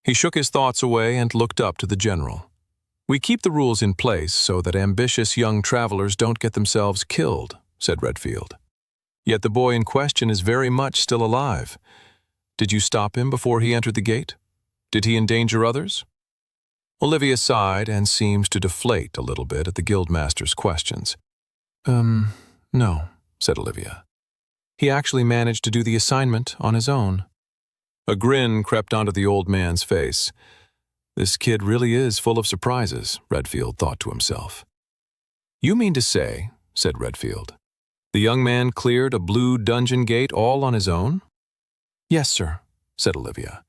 He shook his thoughts away and looked up to the general. "We keep the rules in place so that ambitious young travelers don't get themselves killed," said Redfield. "Yet the boy in question is very much still alive. Did you stop him before he entered the gate? Did he endanger others?" Olivia sighed and seemed to deflate a little bit at the guildmaster's questions. No," said Olivia. "He actually managed to do the assignment on his own." A grin crept onto the old man's face. This kid really is full of surprises, Redfield thought to himself. "You mean to say," said Redfield, "the young man cleared a blue dungeon gate all on his own?" "Yes, sir," said Olivia.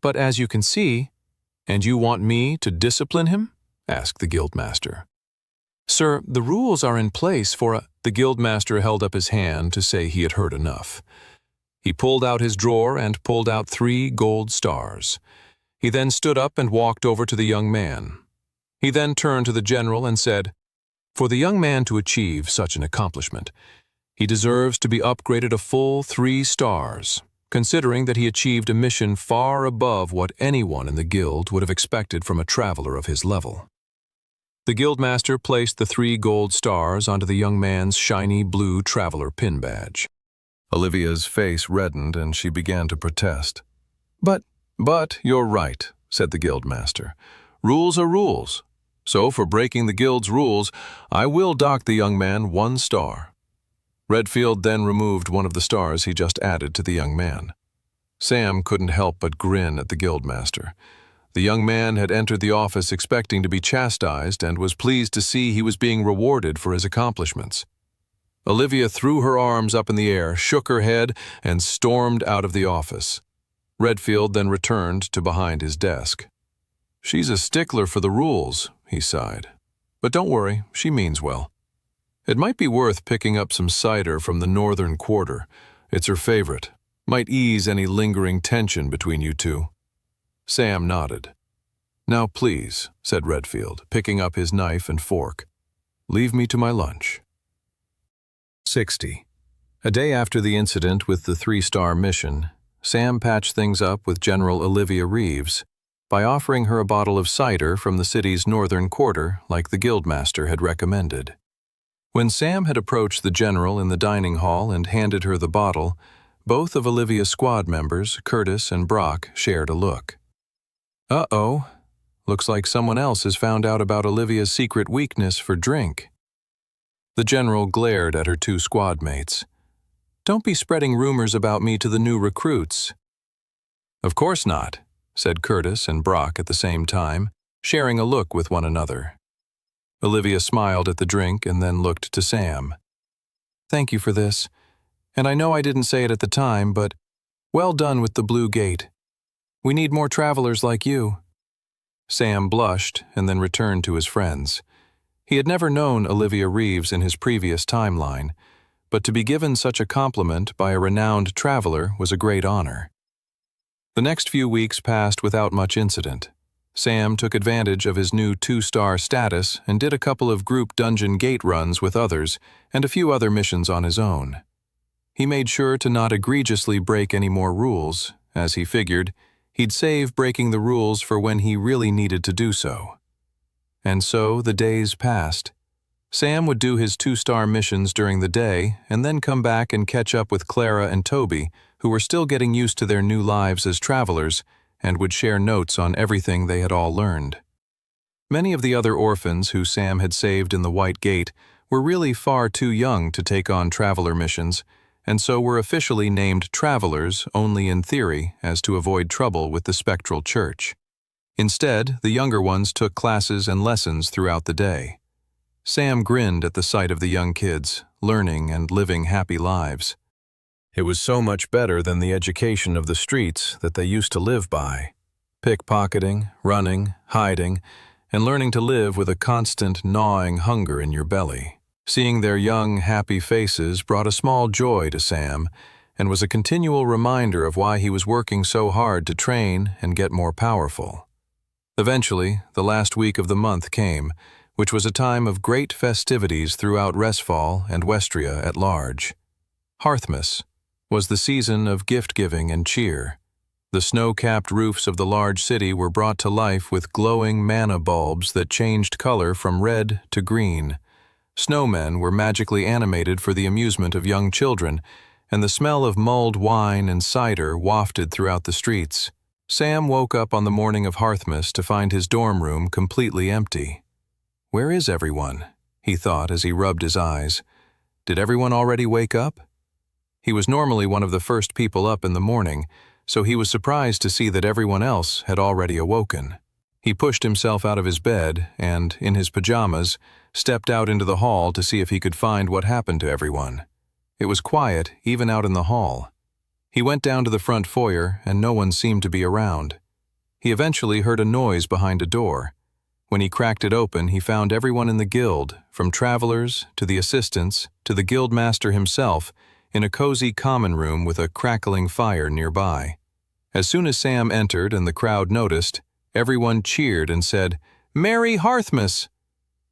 "But as you can see—" "And you want me to discipline him?" asked the guildmaster. "Sir, the rules are in place for a—" The guildmaster held up his hand to say he had heard enough. He pulled out his drawer and pulled out 3 gold stars. He then stood up and walked over to the young man. He then turned to the general and said, "For the young man to achieve such an accomplishment, he deserves to be upgraded a full 3 stars, considering that he achieved a mission far above what anyone in the guild would have expected from a traveler of his level." The guildmaster placed the 3 gold stars onto the young man's shiny blue traveler pin badge. Olivia's face reddened and she began to protest. But you're right," said the guildmaster. "Rules are rules. So for breaking the guild's rules, I will dock the young man 1 star." Redfield then removed one of the stars he just added to the young man. Sam couldn't help but grin at the guildmaster. The young man had entered the office expecting to be chastised and was pleased to see he was being rewarded for his accomplishments. Olivia threw her arms up in the air, shook her head, and stormed out of the office. Redfield then returned to behind his desk. "She's a stickler for the rules," he sighed. "But don't worry, she means well. It might be worth picking up some cider from the northern quarter. It's her favorite. Might ease any lingering tension between you two." Sam nodded. "Now please," said Redfield, picking up his knife and fork, "leave me to my lunch." 60. A day after the incident with the 3-star mission, Sam patched things up with General Olivia Reeves by offering her a bottle of cider from the city's northern quarter like the guildmaster had recommended. When Sam had approached the general in the dining hall and handed her the bottle, both of Olivia's squad members, Curtis and Brock, shared a look. "Uh-oh, looks like someone else has found out about Olivia's secret weakness for drink." The general glared at her 2 squad mates. "Don't be spreading rumors about me to the new recruits." "Of course not," said Curtis and Brock at the same time, sharing a look with one another. Olivia smiled at the drink and then looked to Sam. "Thank you for this, and I know I didn't say it at the time, but well done with the Blue Gate. We need more travelers like you." Sam blushed and then returned to his friends. He had never known Olivia Reeves in his previous timeline, but to be given such a compliment by a renowned traveler was a great honor. The next few weeks passed without much incident. Sam took advantage of his new 2-star status and did a couple of group dungeon gate runs with others and a few other missions on his own. He made sure to not egregiously break any more rules, as he figured he'd save breaking the rules for when he really needed to do so. And so the days passed. Sam would do his 2-star missions during the day and then come back and catch up with Clara and Toby, who were still getting used to their new lives as travelers and would share notes on everything they had all learned. Many of the other orphans who Sam had saved in the White Gate were really far too young to take on traveler missions, and so were officially named travelers only in theory as to avoid trouble with the spectral church. Instead, the younger ones took classes and lessons throughout the day. Sam grinned at the sight of the young kids, learning and living happy lives. It was so much better than the education of the streets that they used to live by. Pickpocketing, running, hiding, and learning to live with a constant gnawing hunger in your belly. Seeing their young, happy faces brought a small joy to Sam and was a continual reminder of why he was working so hard to train and get more powerful. Eventually, the last week of the month came, which was a time of great festivities throughout Resfall and Westria at large. Hearthmas was the season of gift-giving and cheer. The snow-capped roofs of the large city were brought to life with glowing mana bulbs that changed color from red to green. Snowmen were magically animated for the amusement of young children, and the smell of mulled wine and cider wafted throughout the streets. Sam woke up on the morning of Hearthmas to find his dorm room completely empty. "Where is everyone?" he thought as he rubbed his eyes. Did everyone already wake up? He was normally one of the first people up in the morning, so he was surprised to see that everyone else had already awoken. He pushed himself out of his bed and, in his pajamas, stepped out into the hall to see if he could find what happened to everyone. It was quiet, even out in the hall. He went down to the front foyer, and no one seemed to be around. He eventually heard a noise behind a door. When he cracked it open, he found everyone in the guild, from travelers to the assistants to the guildmaster himself, in a cozy common room with a crackling fire nearby. As soon as Sam entered and the crowd noticed, everyone cheered and said, "Merry Hearthmas!"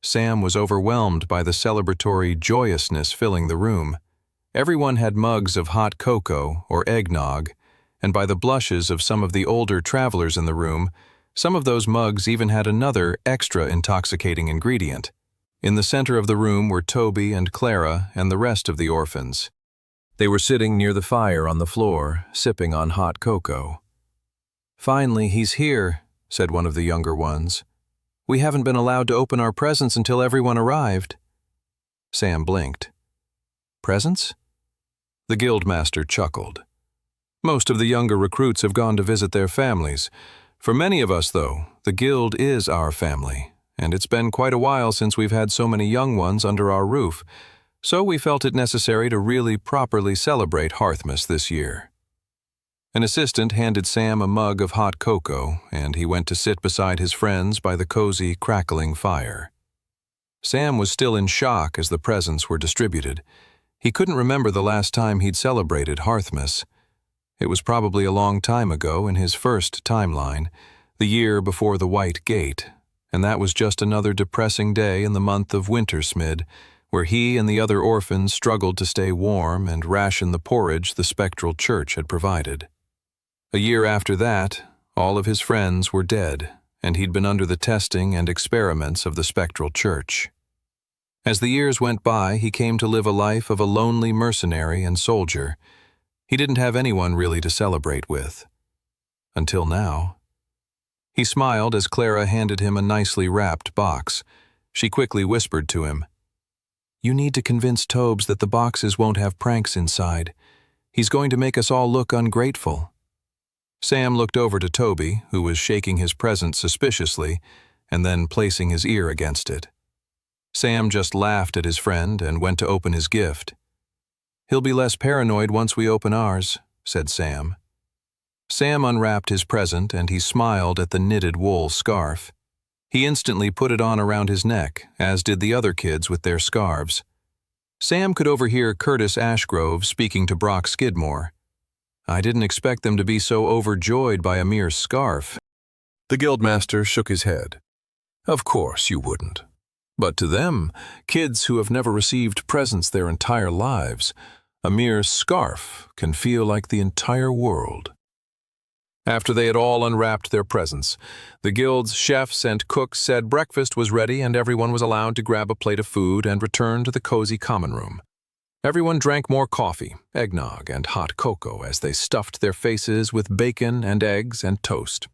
Sam was overwhelmed by the celebratory joyousness filling the room. Everyone had mugs of hot cocoa or eggnog, and by the blushes of some of the older travelers in the room, some of those mugs even had another extra intoxicating ingredient. In the center of the room were Toby and Clara and the rest of the orphans. They were sitting near the fire on the floor, sipping on hot cocoa. "Finally, he's here," said one of the younger ones. "We haven't been allowed to open our presents until everyone arrived." Sam blinked. "Presents?" The guildmaster chuckled. "Most of the younger recruits have gone to visit their families. For many of us, though, the guild is our family, and it's been quite a while since we've had so many young ones under our roof, so we felt it necessary to really properly celebrate Hearthmas this year." An assistant handed Sam a mug of hot cocoa, and he went to sit beside his friends by the cozy, crackling fire. Sam was still in shock as the presents were distributed. He couldn't remember the last time he'd celebrated Hearthmas. It was probably a long time ago in his first timeline, the year before the White Gate, and that was just another depressing day in the month of Wintersmid, where he and the other orphans struggled to stay warm and ration the porridge the spectral church had provided. A year after that, all of his friends were dead, and he'd been under the testing and experiments of the spectral church. As the years went by, he came to live a life of a lonely mercenary and soldier. He didn't have anyone really to celebrate with. Until now. He smiled as Clara handed him a nicely wrapped box. She quickly whispered to him, "You need to convince Tobes that the boxes won't have pranks inside. He's going to make us all look ungrateful." Sam looked over to Toby, who was shaking his present suspiciously and then placing his ear against it. Sam just laughed at his friend and went to open his gift. "He'll be less paranoid once we open ours," said Sam. Sam unwrapped his present and he smiled at the knitted wool scarf. He instantly put it on around his neck, as did the other kids with their scarves. Sam could overhear Curtis Ashgrove speaking to Brock Skidmore. "I didn't expect them to be so overjoyed by a mere scarf." The guildmaster shook his head. "Of course you wouldn't. But to them, kids who have never received presents their entire lives, a mere scarf can feel like the entire world." After they had all unwrapped their presents, the guild's chefs and cooks said breakfast was ready and everyone was allowed to grab a plate of food and return to the cozy common room. Everyone drank more coffee, eggnog, and hot cocoa as they stuffed their faces with bacon and eggs and toast.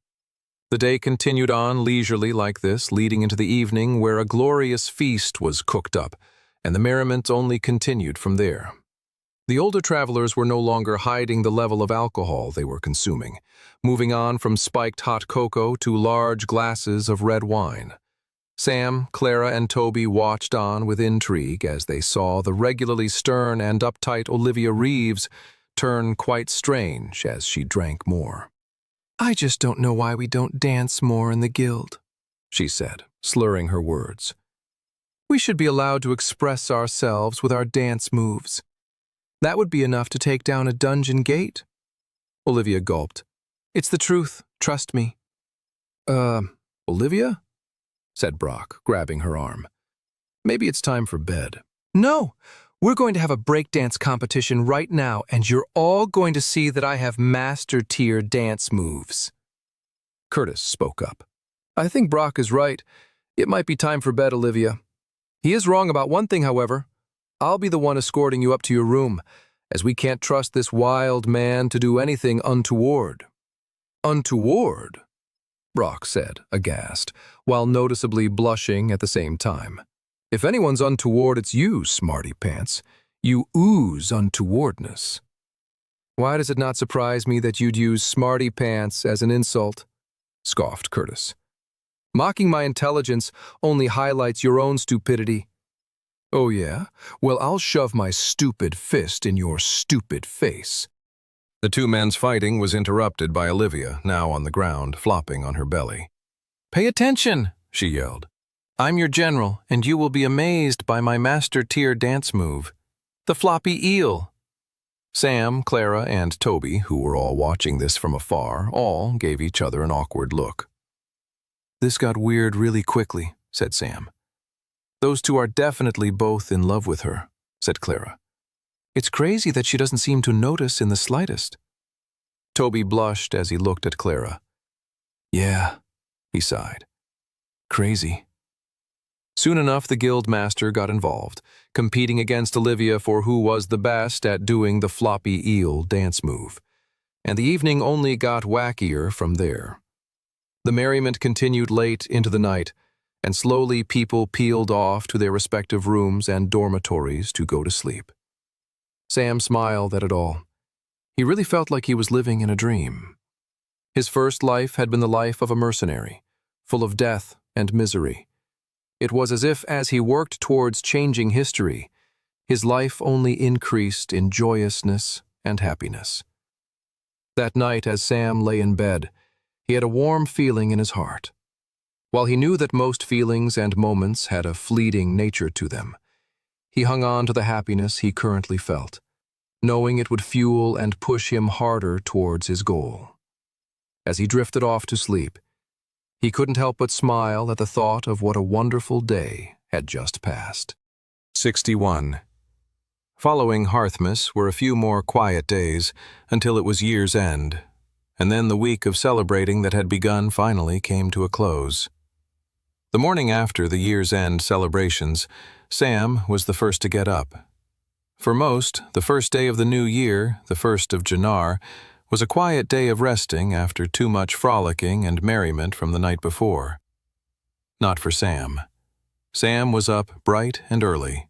The day continued on leisurely like this, leading into the evening where a glorious feast was cooked up, and the merriment only continued from there. The older travelers were no longer hiding the level of alcohol they were consuming, moving on from spiked hot cocoa to large glasses of red wine. Sam, Clara, and Toby watched on with intrigue as they saw the regularly stern and uptight Olivia Reeves turn quite strange as she drank more. "I just don't know why we don't dance more in the guild," she said, slurring her words. "We should be allowed to express ourselves with our dance moves. That would be enough to take down a dungeon gate." Olivia gulped. "It's the truth, trust me." Olivia?" said Brock, grabbing her arm. "Maybe it's time for bed." "No, We're going to have a breakdance competition right now, and you're all going to see that I have master-tier dance moves." Curtis spoke up. "I think Brock is right. It might be time for bed, Olivia. He is wrong about one thing, however. I'll be the one escorting you up to your room, as we can't trust this wild man to do anything untoward." "Untoward?" Brock said, aghast, while noticeably blushing at the same time. "If anyone's untoward, it's you, smarty pants. You ooze untowardness." "Why does it not surprise me that you'd use smarty pants as an insult?" scoffed Curtis. "Mocking my intelligence only highlights your own stupidity." "Oh yeah? Well, I'll shove my stupid fist in your stupid face." The two men's fighting was interrupted by Olivia, now on the ground, flopping on her belly. "Pay attention," she yelled. "I'm your general, and you will be amazed by my master-tier dance move, the floppy eel." Sam, Clara, and Toby, who were all watching this from afar, all gave each other an awkward look. "This got weird really quickly," said Sam. "Those two are definitely both in love with her," said Clara. "It's crazy that she doesn't seem to notice in the slightest." Toby blushed as he looked at Clara. "Yeah," he sighed. "Crazy." Soon enough, the guild master got involved, competing against Olivia for who was the best at doing the floppy eel dance move. And the evening only got wackier from there. The merriment continued late into the night, and slowly people peeled off to their respective rooms and dormitories to go to sleep. Sam smiled at it all. He really felt like he was living in a dream. His first life had been the life of a mercenary, full of death and misery. It was as if, as he worked towards changing history, his life only increased in joyousness and happiness. That night, as Sam lay in bed, he had a warm feeling in his heart. While he knew that most feelings and moments had a fleeting nature to them, he hung on to the happiness he currently felt, knowing it would fuel and push him harder towards his goal. As he drifted off to sleep, he couldn't help but smile at the thought of what a wonderful day had just passed. 61. Following Hearthmas were a few more quiet days until it was year's end, and then the week of celebrating that had begun finally came to a close. The morning after the year's end celebrations, Sam was the first to get up. For most, the first day of the new year, the 1st of Jannar, was a quiet day of resting after too much frolicking and merriment from the night before. Not for Sam. Sam was up bright and early.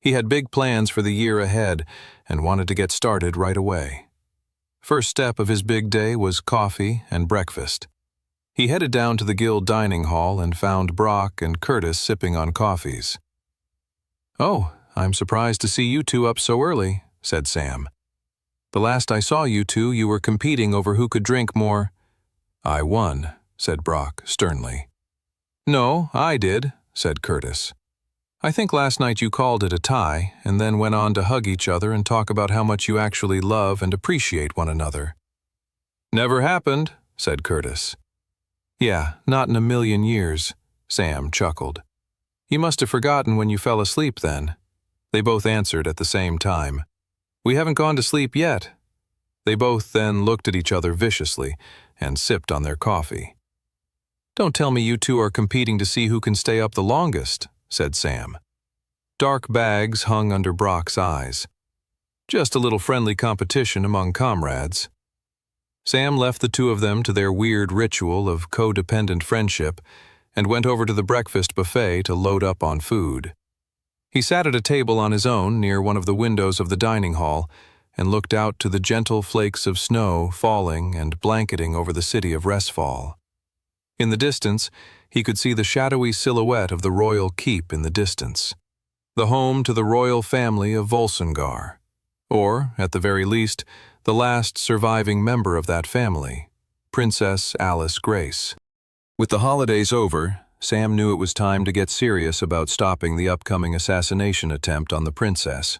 He had big plans for the year ahead and wanted to get started right away. First step of his big day was coffee and breakfast. He headed down to the guild dining hall and found Brock and Curtis sipping on coffees. "Oh, I'm surprised to see you two up so early," said Sam. "The last I saw you two, you were competing over who could drink more." "I won," said Brock sternly. "No, I did," said Curtis. "I think last night you called it a tie and then went on to hug each other and talk about how much you actually love and appreciate one another." "Never happened," said Curtis. "Yeah, not in a million years," Sam chuckled. "You must have forgotten when you fell asleep then." They both answered at the same time. "We haven't gone to sleep yet." They both then looked at each other viciously and sipped on their coffee. "Don't tell me you two are competing to see who can stay up the longest," said Sam. Dark bags hung under Brock's eyes. "Just a little friendly competition among comrades." Sam left the two of them to their weird ritual of codependent friendship and went over to the breakfast buffet to load up on food. He sat at a table on his own near one of the windows of the dining hall and looked out to the gentle flakes of snow falling and blanketing over the city of Resfall. In the distance, he could see the shadowy silhouette of the royal keep in the distance, the home to the royal family of Volsungar, or, at the very least, the last surviving member of that family, Princess Alice Grace. With the holidays over, Sam knew it was time to get serious about stopping the upcoming assassination attempt on the princess.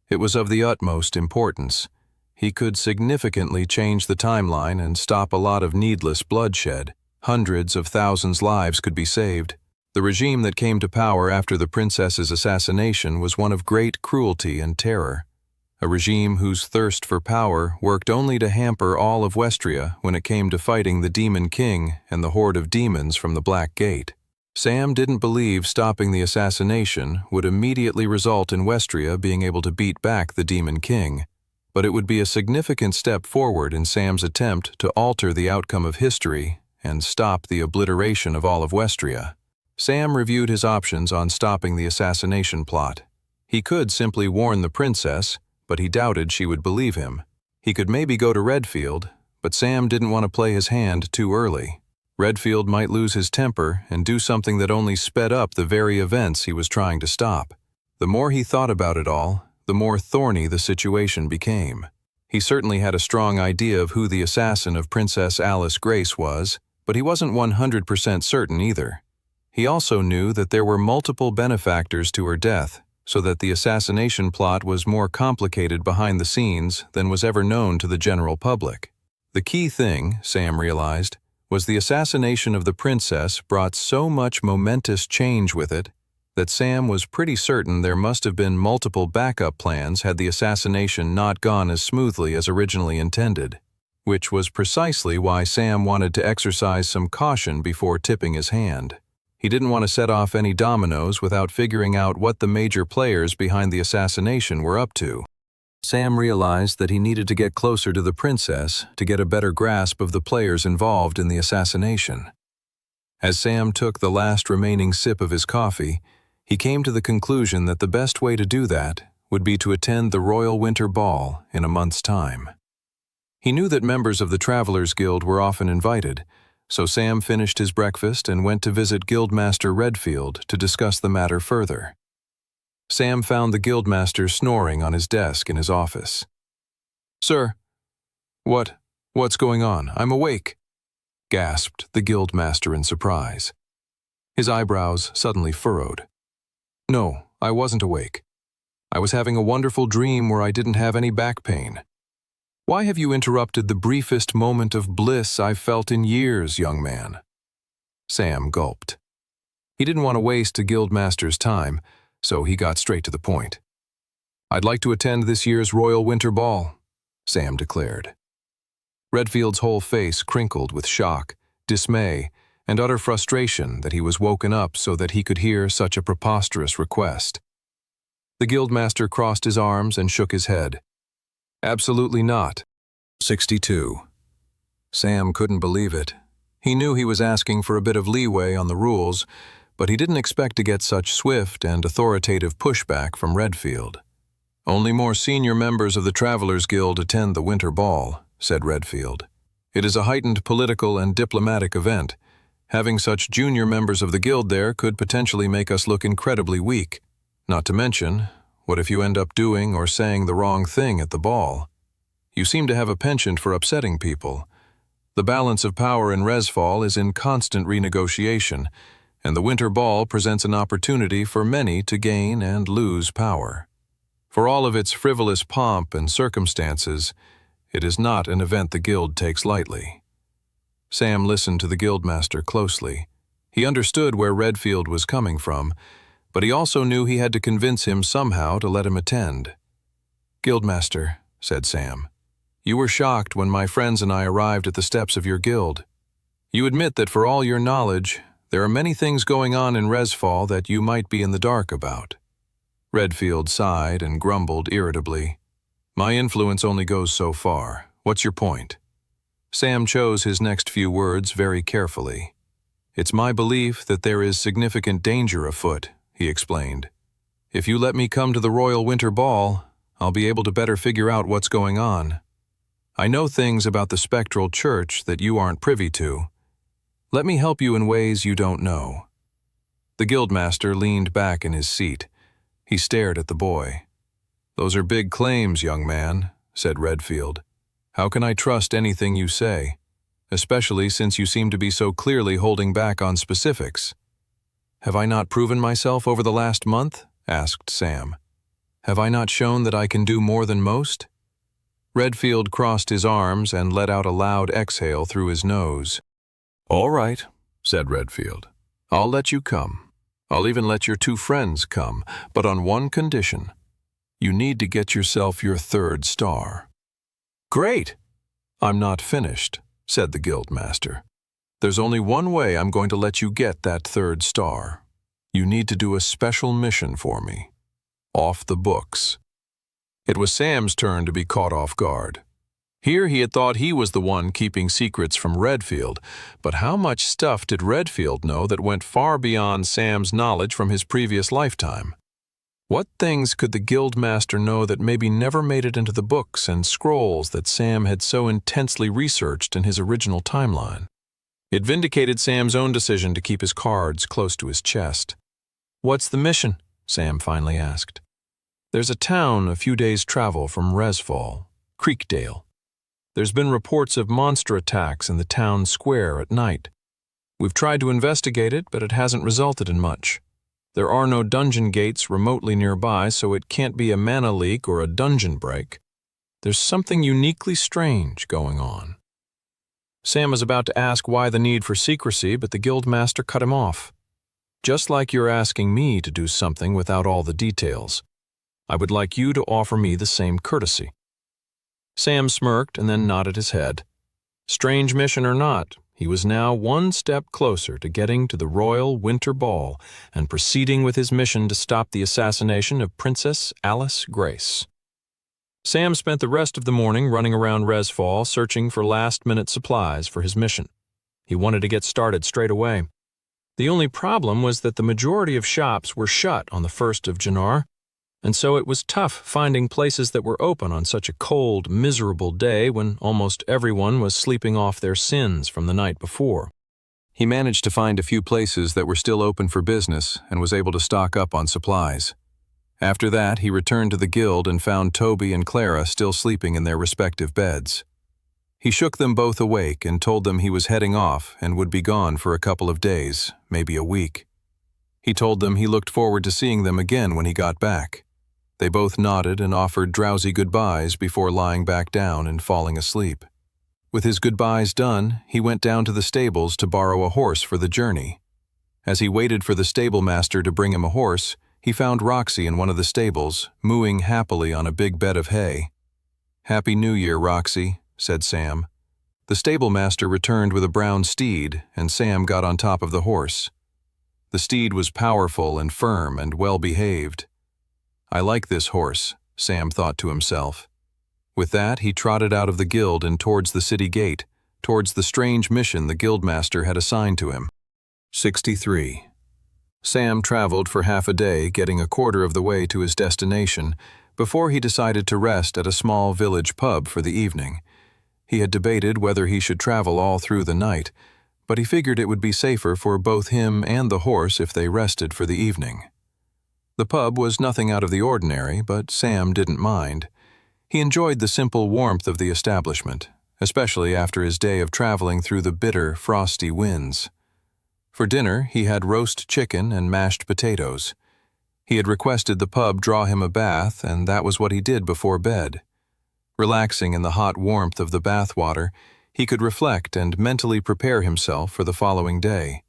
It was of the utmost importance. He could significantly change the timeline and stop a lot of needless bloodshed. Hundreds of thousands' lives could be saved. The regime that came to power after the princess's assassination was one of great cruelty and terror, a regime whose thirst for power worked only to hamper all of Westria when it came to fighting the Demon King and the horde of demons from the Black Gate. Sam didn't believe stopping the assassination would immediately result in Westria being able to beat back the Demon King, but it would be a significant step forward in Sam's attempt to alter the outcome of history and stop the obliteration of all of Westria. Sam reviewed his options on stopping the assassination plot. He could simply warn the princess, but he doubted she would believe him. He could maybe go to Redfield, but Sam didn't want to play his hand too early. Redfield might lose his temper and do something that only sped up the very events he was trying to stop. The more he thought about it all, the more thorny the situation became. He certainly had a strong idea of who the assassin of Princess Alice Grace was, but he wasn't 100% certain either. He also knew that there were multiple benefactors to her death, so that the assassination plot was more complicated behind the scenes than was ever known to the general public. The key thing, Sam realized, was the assassination of the princess brought so much momentous change with it that Sam was pretty certain there must have been multiple backup plans had the assassination not gone as smoothly as originally intended, which was precisely why Sam wanted to exercise some caution before tipping his hand. He didn't want to set off any dominoes without figuring out what the major players behind the assassination were up to. Sam realized that he needed to get closer to the princess to get a better grasp of the players involved in the assassination. As Sam took the last remaining sip of his coffee, he came to the conclusion that the best way to do that would be to attend the Royal Winter Ball in a month's time. He knew that members of the Travelers Guild were often invited, so Sam finished his breakfast and went to visit Guildmaster Redfield to discuss the matter further. Sam found the Guildmaster snoring on his desk in his office. "Sir, what's going on? I'm awake," gasped the Guildmaster in surprise. His eyebrows suddenly furrowed. "No, I wasn't awake. I was having a wonderful dream where I didn't have any back pain. Why have you interrupted the briefest moment of bliss I've felt in years, young man?" Sam gulped. He didn't want to waste a Guildmaster's time, so he got straight to the point. "I'd like to attend this year's Royal Winter Ball," Sam declared. Redfield's whole face crinkled with shock, dismay, and utter frustration that he was woken up so that he could hear such a preposterous request. The Guildmaster crossed his arms and shook his head. "Absolutely not." 62. Sam couldn't believe it. He knew he was asking for a bit of leeway on the rules, but he didn't expect to get such swift and authoritative pushback from Redfield. "Only more senior members of the Travelers Guild attend the Winter Ball," said Redfield. "It is a heightened political and diplomatic event. Having such junior members of the guild there could potentially make us look incredibly weak. Not to mention, what if you end up doing or saying the wrong thing at the ball? You seem to have a penchant for upsetting people. The balance of power in Resfall is in constant renegotiation, and the Winter Ball presents an opportunity for many to gain and lose power. For all of its frivolous pomp and circumstances, it is not an event the guild takes lightly." Sam listened to the Guildmaster closely. He understood where Redfield was coming from, but he also knew he had to convince him somehow to let him attend. "Guildmaster," said Sam, "you were shocked when my friends and I arrived at the steps of your guild. You admit that for all your knowledge, there are many things going on in Resfall that you might be in the dark about." Redfield sighed and grumbled irritably. "My influence only goes so far. What's your point?" Sam chose his next few words very carefully. "It's my belief that there is significant danger afoot," he explained. "If you let me come to the Royal Winter Ball, I'll be able to better figure out what's going on. I know things about the spectral church that you aren't privy to. Let me help you in ways you don't know." The Guildmaster leaned back in his seat. He stared at the boy. "Those are big claims, young man," said Redfield. "How can I trust anything you say, especially since you seem to be so clearly holding back on specifics?" "Have I not proven myself over the last month?" asked Sam. "Have I not shown that I can do more than most?" Redfield crossed his arms and let out a loud exhale through his nose. "All right," said Redfield. "I'll let you come. I'll even let your 2 friends come, but on one condition. You need to get yourself your 3rd star." "Great!" "I'm not finished," said the guildmaster. "There's only one way I'm going to let you get that 3rd star. You need to do a special mission for me. Off the books." It was Sam's turn to be caught off guard. Here he had thought he was the one keeping secrets from Redfield, but how much stuff did Redfield know that went far beyond Sam's knowledge from his previous lifetime? What things could the guildmaster know that maybe never made it into the books and scrolls that Sam had so intensely researched in his original timeline? It vindicated Sam's own decision to keep his cards close to his chest. "What's the mission?" Sam finally asked. "There's a town a few days' travel from Resfall, Creekdale. There's been reports of monster attacks in the town square at night. We've tried to investigate it, but it hasn't resulted in much. There are no dungeon gates remotely nearby, so it can't be a mana leak or a dungeon break. There's something uniquely strange going on." Sam was about to ask why the need for secrecy, but the guildmaster cut him off. "Just like you're asking me to do something without all the details, I would like you to offer me the same courtesy." Sam smirked and then nodded his head. Strange mission or not, he was now one step closer to getting to the Royal Winter Ball and proceeding with his mission to stop the assassination of Princess Alice Grace. Sam spent the rest of the morning running around Resfall searching for last-minute supplies for his mission. He wanted to get started straight away. The only problem was that the majority of shops were shut on the 1st of Jannar, and so it was tough finding places that were open on such a cold, miserable day when almost everyone was sleeping off their sins from the night before. He managed to find a few places that were still open for business and was able to stock up on supplies. After that, he returned to the guild and found Toby and Clara still sleeping in their respective beds. He shook them both awake and told them he was heading off and would be gone for a couple of days, maybe a week. He told them he looked forward to seeing them again when he got back. They both nodded and offered drowsy goodbyes before lying back down and falling asleep. With his goodbyes done, he went down to the stables to borrow a horse for the journey. As he waited for the stablemaster to bring him a horse, he found Roxy in one of the stables, mooing happily on a big bed of hay. "Happy New Year, Roxy," said Sam. The stablemaster returned with a brown steed, and Sam got on top of the horse. The steed was powerful and firm and well-behaved. "I like this horse," Sam thought to himself. With that, he trotted out of the guild and towards the city gate, towards the strange mission the guildmaster had assigned to him. 63. Sam traveled for half a day, getting a quarter of the way to his destination, before he decided to rest at a small village pub for the evening. He had debated whether he should travel all through the night, but he figured it would be safer for both him and the horse if they rested for the evening. The pub was nothing out of the ordinary, but Sam didn't mind. He enjoyed the simple warmth of the establishment, especially after his day of traveling through the bitter, frosty winds. For dinner, he had roast chicken and mashed potatoes. He had requested the pub draw him a bath, and that was what he did before bed. Relaxing in the hot warmth of the bath water, he could reflect and mentally prepare himself for the following day.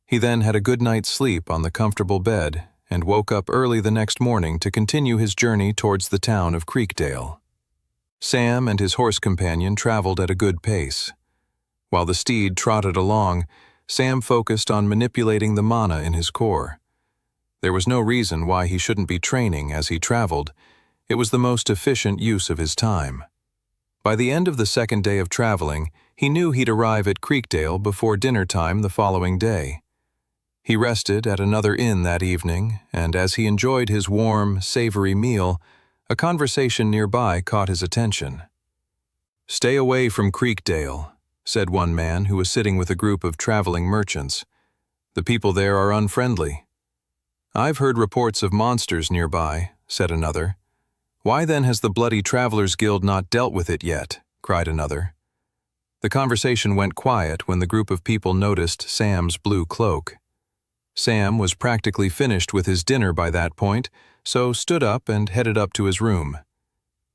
He then had a good night's sleep on the comfortable bed and woke up early the next morning to continue his journey towards the town of Creekdale. Sam and his horse companion traveled at a good pace. While the steed trotted along, Sam focused on manipulating the mana in his core. There was no reason why he shouldn't be training as he traveled. It was the most efficient use of his time. By the end of the second day of traveling, he knew he'd arrive at Creekdale before dinner time the following day. He rested at another inn that evening, and as he enjoyed his warm, savory meal, a conversation nearby caught his attention. "Stay away from Creekdale," said one man who was sitting with a group of traveling merchants. "The people there are unfriendly." "I've heard reports of monsters nearby," said another. "Why then has the Bloody Travelers Guild not dealt with it yet?" cried another. The conversation went quiet when the group of people noticed Sam's blue cloak. Sam was practically finished with his dinner by that point, so stood up and headed up to his room.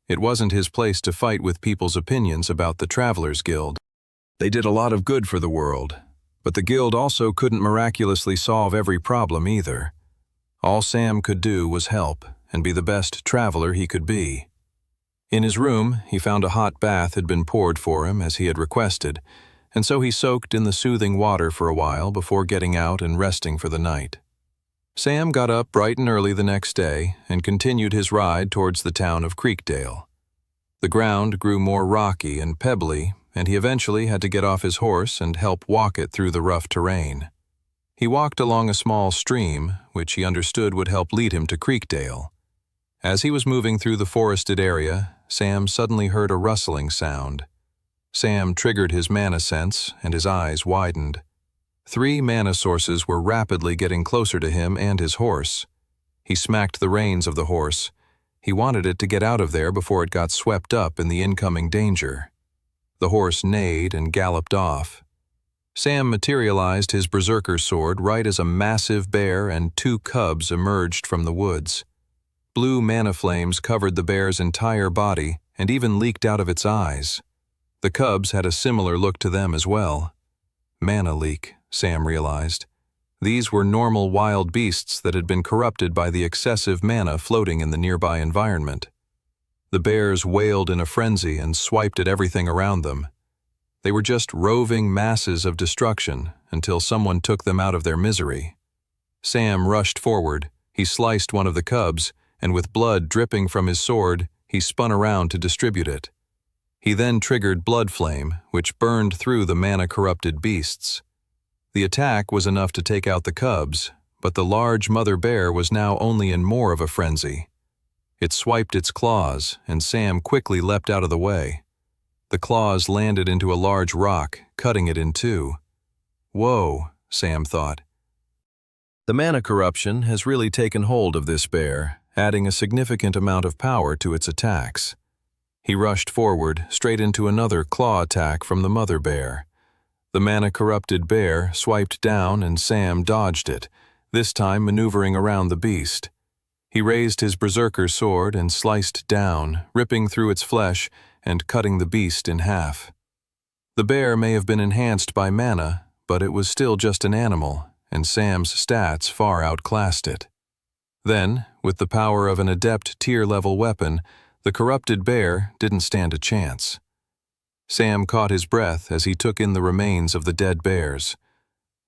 It wasn't his place to fight with people's opinions about the Travelers Guild. They did a lot of good for the world, But the guild also couldn't miraculously solve every problem either. All Sam could do was help and be the best traveler he could be. In his room, he found a hot bath had been poured for him as he had requested, and so he soaked in the soothing water for a while before getting out and resting for the night. Sam got up bright and early the next day and continued his ride towards the town of Creekdale. The ground grew more rocky and pebbly, and he eventually had to get off his horse and help walk it through the rough terrain. He walked along a small stream, which he understood would help lead him to Creekdale. As he was moving through the forested area, Sam suddenly heard a rustling sound. Sam triggered his mana sense, and his eyes widened. 3 mana sources were rapidly getting closer to him and his horse. He smacked the reins of the horse. He wanted it to get out of there before it got swept up in the incoming danger. The horse neighed and galloped off. Sam materialized his berserker sword right as a massive bear and 2 cubs emerged from the woods. Blue mana flames covered the bear's entire body and even leaked out of its eyes. The cubs had a similar look to them as well. Mana leak, Sam realized. These were normal wild beasts that had been corrupted by the excessive mana floating in the nearby environment. The bears wailed in a frenzy and swiped at everything around them. They were just roving masses of destruction until someone took them out of their misery. Sam rushed forward. He sliced one of the cubs, and with blood dripping from his sword, he spun around to distribute it. He then triggered Blood Flame, which burned through the mana-corrupted beasts. The attack was enough to take out the cubs, but the large mother bear was now only in more of a frenzy. It swiped its claws, and Sam quickly leapt out of the way. The claws landed into a large rock, cutting it in 2. Whoa, Sam thought. The mana corruption has really taken hold of this bear, adding a significant amount of power to its attacks. He rushed forward, straight into another claw attack from the mother bear. The mana-corrupted bear swiped down and Sam dodged it, this time maneuvering around the beast. He raised his berserker sword and sliced down, ripping through its flesh and cutting the beast in half. The bear may have been enhanced by mana, but it was still just an animal, and Sam's stats far outclassed it. Then, with the power of an adept tier-level weapon, the corrupted bear didn't stand a chance. Sam caught his breath as he took in the remains of the dead bears.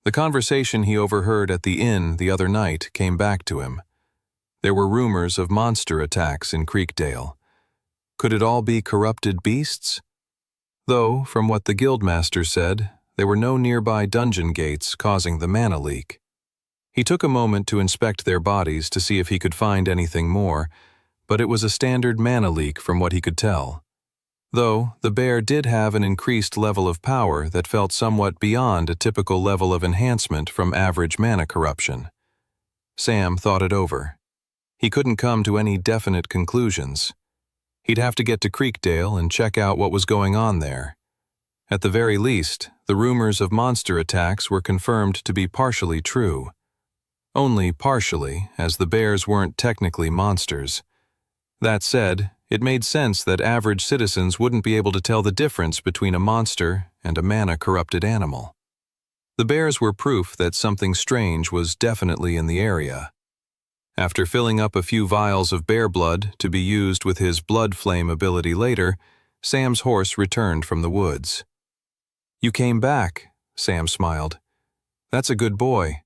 The conversation he overheard at the inn the other night came back to him. There were rumors of monster attacks in Creekdale. Could it all be corrupted beasts? Though, from what the guildmaster said, there were no nearby dungeon gates causing the mana leak. He took a moment to inspect their bodies to see if he could find anything more, but it was a standard mana leak from what he could tell. Though, the bear did have an increased level of power that felt somewhat beyond a typical level of enhancement from average mana corruption. Sam thought it over. He couldn't come to any definite conclusions. He'd have to get to Creekdale and check out what was going on there. At the very least, the rumors of monster attacks were confirmed to be partially true. Only partially, as the bears weren't technically monsters. That said, it made sense that average citizens wouldn't be able to tell the difference between a monster and a mana-corrupted animal. The bears were proof that something strange was definitely in the area. After filling up a few vials of bear blood to be used with his blood flame ability later, Sam's horse returned from the woods. "You came back," Sam smiled. "That's a good boy."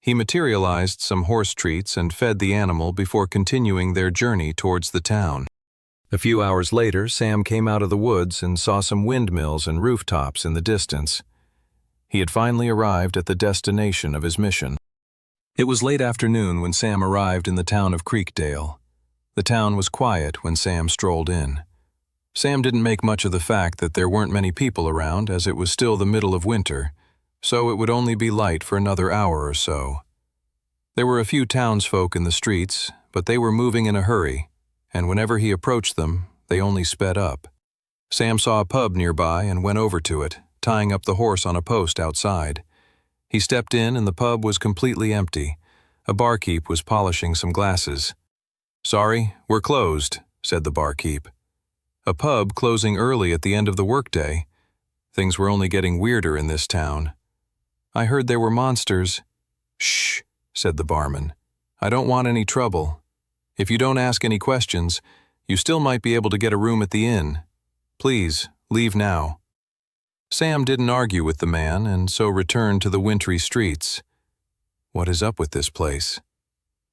He materialized some horse treats and fed the animal before continuing their journey towards the town. A few hours later, Sam came out of the woods and saw some windmills and rooftops in the distance. He had finally arrived at the destination of his mission. It was late afternoon when Sam arrived in the town of Creekdale. The town was quiet when Sam strolled in. Sam didn't make much of the fact that there weren't many people around, as it was still the middle of winter, so it would only be light for another hour or so. There were a few townsfolk in the streets, but they were moving in a hurry, and whenever he approached them, they only sped up. Sam saw a pub nearby and went over to it, tying up the horse on a post outside. He stepped in and the pub was completely empty. A barkeep was polishing some glasses. "Sorry, we're closed," said the barkeep. A pub closing early at the end of the workday. Things were only getting weirder in this town. I heard there were monsters." "Shh," said the barman. "I don't want any trouble. If you don't ask any questions, you still might be able to get a room at the inn. Please, leave now." Sam didn't argue with the man and so returned to the wintry streets. What is up with this place?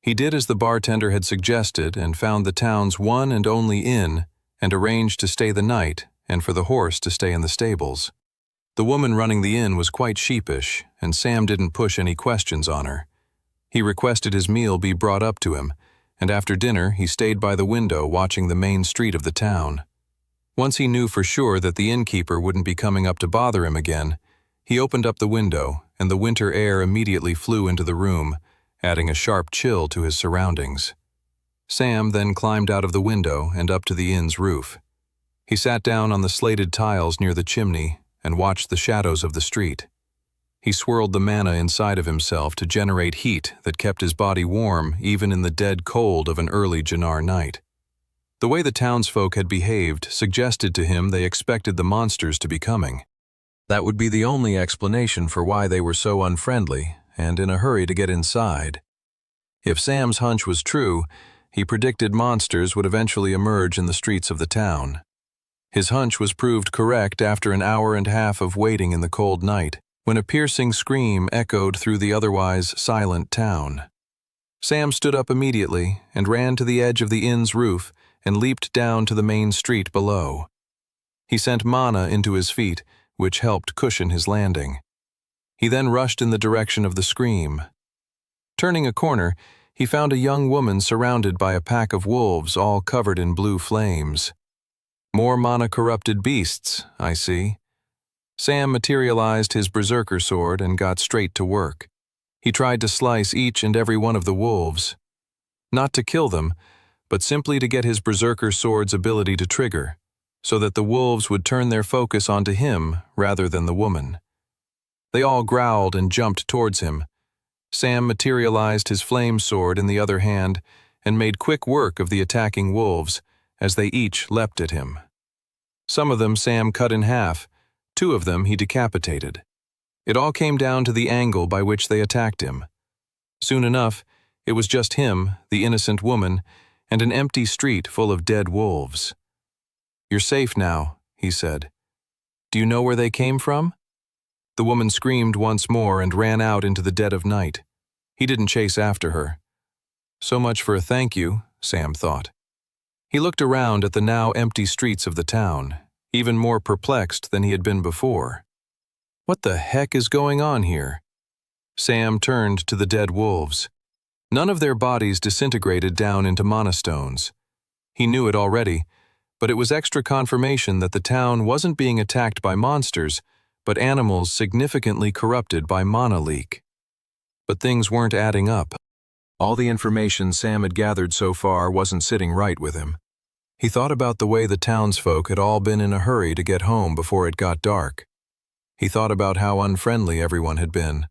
He did as the bartender had suggested and found the town's one and only inn and arranged to stay the night and for the horse to stay in the stables. The woman running the inn was quite sheepish, and Sam didn't push any questions on her. He requested his meal be brought up to him, and after dinner he stayed by the window watching the main street of the town. Once he knew for sure that the innkeeper wouldn't be coming up to bother him again, he opened up the window, and the winter air immediately flew into the room, adding a sharp chill to his surroundings. Sam then climbed out of the window and up to the inn's roof. He sat down on the slated tiles near the chimney and watched the shadows of the street. He swirled the mana inside of himself to generate heat that kept his body warm even in the dead cold of an early Jannar night. The way the townsfolk had behaved suggested to him they expected the monsters to be coming. That would be the only explanation for why they were so unfriendly and in a hurry to get inside. If Sam's hunch was true, he predicted monsters would eventually emerge in the streets of the town. His hunch was proved correct after an hour and a half of waiting in the cold night, when a piercing scream echoed through the otherwise silent town. Sam stood up immediately and ran to the edge of the inn's roof and leaped down to the main street below. He sent mana into his feet, which helped cushion his landing. He then rushed in the direction of the scream. Turning a corner, he found a young woman surrounded by a pack of wolves all covered in blue flames. More mana-corrupted beasts, I see. Sam materialized his berserker sword and got straight to work. He tried to slice each and every one of the wolves. Not to kill them, but simply to get his berserker sword's ability to trigger, so that the wolves would turn their focus onto him rather than the woman. They all growled and jumped towards him. Sam materialized his flame sword in the other hand and made quick work of the attacking wolves as they each leapt at him. Some of them Sam cut in half, 2 of them he decapitated. It all came down to the angle by which they attacked him. Soon enough, it was just him, the innocent woman, and an empty street full of dead wolves. "You're safe now," he said. "Do you know where they came from?" The woman screamed once more and ran out into the dead of night. He didn't chase after her. So much for a thank you, Sam thought. He looked around at the now empty streets of the town, even more perplexed than he had been before. What the heck is going on here? Sam turned to the dead wolves. None of their bodies disintegrated down into monastones. He knew it already, but it was extra confirmation that the town wasn't being attacked by monsters, but animals significantly corrupted by mana leak. But things weren't adding up. All the information Sam had gathered so far wasn't sitting right with him. He thought about the way the townsfolk had all been in a hurry to get home before it got dark. He thought about how unfriendly everyone had been.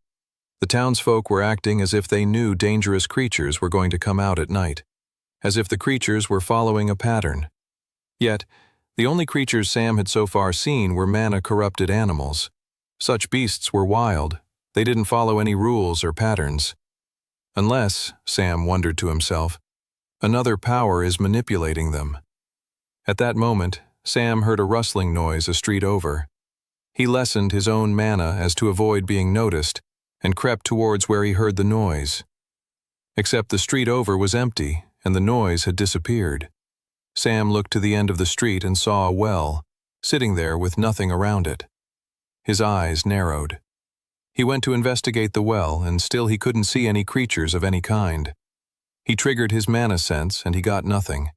The townsfolk were acting as if they knew dangerous creatures were going to come out at night, as if the creatures were following a pattern. Yet, the only creatures Sam had so far seen were mana-corrupted animals. Such beasts were wild. They didn't follow any rules or patterns. Unless, Sam wondered to himself, another power is manipulating them. At that moment, Sam heard a rustling noise a street over. He lessened his own mana as to avoid being noticed and crept towards where he heard the noise. Except the street over was empty and the noise had disappeared. Sam looked to the end of the street and saw a well, sitting there with nothing around it. His eyes narrowed. He went to investigate the well, and still he couldn't see any creatures of any kind. He triggered his mana sense, and he got nothing.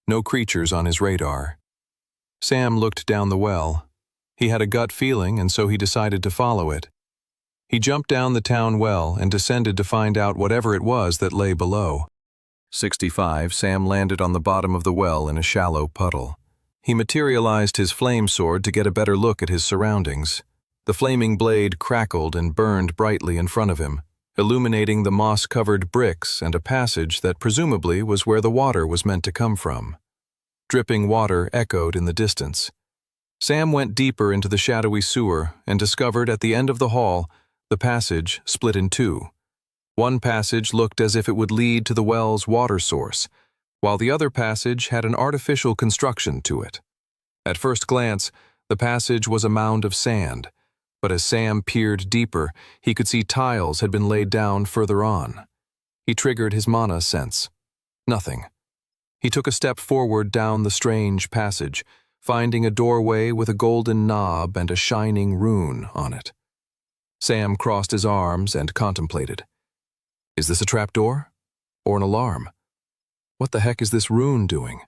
No creatures on his radar. Sam looked down the well. He had a gut feeling, and so he decided to follow it. He jumped down the town well and descended to find out whatever it was that lay below. 65, Sam landed on the bottom of the well in a shallow puddle. He materialized his flame sword to get a better look at his surroundings. The flaming blade crackled and burned brightly in front of him, illuminating the moss-covered bricks and a passage that presumably was where the water was meant to come from. Dripping water echoed in the distance. Sam went deeper into the shadowy sewer and discovered at the end of the hall The passage split in two. One passage looked as if it would lead to the well's water source, while the other passage had an artificial construction to it. At first glance, the passage was a mound of sand, but as Sam peered deeper, he could see tiles had been laid down further on. He triggered his mana sense. Nothing. He took a step forward down the strange passage, finding a doorway with a golden knob and a shining rune on it. Sam crossed his arms and contemplated. Is this a trapdoor? Or an alarm? What the heck is this rune doing?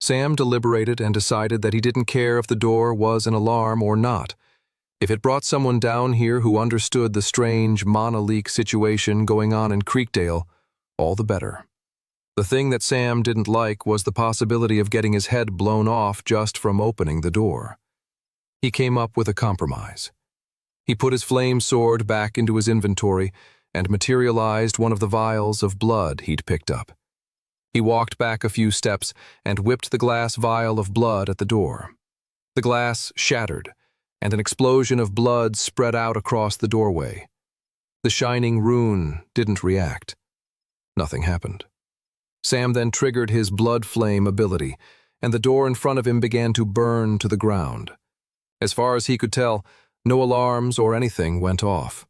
Sam deliberated and decided that he didn't care if the door was an alarm or not. If it brought someone down here who understood the strange mana leak situation going on in Creekdale, all the better. The thing that Sam didn't like was the possibility of getting his head blown off just from opening the door. He came up with a compromise. He put his flame sword back into his inventory and materialized one of the vials of blood he'd picked up. He walked back a few steps and whipped the glass vial of blood at the door. The glass shattered, and an explosion of blood spread out across the doorway. The shining rune didn't react. Nothing happened. Sam then triggered his blood flame ability, and the door in front of him began to burn to the ground. As far as he could tell, no alarms or anything went off.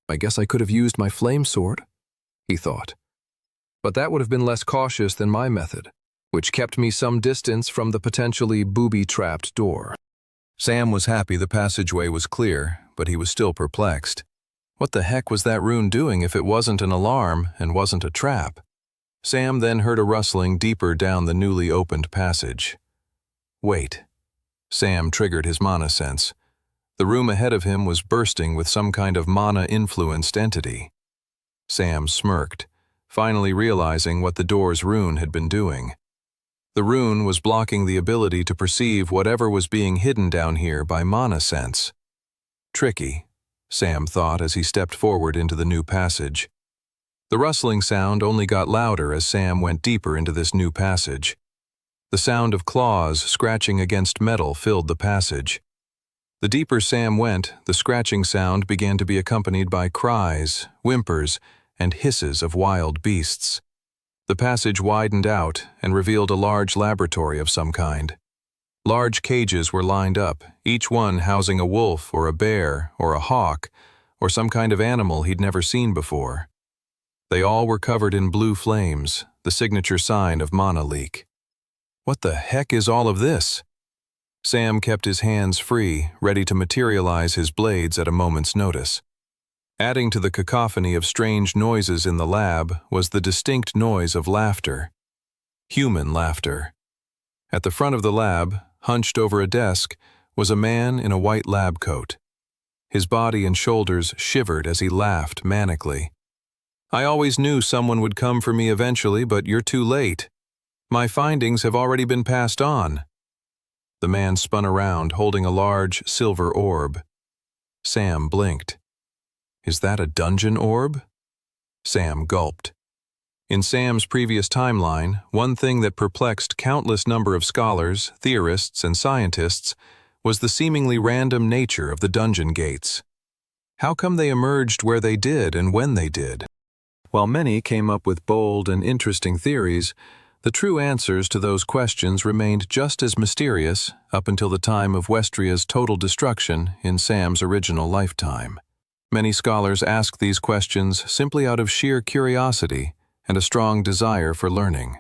I guess I could have used my flame sword, he thought. But that would have been less cautious than my method, which kept me some distance from the potentially booby-trapped door. Sam was happy the passageway was clear, but he was still perplexed. What the heck was that rune doing if it wasn't an alarm and wasn't a trap? Sam then heard a rustling deeper down the newly opened passage. Wait. Sam triggered his mana sense. The room ahead of him was bursting with some kind of mana-influenced entity. Sam smirked, finally realizing what the door's rune had been doing. The rune was blocking the ability to perceive whatever was being hidden down here by mana sense. Tricky, Sam thought as he stepped forward into the new passage. The rustling sound only got louder as Sam went deeper into this new passage. The sound of claws scratching against metal filled the passage. The deeper Sam went, the scratching sound began to be accompanied by cries, whimpers, and hisses of wild beasts. The passage widened out and revealed a large laboratory of some kind. Large cages were lined up, each one housing a wolf or a bear or a hawk or some kind of animal he'd never seen before. They all were covered in blue flames, the signature sign of mana leak. What the heck is all of this? Sam kept his hands free, ready to materialize his blades at a moment's notice. Adding to the cacophony of strange noises in the lab was the distinct noise of laughter. Human laughter. At the front of the lab, hunched over a desk, was a man in a white lab coat. His body and shoulders shivered as he laughed manically. I always knew someone would come for me eventually, but you're too late. My findings have already been passed on. The man spun around, holding a large silver orb. Sam blinked. Is that a dungeon orb? Sam gulped. In Sam's previous timeline, one thing that perplexed countless number of scholars, theorists, and scientists was the seemingly random nature of the dungeon gates. How come they emerged where they did and when they did? While many came up with bold and interesting theories, the true answers to those questions remained just as mysterious up until the time of Westria's total destruction in Sam's original lifetime. Many scholars ask these questions simply out of sheer curiosity and a strong desire for learning.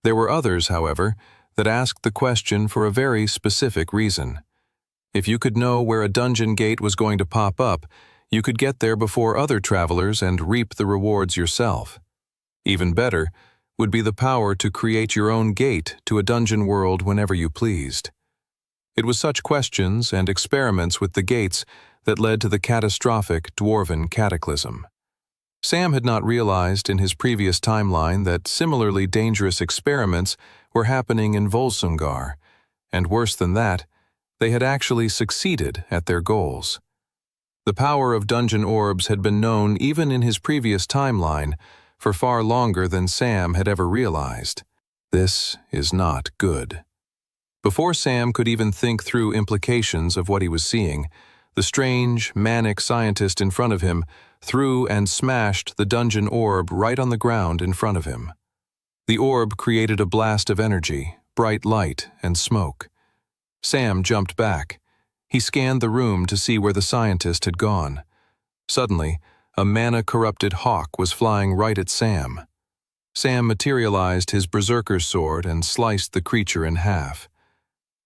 There were others, however, that asked the question for a very specific reason. If you could know where a dungeon gate was going to pop up, you could get there before other travelers and reap the rewards yourself. Even better would be the power to create your own gate to a dungeon world whenever you pleased. It was such questions and experiments with the gates that led to the catastrophic Dwarven cataclysm. Sam had not realized in his previous timeline that similarly dangerous experiments were happening in Volsungar, and worse than that, they had actually succeeded at their goals. The power of dungeon orbs had been known even in his previous timeline for far longer than Sam had ever realized. This is not good. Before Sam could even think through implications of what he was seeing, The strange, manic scientist in front of him threw and smashed the dungeon orb right on the ground in front of him. The orb created a blast of energy, bright light, and smoke. Sam jumped back. He scanned the room to see where the scientist had gone. Suddenly, a mana-corrupted hawk was flying right at Sam. Sam materialized his berserker's sword and sliced the creature in half.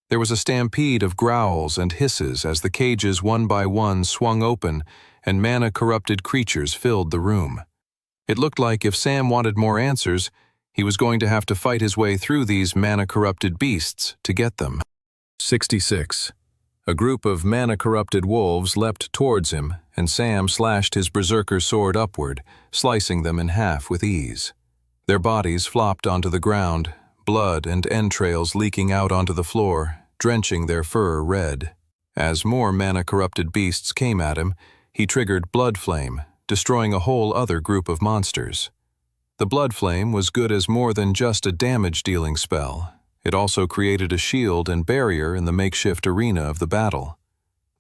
There was a stampede of growls and hisses as the cages one by one swung open and mana-corrupted creatures filled the room. It looked like if Sam wanted more answers, he was going to have to fight his way through these mana-corrupted beasts to get them. 66. A group of mana-corrupted wolves leapt towards him, and Sam slashed his berserker sword upward, slicing them in half with ease. Their bodies flopped onto the ground, blood and entrails leaking out onto the floor, drenching their fur red. As more mana-corrupted beasts came at him, he triggered Blood Flame, destroying a whole other group of monsters. The Blood Flame was good as more than just a damage-dealing spell. It also created a shield and barrier in the makeshift arena of the battle.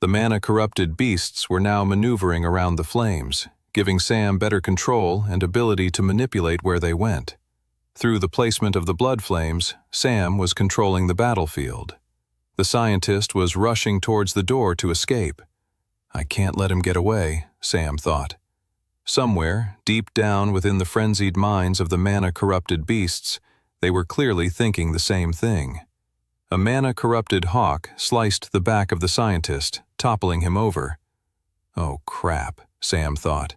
The mana-corrupted beasts were now maneuvering around the flames, giving Sam better control and ability to manipulate where they went. Through the placement of the blood flames, Sam was controlling the battlefield. The scientist was rushing towards the door to escape. I can't let him get away, Sam thought. Somewhere, deep down within the frenzied minds of the mana-corrupted beasts, they were clearly thinking the same thing. A mana-corrupted hawk sliced the back of the scientist, toppling him over. Oh crap, Sam thought.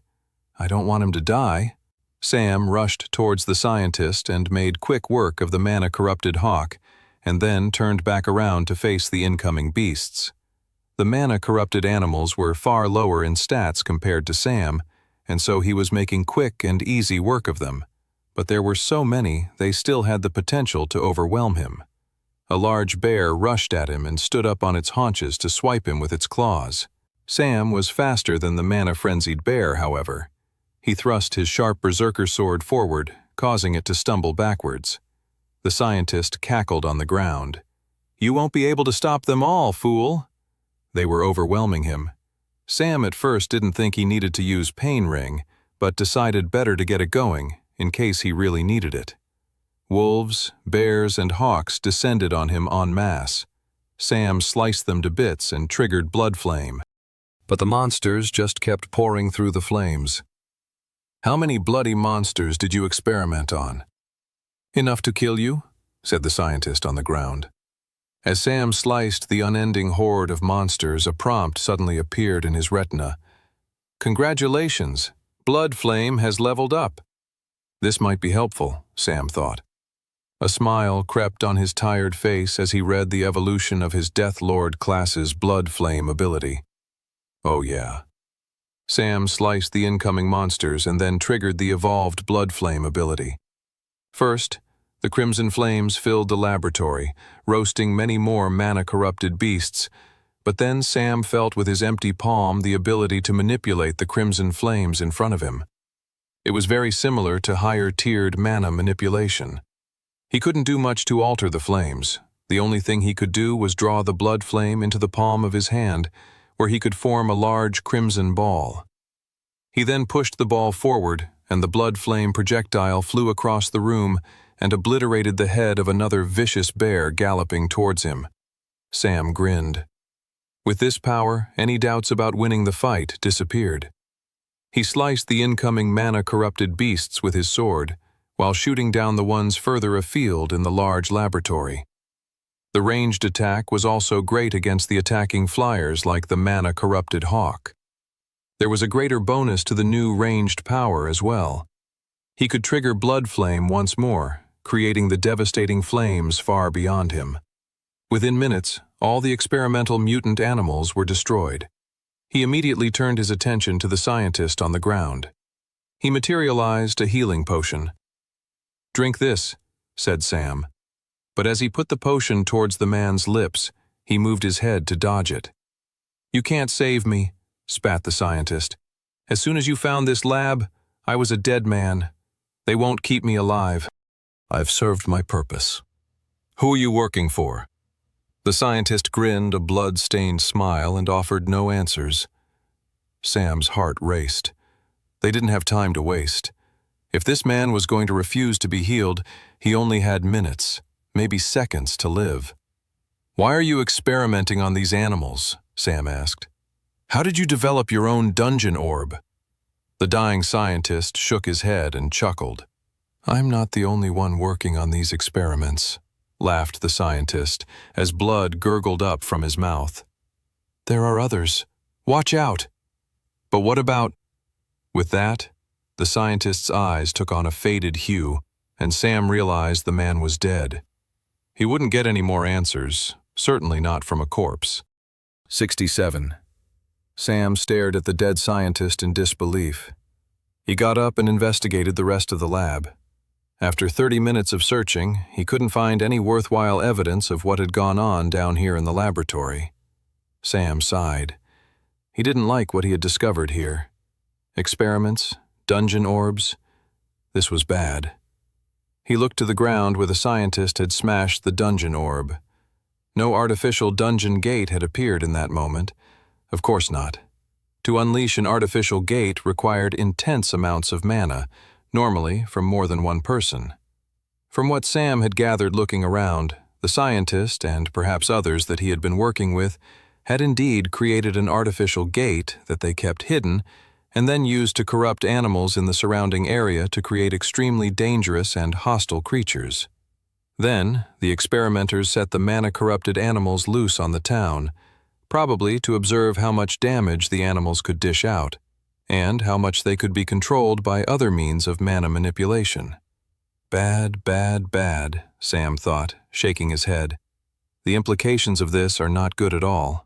I don't want him to die. Sam rushed towards the scientist and made quick work of the mana-corrupted hawk, and then turned back around to face the incoming beasts. The mana-corrupted animals were far lower in stats compared to Sam, and so he was making quick and easy work of them. But there were so many, they still had the potential to overwhelm him. A large bear rushed at him and stood up on its haunches to swipe him with its claws. Sam was faster than the mana-frenzied bear, however. He thrust his sharp berserker sword forward, causing it to stumble backwards. The scientist cackled on the ground. "You won't be able to stop them all, fool!" They were overwhelming him. Sam at first didn't think he needed to use Pain Ring, but decided better to get it going, in case he really needed it. Wolves, bears, and hawks descended on him en masse. Sam sliced them to bits and triggered Blood Flame. But the monsters just kept pouring through the flames. "How many bloody monsters did you experiment on?" "Enough to kill you," said the scientist on the ground. As Sam sliced the unending horde of monsters, a prompt suddenly appeared in his retina. "Congratulations, Blood Flame has leveled up." This might be helpful, Sam thought. A smile crept on his tired face as he read the evolution of his Death Lord class's Blood Flame ability. Oh yeah. Sam sliced the incoming monsters and then triggered the evolved Blood Flame ability. First, the crimson flames filled the laboratory, roasting many more mana-corrupted beasts, but then Sam felt with his empty palm the ability to manipulate the crimson flames in front of him. It was very similar to higher-tiered mana manipulation. He couldn't do much to alter the flames. The only thing he could do was draw the blood flame into the palm of his hand, where he could form a large crimson ball. He then pushed the ball forward, and the blood flame projectile flew across the room and obliterated the head of another vicious bear galloping towards him. Sam grinned. With this power, any doubts about winning the fight disappeared. He sliced the incoming mana-corrupted beasts with his sword, while shooting down the ones further afield in the large laboratory. The ranged attack was also great against the attacking flyers like the mana-corrupted hawk. There was a greater bonus to the new ranged power as well. He could trigger Blood Flame once more, creating the devastating flames far beyond him. Within minutes, all the experimental mutant animals were destroyed. He immediately turned his attention to the scientist on the ground. He materialized a healing potion. "Drink this," said Sam. But as he put the potion towards the man's lips, he moved his head to dodge it. "You can't save me," spat the scientist. "As soon as you found this lab, I was a dead man. They won't keep me alive." "I've served my purpose." "Who are you working for?" The scientist grinned a blood-stained smile and offered no answers. Sam's heart raced. They didn't have time to waste. If this man was going to refuse to be healed, he only had minutes, maybe seconds to live. "Why are you experimenting on these animals?" Sam asked. "How did you develop your own dungeon orb?" The dying scientist shook his head and chuckled. "I'm not the only one working on these experiments," laughed the scientist as blood gurgled up from his mouth. "There are others. Watch out!" "But what about—" With that, the scientist's eyes took on a faded hue, and Sam realized the man was dead. He wouldn't get any more answers, certainly not from a corpse. 67. Sam stared at the dead scientist in disbelief. He got up and investigated the rest of the lab. After 30 minutes of searching, he couldn't find any worthwhile evidence of what had gone on down here in the laboratory. Sam sighed. He didn't like what he had discovered here. Experiments, dungeon orbs. This was bad. He looked to the ground where the scientist had smashed the dungeon orb. No artificial dungeon gate had appeared in that moment. Of course not. To unleash an artificial gate required intense amounts of mana, normally from more than one person. From what Sam had gathered looking around, the scientist, and perhaps others that he had been working with, had indeed created an artificial gate that they kept hidden and then used to corrupt animals in the surrounding area to create extremely dangerous and hostile creatures. Then, the experimenters set the mana-corrupted animals loose on the town, probably to observe how much damage the animals could dish out, and how much they could be controlled by other means of mana manipulation. Bad, bad, bad, Sam thought, shaking his head. The implications of this are not good at all.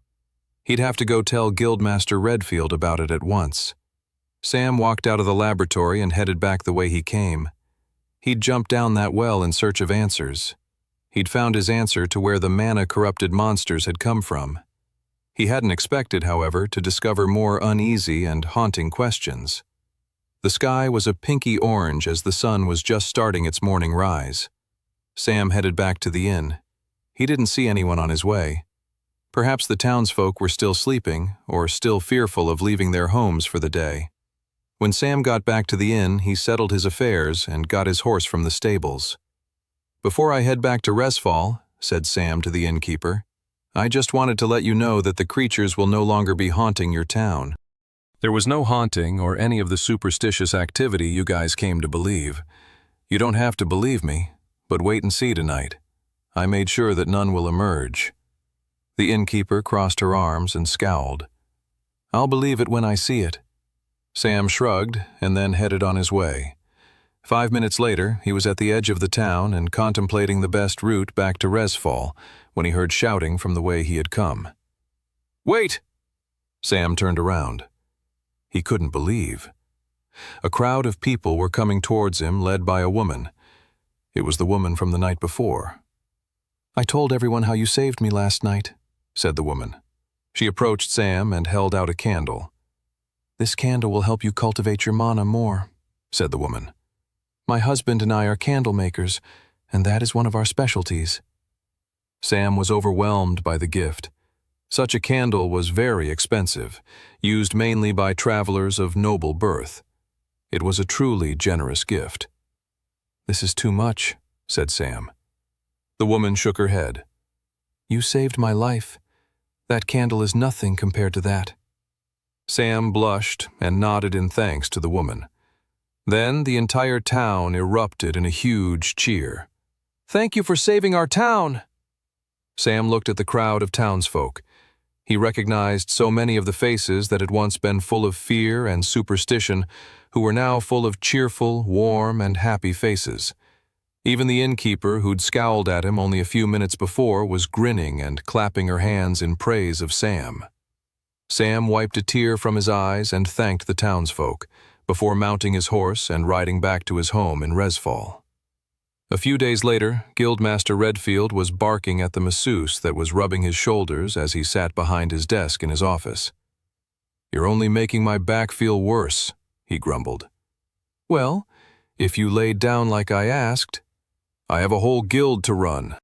He'd have to go tell Guildmaster Redfield about it at once. Sam walked out of the laboratory and headed back the way he came. He'd jumped down that well in search of answers. He'd found his answer to where the mana-corrupted monsters had come from. He hadn't expected, however, to discover more uneasy and haunting questions. The sky was a pinky orange as the sun was just starting its morning rise. Sam headed back to the inn. He didn't see anyone on his way. Perhaps the townsfolk were still sleeping or still fearful of leaving their homes for the day. When Sam got back to the inn, he settled his affairs and got his horse from the stables. "Before I head back to Resfall," said Sam to the innkeeper, "I just wanted to let you know that the creatures will no longer be haunting your town." "There was no haunting or any of the superstitious activity you guys came to believe. You don't have to believe me, but wait and see tonight. I made sure that none will emerge." The innkeeper crossed her arms and scowled. "I'll believe it when I see it." Sam shrugged and then headed on his way. 5 minutes later, he was at the edge of the town and contemplating the best route back to Resfall when he heard shouting from the way he had come. "Wait!" Sam turned around. He couldn't believe. A crowd of people were coming towards him, led by a woman. It was the woman from the night before. "I told everyone how you saved me last night," said the woman. She approached Sam and held out a candle. "This candle will help you cultivate your mana more," said the woman. "My husband and I are candle makers, and that is one of our specialties." Sam was overwhelmed by the gift. Such a candle was very expensive, used mainly by travelers of noble birth. It was a truly generous gift. "This is too much," said Sam. The woman shook her head. "You saved my life. That candle is nothing compared to that." Sam blushed and nodded in thanks to the woman. Then the entire town erupted in a huge cheer. "Thank you for saving our town!" Sam looked at the crowd of townsfolk. He recognized so many of the faces that had once been full of fear and superstition, who were now full of cheerful, warm, and happy faces. Even the innkeeper, who'd scowled at him only a few minutes before, was grinning and clapping her hands in praise of Sam. Sam wiped a tear from his eyes and thanked the townsfolk, before mounting his horse and riding back to his home in Resfall. A few days later, Guildmaster Redfield was barking at the masseuse that was rubbing his shoulders as he sat behind his desk in his office. "You're only making my back feel worse," he grumbled. "Well, if you laid down like I asked, I have a whole guild to run."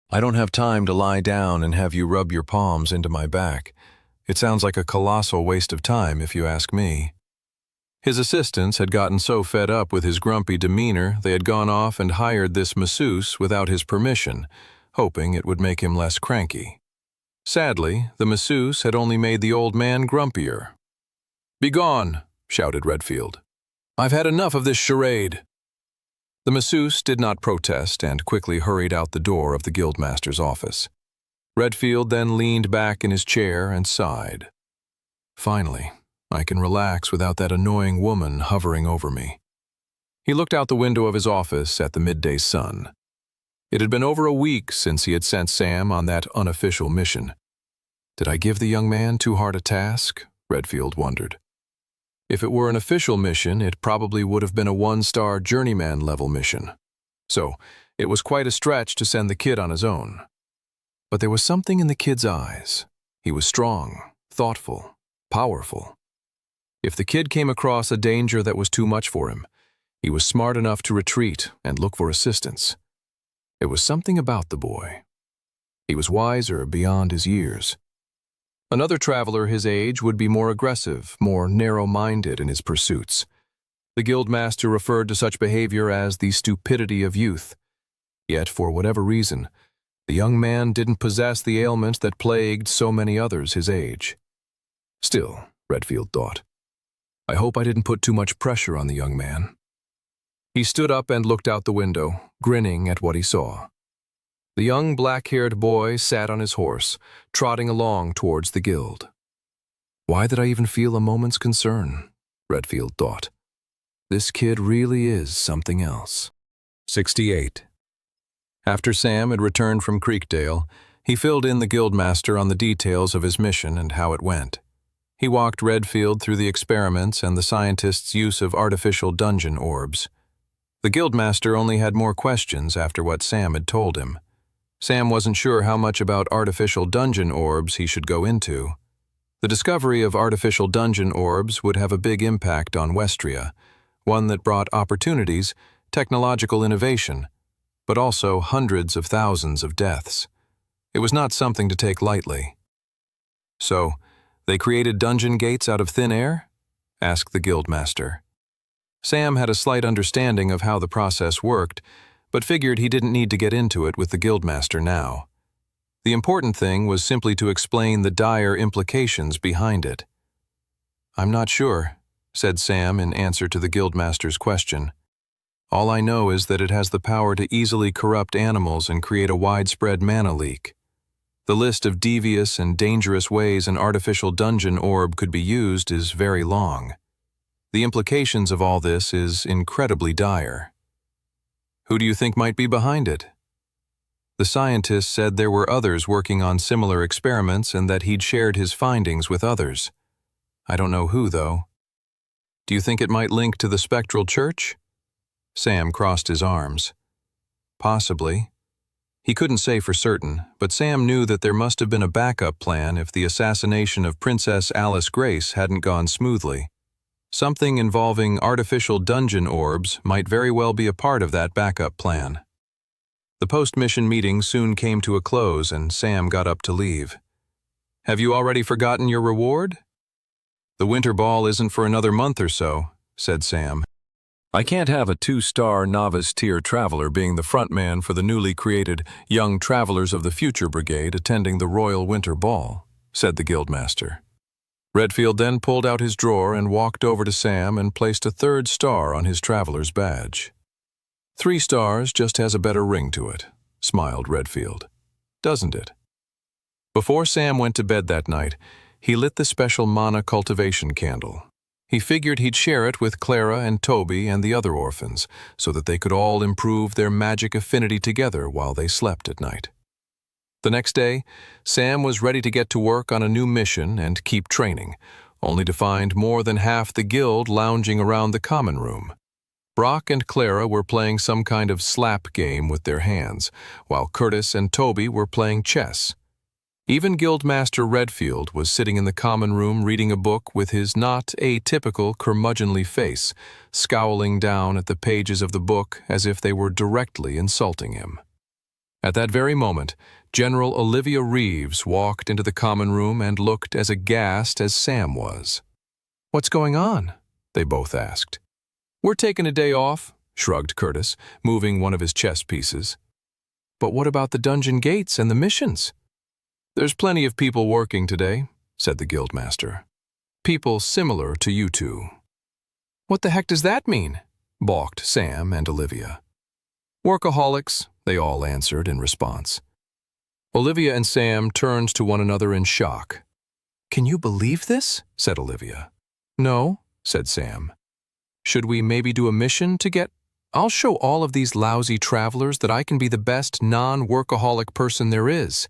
I don't have time to lie down and have you rub your palms into my back. It sounds like a colossal waste of time, if you ask me." His assistants had gotten so fed up with his grumpy demeanor they had gone off and hired this masseuse without his permission, hoping it would make him less cranky. Sadly, the masseuse had only made the old man grumpier. "Begone!" shouted Redfield. "I've had enough of this charade." The masseuse did not protest and quickly hurried out the door of the guildmaster's office. Redfield then leaned back in his chair and sighed. "Finally, I can relax without that annoying woman hovering over me." He looked out the window of his office at the midday sun. It had been over a week since he had sent Sam on that unofficial mission. Did I give the young man too hard a task? Redfield wondered. If it were an official mission, it probably would have been a 1-star journeyman-level mission. So, it was quite a stretch to send the kid on his own. But there was something in the kid's eyes. He was strong, thoughtful, powerful. If the kid came across a danger that was too much for him, he was smart enough to retreat and look for assistance. It was something about the boy. He was wiser beyond his years. Another traveler his age would be more aggressive, more narrow-minded in his pursuits. The guildmaster referred to such behavior as the stupidity of youth. Yet, for whatever reason, the young man didn't possess the ailment that plagued so many others his age. Still, Redfield thought, I hope I didn't put too much pressure on the young man. He stood up and looked out the window, grinning at what he saw. The young black-haired boy sat on his horse, trotting along towards the guild. Why did I even feel a moment's concern? Redfield thought. This kid really is something else. 68. After Sam had returned from Creekdale, he filled in the guildmaster on the details of his mission and how it went. He walked Redfield through the experiments and the scientists' use of artificial dungeon orbs. The guildmaster only had more questions after what Sam had told him. Sam wasn't sure how much about artificial dungeon orbs he should go into. The discovery of artificial dungeon orbs would have a big impact on Westria, one that brought opportunities, technological innovation, but also hundreds of thousands of deaths. It was not something to take lightly. So, they created dungeon gates out of thin air? Asked the guildmaster. Sam had a slight understanding of how the process worked, but figured he didn't need to get into it with the guildmaster now. The important thing was simply to explain the dire implications behind it. I'm not sure, said Sam in answer to the guildmaster's question. All I know is that it has the power to easily corrupt animals and create a widespread mana leak. The list of devious and dangerous ways an artificial dungeon orb could be used is very long. The implications of all this is incredibly dire. Who do you think might be behind it? The scientist said there were others working on similar experiments and that he'd shared his findings with others. I don't know who, though. Do you think it might link to the spectral church? Sam crossed his arms. Possibly. He couldn't say for certain, but Sam knew that there must have been a backup plan if the assassination of Princess Alice Grace hadn't gone smoothly. Something involving artificial dungeon orbs might very well be a part of that backup plan. The post-mission meeting soon came to a close and Sam got up to leave. Have you already forgotten your reward? The winter ball isn't for another month or so, said Sam. I can't have a 2-star novice-tier traveler being the front man for the newly created Young Travelers of the Future Brigade attending the Royal Winter Ball, said the guildmaster. Redfield then pulled out his drawer and walked over to Sam and placed a 3rd star on his traveler's badge. 3 stars just has a better ring to it, smiled Redfield. Doesn't it? Before Sam went to bed that night, he lit the special mana cultivation candle. He figured he'd share it with Clara and Toby and the other orphans, so that they could all improve their magic affinity together while they slept at night. The next day, Sam was ready to get to work on a new mission and keep training, only to find more than half the guild lounging around the common room. Brock and Clara were playing some kind of slap game with their hands, while Curtis and Toby were playing chess. Even Guildmaster Redfield was sitting in the common room reading a book with his not atypical curmudgeonly face, scowling down at the pages of the book as if they were directly insulting him. At that very moment, General Olivia Reeves walked into the common room and looked as aghast as Sam was. "What's going on?" they both asked. "We're taking a day off," shrugged Curtis, moving one of his chess pieces. "But what about the dungeon gates and the missions?" "There's plenty of people working today," said the guildmaster. "People similar to you two." "What the heck does that mean?" balked Sam and Olivia. "Workaholics," they all answered in response. Olivia and Sam turned to one another in shock. "Can you believe this?" said Olivia. "No," said Sam. "Should we maybe do a mission to get— I'll show all of these lousy travelers that I can be the best non-workaholic person there is."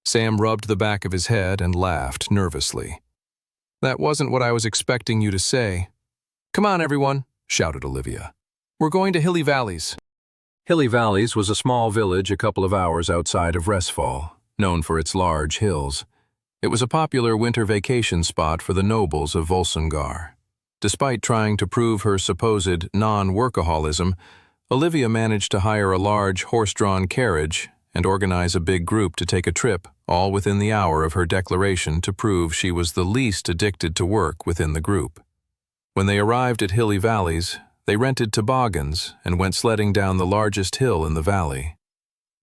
Sam rubbed the back of his head and laughed nervously. "That wasn't what I was expecting you to say." "Come on, everyone," shouted Olivia. "We're going to Hilly Valleys." Hilly Valleys was a small village a couple of hours outside of Resfall, known for its large hills. It was a popular winter vacation spot for the nobles of Volsungar. Despite trying to prove her supposed non-workaholism, Olivia managed to hire a large horse-drawn carriage and organize a big group to take a trip, all within the hour of her declaration to prove she was the least addicted to work within the group. When they arrived at Hilly Valleys, they rented toboggans and went sledding down the largest hill in the valley.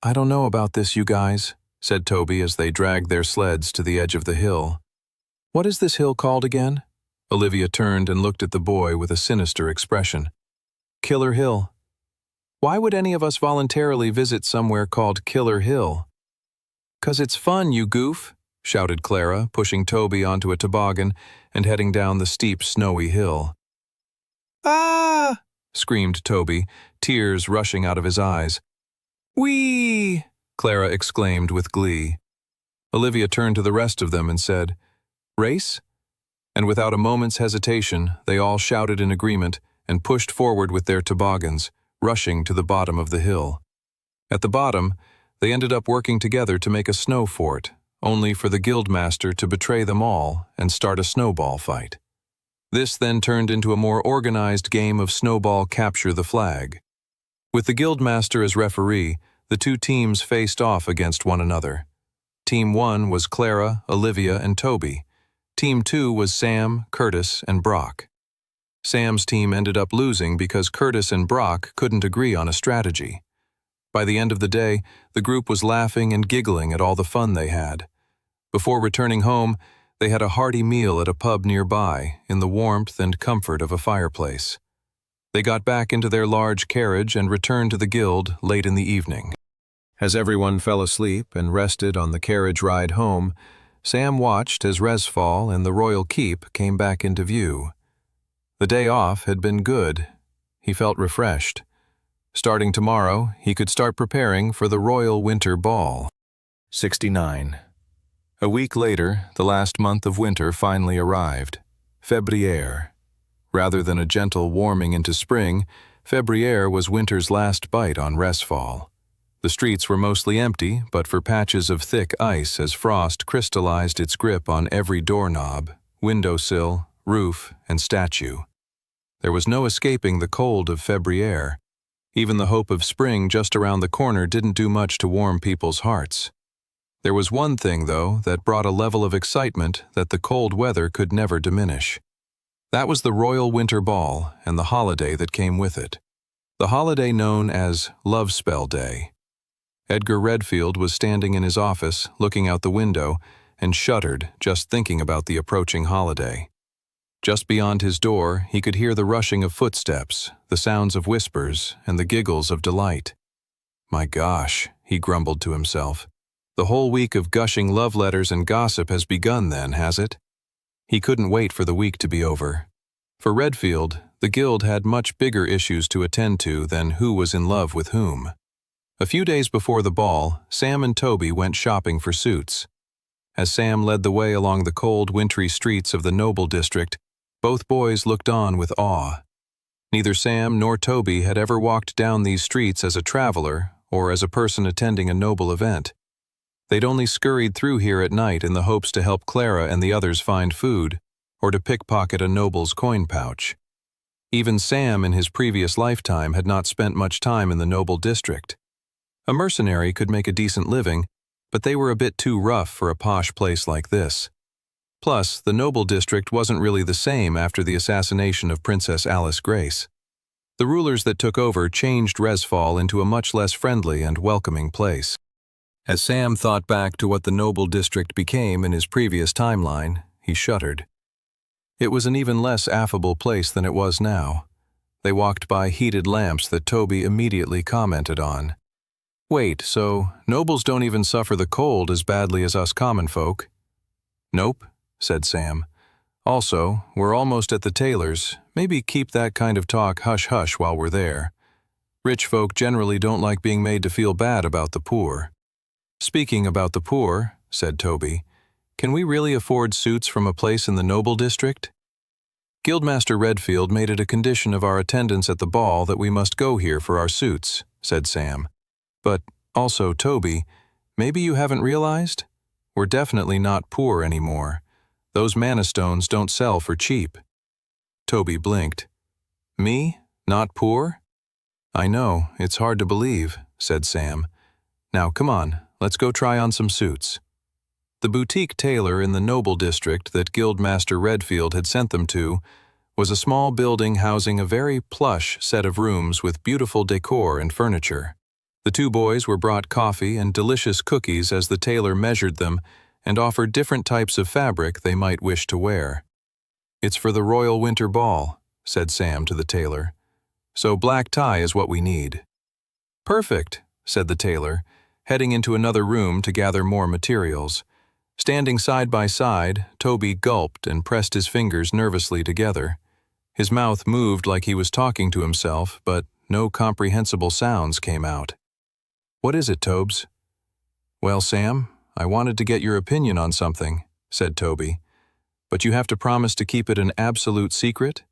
"I don't know about this, you guys," said Toby as they dragged their sleds to the edge of the hill. "What is this hill called again?" Olivia turned and looked at the boy with a sinister expression. "Killer Hill." "Why would any of us voluntarily visit somewhere called Killer Hill?" "'Cause it's fun, you goof," shouted Clara, pushing Toby onto a toboggan and heading down the steep, snowy hill. "Ah!" screamed Toby, tears rushing out of his eyes. "Whee!" Clara exclaimed with glee. Olivia turned to the rest of them and said, "Race?" And without a moment's hesitation, they all shouted in agreement and pushed forward with their toboggans, rushing to the bottom of the hill. At the bottom, they ended up working together to make a snow fort, only for the guildmaster to betray them all and start a snowball fight. This then turned into a more organized game of snowball capture the flag. With the guildmaster as referee, the two teams faced off against one another. Team 1 was Clara, Olivia, and Toby. Team 2 was Sam, Curtis, and Brock. Sam's team ended up losing because Curtis and Brock couldn't agree on a strategy. By the end of the day, the group was laughing and giggling at all the fun they had. Before returning home, they had a hearty meal at a pub nearby in the warmth and comfort of a fireplace. They got back into their large carriage and returned to the guild late in the evening. As everyone fell asleep and rested on the carriage ride home, Sam watched as Resfall and the Royal Keep came back into view. The day off had been good. He felt refreshed. Starting tomorrow, he could start preparing for the Royal Winter Ball. 69. A week later, the last month of winter finally arrived. Février. Rather than a gentle warming into spring, Février was winter's last bite on Resfall. The streets were mostly empty, but for patches of thick ice as frost crystallized its grip on every doorknob, windowsill, roof, and statue. There was no escaping the cold of Février. Even the hope of spring just around the corner didn't do much to warm people's hearts. There was one thing, though, that brought a level of excitement that the cold weather could never diminish. That was the Royal Winter Ball and the holiday that came with it. The holiday known as Love Spell Day. Edgar Redfield was standing in his office, looking out the window, and shuddered just thinking about the approaching holiday. Just beyond his door, he could hear the rushing of footsteps, the sounds of whispers, and the giggles of delight. "My gosh," he grumbled to himself. "The whole week of gushing love letters and gossip has begun then, has it?" He couldn't wait for the week to be over. For Redfield, the guild had much bigger issues to attend to than who was in love with whom. A few days before the ball, Sam and Toby went shopping for suits. As Sam led the way along the cold, wintry streets of the Noble District, both boys looked on with awe. Neither Sam nor Toby had ever walked down these streets as a traveler or as a person attending a noble event. They'd only scurried through here at night in the hopes to help Clara and the others find food, or to pickpocket a noble's coin pouch. Even Sam in his previous lifetime had not spent much time in the Noble District. A mercenary could make a decent living, but they were a bit too rough for a posh place like this. Plus, the noble district wasn't really the same after the assassination of Princess Alice Grace. The rulers that took over changed Resfall into a much less friendly and welcoming place. As Sam thought back to what the noble district became in his previous timeline, he shuddered. It was an even less affable place than it was now. They walked by heated lamps that Toby immediately commented on. Wait, so nobles don't even suffer the cold as badly as us common folk? Nope, said Sam. Also, we're almost at the tailor's. Maybe keep that kind of talk hush-hush while we're there. Rich folk generally don't like being made to feel bad about the poor. Speaking about the poor, said Toby, can we really afford suits from a place in the noble district? Guildmaster Redfield made it a condition of our attendance at the ball that we must go here for our suits, said Sam. But also, Toby, maybe you haven't realized? We're definitely not poor anymore. Those mana stones don't sell for cheap. Toby blinked. Me? Not poor? I know, it's hard to believe, said Sam. Now come on, let's go try on some suits. The boutique tailor in the noble district that Guildmaster Redfield had sent them to was a small building housing a very plush set of rooms with beautiful decor and furniture. The two boys were brought coffee and delicious cookies as the tailor measured them and offered different types of fabric they might wish to wear. It's for the Royal Winter Ball, said Sam to the tailor. So black tie is what we need. Perfect, said the tailor, heading into another room to gather more materials. Standing side by side, Toby gulped and pressed his fingers nervously together. His mouth moved like he was talking to himself, but no comprehensible sounds came out. What is it, Tobes? Well, Sam, I wanted to get your opinion on something, said Toby. But you have to promise to keep it an absolute secret.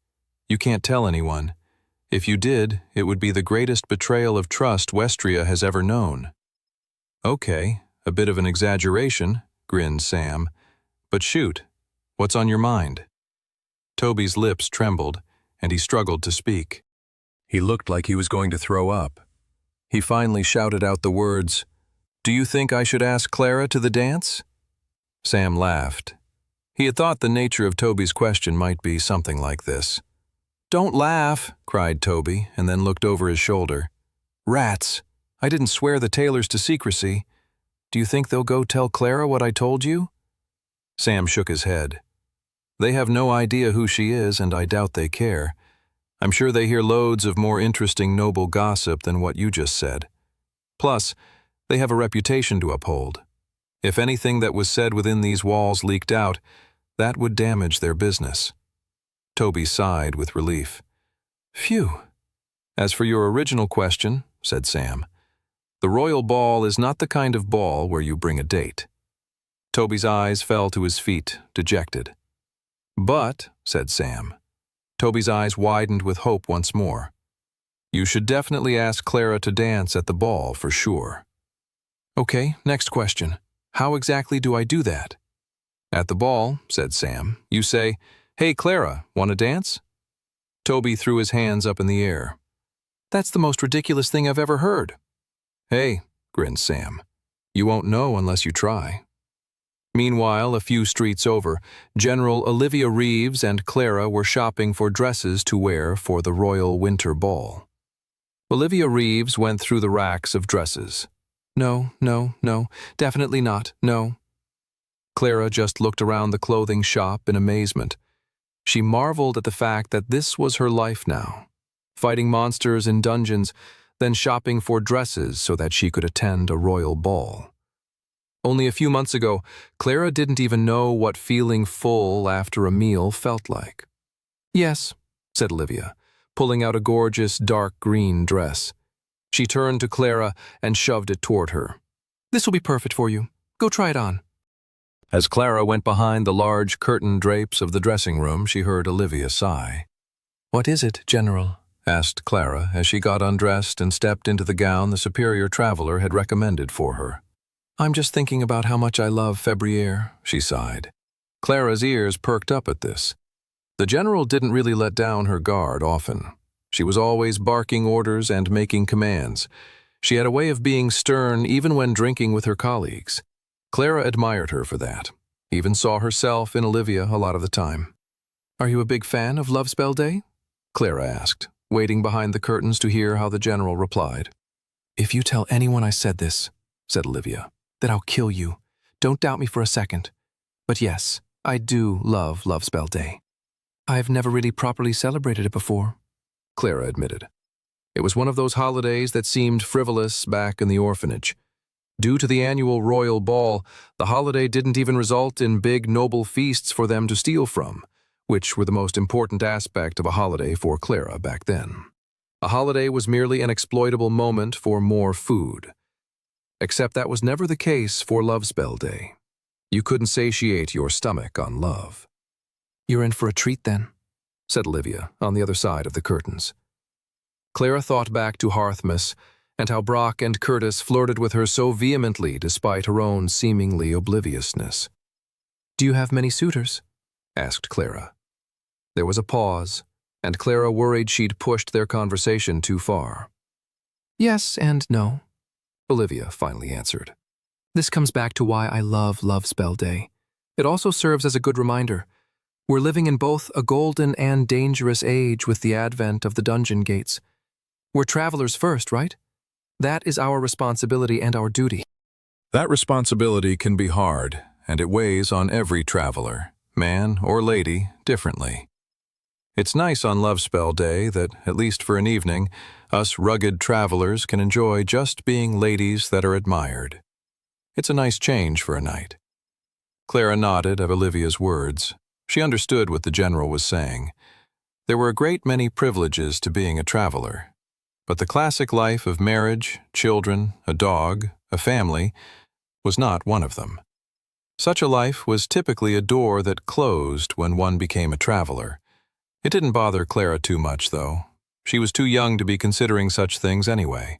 You can't tell anyone. If you did, it would be the greatest betrayal of trust Westria has ever known. Okay, a bit of an exaggeration, grinned Sam. But shoot, what's on your mind? Toby's lips trembled, and he struggled to speak. He looked like he was going to throw up. He finally shouted out the words, "Do you think I should ask Clara to the dance?" Sam laughed. He had thought the nature of Toby's question might be something like this. "Don't laugh," cried Toby, and then looked over his shoulder. "Rats! I didn't swear the tailors to secrecy. Do you think they'll go tell Clara what I told you?" Sam shook his head. "They have no idea who she is, and I doubt they care. I'm sure they hear loads of more interesting noble gossip than what you just said. Plus, they have a reputation to uphold. If anything that was said within these walls leaked out, that would damage their business." Toby sighed with relief. "Phew. As for your original question," said Sam, "the royal ball is not the kind of ball where you bring a date." Toby's eyes fell to his feet, dejected. "But," said Sam. Toby's eyes widened with hope once more. "You should definitely ask Clara to dance at the ball for sure." "Okay, next question. How exactly do I do that?" "At the ball," said Sam, "you say, 'Hey, Clara, want to dance?'" Toby threw his hands up in the air. "That's the most ridiculous thing I've ever heard." "Hey," grinned Sam, "you won't know unless you try." Meanwhile, a few streets over, General Olivia Reeves and Clara were shopping for dresses to wear for the Royal Winter Ball. Olivia Reeves went through the racks of dresses. "No, no, no, definitely not, no." Clara just looked around the clothing shop in amazement. She marveled at the fact that this was her life now, fighting monsters in dungeons, then shopping for dresses so that she could attend a royal ball. Only a few months ago, Clara didn't even know what feeling full after a meal felt like. "Yes," said Olivia, pulling out a gorgeous dark green dress. She turned to Clara and shoved it toward her. "This will be perfect for you. Go try it on." As Clara went behind the large curtain drapes of the dressing room, she heard Olivia sigh. "What is it, General?" asked Clara as she got undressed and stepped into the gown the superior traveler had recommended for her. "I'm just thinking about how much I love Février," she sighed. Clara's ears perked up at this. The general didn't really let down her guard often. She was always barking orders and making commands. She had a way of being stern even when drinking with her colleagues. Clara admired her for that, even saw herself in Olivia a lot of the time. "Are you a big fan of Love Spell Day?" Clara asked, waiting behind the curtains to hear how the general replied. "If you tell anyone I said this," said Olivia, "then I'll kill you. Don't doubt me for a second. But yes, I do love Love Spell Day. I've never really properly celebrated it before," Clara admitted. It was one of those holidays that seemed frivolous back in the orphanage. Due to the annual royal ball, the holiday didn't even result in big noble feasts for them to steal from, which were the most important aspect of a holiday for Clara back then. A holiday was merely an exploitable moment for more food. Except that was never the case for Love Spell Day. You couldn't satiate your stomach on love. "You're in for a treat then," said Olivia on the other side of the curtains. Clara thought back to Hearthmas and how Brock and Curtis flirted with her so vehemently despite her own seemingly obliviousness. "Do you have many suitors?" asked Clara. There was a pause, and Clara worried she'd pushed their conversation too far. "Yes and no," Olivia finally answered. "This comes back to why I love Love Spell Day. It also serves as a good reminder. We're living in both a golden and dangerous age with the advent of the dungeon gates. We're travelers first, right? That is our responsibility and our duty." That responsibility can be hard, and it weighs on every traveler, man or lady, differently. It's nice on Love Spell Day that, at least for an evening, us rugged travelers can enjoy just being ladies that are admired. It's a nice change for a night. Clara nodded at Olivia's words. She understood what the general was saying. There were a great many privileges to being a traveler, but the classic life of marriage, children, a dog, a family, was not one of them. Such a life was typically a door that closed when one became a traveler. It didn't bother Clara too much, though. She was too young to be considering such things anyway.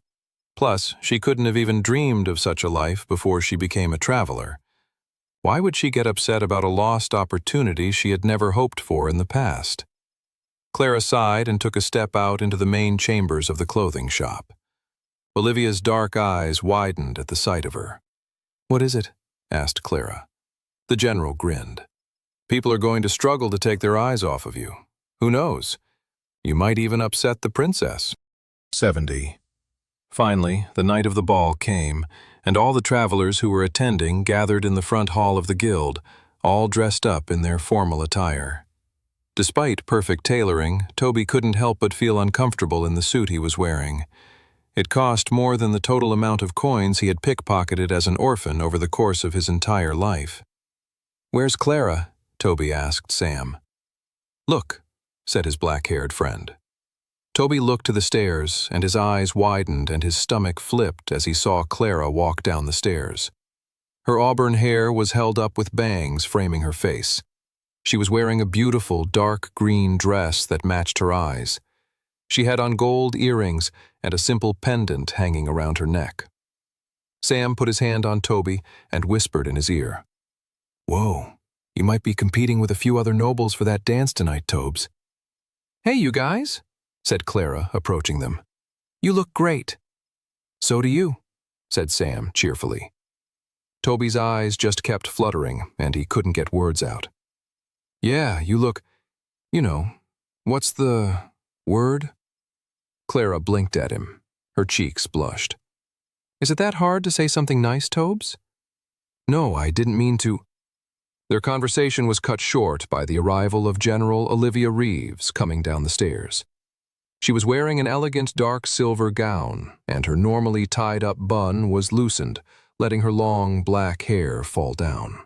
Plus, she couldn't have even dreamed of such a life before she became a traveler. Why would she get upset about a lost opportunity she had never hoped for in the past? Clara sighed and took a step out into the main chambers of the clothing shop. Olivia's dark eyes widened at the sight of her. "What is it?" asked Clara. The general grinned. "People are going to struggle to take their eyes off of you. Who knows? You might even upset the princess." 70. Finally, the night of the ball came, and all the travelers who were attending gathered in the front hall of the guild, all dressed up in their formal attire. Despite perfect tailoring, Toby couldn't help but feel uncomfortable in the suit he was wearing. It cost more than the total amount of coins he had pickpocketed as an orphan over the course of his entire life. "Where's Clara?" Toby asked Sam. "Look," said his black-haired friend. Toby looked to the stairs, and his eyes widened and his stomach flipped as he saw Clara walk down the stairs. Her auburn hair was held up with bangs framing her face. She was wearing a beautiful dark green dress that matched her eyes. She had on gold earrings and a simple pendant hanging around her neck. Sam put his hand on Toby and whispered in his ear. "Whoa, you might be competing with a few other nobles for that dance tonight, Tobes." "Hey, you guys," said Clara, approaching them. "You look great." "So do you," said Sam cheerfully. Toby's eyes just kept fluttering, and he couldn't get words out. "Yeah, you look, what's the word?" Clara blinked at him. Her cheeks blushed. "Is it that hard to say something nice, Tobes?" "No, I didn't mean to." Their conversation was cut short by the arrival of General Olivia Reeves coming down the stairs. She was wearing an elegant dark silver gown, and her normally tied-up bun was loosened, letting her long black hair fall down.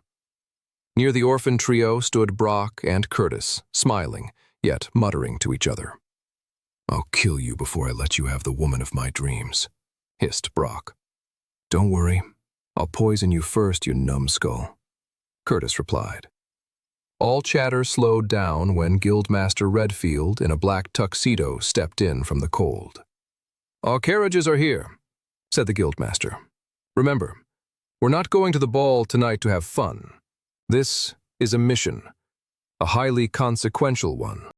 Near the orphan trio stood Brock and Curtis, smiling, yet muttering to each other. "I'll kill you before I let you have the woman of my dreams," hissed Brock. "Don't worry, I'll poison you first, you numbskull," Curtis replied. All chatter slowed down when Guildmaster Redfield in a black tuxedo stepped in from the cold. "Our carriages are here," said the Guildmaster. "Remember, we're not going to the ball tonight to have fun. This is a mission, a highly consequential one.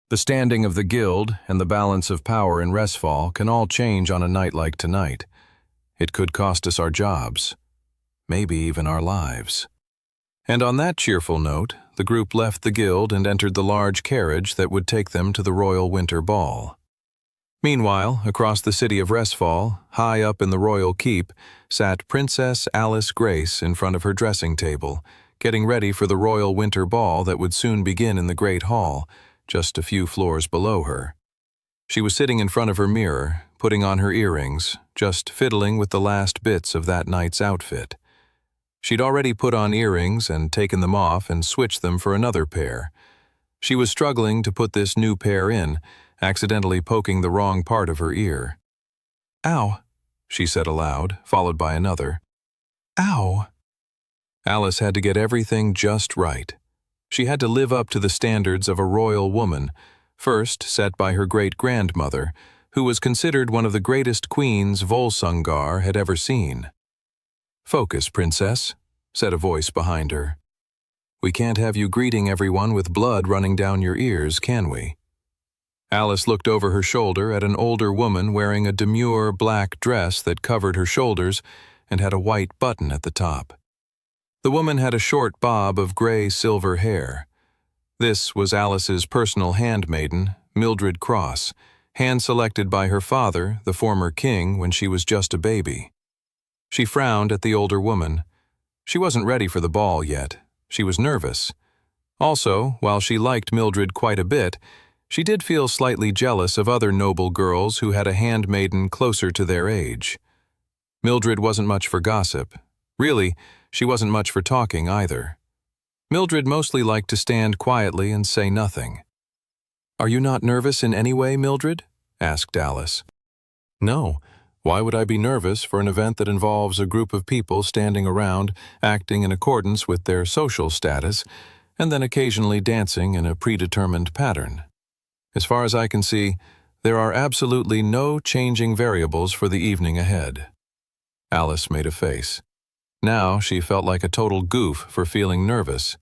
The standing of the guild and the balance of power in Resfall can all change on a night like tonight. It could cost us our jobs, maybe even our lives. And on that cheerful note, the group left the guild and entered the large carriage that would take them to the royal winter ball. Meanwhile, across the city of Resfall, high up in the royal keep, sat Princess Alice Grace in front of her dressing table, getting ready for the royal winter ball that would soon begin in the great hall, just a few floors below her. She was sitting in front of her mirror, putting on her earrings, just fiddling with the last bits of that night's outfit. She'd already put on earrings and taken them off and switched them for another pair. She was struggling to put this new pair in, accidentally poking the wrong part of her ear. "Ow," she said aloud, followed by another. "Ow." Alice had to get everything just right. She had to live up to the standards of a royal woman, first set by her great-grandmother, who was considered one of the greatest queens Volsungar had ever seen. "Focus, princess," said a voice behind her. "We can't have you greeting everyone with blood running down your ears, can we?" Alice looked over her shoulder at an older woman wearing a demure black dress that covered her shoulders and had a white button at the top. The woman had a short bob of gray-silver hair. This was Alice's personal handmaiden, Mildred Cross, hand-selected by her father, the former king, when she was just a baby. She frowned at the older woman. She wasn't ready for the ball yet. She was nervous. Also, while she liked Mildred quite a bit, she did feel slightly jealous of other noble girls who had a handmaiden closer to their age. Mildred wasn't much for gossip. Really, she wasn't much for talking either. Mildred mostly liked to stand quietly and say nothing. "Are you not nervous in any way, Mildred?" asked Alice. "No. Why would I be nervous for an event that involves a group of people standing around, acting in accordance with their social status, and then occasionally dancing in a predetermined pattern? As far as I can see, there are absolutely no changing variables for the evening ahead." Alice made a face. Now she felt like a total goof for feeling nervous.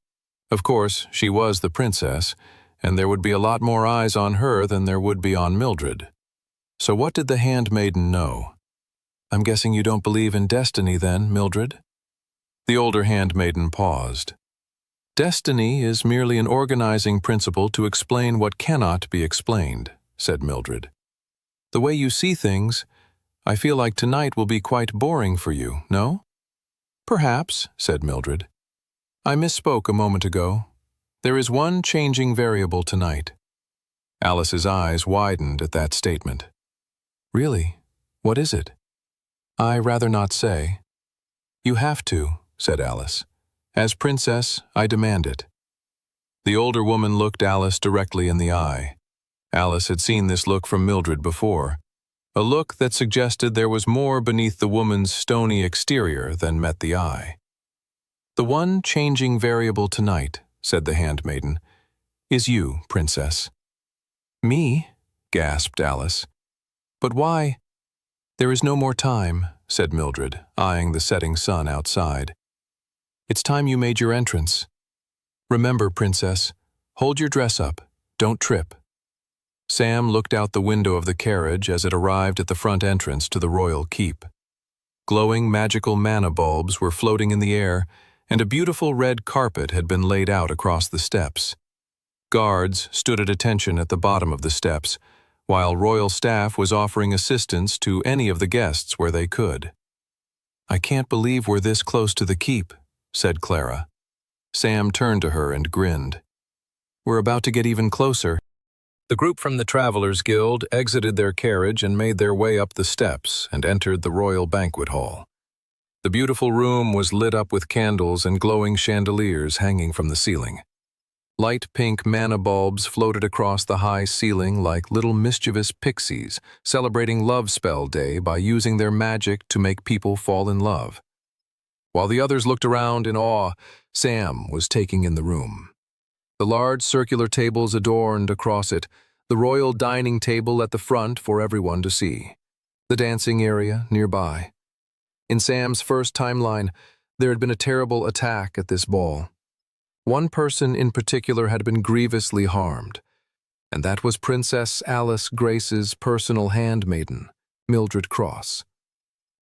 Of course, she was the princess, and there would be a lot more eyes on her than there would be on Mildred. So what did the handmaiden know? "I'm guessing you don't believe in destiny then, Mildred?" The older handmaiden paused. "Destiny is merely an organizing principle to explain what cannot be explained," said Mildred. "The way you see things, I feel like tonight will be quite boring for you, no?" "Perhaps," said Mildred. "I misspoke a moment ago. There is one changing variable tonight." Alice's eyes widened at that statement. "Really? What is it?" "I rather not say." "You have to," said Alice. "As princess, I demand it." The older woman looked Alice directly in the eye. Alice had seen this look from Mildred before, a look that suggested there was more beneath the woman's stony exterior than met the eye. "The one changing variable tonight," said the handmaiden, "is you, princess." "Me?" gasped Alice. "But why?" "There is no more time," said Mildred, eyeing the setting sun outside. "It's time you made your entrance. Remember, princess, hold your dress up, don't trip." Sam looked out the window of the carriage as it arrived at the front entrance to the royal keep. Glowing magical mana bulbs were floating in the air, and a beautiful red carpet had been laid out across the steps. Guards stood at attention at the bottom of the steps, while royal staff was offering assistance to any of the guests where they could. "I can't believe we're this close to the keep," said Clara. Sam turned to her and grinned. "We're about to get even closer." The group from the Travelers Guild exited their carriage and made their way up the steps and entered the royal banquet hall. The beautiful room was lit up with candles and glowing chandeliers hanging from the ceiling. Light pink mana bulbs floated across the high ceiling like little mischievous pixies celebrating Love Spell Day by using their magic to make people fall in love. While the others looked around in awe, Sam was taking in the room. The large circular tables adorned across it, the royal dining table at the front for everyone to see, the dancing area nearby. In Sam's first timeline, there had been a terrible attack at this ball. One person in particular had been grievously harmed, and that was Princess Alice Grace's personal handmaiden, Mildred Cross.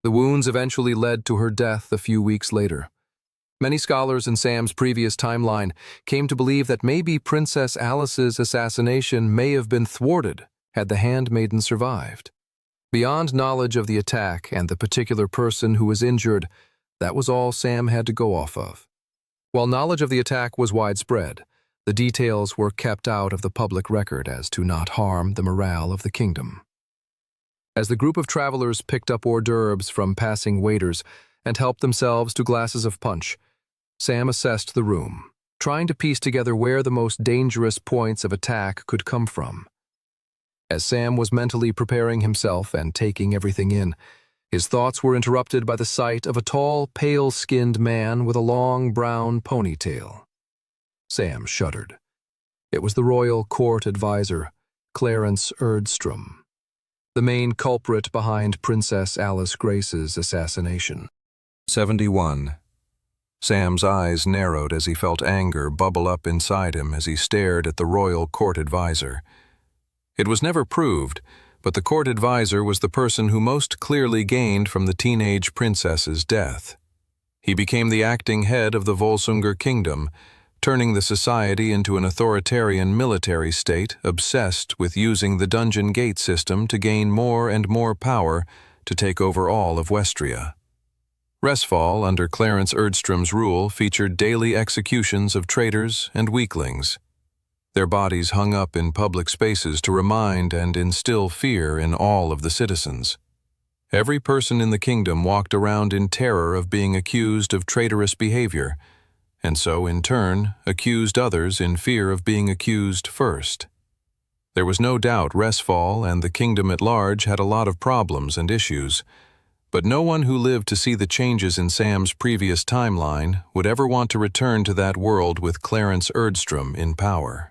The wounds eventually led to her death a few weeks later. Many scholars in Sam's previous timeline came to believe that maybe Princess Alice's assassination may have been thwarted had the handmaiden survived. Beyond knowledge of the attack and the particular person who was injured, that was all Sam had to go off of. While knowledge of the attack was widespread, the details were kept out of the public record as to not harm the morale of the kingdom. As the group of travelers picked up hors d'oeuvres from passing waiters and helped themselves to glasses of punch, Sam assessed the room, trying to piece together where the most dangerous points of attack could come from. As Sam was mentally preparing himself and taking everything in, his thoughts were interrupted by the sight of a tall, pale-skinned man with a long brown ponytail. Sam shuddered. It was the royal court advisor, Clarence Erdstrom, the main culprit behind Princess Alice Grace's assassination. 71. Sam's eyes narrowed as he felt anger bubble up inside him as he stared at the royal court advisor. It was never proved, but the court advisor was the person who most clearly gained from the teenage princess's death. He became the acting head of the Volsunger kingdom, turning the society into an authoritarian military state obsessed with using the dungeon gate system to gain more and more power to take over all of Westria. Resfall, under Clarence Erdstrom's rule, featured daily executions of traitors and weaklings. Their bodies hung up in public spaces to remind and instill fear in all of the citizens. Every person in the kingdom walked around in terror of being accused of traitorous behavior, and so, in turn, accused others in fear of being accused first. There was no doubt Resfall and the kingdom at large had a lot of problems and issues, but no one who lived to see the changes in Sam's previous timeline would ever want to return to that world with Clarence Erdstrom in power.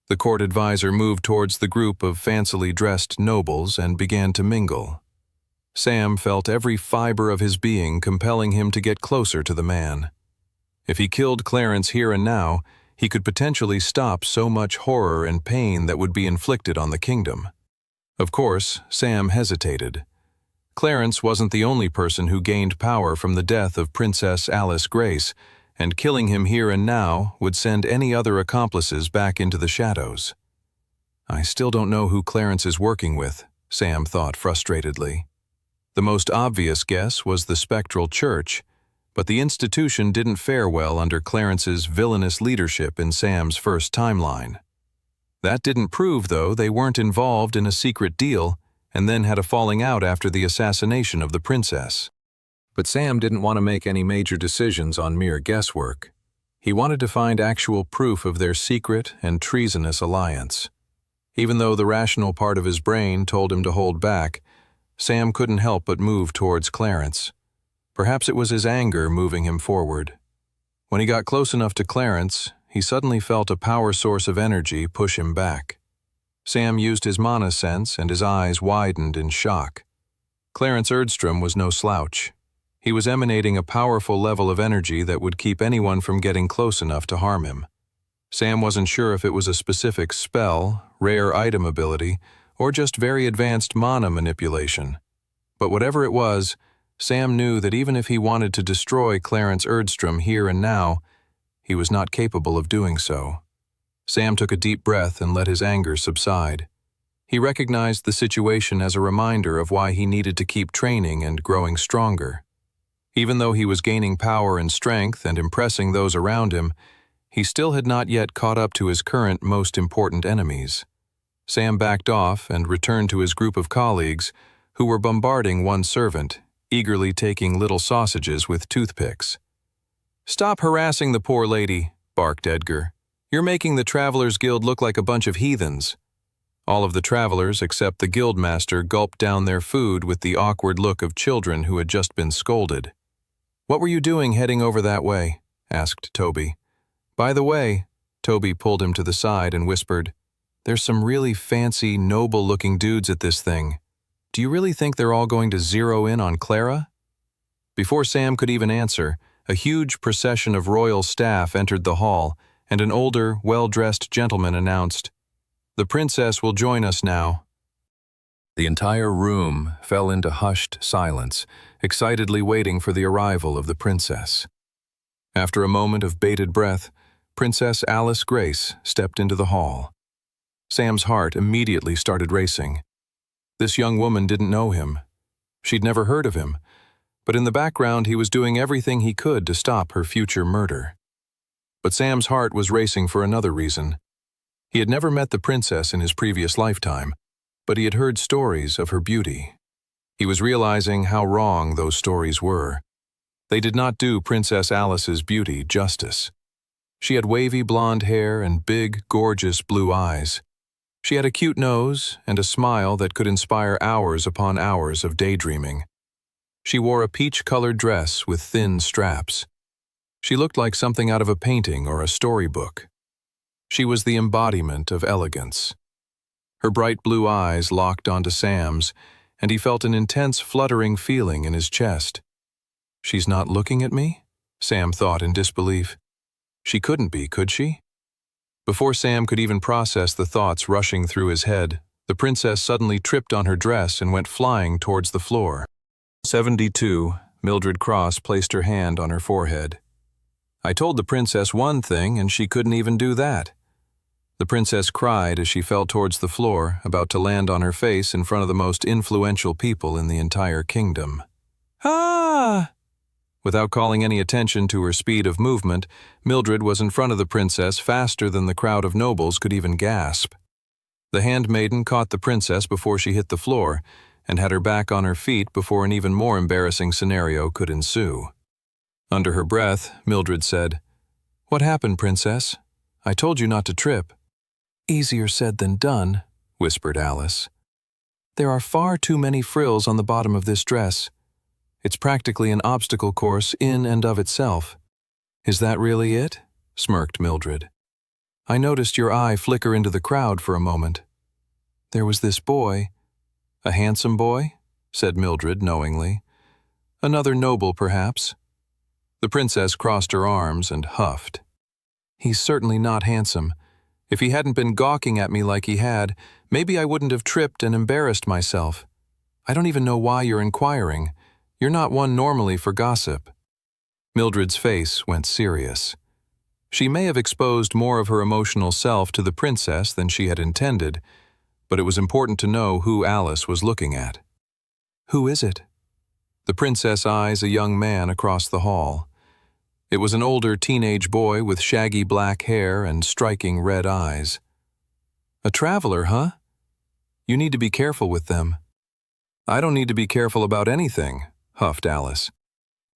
The court advisor moved towards the group of fancily dressed nobles and began to mingle. Sam felt every fiber of his being compelling him to get closer to the man. If he killed Clarence here and now, he could potentially stop so much horror and pain that would be inflicted on the kingdom. Of course, Sam hesitated. Clarence wasn't the only person who gained power from the death of Princess Alice Grace, and killing him here and now would send any other accomplices back into the shadows. I still don't know who Clarence is working with, Sam thought frustratedly. The most obvious guess was the Spectral Church, but the institution didn't fare well under Clarence's villainous leadership in Sam's first timeline. That didn't prove, though, they weren't involved in a secret deal and then had a falling out after the assassination of the princess. But Sam didn't want to make any major decisions on mere guesswork. He wanted to find actual proof of their secret and treasonous alliance. Even though the rational part of his brain told him to hold back, Sam couldn't help but move towards Clarence. Perhaps it was his anger moving him forward. When he got close enough to Clarence, he suddenly felt a power source of energy push him back. Sam used his mana sense and his eyes widened in shock. Clarence Erdstrom was no slouch. He was emanating a powerful level of energy that would keep anyone from getting close enough to harm him. Sam wasn't sure if it was a specific spell, rare item ability, or just very advanced mana manipulation. But whatever it was, Sam knew that even if he wanted to destroy Clarence Erdstrom here and now, he was not capable of doing so. Sam took a deep breath and let his anger subside. He recognized the situation as a reminder of why he needed to keep training and growing stronger. Even though he was gaining power and strength and impressing those around him, he still had not yet caught up to his current most important enemies. Sam backed off and returned to his group of colleagues, who were bombarding one servant, eagerly taking little sausages with toothpicks. "Stop harassing the poor lady," barked Edgar. "You're making the Travelers Guild look like a bunch of heathens." All of the travelers except the guildmaster gulped down their food with the awkward look of children who had just been scolded. "What were you doing heading over that way?" asked Toby. "By the way," Toby pulled him to the side and whispered, "there's some really fancy, noble-looking dudes at this thing. Do you really think they're all going to zero in on Clara?" Before Sam could even answer, a huge procession of royal staff entered the hall, and an older, well-dressed gentleman announced, "The princess will join us now." The entire room fell into hushed silence, excitedly waiting for the arrival of the princess. After a moment of bated breath, Princess Alice Grace stepped into the hall. Sam's heart immediately started racing. This young woman didn't know him. She'd never heard of him, but in the background he was doing everything he could to stop her future murder. But Sam's heart was racing for another reason. He had never met the princess in his previous lifetime, but he had heard stories of her beauty. He was realizing how wrong those stories were. They did not do Princess Alice's beauty justice. She had wavy blonde hair and big, gorgeous blue eyes. She had a cute nose and a smile that could inspire hours upon hours of daydreaming. She wore a peach-colored dress with thin straps. She looked like something out of a painting or a storybook. She was the embodiment of elegance. Her bright blue eyes locked onto Sam's, and he felt an intense fluttering feeling in his chest. "She's not looking at me?" Sam thought in disbelief. She couldn't be, could she? Before Sam could even process the thoughts rushing through his head, the princess suddenly tripped on her dress and went flying towards the floor. 72, Mildred Cross placed her hand on her forehead. "I told the princess one thing, and she couldn't even do that." The princess cried as she fell towards the floor, about to land on her face in front of the most influential people in the entire kingdom. "Ah!" Without calling any attention to her speed of movement, Mildred was in front of the princess faster than the crowd of nobles could even gasp. The handmaiden caught the princess before she hit the floor, and had her back on her feet before an even more embarrassing scenario could ensue. Under her breath, Mildred said, "What happened, princess? I told you not to trip." "Easier said than done," whispered Alice. "There are far too many frills on the bottom of this dress. It's practically an obstacle course in and of itself." "Is that really it?" smirked Mildred. "I noticed your eye flicker into the crowd for a moment. There was this boy." "A handsome boy?" said Mildred knowingly. "Another noble, perhaps." The princess crossed her arms and huffed. "He's certainly not handsome. If he hadn't been gawking at me like he had, maybe I wouldn't have tripped and embarrassed myself. I don't even know why you're inquiring. You're not one normally for gossip." Mildred's face went serious. She may have exposed more of her emotional self to the princess than she had intended, but it was important to know who Alice was looking at. "Who is it?" The princess eyes a young man across the hall. It was an older teenage boy with shaggy black hair and striking red eyes. "A traveler, huh? You need to be careful with them." "I don't need to be careful about anything," huffed Alice,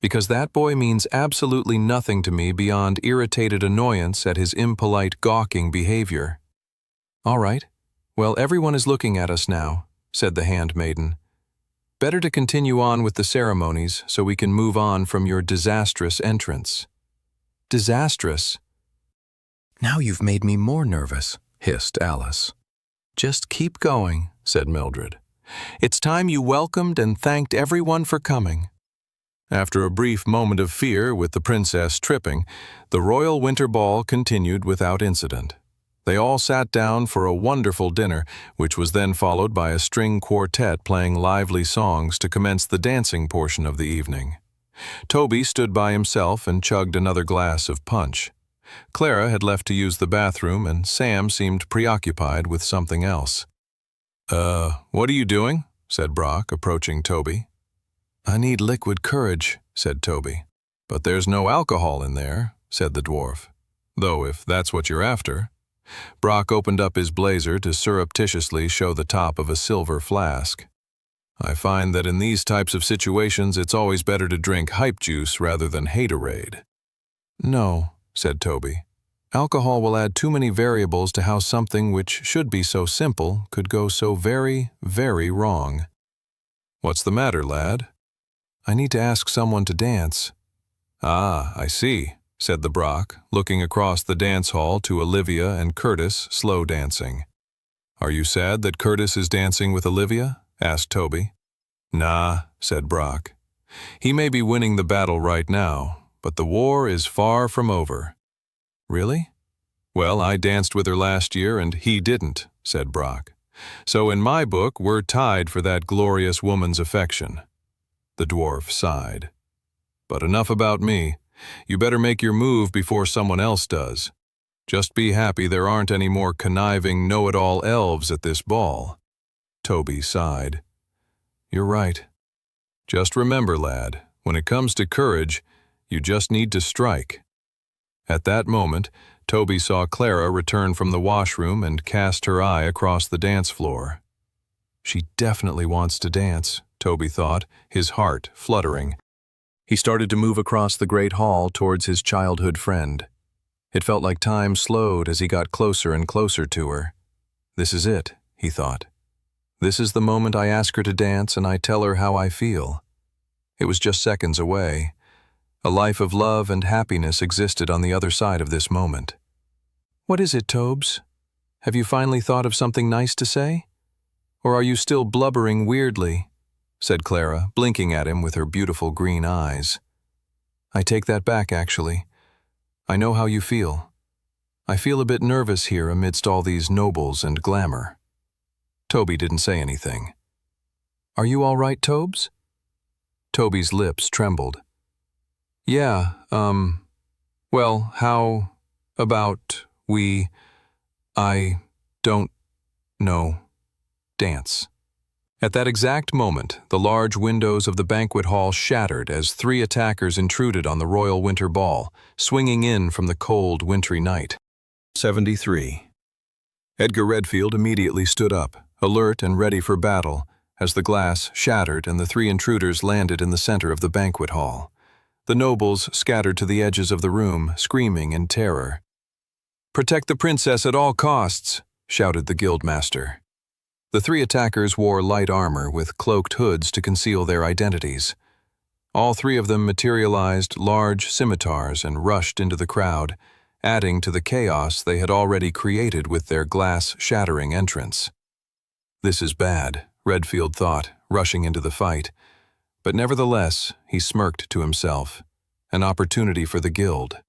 "because that boy means absolutely nothing to me beyond irritated annoyance at his impolite, gawking behavior." "All right. Well, everyone is looking at us now," said the handmaiden. "Better to continue on with the ceremonies so we can move on from your disastrous entrance." "Disastrous?" "Now you've made me more nervous," hissed Alice. "Just keep going," said Mildred. "It's time you welcomed and thanked everyone for coming." After a brief moment of fear with the princess tripping, the royal winter ball continued without incident. They all sat down for a wonderful dinner, which was then followed by a string quartet playing lively songs to commence the dancing portion of the evening. Toby stood by himself and chugged another glass of punch. Clara had left to use the bathroom, and Sam seemed preoccupied with something else. What are you doing?" said Brock, approaching Toby. "I need liquid courage," said Toby. "But there's no alcohol in there," said the dwarf. "Though if that's what you're after." Brock opened up his blazer to surreptitiously show the top of a silver flask. "I find that in these types of situations it's always better to drink hype juice rather than haterade." "No," said Toby. "Alcohol will add too many variables to how something which should be so simple could go so very, very wrong." "What's the matter, lad?" "I need to ask someone to dance." "Ah, I see," said the Brock, looking across the dance hall to Olivia and Curtis slow dancing. "Are you sad that Curtis is dancing with Olivia?" asked Toby. "Nah," said Brock. "He may be winning the battle right now, but the war is far from over." "Really?" "Well, I danced with her last year and he didn't," said Brock. So in my book, we're tied for that glorious woman's affection." The dwarf sighed. "But enough about me. You better make your move before someone else does. Just be happy there aren't any more conniving know-it-all elves at this ball." Toby sighed. "You're right. Just remember, lad, when it comes to courage, you just need to strike." At that moment, Toby saw Clara return from the washroom and cast her eye across the dance floor. "She definitely wants to dance," Toby thought, his heart fluttering. He started to move across the great hall towards his childhood friend. It felt like time slowed as he got closer and closer to her. "This is it," he thought. "This is the moment I ask her to dance and I tell her how I feel." It was just seconds away. A life of love and happiness existed on the other side of this moment. "What is it, Tobes? Have you finally thought of something nice to say? Or are you still blubbering weirdly?" said Clara, blinking at him with her beautiful green eyes. "I take that back, actually. I know how you feel. I feel a bit nervous here amidst all these nobles and glamour." Toby didn't say anything. "Are you all right, Tobes?" Toby's lips trembled. "Yeah, well, how about I don't know, dance." At that exact moment, the large windows of the banquet hall shattered as 3 attackers intruded on the royal winter ball, swinging in from the cold, wintry night. 73. Edgar Redfield immediately stood up, alert and ready for battle, as the glass shattered and the 3 intruders landed in the center of the banquet hall. The nobles scattered to the edges of the room, screaming in terror. "Protect the princess at all costs," shouted the guildmaster. The 3 attackers wore light armor with cloaked hoods to conceal their identities. All 3 of them materialized large scimitars and rushed into the crowd, adding to the chaos they had already created with their glass-shattering entrance. "This is bad," Redfield thought, rushing into the fight. But nevertheless, he smirked to himself. An opportunity for the guild.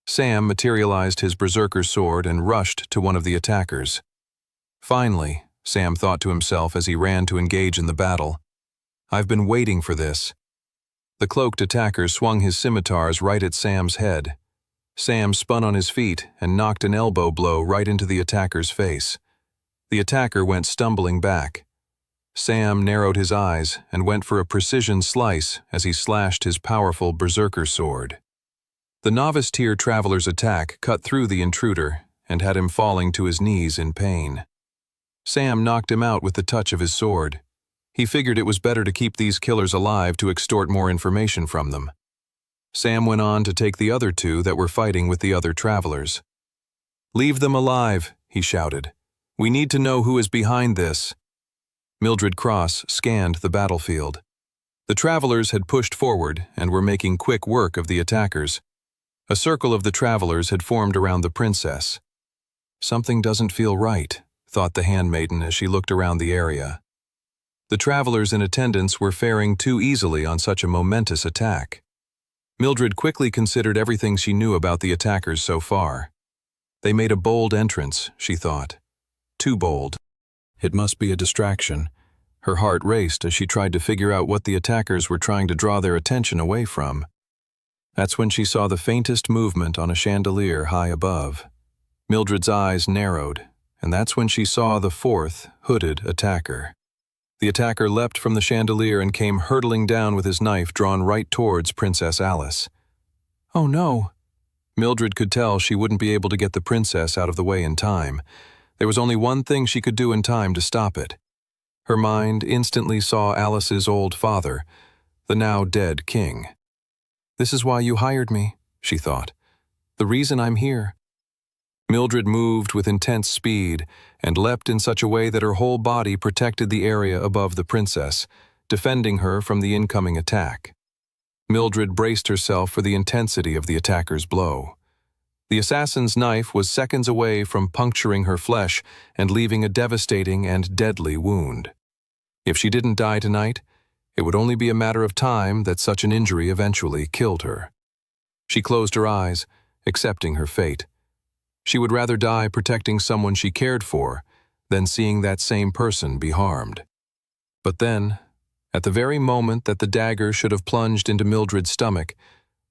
Sam materialized his berserker sword and rushed to one of the attackers. "Finally," Sam thought to himself as he ran to engage in the battle. "I've been waiting for this." The cloaked attacker swung his scimitars right at Sam's head. Sam spun on his feet and knocked an elbow blow right into the attacker's face. The attacker went stumbling back. Sam narrowed his eyes and went for a precision slice as he slashed his powerful berserker sword. The novice-tier traveler's attack cut through the intruder and had him falling to his knees in pain. Sam knocked him out with the touch of his sword. He figured it was better to keep these killers alive to extort more information from them. Sam went on to take the other 2 that were fighting with the other travelers. "Leave them alive," he shouted. "We need to know who is behind this." Mildred Cross scanned the battlefield. The travelers had pushed forward and were making quick work of the attackers. A circle of the travelers had formed around the princess. "Something doesn't feel right," thought the handmaiden as she looked around the area. The travelers in attendance were faring too easily on such a momentous attack. Mildred quickly considered everything she knew about the attackers so far. They made a bold entrance, she thought. Too bold. It must be a distraction. Her heart raced as she tried to figure out what the attackers were trying to draw their attention away from. That's when she saw the faintest movement on a chandelier high above. Mildred's eyes narrowed, and that's when she saw the 4th hooded attacker. The attacker leapt from the chandelier and came hurtling down with his knife drawn right towards Princess Alice. Oh no! Mildred could tell she wouldn't be able to get the princess out of the way in time. There was only one thing she could do in time to stop it. Her mind instantly saw Alice's old father, the now dead king. This is why you hired me, she thought. The reason I'm here. Mildred moved with intense speed and leapt in such a way that her whole body protected the area above the princess, defending her from the incoming attack. Mildred braced herself for the intensity of the attacker's blow. The assassin's knife was seconds away from puncturing her flesh and leaving a devastating and deadly wound. If she didn't die tonight, it would only be a matter of time that such an injury eventually killed her. She closed her eyes, accepting her fate. She would rather die protecting someone she cared for then seeing that same person be harmed. But then, at the very moment that the dagger should have plunged into Mildred's stomach,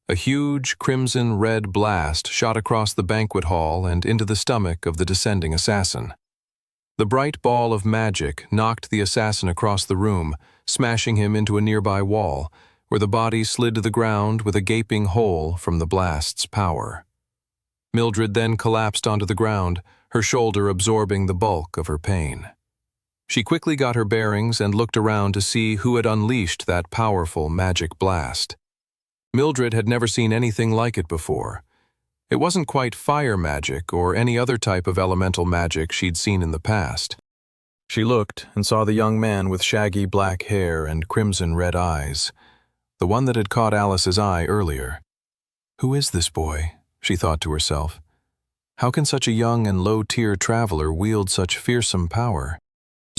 a huge crimson-red blast shot across the banquet hall and into the stomach of the descending assassin. The bright ball of magic knocked the assassin across the room, smashing him into a nearby wall, where the body slid to the ground with a gaping hole from the blast's power. Mildred then collapsed onto the ground, her shoulder absorbing the bulk of her pain. She quickly got her bearings and looked around to see who had unleashed that powerful magic blast. Mildred had never seen anything like it before. It wasn't quite fire magic or any other type of elemental magic she'd seen in the past. She looked and saw the young man with shaggy black hair and crimson-red eyes, the one that had caught Alice's eye earlier. Who is this boy? She thought to herself. How can such a young and low-tier traveler wield such fearsome power?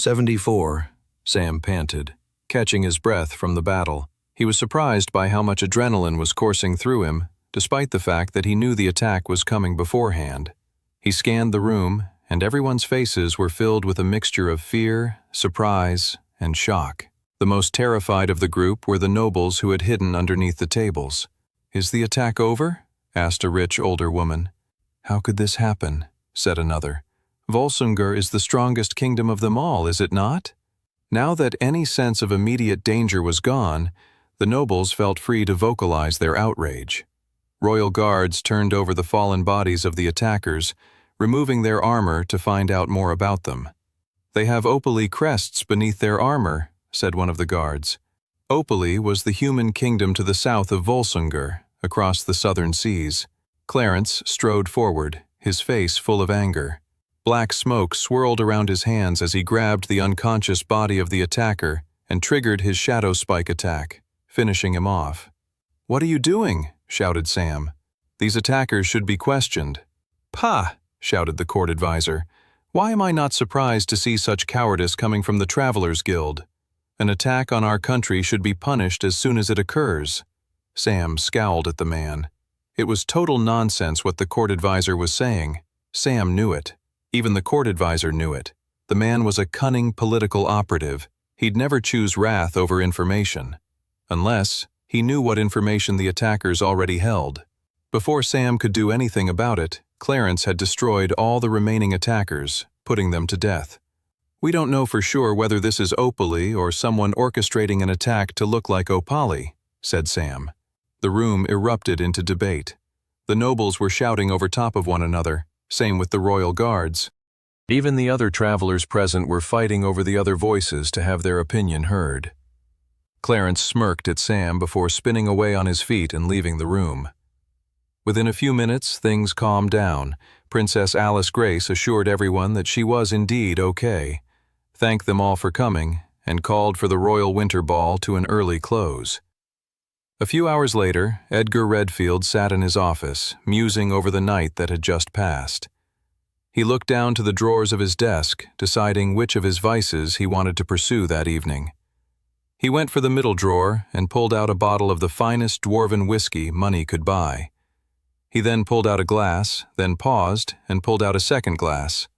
74, Sam panted, catching his breath from the battle. He was surprised by how much adrenaline was coursing through him, despite the fact that he knew the attack was coming beforehand. He scanned the room, and everyone's faces were filled with a mixture of fear, surprise, and shock. The most terrified of the group were the nobles who had hidden underneath the tables. "Is the attack over?" asked a rich older woman. "How could this happen?" said another. "Volsungur is the strongest kingdom of them all, is it not?" Now that any sense of immediate danger was gone, the nobles felt free to vocalize their outrage. Royal guards turned over the fallen bodies of the attackers, removing their armor to find out more about them. "They have opaly crests beneath their armor," said one of the guards. Opaly was the human kingdom to the south of Volsungur, across the southern seas. Clarence strode forward, his face full of anger. Black smoke swirled around his hands as he grabbed the unconscious body of the attacker and triggered his shadow spike attack, finishing him off. "What are you doing?" shouted Sam. "These attackers should be questioned." "Pah!" shouted the court advisor. "Why am I not surprised to see such cowardice coming from the Travelers Guild? An attack on our country should be punished as soon as it occurs." Sam scowled at the man. It was total nonsense what the court advisor was saying. Sam knew it. Even the court advisor knew it. The man was a cunning political operative. He'd never choose wrath over information. Unless he knew what information the attackers already held. Before Sam could do anything about it, Clarence had destroyed all the remaining attackers, putting them to death. "We don't know for sure whether this is Opaly or someone orchestrating an attack to look like Opaly," said Sam. The room erupted into debate. The nobles were shouting over top of one another, same with the royal guards. Even the other travelers present were fighting over the other voices to have their opinion heard. Clarence smirked at Sam before spinning away on his feet and leaving the room. Within a few minutes, things calmed down. Princess Alice Grace assured everyone that she was indeed okay, thanked them all for coming, and called for the royal winter ball to an early close. A few hours later, Edgar Redfield sat in his office, musing over the night that had just passed. He looked down to the drawers of his desk, deciding which of his vices he wanted to pursue that evening. He went for the middle drawer and pulled out a bottle of the finest dwarven whiskey money could buy. He then pulled out a glass, then paused and pulled out a second glass.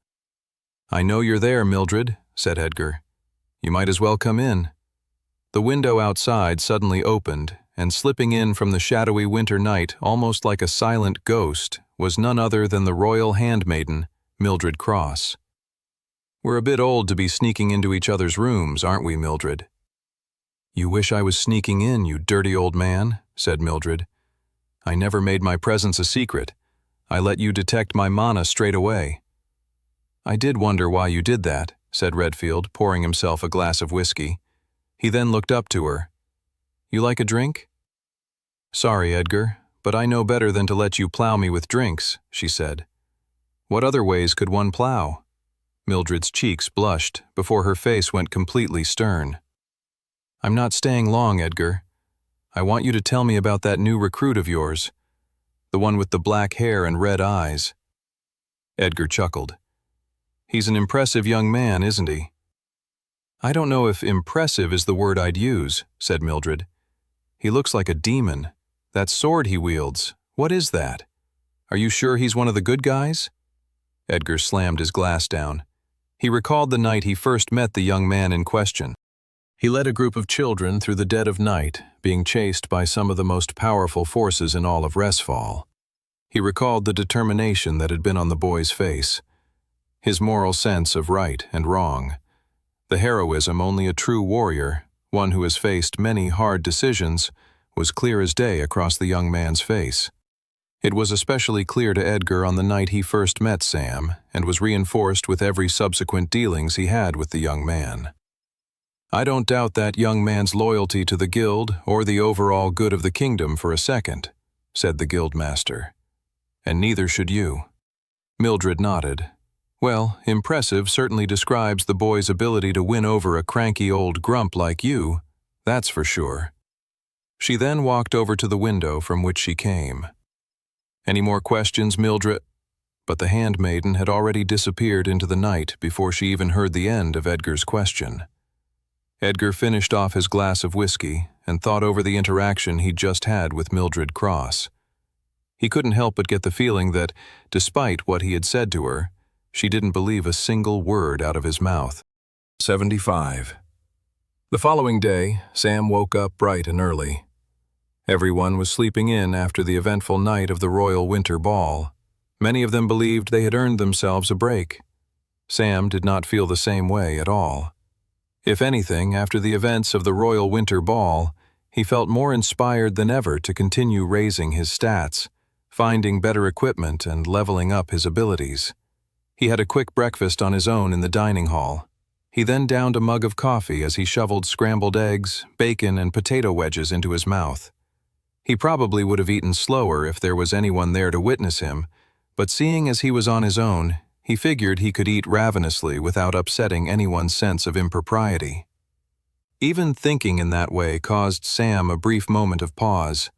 "I know you're there, Mildred," said Edgar. "You might as well come in." The window outside suddenly opened, and slipping in from the shadowy winter night almost like a silent ghost was none other than the royal handmaiden, Mildred Cross. "We're a bit old to be sneaking into each other's rooms, aren't we, Mildred?" "You wish I was sneaking in, you dirty old man," said Mildred. "I never made my presence a secret. I let you detect my mana straight away." "I did wonder why you did that," said Redfield, pouring himself a glass of whiskey. He then looked up to her. "You like a drink?" "Sorry, Edgar, but I know better than to let you plow me with drinks," she said. "What other ways could one plow?" Mildred's cheeks blushed before her face went completely stern. "I'm not staying long, Edgar. I want you to tell me about that new recruit of yours, the one with the black hair and red eyes." Edgar chuckled. "He's an impressive young man, isn't he?" "I don't know if impressive is the word I'd use," said Mildred. "He looks like a demon. That sword he wields, what is that? Are you sure he's one of the good guys?" Edgar slammed his glass down. He recalled the night he first met the young man in question. He led a group of children through the dead of night, being chased by some of the most powerful forces in all of Resfall. He recalled the determination that had been on the boy's face, his moral sense of right and wrong, the heroism only a true warrior, one who has faced many hard decisions, was clear as day across the young man's face. It was especially clear to Edgar on the night he first met Sam, and was reinforced with every subsequent dealings he had with the young man. "I don't doubt that young man's loyalty to the guild or the overall good of the kingdom for a second," said the guildmaster. "And neither should you." Mildred nodded. "Well, impressive certainly describes the boy's ability to win over a cranky old grump like you, that's for sure." She then walked over to the window from which she came. "Any more questions, Mildred?" But the handmaiden had already disappeared into the night before she even heard the end of Edgar's question. Edgar finished off his glass of whiskey and thought over the interaction he'd just had with Mildred Cross. He couldn't help but get the feeling that, despite what he had said to her, she didn't believe a single word out of his mouth. 75. The following day, Sam woke up bright and early. Everyone was sleeping in after the eventful night of the Royal Winter Ball. Many of them believed they had earned themselves a break. Sam did not feel the same way at all. If anything, after the events of the Royal Winter Ball, he felt more inspired than ever to continue raising his stats, finding better equipment and leveling up his abilities. He had a quick breakfast on his own in the dining hall. He then downed a mug of coffee as he shoveled scrambled eggs, bacon, and potato wedges into his mouth. He probably would have eaten slower if there was anyone there to witness him, but seeing as he was on his own, he figured he could eat ravenously without upsetting anyone's sense of impropriety. Even thinking in that way caused Sam a brief moment of pause.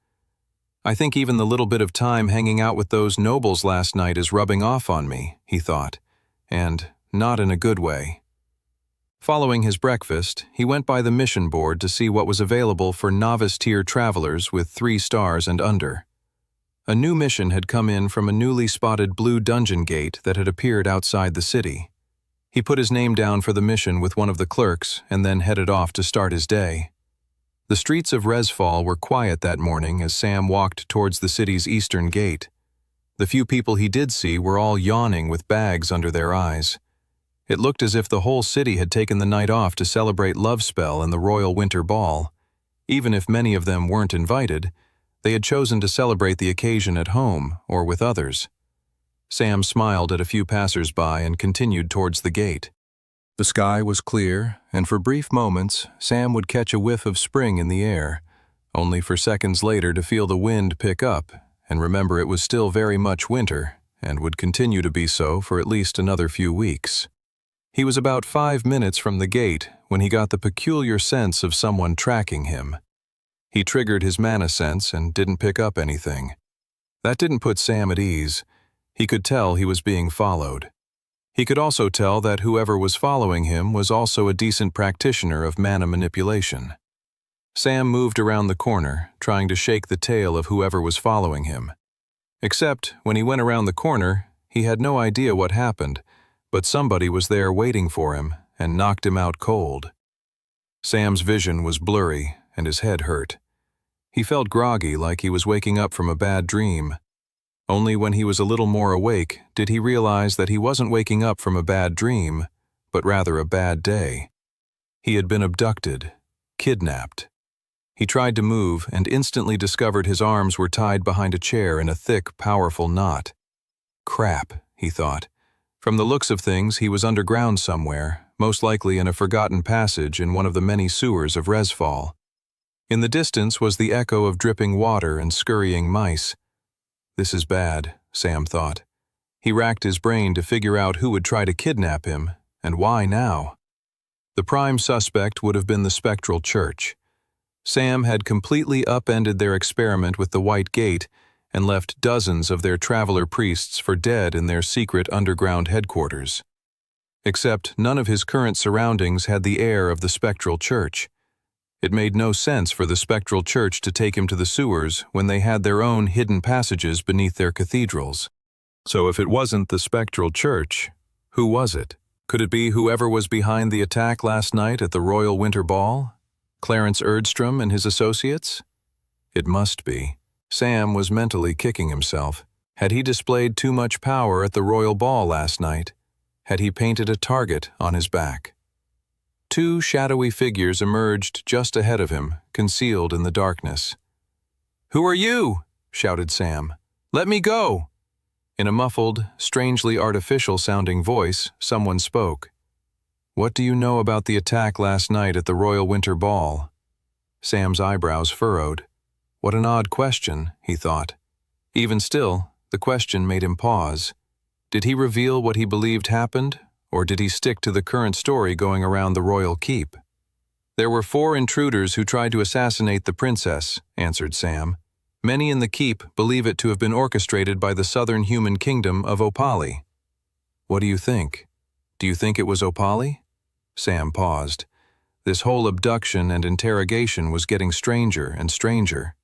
"I think even the little bit of time hanging out with those nobles last night is rubbing off on me," he thought, and not in a good way. Following his breakfast, he went by the mission board to see what was available for novice-tier travelers with 3 stars and under. A new mission had come in from a newly spotted blue dungeon gate that had appeared outside the city. He put his name down for the mission with one of the clerks and then headed off to start his day. The streets of Resfall were quiet that morning as Sam walked towards the city's eastern gate. The few people he did see were all yawning with bags under their eyes. It looked as if the whole city had taken the night off to celebrate Lovespell and the Royal Winter Ball. Even if many of them weren't invited, they had chosen to celebrate the occasion at home or with others. Sam smiled at a few passers-by and continued towards the gate. The sky was clear, and for brief moments, Sam would catch a whiff of spring in the air, only for seconds later to feel the wind pick up and remember it was still very much winter and would continue to be so for at least another few weeks. He was about 5 minutes from the gate when he got the peculiar sense of someone tracking him. He triggered his mana sense and didn't pick up anything. That didn't put Sam at ease. He could tell he was being followed. He could also tell that whoever was following him was also a decent practitioner of mana manipulation. Sam moved around the corner, trying to shake the tail of whoever was following him. Except, when he went around the corner, he had no idea what happened, but somebody was there waiting for him and knocked him out cold. Sam's vision was blurry and his head hurt. He felt groggy, like he was waking up from a bad dream. Only when he was a little more awake did he realize that he wasn't waking up from a bad dream, but rather a bad day. He had been abducted, kidnapped. He tried to move and instantly discovered his arms were tied behind a chair in a thick, powerful knot. Crap, he thought. From the looks of things, he was underground somewhere, most likely in a forgotten passage in one of the many sewers of Resfall. In the distance was the echo of dripping water and scurrying mice. This is bad, Sam thought. He racked his brain to figure out who would try to kidnap him, and why now. The prime suspect would have been the Spectral Church. Sam had completely upended their experiment with the White Gate and left dozens of their traveler priests for dead in their secret underground headquarters. Except none of his current surroundings had the air of the Spectral Church. It made no sense for the Spectral Church to take him to the sewers when they had their own hidden passages beneath their cathedrals. So if it wasn't the Spectral Church, who was it? Could it be whoever was behind the attack last night at the Royal Winter Ball? Clarence Erdstrom and his associates? It must be. Sam was mentally kicking himself. Had he displayed too much power at the Royal Ball last night? Had he painted a target on his back? Two shadowy figures emerged just ahead of him, concealed in the darkness. "Who are you?" shouted Sam. "Let me go!" In a muffled, strangely artificial-sounding voice, someone spoke. "What do you know about the attack last night at the Royal Winter Ball?" Sam's eyebrows furrowed. What an odd question, he thought. Even still, the question made him pause. Did he reveal what he believed happened, or did he stick to the current story going around the royal keep? "There were 4 intruders who tried to assassinate the princess," answered Sam. "Many in the keep believe it to have been orchestrated by the southern human kingdom of Opali." "What do you think? Do you think it was Opali?" Sam paused. This whole abduction and interrogation was getting stranger and stranger.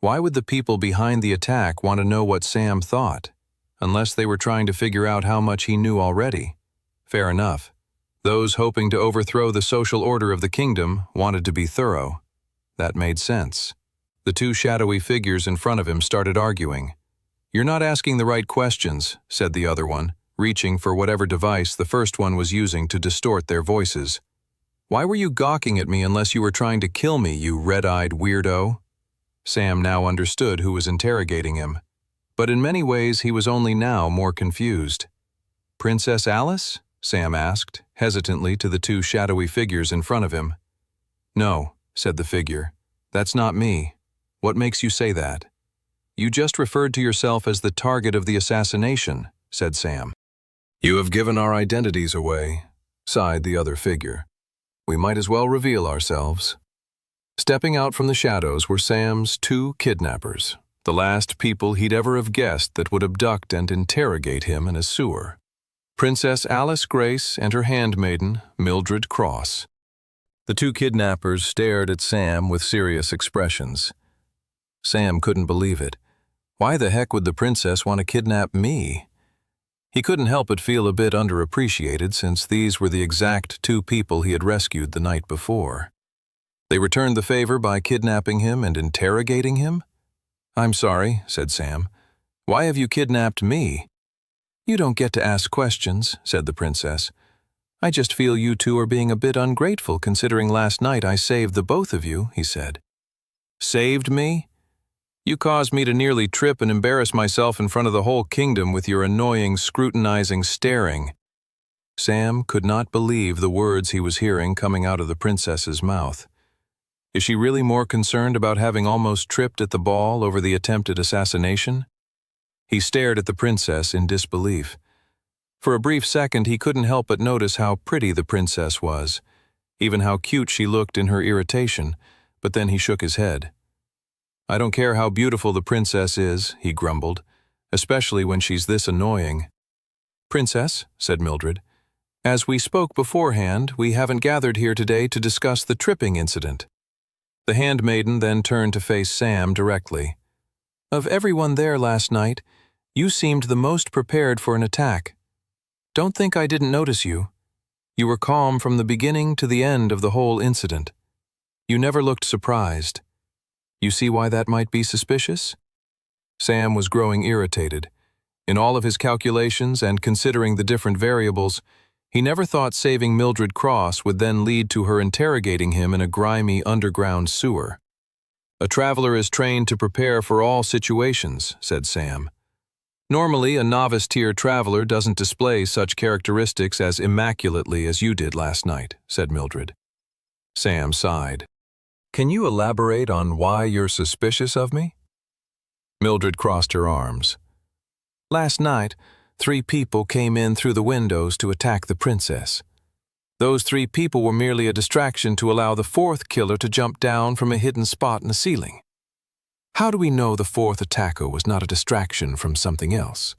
Why would the people behind the attack want to know what Sam thought, unless they were trying to figure out how much he knew already? Fair enough. Those hoping to overthrow the social order of the kingdom wanted to be thorough. That made sense. The 2 shadowy figures in front of him started arguing. "You're not asking the right questions," said the other one, reaching for whatever device the first one was using to distort their voices. "Why were you gawking at me unless you were trying to kill me, you red-eyed weirdo?" Sam now understood who was interrogating him, but in many ways he was only now more confused. "Princess Alice?" Sam asked, hesitantly to the 2 shadowy figures in front of him. "No," said the figure. "That's not me. What makes you say that?" "You just referred to yourself as the target of the assassination," said Sam. "You have given our identities away," sighed the other figure. "We might as well reveal ourselves." Stepping out from the shadows were Sam's 2 kidnappers, the last people he'd ever have guessed that would abduct and interrogate him in a sewer. Princess Alice Grace and her handmaiden, Mildred Cross. The 2 kidnappers stared at Sam with serious expressions. Sam couldn't believe it. Why the heck would the princess want to kidnap me? He couldn't help but feel a bit underappreciated since these were the exact 2 people he had rescued the night before. They returned the favor by kidnapping him and interrogating him? "I'm sorry," said Sam. "Why have you kidnapped me?" "You don't get to ask questions," said the princess. "I just feel you 2 are being a bit ungrateful considering last night I saved the both of you," he said. "Saved me? You caused me to nearly trip and embarrass myself in front of the whole kingdom with your annoying, scrutinizing staring." Sam could not believe the words he was hearing coming out of the princess's mouth. Is she really more concerned about having almost tripped at the ball over the attempted assassination? He stared at the princess in disbelief. For a brief second he couldn't help but notice how pretty the princess was, even how cute she looked in her irritation, but then he shook his head. "I don't care how beautiful the princess is," he grumbled, "especially when she's this annoying." "Princess," said Mildred, "as we spoke beforehand, we haven't gathered here today to discuss the tripping incident." The handmaiden then turned to face Sam directly. "Of everyone there last night, you seemed the most prepared for an attack. Don't think I didn't notice you. You were calm from the beginning to the end of the whole incident. You never looked surprised. You see why that might be suspicious?" Sam was growing irritated. In all of his calculations and considering the different variables, he never thought saving Mildred Cross would then lead to her interrogating him in a grimy underground sewer. "A traveler is trained to prepare for all situations," said Sam. "Normally, a novice-tier traveler doesn't display such characteristics as immaculately as you did last night," said Mildred. Sam sighed. "Can you elaborate on why you're suspicious of me?" Mildred crossed her arms. "Last night, 3 people came in through the windows to attack the princess. Those 3 people were merely a distraction to allow the 4th killer to jump down from a hidden spot in the ceiling. How do we know the 4th attacker was not a distraction from something else?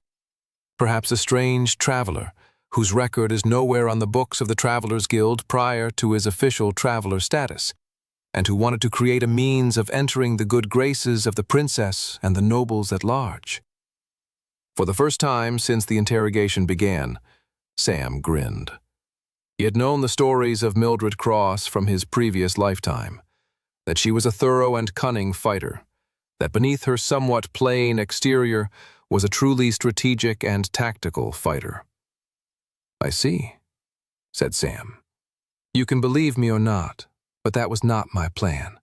Perhaps a strange traveler, whose record is nowhere on the books of the Travelers Guild prior to his official traveler status, and who wanted to create a means of entering the good graces of the princess and the nobles at large." For the first time since the interrogation began, Sam grinned. He had known the stories of Mildred Cross from his previous lifetime, that she was a thorough and cunning fighter, that beneath her somewhat plain exterior was a truly strategic and tactical fighter. "I see," said Sam. "You can believe me or not, but that was not my plan.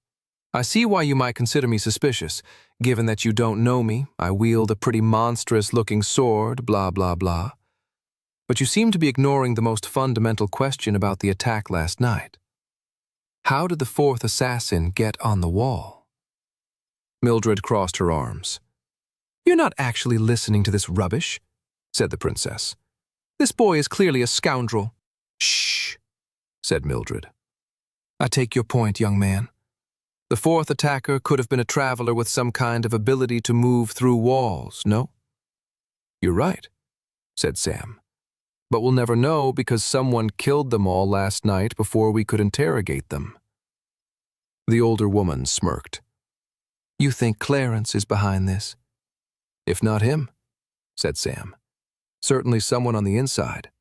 I see why you might consider me suspicious, given that you don't know me, I wield a pretty monstrous-looking sword, blah, blah, blah. But you seem to be ignoring the most fundamental question about the attack last night. How did the fourth assassin get on the wall?" Mildred crossed her arms. "You're not actually listening to this rubbish," said the princess. "This boy is clearly a scoundrel." "Shh," said Mildred. "I take your point, young man. The fourth attacker could have been a traveler with some kind of ability to move through walls, no?" "You're right," said Sam. "But we'll never know because someone killed them all last night before we could interrogate them." The older woman smirked. "You think Clarence is behind this?" "If not him," said Sam. "Certainly someone on the inside."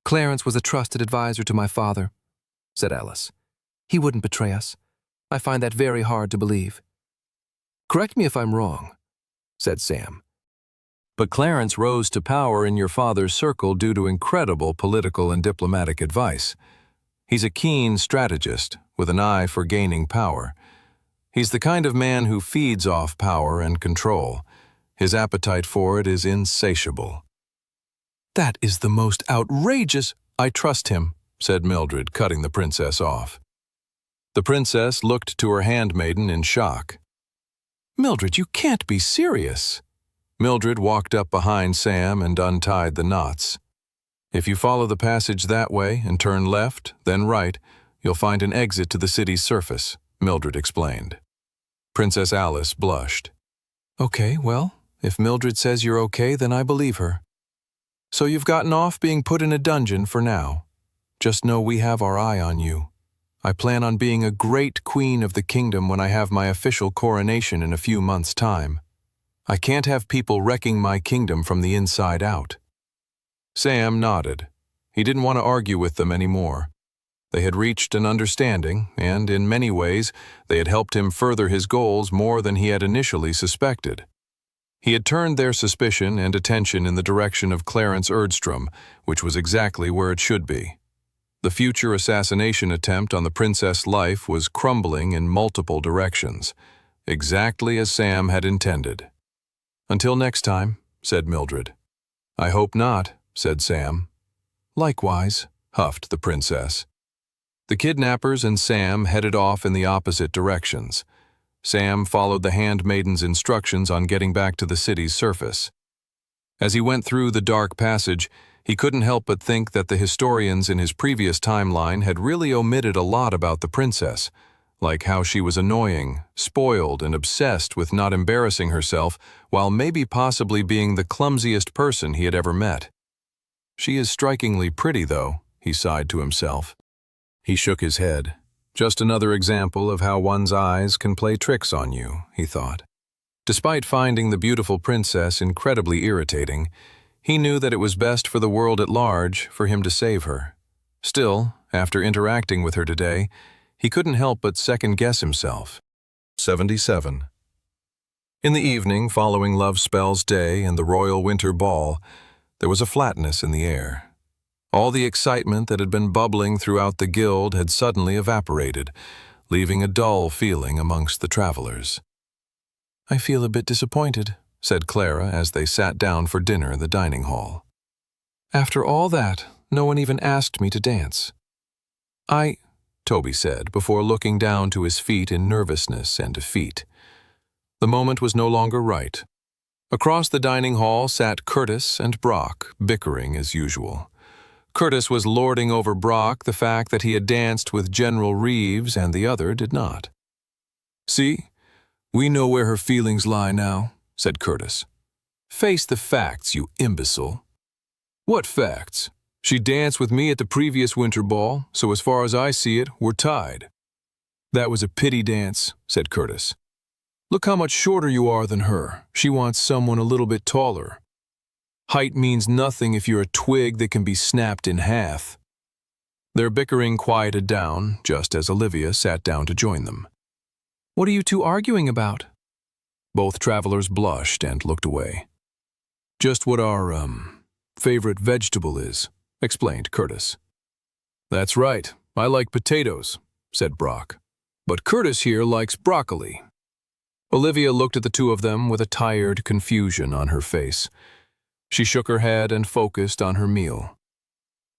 "Clarence was a trusted advisor to my father," said Alice. "He wouldn't betray us. I find that very hard to believe." "Correct me if I'm wrong," said Sam. "But Clarence rose to power in your father's circle due to incredible political and diplomatic advice. He's a keen strategist with an eye for gaining power. He's the kind of man who feeds off power and control. His appetite for it is insatiable." "That is the most outrageous—" "I trust him," said Mildred, cutting the princess off. The princess looked to her handmaiden in shock. "Mildred, you can't be serious." Mildred walked up behind Sam and untied the knots. "If you follow the passage that way and turn left, then right, you'll find an exit to the city's surface," Mildred explained. Princess Alice blushed. "Okay, well, if Mildred says you're okay, then I believe her. So you've gotten off being put in a dungeon for now. Just know we have our eye on you. I plan on being a great queen of the kingdom when I have my official coronation in a few months' time. I can't have people wrecking my kingdom from the inside out." Sam nodded. He didn't want to argue with them anymore. They had reached an understanding, and in many ways, they had helped him further his goals more than he had initially suspected. He had turned their suspicion and attention in the direction of Clarence Erdstrom, which was exactly where it should be. The future assassination attempt on the princess' life was crumbling in multiple directions, exactly as Sam had intended. "Until next time," said Mildred. "I hope not," said Sam. "Likewise," huffed the princess. The kidnappers and Sam headed off in the opposite directions. Sam followed the handmaiden's instructions on getting back to the city's surface. As he went through the dark passage, he couldn't help but think that the historians in his previous timeline had really omitted a lot about the princess, like how she was annoying, spoiled, and obsessed with not embarrassing herself, while maybe possibly being the clumsiest person he had ever met. "She is strikingly pretty, though," he sighed to himself. He shook his head. "Just another example of how one's eyes can play tricks on you," he thought. Despite finding the beautiful princess incredibly irritating, he knew that it was best for the world at large for him to save her. Still, after interacting with her today, he couldn't help but second-guess himself. 77. In the evening following Love Spell's day and the royal winter ball, there was a flatness in the air. All the excitement that had been bubbling throughout the guild had suddenly evaporated, leaving a dull feeling amongst the travelers. "I feel a bit disappointed," said Clara as they sat down for dinner in the dining hall. "After all that, no one even asked me to dance." Toby said, before looking down to his feet in nervousness and defeat. The moment was no longer right. Across the dining hall sat Curtis and Brock, bickering as usual. Curtis was lording over Brock the fact that he had danced with General Reeves and the other did not. "See, we know where her feelings lie now," said Curtis. "Face the facts, you imbecile." "What facts? She danced with me at the previous winter ball, so as far as I see it, we're tied." "That was a pity dance," said Curtis. "Look how much shorter you are than her. She wants someone a little bit taller. Height means nothing if you're a twig that can be snapped in half." Their bickering quieted down just as Olivia sat down to join them. What are you two arguing about? Both travelers blushed and looked away. Just what our, favorite vegetable is, explained Curtis. That's right, I like potatoes, said Brock. But Curtis here likes broccoli. Olivia looked at the two of them with a tired confusion on her face. She shook her head and focused on her meal.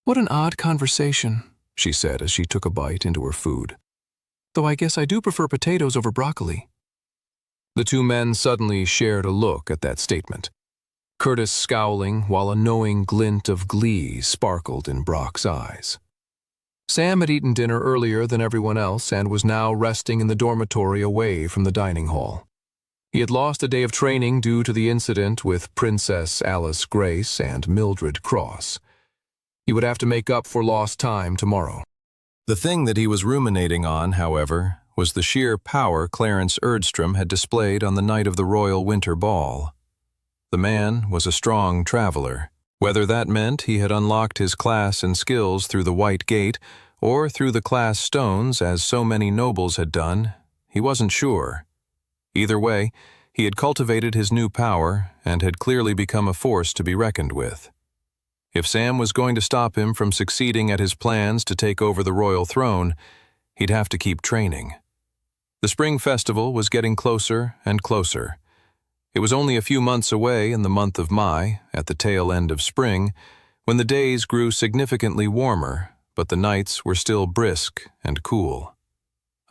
What an odd conversation, she said as she took a bite into her food. Though I guess I do prefer potatoes over broccoli. The two men suddenly shared a look at that statement, Curtis scowling while a knowing glint of glee sparkled in Brock's eyes. Sam had eaten dinner earlier than everyone else and was now resting in the dormitory away from the dining hall. He had lost a day of training due to the incident with Princess Alice Grace and Mildred Cross. He would have to make up for lost time tomorrow. The thing that he was ruminating on, however, was the sheer power Clarence Erdstrom had displayed on the night of the Royal Winter Ball. The man was a strong traveler. Whether that meant he had unlocked his class and skills through the White Gate or through the class stones as so many nobles had done, he wasn't sure. Either way, he had cultivated his new power and had clearly become a force to be reckoned with. If Sam was going to stop him from succeeding at his plans to take over the royal throne, he'd have to keep training. The spring festival was getting closer and closer. It was only a few months away in the month of Mai, at the tail end of spring, when the days grew significantly warmer, but the nights were still brisk and cool.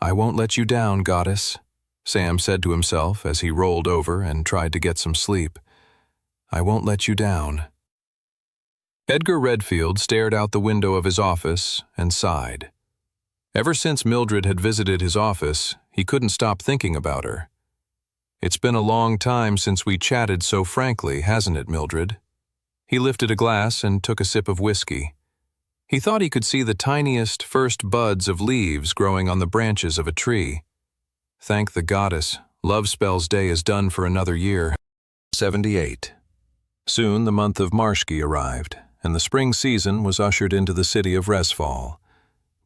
"I won't let you down, goddess," Sam said to himself as he rolled over and tried to get some sleep. "I won't let you down." Edgar Redfield stared out the window of his office and sighed. Ever since Mildred had visited his office, he couldn't stop thinking about her. "It's been a long time since we chatted so frankly, hasn't it, Mildred?" He lifted a glass and took a sip of whiskey. He thought he could see the tiniest first buds of leaves growing on the branches of a tree. Thank the goddess, Love Spells Day is done for another year. 78. Soon the month of Marshki arrived, and the spring season was ushered into the city of Resfall.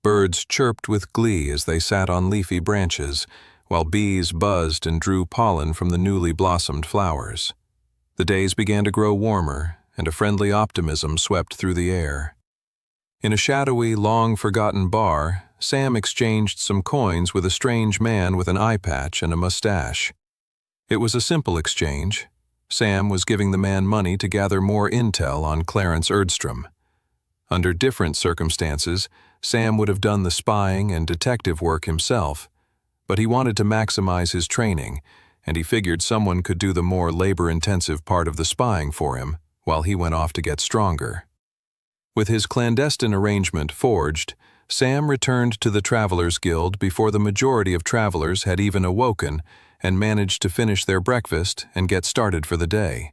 Birds chirped with glee as they sat on leafy branches, while bees buzzed and drew pollen from the newly blossomed flowers. The days began to grow warmer, and a friendly optimism swept through the air. In a shadowy, long-forgotten bar, Sam exchanged some coins with a strange man with an eye patch and a mustache. It was a simple exchange. Sam was giving the man money to gather more intel on Clarence Erdstrom. Under different circumstances, Sam would have done the spying and detective work himself, but he wanted to maximize his training, and he figured someone could do the more labor-intensive part of the spying for him while he went off to get stronger. With his clandestine arrangement forged, Sam returned to the Travelers Guild before the majority of travelers had even awoken and managed to finish their breakfast and get started for the day.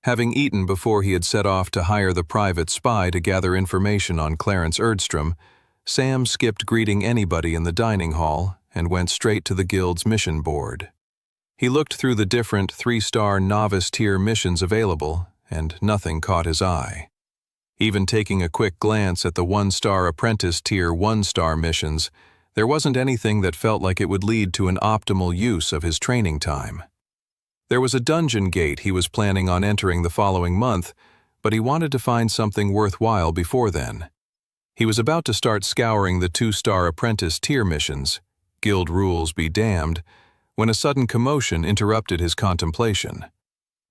Having eaten before he had set off to hire the private spy to gather information on Clarence Erdstrom, Sam skipped greeting anybody in the dining hall and went straight to the Guild's mission board. He looked through the different 3-star novice-tier missions available, and nothing caught his eye. Even taking a quick glance at the 1-star apprentice tier 1-star missions, there wasn't anything that felt like it would lead to an optimal use of his training time. There was a dungeon gate he was planning on entering the following month, but he wanted to find something worthwhile before then. He was about to start scouring the 2-star apprentice tier missions, guild rules be damned, when a sudden commotion interrupted his contemplation.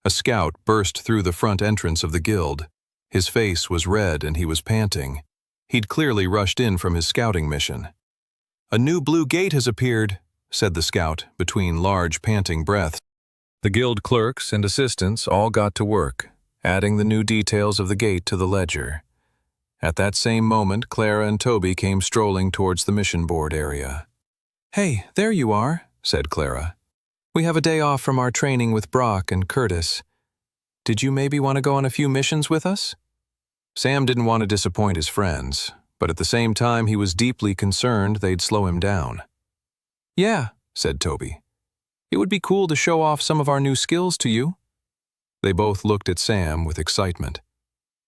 A scout burst through the front entrance of the guild. His face was red and he was panting. He'd clearly rushed in from his scouting mission. "A new blue gate has appeared," said the scout between large panting breaths. The guild clerks and assistants all got to work, adding the new details of the gate to the ledger. At that same moment, Clara and Toby came strolling towards the mission board area. "Hey, there you are," said Clara. "We have a day off from our training with Brock and Curtis. Did you maybe want to go on a few missions with us?" Sam didn't want to disappoint his friends, but at the same time he was deeply concerned they'd slow him down. "Yeah," said Toby. "It would be cool to show off some of our new skills to you." They both looked at Sam with excitement.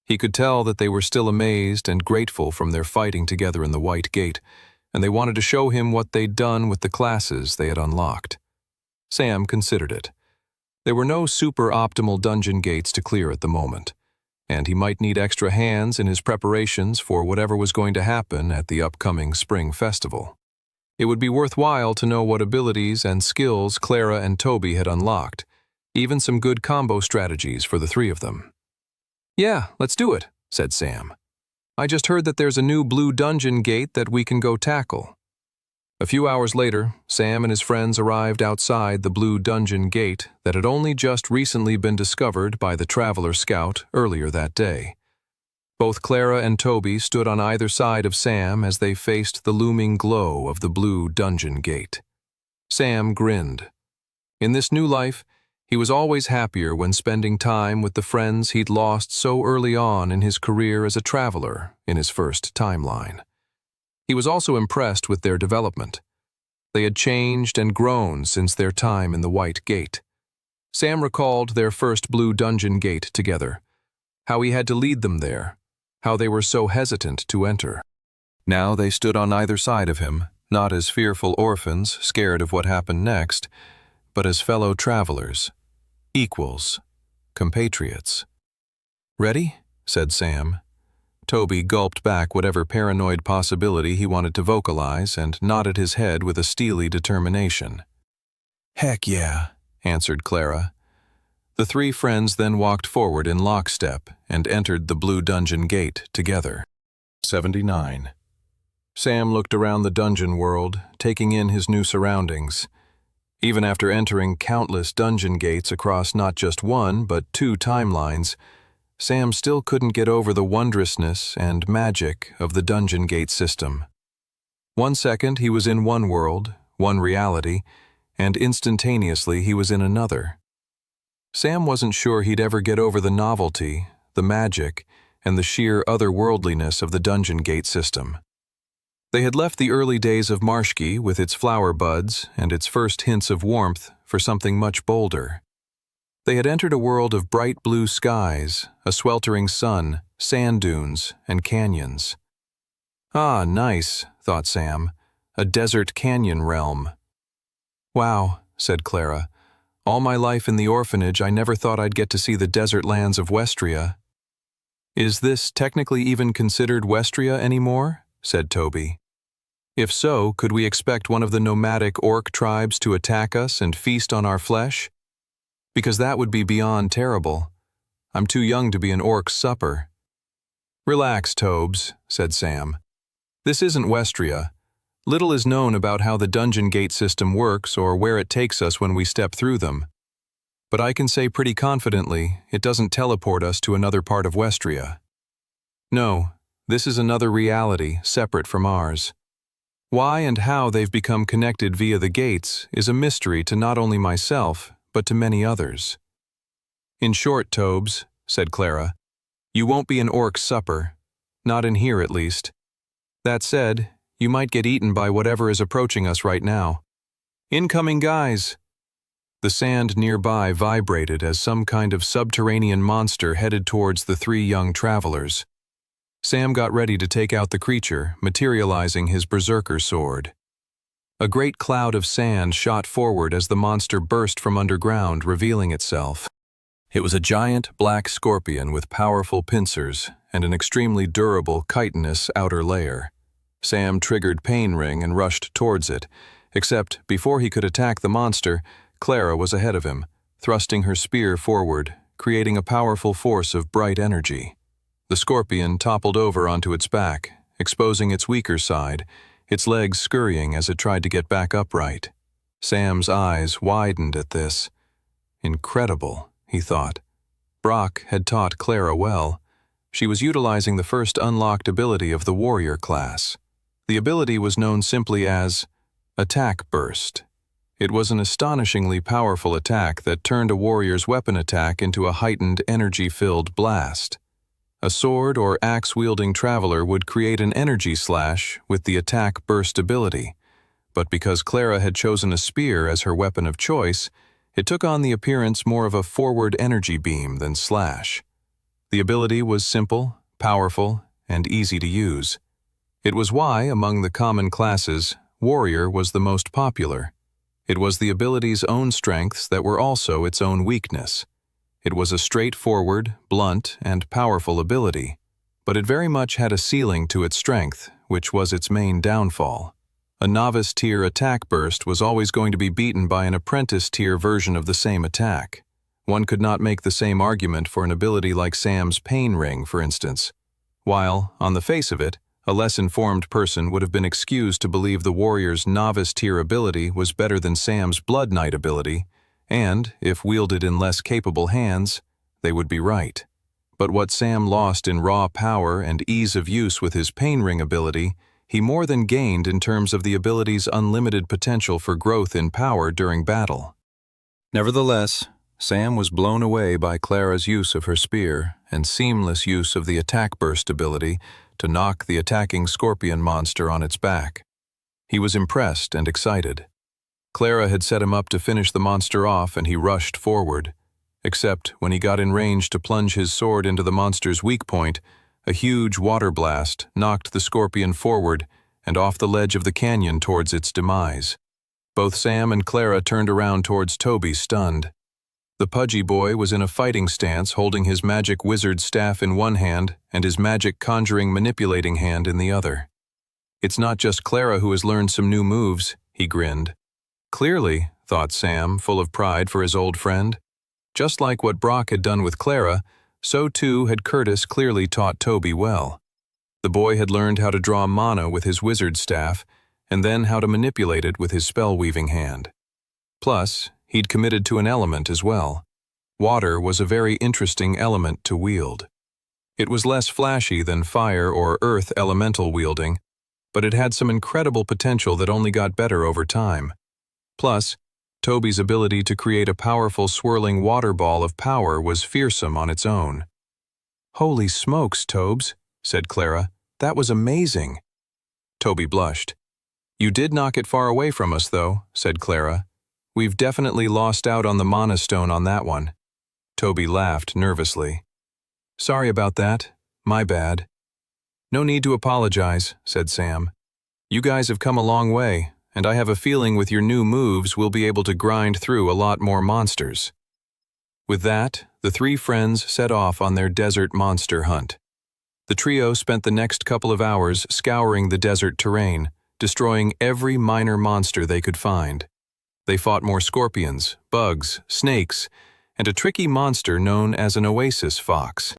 He could tell that they were still amazed and grateful from their fighting together in the White Gate, and they wanted to show him what they'd done with the classes they had unlocked. Sam considered it. There were no super-optimal dungeon gates to clear at the moment, and he might need extra hands in his preparations for whatever was going to happen at the upcoming spring festival. It would be worthwhile to know what abilities and skills Clara and Toby had unlocked, even some good combo strategies for the three of them. "Yeah, let's do it," said Sam. "I just heard that there's a new blue dungeon gate that we can go tackle." A few hours later, Sam and his friends arrived outside the blue dungeon gate that had only just recently been discovered by the Traveler Scout earlier that day. Both Clara and Toby stood on either side of Sam as they faced the looming glow of the blue dungeon gate. Sam grinned. In this new life, he was always happier when spending time with the friends he'd lost so early on in his career as a traveler in his first timeline. He was also impressed with their development. They had changed and grown since their time in the White Gate. Sam recalled their first blue dungeon gate together, how he had to lead them there, how they were so hesitant to enter. Now they stood on either side of him, not as fearful orphans scared of what happened next, but as fellow travelers, equals, compatriots. "Ready?" said Sam. Toby gulped back whatever paranoid possibility he wanted to vocalize and nodded his head with a steely determination. "Heck yeah," answered Clara. The three friends then walked forward in lockstep and entered the blue dungeon gate together. 79. Sam looked around the dungeon world, taking in his new surroundings. Even after entering countless dungeon gates across not just one but two timelines, Sam still couldn't get over the wondrousness and magic of the dungeon gate system. One second he was in one world, one reality, and instantaneously he was in another. Sam wasn't sure he'd ever get over the novelty, the magic, and the sheer otherworldliness of the dungeon gate system. They had left the early days of Marshki with its flower buds and its first hints of warmth for something much bolder. They had entered a world of bright blue skies, a sweltering sun, sand dunes, and canyons. "Ah, nice," thought Sam, "a desert canyon realm." "Wow," said Clara. "All my life in the orphanage I never thought I'd get to see the desert lands of Westria." "Is this technically even considered Westria anymore?" said Toby. "If so, could we expect one of the nomadic orc tribes to attack us and feast on our flesh? Because that would be beyond terrible. I'm too young to be an orc's supper." "Relax, Tobes," said Sam. "This isn't Westria. Little is known about how the dungeon gate system works or where it takes us when we step through them. But I can say pretty confidently it doesn't teleport us to another part of Westria. No, this is another reality separate from ours. Why and how they've become connected via the gates is a mystery to not only myself, but to many others." "In short, Tobes," said Clara, "you won't be an orc's supper. Not in here, at least. That said, you might get eaten by whatever is approaching us right now. Incoming, guys!" The sand nearby vibrated as some kind of subterranean monster headed towards the three young travelers. Sam got ready to take out the creature, materializing his berserker sword. A great cloud of sand shot forward as the monster burst from underground, revealing itself. It was a giant black scorpion with powerful pincers and an extremely durable chitinous outer layer. Sam triggered Pain Ring and rushed towards it, except before he could attack the monster, Clara was ahead of him, thrusting her spear forward, creating a powerful force of bright energy. The scorpion toppled over onto its back, exposing its weaker side, its legs scurrying as it tried to get back upright. Sam's eyes widened at this. Incredible, he thought. Brock had taught Clara well. She was utilizing the first unlocked ability of the warrior class. The ability was known simply as Attack Burst. It was an astonishingly powerful attack that turned a warrior's weapon attack into a heightened energy-filled blast. A sword or axe-wielding traveler would create an energy slash with the Attack Burst ability, but because Clara had chosen a spear as her weapon of choice, it took on the appearance more of a forward energy beam than slash. The ability was simple, powerful, and easy to use. It was why, among the common classes, warrior was the most popular. It was the ability's own strengths that were also its own weakness. It was a straightforward, blunt, and powerful ability, but it very much had a ceiling to its strength, which was its main downfall. A novice-tier attack burst was always going to be beaten by an apprentice-tier version of the same attack. One could not make the same argument for an ability like Sam's Pain Ring, for instance. While, on the face of it, a less informed person would have been excused to believe the warrior's novice-tier ability was better than Sam's Blood Knight ability, and, if wielded in less capable hands, they would be right. But what Sam lost in raw power and ease of use with his Pain Ring ability, he more than gained in terms of the ability's unlimited potential for growth in power during battle. Nevertheless, Sam was blown away by Clara's use of her spear and seamless use of the attack burst ability to knock the attacking scorpion monster on its back. He was impressed and excited. Clara had set him up to finish the monster off, and he rushed forward. Except when he got in range to plunge his sword into the monster's weak point, a huge water blast knocked the scorpion forward and off the ledge of the canyon towards its demise. Both Sam and Clara turned around towards Toby, stunned. The pudgy boy was in a fighting stance, holding his magic wizard staff in one hand and his magic conjuring manipulating hand in the other. "It's not just Clara who has learned some new moves," he grinned. Clearly, thought Sam, full of pride for his old friend. Just like what Brock had done with Clara, so too had Curtis clearly taught Toby well. The boy had learned how to draw mana with his wizard staff, and then how to manipulate it with his spell-weaving hand. Plus, he'd committed to an element as well. Water was a very interesting element to wield. It was less flashy than fire or earth elemental wielding, but it had some incredible potential that only got better over time. Plus, Toby's ability to create a powerful swirling water ball of power was fearsome on its own. "Holy smokes, Tobes," said Clara. "That was amazing." Toby blushed. "You did knock it far away from us, though," said Clara. "We've definitely lost out on the mana stone on that one." Toby laughed nervously. "Sorry about that. My bad." "No need to apologize," said Sam. "You guys have come a long way, and I have a feeling with your new moves we'll be able to grind through a lot more monsters." With that, the three friends set off on their desert monster hunt. The trio spent the next couple of hours scouring the desert terrain, destroying every minor monster they could find. They fought more scorpions, bugs, snakes, and a tricky monster known as an oasis fox.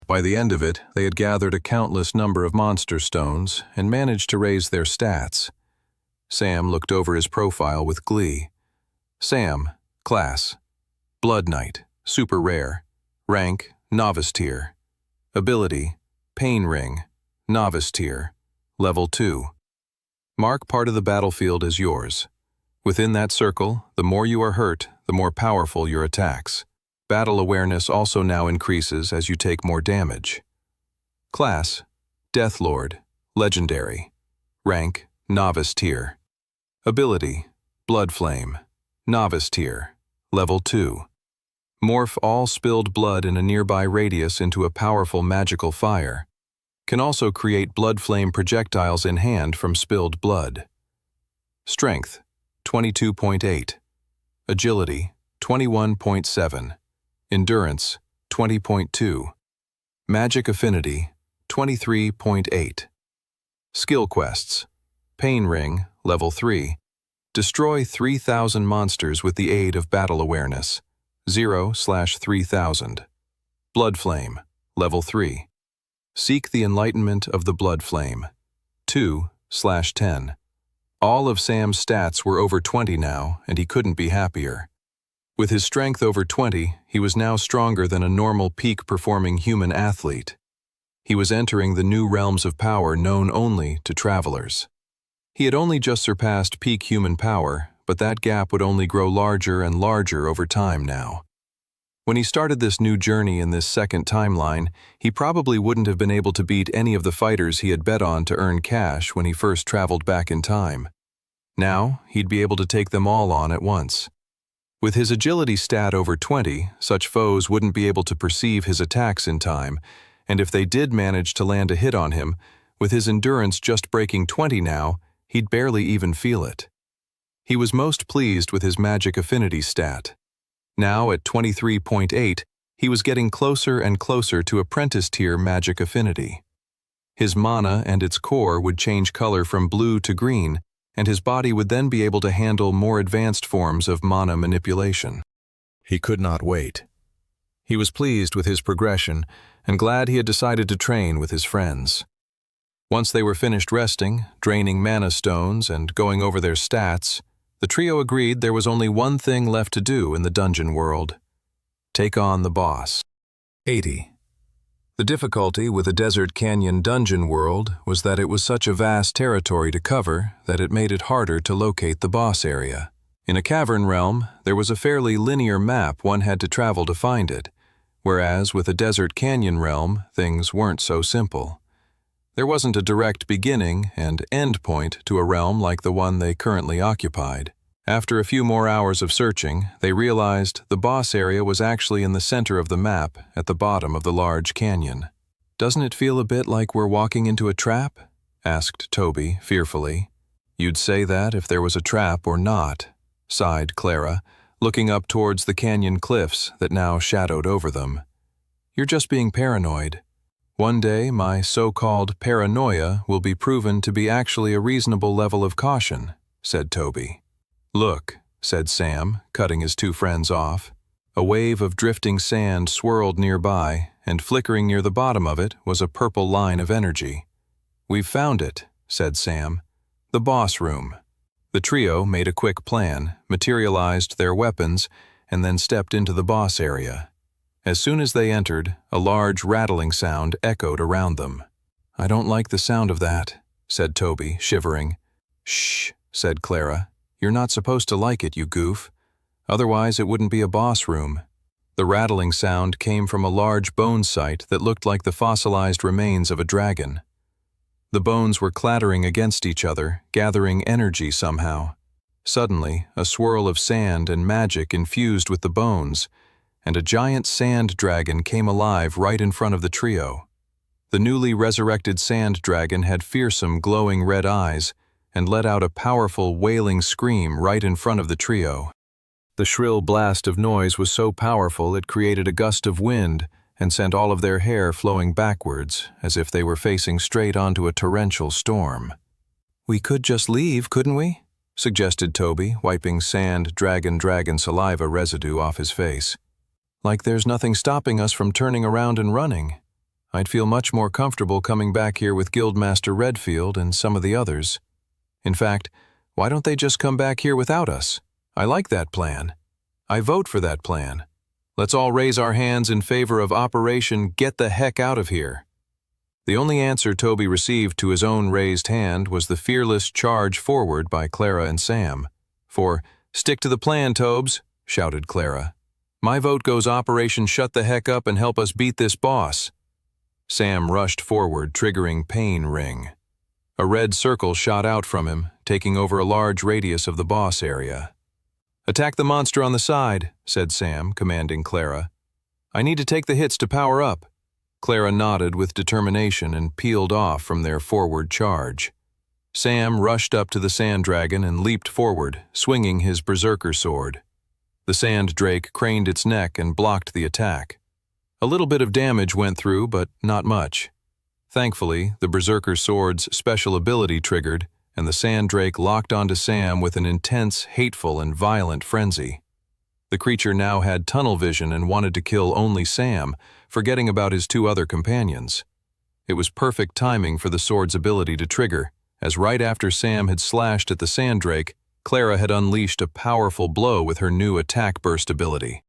By the end of it, they had gathered a countless number of monster stones and managed to raise their stats. Sam looked over his profile with glee. Sam, class, Blood Knight, super rare, rank, novice tier, ability, Pain Ring, novice tier, level 2. Mark part of the battlefield as yours. Within that circle, the more you are hurt, the more powerful your attacks. Battle awareness also now increases as you take more damage. Class, Deathlord, legendary, rank, novice tier. Ability, Blood Flame, novice tier, level 2. Morph all spilled blood in a nearby radius into a powerful magical fire. Can also create blood flame projectiles in hand from spilled blood. Strength, 22.8. Agility, 21.7. Endurance, 20.2. Magic Affinity, 23.8. Skill quests. Pain Ring, level 3. Destroy 3,000 monsters with the aid of battle awareness, 0/3000. Blood Flame, level 3. Seek the enlightenment of the Blood Flame, 2/10. All of Sam's stats were over 20 now, and he couldn't be happier. With his strength over 20, he was now stronger than a normal peak-performing human athlete. He was entering the new realms of power known only to travelers. He had only just surpassed peak human power, but that gap would only grow larger and larger over time now. When he started this new journey in this second timeline, he probably wouldn't have been able to beat any of the fighters he had bet on to earn cash when he first traveled back in time. Now, he'd be able to take them all on at once. With his agility stat over 20, such foes wouldn't be able to perceive his attacks in time, and if they did manage to land a hit on him, with his endurance just breaking 20 now, he'd barely even feel it. He was most pleased with his magic affinity stat. Now at 23.8, he was getting closer and closer to apprentice tier magic affinity. His mana and its core would change color from blue to green, and his body would then be able to handle more advanced forms of mana manipulation. He could not wait. He was pleased with his progression and glad he had decided to train with his friends. Once they were finished resting, draining mana stones, and going over their stats, the trio agreed there was only one thing left to do in the dungeon world: take on the boss. 80. The difficulty with the Desert Canyon dungeon world was that it was such a vast territory to cover that it made it harder to locate the boss area. In a cavern realm, there was a fairly linear map one had to travel to find it, whereas with a Desert Canyon realm, things weren't so simple. There wasn't a direct beginning and end point to a realm like the one they currently occupied. After a few more hours of searching, they realized the boss area was actually in the center of the map at the bottom of the large canyon. "Doesn't it feel a bit like we're walking into a trap?" asked Toby fearfully. "You'd say that if there was a trap or not," sighed Clara, looking up towards the canyon cliffs that now shadowed over them. "You're just being paranoid. One day, my so-called paranoia will be proven to be actually a reasonable level of caution," said Toby. "Look," said Sam, cutting his two friends off. A wave of drifting sand swirled nearby, and flickering near the bottom of it was a purple line of energy. "We've found it," said Sam. "The boss room." The trio made a quick plan, materialized their weapons, and then stepped into the boss area. As soon as they entered, a large rattling sound echoed around them. "I don't like the sound of that," said Toby, shivering. "Shh," said Clara. "You're not supposed to like it, you goof. Otherwise it wouldn't be a boss room." The rattling sound came from a large bone site that looked like the fossilized remains of a dragon. The bones were clattering against each other, gathering energy somehow. Suddenly, a swirl of sand and magic infused with the bones, and a giant sand dragon came alive right in front of the trio. The newly resurrected sand dragon had fearsome, glowing red eyes and let out a powerful, wailing scream right in front of the trio. The shrill blast of noise was so powerful it created a gust of wind and sent all of their hair flowing backwards, as if they were facing straight onto a torrential storm. "We could just leave, couldn't we?" suggested Toby, wiping sand dragon saliva residue off his face. "Like there's nothing stopping us from turning around and running. I'd feel much more comfortable coming back here with Guildmaster Redfield and some of the others. In fact, why don't they just come back here without us? I like that plan. I vote for that plan. Let's all raise our hands in favor of Operation Get the Heck Out of Here." The only answer Toby received to his own raised hand was the fearless charge forward by Clara and Sam. For, "Stick to the plan, Tobes," shouted Clara. "My vote goes Operation Shut the Heck Up and help us beat this boss." Sam rushed forward, triggering Pain Ring. A red circle shot out from him, taking over a large radius of the boss area. "Attack the monster on the side," said Sam, commanding Clara. "I need to take the hits to power up." Clara nodded with determination and peeled off from their forward charge. Sam rushed up to the sand dragon and leaped forward, swinging his berserker sword. The sand drake craned its neck and blocked the attack. A little bit of damage went through, but not much. Thankfully, the berserker sword's special ability triggered, and the sand drake locked onto Sam with an intense, hateful, and violent frenzy. The creature now had tunnel vision and wanted to kill only Sam, forgetting about his two other companions. It was perfect timing for the sword's ability to trigger, as right after Sam had slashed at the sand drake, Clara had unleashed a powerful blow with her new attack burst ability.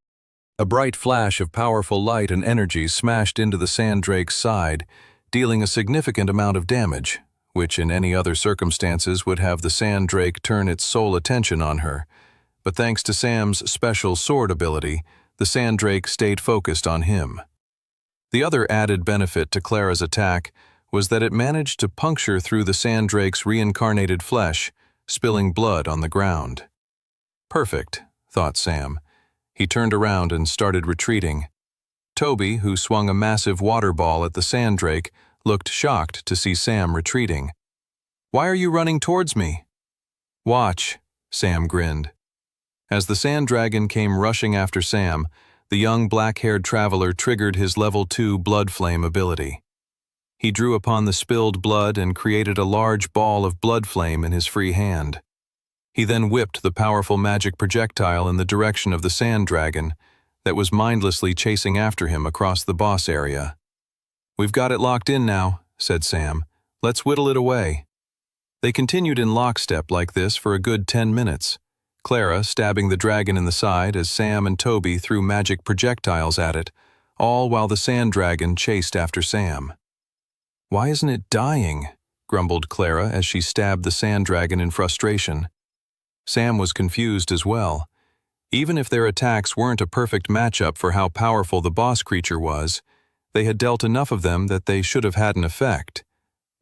A bright flash of powerful light and energy smashed into the sand drake's side, dealing a significant amount of damage, which in any other circumstances would have the sand drake turn its sole attention on her. But thanks to Sam's special sword ability, the sand drake stayed focused on him. The other added benefit to Clara's attack was that it managed to puncture through the sand drake's reincarnated flesh, spilling blood on the ground. "Perfect," thought Sam, He turned around and started retreating. Toby, who swung a massive water ball at the sand drake, looked shocked to see Sam retreating. "Why are you running towards me?" "Watch," Sam grinned. As the sand dragon came rushing after Sam, the young black-haired traveler triggered his level 2 blood flame ability. He drew upon the spilled blood and created a large ball of blood flame in his free hand. He then whipped the powerful magic projectile in the direction of the sand dragon that was mindlessly chasing after him across the boss area. "We've got it locked in now," said Sam. "Let's whittle it away." They continued in lockstep like this for a good 10 minutes, Clara stabbing the dragon in the side as Sam and Toby threw magic projectiles at it, all while the sand dragon chased after Sam. "Why isn't it dying?" grumbled Clara as she stabbed the sand dragon in frustration. Sam was confused as well. Even if their attacks weren't a perfect matchup for how powerful the boss creature was, they had dealt enough of them that they should have had an effect.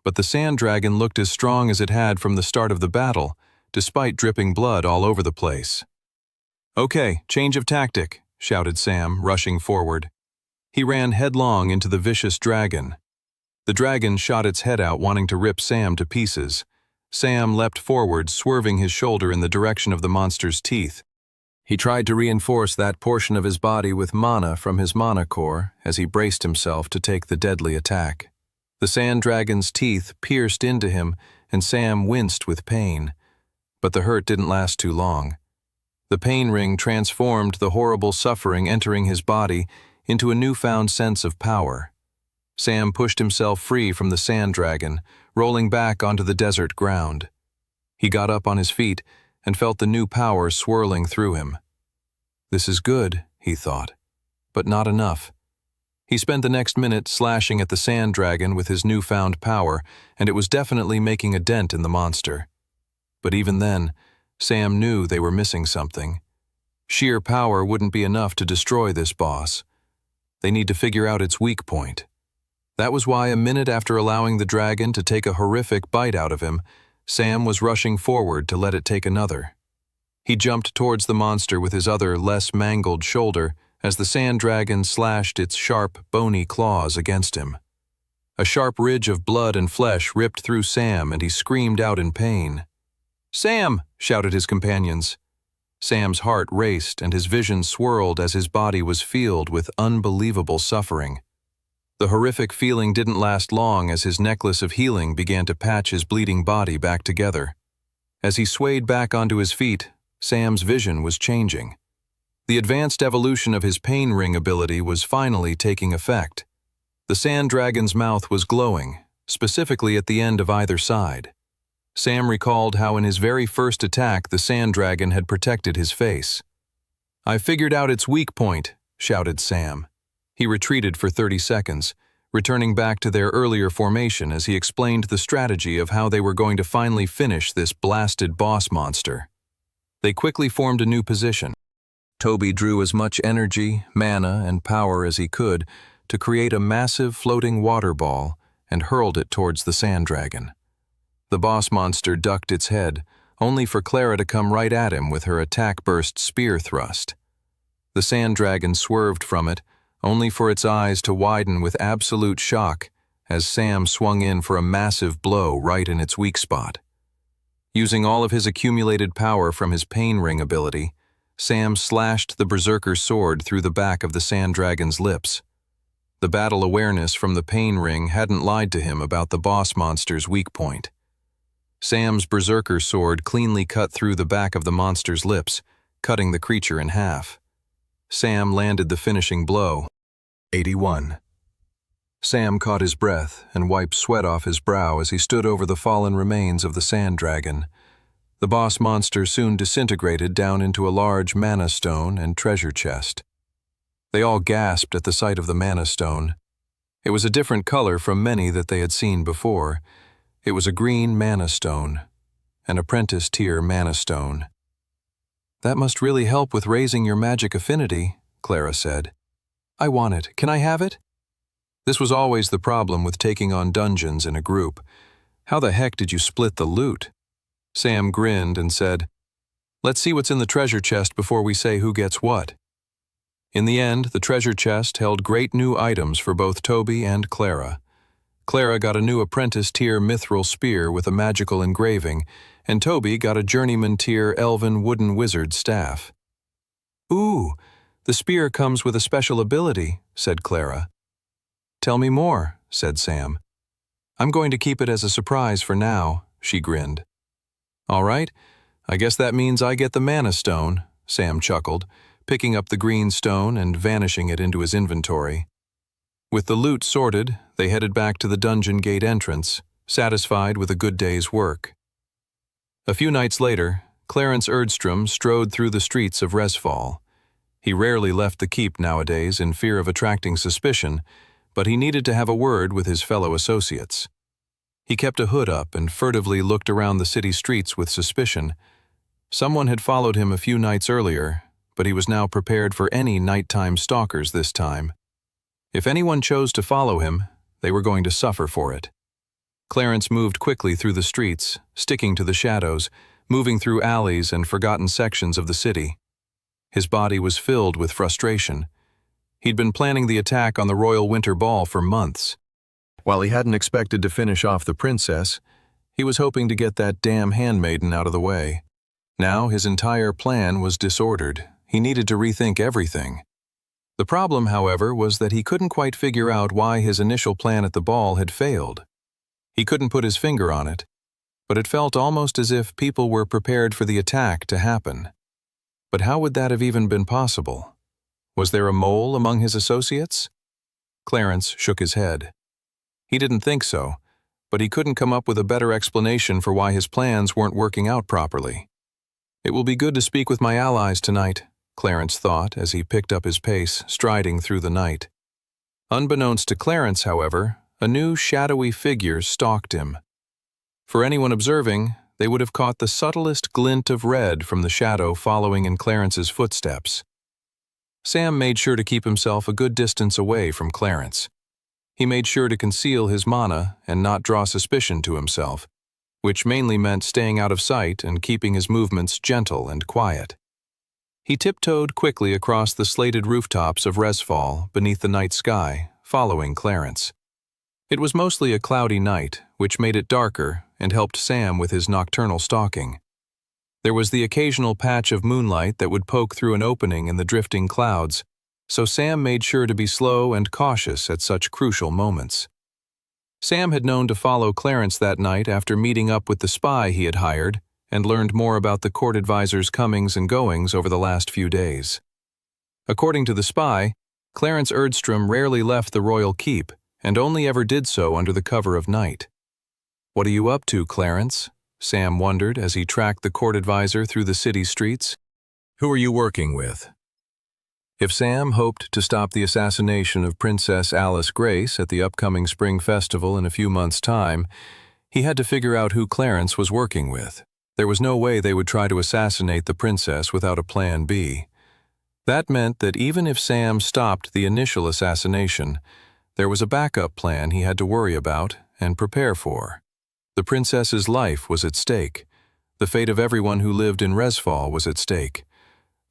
But the sand dragon looked as strong as it had from the start of the battle, despite dripping blood all over the place. "Okay, change of tactic," shouted Sam, rushing forward. He ran headlong into the vicious dragon. The dragon shot its head out, wanting to rip Sam to pieces. Sam leapt forward, swerving his shoulder in the direction of the monster's teeth. He tried to reinforce that portion of his body with mana from his mana core as he braced himself to take the deadly attack. The sand dragon's teeth pierced into him, and Sam winced with pain. But the hurt didn't last too long. The pain ring transformed the horrible suffering entering his body into a newfound sense of power. Sam pushed himself free from the sand dragon, rolling back onto the desert ground. He got up on his feet and felt the new power swirling through him. "This is good," he thought, but not enough. He spent the next minute slashing at the sand dragon with his newfound power, and it was definitely making a dent in the monster. But even then, Sam knew they were missing something. Sheer power wouldn't be enough to destroy this boss. They need to figure out its weak point. That was why a minute after allowing the dragon to take a horrific bite out of him, Sam was rushing forward to let it take another. He jumped towards the monster with his other, less mangled shoulder as the sand dragon slashed its sharp, bony claws against him. A sharp ridge of blood and flesh ripped through Sam, and he screamed out in pain. "Sam!" shouted his companions. Sam's heart raced and his vision swirled as his body was filled with unbelievable suffering. The horrific feeling didn't last long as his necklace of healing began to patch his bleeding body back together. As he swayed back onto his feet, Sam's vision was changing. The advanced evolution of his pain ring ability was finally taking effect. The sand dragon's mouth was glowing, specifically at the end of either side. Sam recalled how in his very first attack the sand dragon had protected his face. "I figured out its weak point," shouted Sam. He retreated for 30 seconds, returning back to their earlier formation as he explained the strategy of how they were going to finally finish this blasted boss monster. They quickly formed a new position. Toby drew as much energy, mana, and power as he could to create a massive floating water ball and hurled it towards the sand dragon. The boss monster ducked its head, only for Clara to come right at him with her attack-burst spear thrust. The sand dragon swerved from it, only for its eyes to widen with absolute shock as Sam swung in for a massive blow right in its weak spot. Using all of his accumulated power from his pain ring ability, Sam slashed the berserker sword through the back of the sand dragon's lips. The battle awareness from the pain ring hadn't lied to him about the boss monster's weak point. Sam's berserker sword cleanly cut through the back of the monster's lips, cutting the creature in half. Sam landed the finishing blow. 81. Sam caught his breath and wiped sweat off his brow as he stood over the fallen remains of the sand dragon. The boss monster soon disintegrated down into a large mana stone and treasure chest. They all gasped at the sight of the mana stone. It was a different color from many that they had seen before. It was a green mana stone, an apprentice tier mana stone. "That must really help with raising your magic affinity," Clara said. "I want it. Can I have it?" This was always the problem with taking on dungeons in a group. How the heck did you split the loot? Sam grinned and said, "Let's see what's in the treasure chest before we say who gets what." In the end, the treasure chest held great new items for both Toby and Clara. Clara got a new apprentice-tier mithril spear with a magical engraving, and Toby got a journeyman-tier elven wooden wizard staff. "Ooh, the spear comes with a special ability," said Clara. "Tell me more," said Sam. "I'm going to keep it as a surprise for now," she grinned. "All right, I guess that means I get the mana stone," Sam chuckled, picking up the green stone and vanishing it into his inventory. With the loot sorted, they headed back to the dungeon gate entrance, satisfied with a good day's work. A few nights later, Clarence Erdstrom strode through the streets of Resfall. He rarely left the keep nowadays in fear of attracting suspicion, but he needed to have a word with his fellow associates. He kept a hood up and furtively looked around the city streets with suspicion. Someone had followed him a few nights earlier, but he was now prepared for any nighttime stalkers this time. If anyone chose to follow him, they were going to suffer for it. Clarence moved quickly through the streets, sticking to the shadows, moving through alleys and forgotten sections of the city. His body was filled with frustration. He'd been planning the attack on the Royal Winter Ball for months. While he hadn't expected to finish off the princess, he was hoping to get that damn handmaiden out of the way. Now his entire plan was disordered. He needed to rethink everything. The problem, however, was that he couldn't quite figure out why his initial plan at the ball had failed. He couldn't put his finger on it, but it felt almost as if people were prepared for the attack to happen. But how would that have even been possible? Was there a mole among his associates? Clarence shook his head. He didn't think so, but he couldn't come up with a better explanation for why his plans weren't working out properly. "It will be good to speak with my allies tonight," Clarence thought as he picked up his pace, striding through the night. Unbeknownst to Clarence, however, a new shadowy figure stalked him. For anyone observing, they would have caught the subtlest glint of red from the shadow following in Clarence's footsteps. Sam made sure to keep himself a good distance away from Clarence. He made sure to conceal his mana and not draw suspicion to himself, which mainly meant staying out of sight and keeping his movements gentle and quiet. He tiptoed quickly across the slated rooftops of Resfall beneath the night sky, following Clarence. It was mostly a cloudy night, which made it darker and helped Sam with his nocturnal stalking. There was the occasional patch of moonlight that would poke through an opening in the drifting clouds, so Sam made sure to be slow and cautious at such crucial moments. Sam had known to follow Clarence that night after meeting up with the spy he had hired and learned more about the court advisor's comings and goings over the last few days. According to the spy, Clarence Erdstrom rarely left the royal keep and only ever did so under the cover of night. "What are you up to, Clarence?" Sam wondered as he tracked the court advisor through the city streets. "Who are you working with?" If Sam hoped to stop the assassination of Princess Alice Grace at the upcoming Spring Festival in a few months' time, he had to figure out who Clarence was working with. There was no way they would try to assassinate the princess without a plan B. That meant that even if Sam stopped the initial assassination, there was a backup plan he had to worry about and prepare for. The princess's life was at stake. The fate of everyone who lived in Resfall was at stake.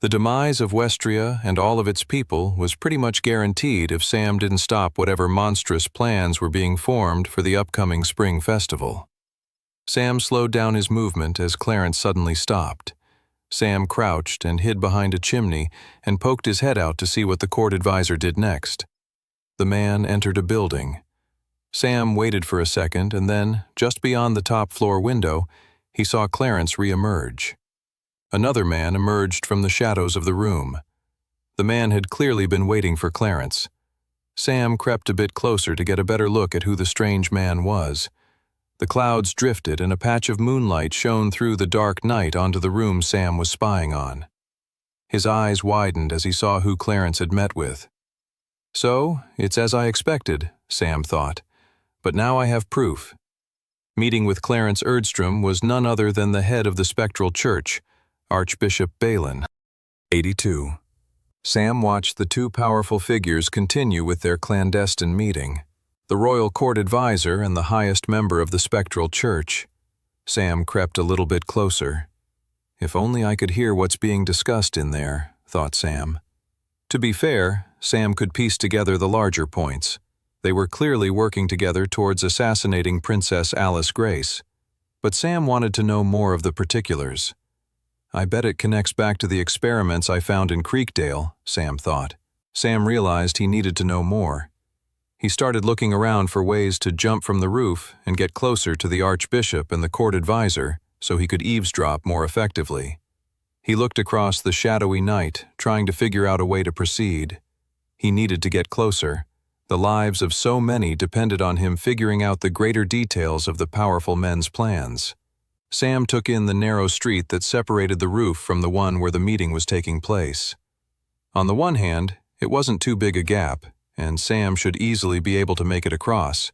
The demise of Westria and all of its people was pretty much guaranteed if Sam didn't stop whatever monstrous plans were being formed for the upcoming Spring Festival. Sam slowed down his movement as Clarence suddenly stopped. Sam crouched and hid behind a chimney and poked his head out to see what the court advisor did next. The man entered a building. Sam waited for a second and then, just beyond the top-floor window, he saw Clarence re-emerge. Another man emerged from the shadows of the room. The man had clearly been waiting for Clarence. Sam crept a bit closer to get a better look at who the strange man was. The clouds drifted and a patch of moonlight shone through the dark night onto the room Sam was spying on. His eyes widened as he saw who Clarence had met with. "So, it's as I expected," Sam thought. "But now I have proof." Meeting with Clarence Erdstrom was none other than the head of the Spectral Church, Archbishop Balin. 82. Sam watched the two powerful figures continue with their clandestine meeting. The royal court advisor and the highest member of the Spectral Church. Sam crept a little bit closer. If only I could hear what's being discussed in there, thought Sam. To be fair, Sam could piece together the larger points. They were clearly working together towards assassinating Princess Alice Grace. But Sam wanted to know more of the particulars. I bet it connects back to the experiments I found in Creekdale, Sam thought. Sam realized he needed to know more. He started looking around for ways to jump from the roof and get closer to the Archbishop and the court advisor so he could eavesdrop more effectively. He looked across the shadowy night, trying to figure out a way to proceed. He needed to get closer. The lives of so many depended on him figuring out the greater details of the powerful men's plans. Sam took in the narrow street that separated the roof from the one where the meeting was taking place. On the one hand, it wasn't too big a gap, and Sam should easily be able to make it across.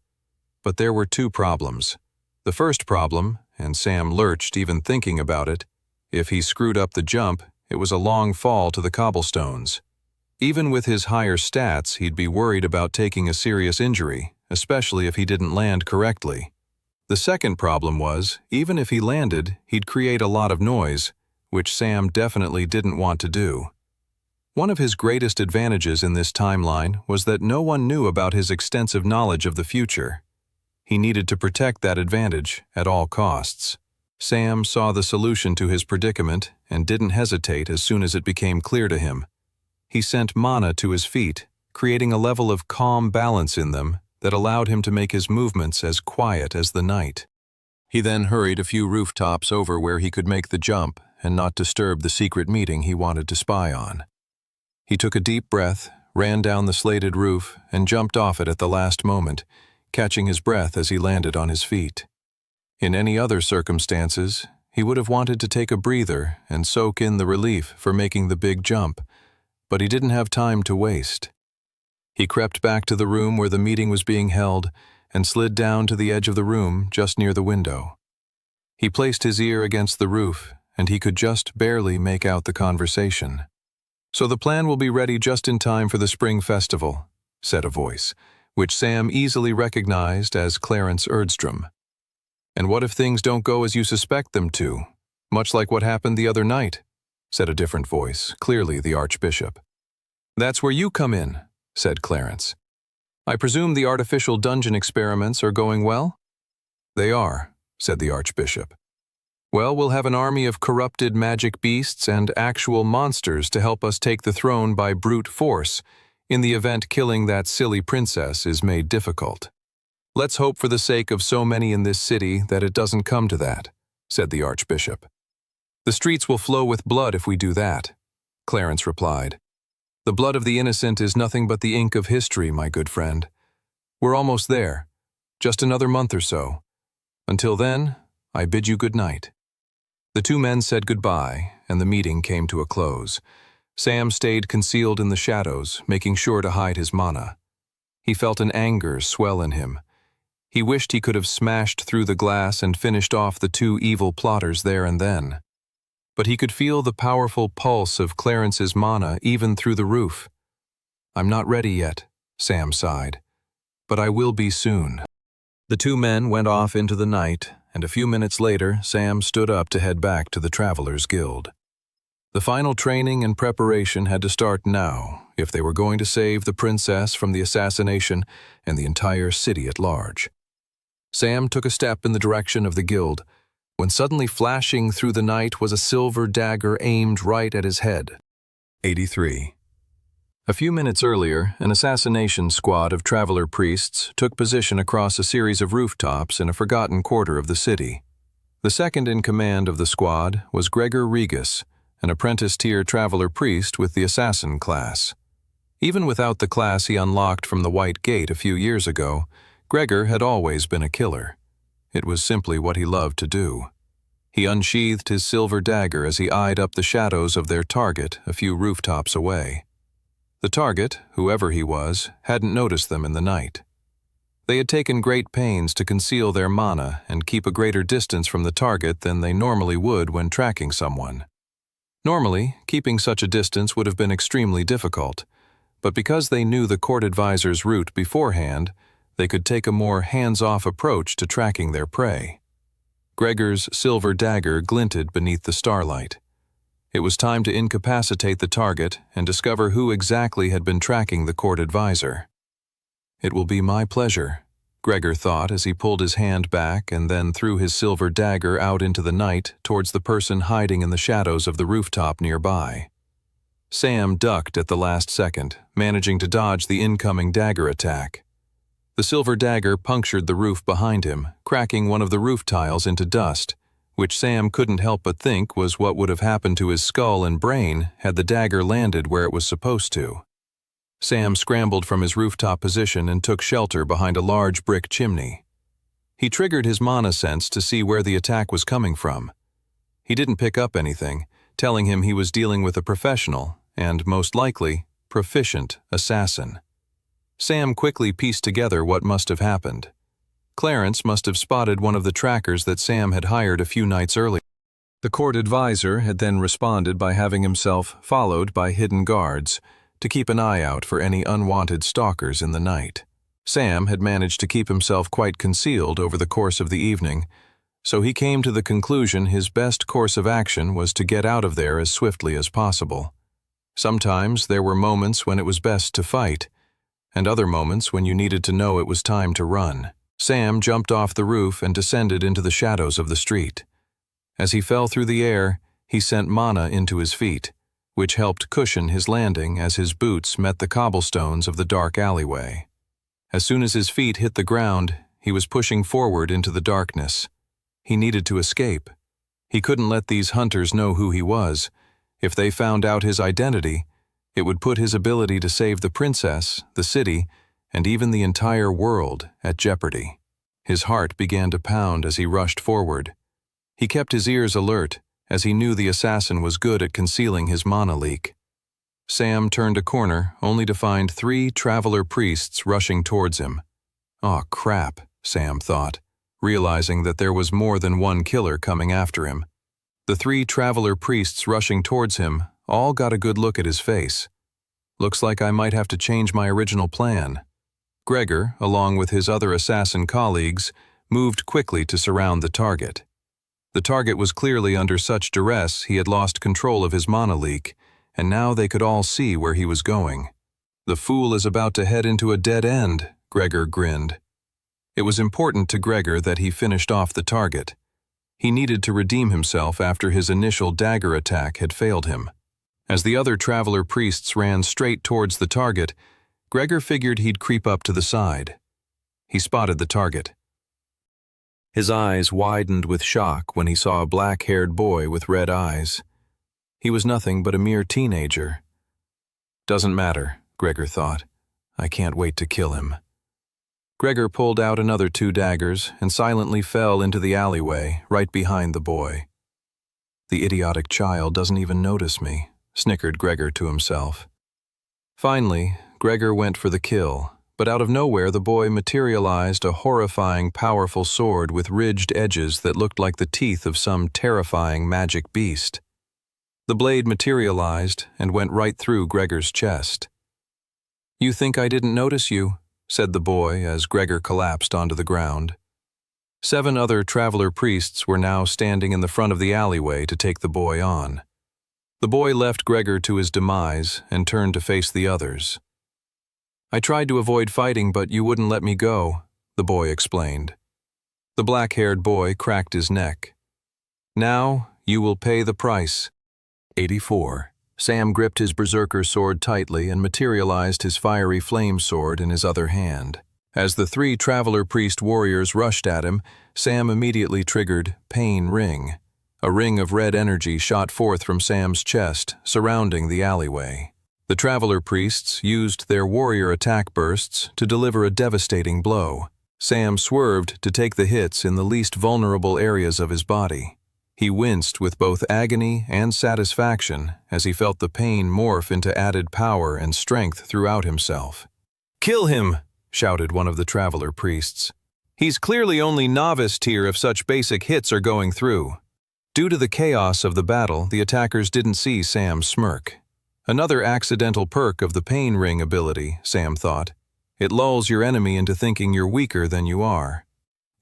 But there were two problems. The first problem, and Sam lurched even thinking about it, if he screwed up the jump, it was a long fall to the cobblestones. Even with his higher stats, he'd be worried about taking a serious injury, especially if he didn't land correctly. The second problem was, even if he landed, he'd create a lot of noise, which Sam definitely didn't want to do. One of his greatest advantages in this timeline was that no one knew about his extensive knowledge of the future. He needed to protect that advantage at all costs. Sam saw the solution to his predicament and didn't hesitate as soon as it became clear to him. He sent mana to his feet, creating a level of calm balance in them that allowed him to make his movements as quiet as the night. He then hurried a few rooftops over where he could make the jump and not disturb the secret meeting he wanted to spy on. He took a deep breath, ran down the slated roof, and jumped off it at the last moment, catching his breath as he landed on his feet. In any other circumstances, he would have wanted to take a breather and soak in the relief for making the big jump, but he didn't have time to waste. He crept back to the room where the meeting was being held and slid down to the edge of the room just near the window. He placed his ear against the roof, and he could just barely make out the conversation. "So the plan will be ready just in time for the spring festival," said a voice, which Sam easily recognized as Clarence Erdstrom. "And what if things don't go as you suspect them to, much like what happened the other night?" said a different voice, clearly the Archbishop. "That's where you come in," said Clarence. "I presume the artificial dungeon experiments are going well?" "They are," said the Archbishop. "Well, we'll have an army of corrupted magic beasts and actual monsters to help us take the throne by brute force, in the event killing that silly princess is made difficult. Let's hope for the sake of so many in this city that it doesn't come to that," said the Archbishop. "The streets will flow with blood if we do that," Clarence replied. "The blood of the innocent is nothing but the ink of history, my good friend. We're almost there. Just another month or so. Until then, I bid you good night." The two men said goodbye, and the meeting came to a close. Sam stayed concealed in the shadows, making sure to hide his mana. He felt an anger swell in him. He wished he could have smashed through the glass and finished off the two evil plotters there and then. But he could feel the powerful pulse of Clarence's mana even through the roof. "I'm not ready yet," Sam sighed, "but I will be soon." The two men went off into the night, and a few minutes later, Sam stood up to head back to the Travelers Guild. The final training and preparation had to start now if they were going to save the princess from the assassination and the entire city at large. Sam took a step in the direction of the guild, when suddenly flashing through the night was a silver dagger aimed right at his head. 83. A few minutes earlier, an assassination squad of traveler priests took position across a series of rooftops in a forgotten quarter of the city. The second in command of the squad was Gregor Regus, an apprentice-tier traveler priest with the assassin class. Even without the class he unlocked from the White Gate a few years ago, Gregor had always been a killer. It was simply what he loved to do. He unsheathed his silver dagger as he eyed up the shadows of their target a few rooftops away. The target, whoever he was, hadn't noticed them in the night. They had taken great pains to conceal their mana and keep a greater distance from the target than they normally would when tracking someone. Normally, keeping such a distance would have been extremely difficult, but because they knew the court advisor's route beforehand, they could take a more hands-off approach to tracking their prey. Gregor's silver dagger glinted beneath the starlight. It was time to incapacitate the target and discover who exactly had been tracking the court advisor. "It will be my pleasure," Gregor thought as he pulled his hand back and then threw his silver dagger out into the night towards the person hiding in the shadows of the rooftop nearby. Sam ducked at the last second, managing to dodge the incoming dagger attack. The silver dagger punctured the roof behind him, cracking one of the roof tiles into dust, which Sam couldn't help but think was what would have happened to his skull and brain had the dagger landed where it was supposed to. Sam scrambled from his rooftop position and took shelter behind a large brick chimney. He triggered his mana sense to see where the attack was coming from. He didn't pick up anything, telling him he was dealing with a professional and, most likely, proficient assassin. Sam quickly pieced together what must have happened. Clarence must have spotted one of the trackers that Sam had hired a few nights earlier. The court advisor had then responded by having himself followed by hidden guards to keep an eye out for any unwanted stalkers in the night. Sam had managed to keep himself quite concealed over the course of the evening, so he came to the conclusion his best course of action was to get out of there as swiftly as possible. Sometimes there were moments when it was best to fight, and other moments when you needed to know it was time to run. Sam jumped off the roof and descended into the shadows of the street. As he fell through the air, he sent mana into his feet, which helped cushion his landing as his boots met the cobblestones of the dark alleyway. As soon as his feet hit the ground, he was pushing forward into the darkness. He needed to escape. He couldn't let these hunters know who he was. If they found out his identity, it would put his ability to save the princess, the city, and even the entire world at jeopardy. His heart began to pound as he rushed forward. He kept his ears alert, as he knew the assassin was good at concealing his mana leak. Sam turned a corner, only to find 3 traveler priests rushing towards him. "Aw, crap," Sam thought, realizing that there was more than one killer coming after him. The 3 traveler priests rushing towards him all got a good look at his face. "Looks like I might have to change my original plan." Gregor, along with his other assassin colleagues, moved quickly to surround the target. The target was clearly under such duress he had lost control of his mana leak, and now they could all see where he was going. "The fool is about to head into a dead end," Gregor grinned. It was important to Gregor that he finished off the target. He needed to redeem himself after his initial dagger attack had failed him. As the other traveler priests ran straight towards the target, Gregor figured he'd creep up to the side. He spotted the target. His eyes widened with shock when he saw a black-haired boy with red eyes. He was nothing but a mere teenager. "Doesn't matter," Gregor thought. "I can't wait to kill him." Gregor pulled out another 2 daggers and silently fell into the alleyway right behind the boy. "The idiotic child doesn't even notice me," snickered Gregor to himself. Finally, Gregor went for the kill, but out of nowhere the boy materialized a horrifying, powerful sword with ridged edges that looked like the teeth of some terrifying magic beast. The blade materialized and went right through Gregor's chest. "You think I didn't notice you?" said the boy as Gregor collapsed onto the ground. 7 other traveler priests were now standing in the front of the alleyway to take the boy on. The boy left Gregor to his demise and turned to face the others. "I tried to avoid fighting, but you wouldn't let me go," the boy explained. The black-haired boy cracked his neck. "Now you will pay the price." 84. Sam gripped his berserker sword tightly and materialized his fiery flame sword in his other hand. As the 3 traveler priest warriors rushed at him, Sam immediately triggered Pain Ring. A ring of red energy shot forth from Sam's chest, surrounding the alleyway. The traveler priests used their warrior attack bursts to deliver a devastating blow. Sam swerved to take the hits in the least vulnerable areas of his body. He winced with both agony and satisfaction as he felt the pain morph into added power and strength throughout himself. "Kill him!" shouted one of the traveler priests. "He's clearly only novice tier if such basic hits are going through." Due to the chaos of the battle, the attackers didn't see Sam smirk. Another accidental perk of the Pain Ring ability, Sam thought. It lulls your enemy into thinking you're weaker than you are.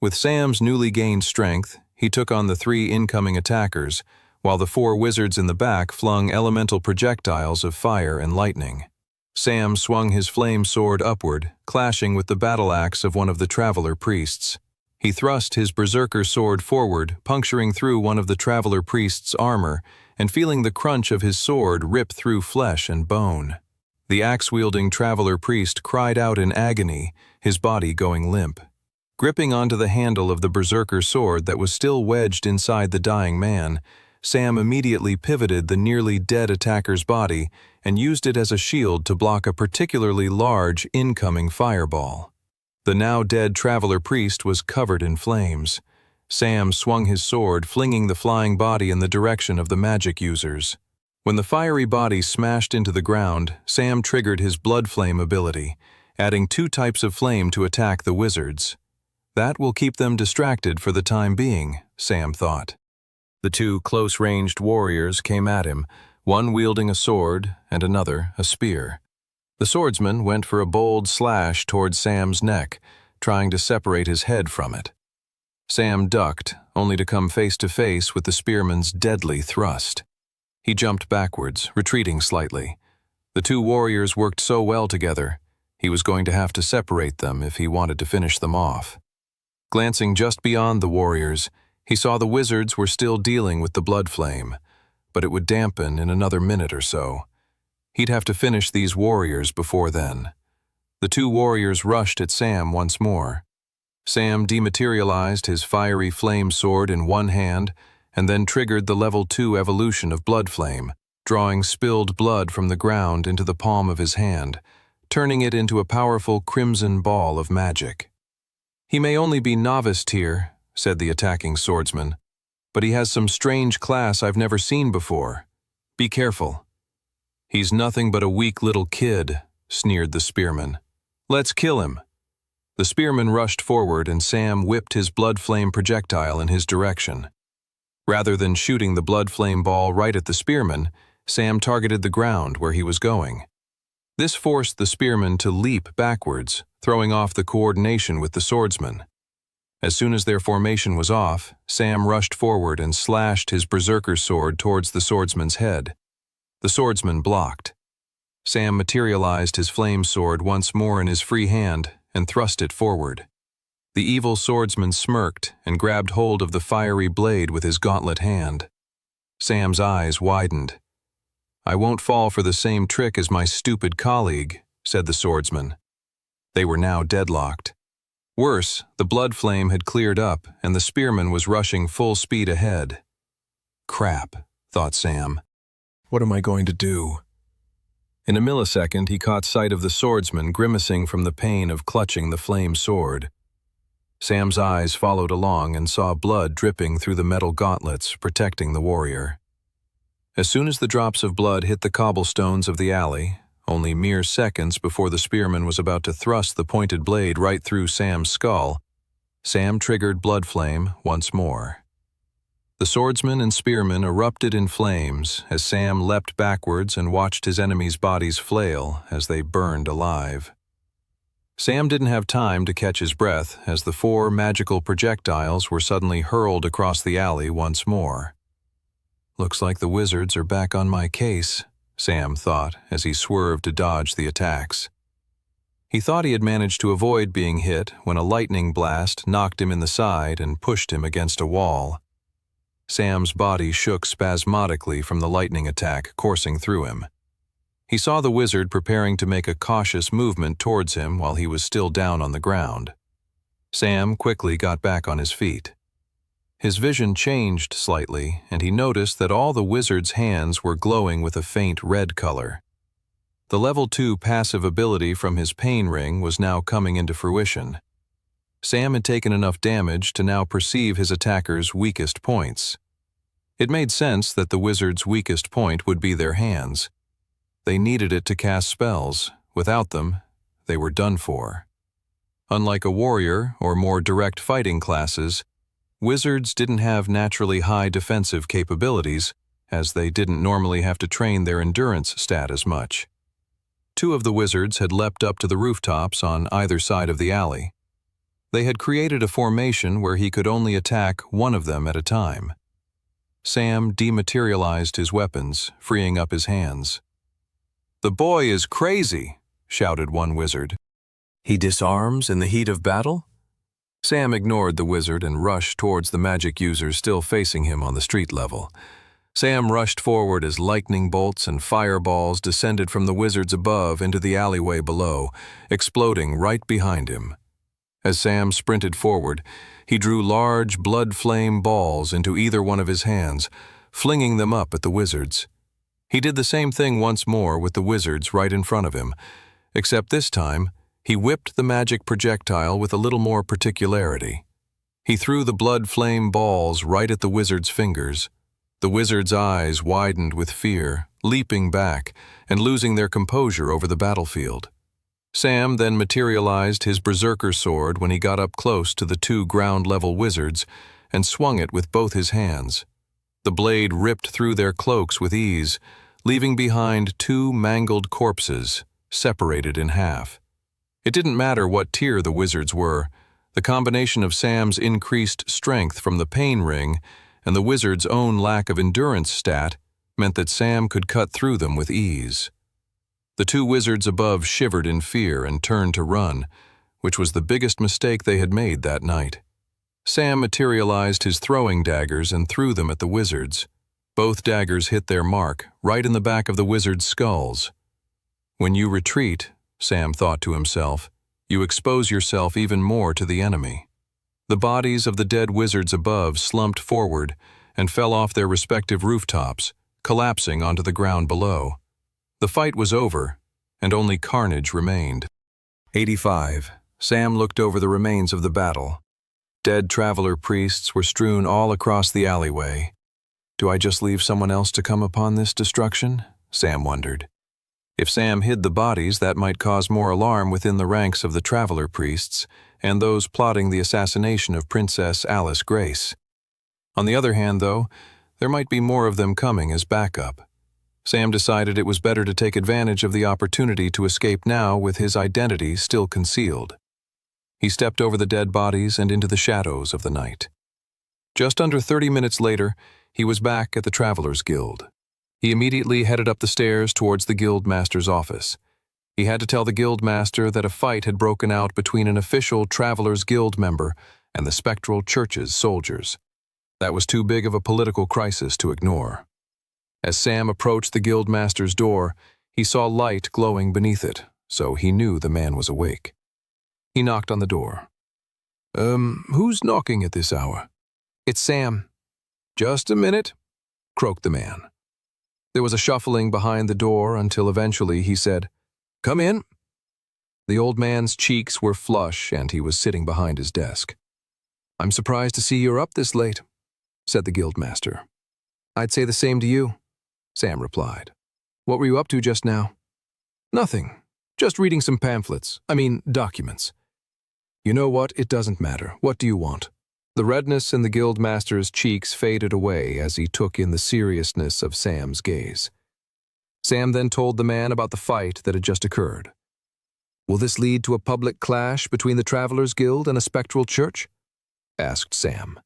With Sam's newly gained strength, he took on the 3 incoming attackers, while the four wizards in the back flung elemental projectiles of fire and lightning. Sam swung his flame sword upward, clashing with the battle axe of one of the traveler priests. He thrust his berserker sword forward, puncturing through one of the traveler priest's armor and feeling the crunch of his sword rip through flesh and bone. The axe-wielding traveler priest cried out in agony, his body going limp. Gripping onto the handle of the berserker sword that was still wedged inside the dying man, Sam immediately pivoted the nearly dead attacker's body and used it as a shield to block a particularly large incoming fireball. The now dead traveler priest was covered in flames. Sam swung his sword, flinging the flying body in the direction of the magic users. When the fiery body smashed into the ground, Sam triggered his blood flame ability, adding 2 types of flame to attack the wizards. That will keep them distracted for the time being, Sam thought. The 2 close-ranged warriors came at him, one wielding a sword and another a spear. The swordsman went for a bold slash towards Sam's neck, trying to separate his head from it. Sam ducked, only to come face to face with the spearman's deadly thrust. He jumped backwards, retreating slightly. The 2 warriors worked so well together, he was going to have to separate them if he wanted to finish them off. Glancing just beyond the warriors, he saw the wizards were still dealing with the blood flame, but it would dampen in another minute or so. He'd have to finish these warriors before then. The 2 warriors rushed at Sam once more. Sam dematerialized his fiery flame sword in one hand and then triggered the level 2 evolution of blood flame, drawing spilled blood from the ground into the palm of his hand, turning it into a powerful crimson ball of magic. "He may only be novice tier," said the attacking swordsman, "but he has some strange class I've never seen before. Be careful." "He's nothing but a weak little kid," sneered the spearman. "Let's kill him." The spearman rushed forward and Sam whipped his blood flame projectile in his direction. Rather than shooting the blood flame ball right at the spearman, Sam targeted the ground where he was going. This forced the spearman to leap backwards, throwing off the coordination with the swordsman. As soon as their formation was off, Sam rushed forward and slashed his berserker sword towards the swordsman's head. The swordsman blocked. Sam materialized his flame sword once more in his free hand and thrust it forward. The evil swordsman smirked and grabbed hold of the fiery blade with his gauntlet hand. Sam's eyes widened. "I won't fall for the same trick as my stupid colleague," said the swordsman. They were now deadlocked. Worse, the blood flame had cleared up and the spearman was rushing full speed ahead. "Crap," thought Sam. "What am I going to do?" In a millisecond, he caught sight of the swordsman grimacing from the pain of clutching the flame sword. Sam's eyes followed along and saw blood dripping through the metal gauntlets protecting the warrior. As soon as the drops of blood hit the cobblestones of the alley, only mere seconds before the spearman was about to thrust the pointed blade right through Sam's skull, Sam triggered blood flame once more. The swordsman and spearman erupted in flames as Sam leapt backwards and watched his enemies' bodies flail as they burned alive. Sam didn't have time to catch his breath as the 4 magical projectiles were suddenly hurled across the alley once more. "Looks like the wizards are back on my case," Sam thought as he swerved to dodge the attacks. He thought he had managed to avoid being hit when a lightning blast knocked him in the side and pushed him against a wall. Sam's body shook spasmodically from the lightning attack coursing through him. He saw the wizard preparing to make a cautious movement towards him while he was still down on the ground. Sam quickly got back on his feet. His vision changed slightly, and he noticed that all the wizard's hands were glowing with a faint red color. The level 2 passive ability from his pain ring was now coming into fruition. Sam had taken enough damage to now perceive his attacker's weakest points. It made sense that the wizard's weakest point would be their hands. They needed it to cast spells. Without them, they were done for. Unlike a warrior or more direct fighting classes, wizards didn't have naturally high defensive capabilities, as they didn't normally have to train their endurance stat as much. 2 of the wizards had leapt up to the rooftops on either side of the alley. They had created a formation where he could only attack one of them at a time. Sam dematerialized his weapons, freeing up his hands. "The boy is crazy," shouted one wizard. "He disarms in the heat of battle?" Sam ignored the wizard and rushed towards the magic users still facing him on the street level. Sam rushed forward as lightning bolts and fireballs descended from the wizards above into the alleyway below, exploding right behind him. As Sam sprinted forward, he drew large blood flame balls into either one of his hands, flinging them up at the wizards. He did the same thing once more with the wizards right in front of him, except this time he whipped the magic projectile with a little more particularity. He threw the blood flame balls right at the wizard's fingers. The wizard's eyes widened with fear, leaping back and losing their composure over the battlefield. Sam then materialized his berserker sword when he got up close to the two ground-level wizards and swung it with both his hands. The blade ripped through their cloaks with ease, leaving behind two mangled corpses, separated in half. It didn't matter what tier the wizards were. The combination of Sam's increased strength from the pain ring and the wizard's own lack of endurance stat meant that Sam could cut through them with ease. The two wizards above shivered in fear and turned to run, which was the biggest mistake they had made that night. Sam materialized his throwing daggers and threw them at the wizards. Both daggers hit their mark, right in the back of the wizards' skulls. When you retreat, Sam thought to himself, you expose yourself even more to the enemy. The bodies of the dead wizards above slumped forward and fell off their respective rooftops, collapsing onto the ground below. The fight was over, and only carnage remained. 85. Sam looked over the remains of the battle. Dead traveler priests were strewn all across the alleyway. Do I just leave someone else to come upon this destruction? Sam wondered. If Sam hid the bodies, that might cause more alarm within the ranks of the traveler priests and those plotting the assassination of Princess Alice Grace. On the other hand, though, there might be more of them coming as backup. Sam decided it was better to take advantage of the opportunity to escape now with his identity still concealed. He stepped over the dead bodies and into the shadows of the night. Just under 30 minutes later, he was back at the Travelers Guild. He immediately headed up the stairs towards the Guildmaster's office. He had to tell the Guildmaster that a fight had broken out between an official Travelers Guild member and the Spectral Church's soldiers. That was too big of a political crisis to ignore. As Sam approached the Guildmaster's door, he saw light glowing beneath it, so he knew the man was awake. He knocked on the door. Who's knocking at this hour?" "It's Sam." "Just a minute," croaked the man. There was a shuffling behind the door until eventually he said, "Come in." The old man's cheeks were flush and he was sitting behind his desk. "I'm surprised to see you're up this late," said the Guildmaster. "I'd say the same to you," Sam replied. "What were you up to just now?" "Nothing. Just reading some documents." "You know what? It doesn't matter. What do you want?" The redness in the Guildmaster's cheeks faded away as he took in the seriousness of Sam's gaze. Sam then told the man about the fight that had just occurred. "Will this lead to a public clash between the Travelers Guild and a spectral church?" asked Sam.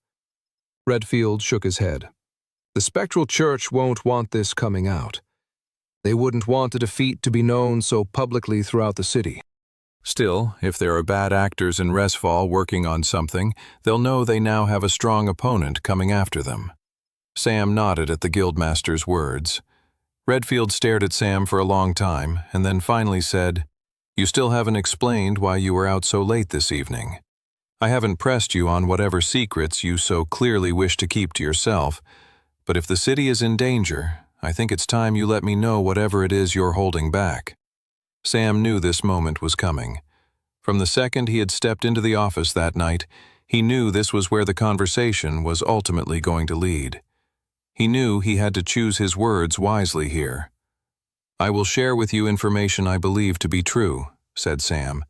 Redfield shook his head. "The spectral church won't want this coming out. They wouldn't want a defeat to be known so publicly throughout the city. Still, if there are bad actors in Resfall working on something, they'll know they now have a strong opponent coming after them." Sam nodded at the Guildmaster's words. Redfield stared at Sam for a long time and then finally said, "You still haven't explained why you were out so late this evening. I haven't pressed you on whatever secrets you so clearly wish to keep to yourself, but if the city is in danger, I think it's time you let me know whatever it is you're holding back." Sam knew this moment was coming. From the second he had stepped into the office that night, he knew this was where the conversation was ultimately going to lead. He knew he had to choose his words wisely here. "I will share with you information I believe to be true," said Sam.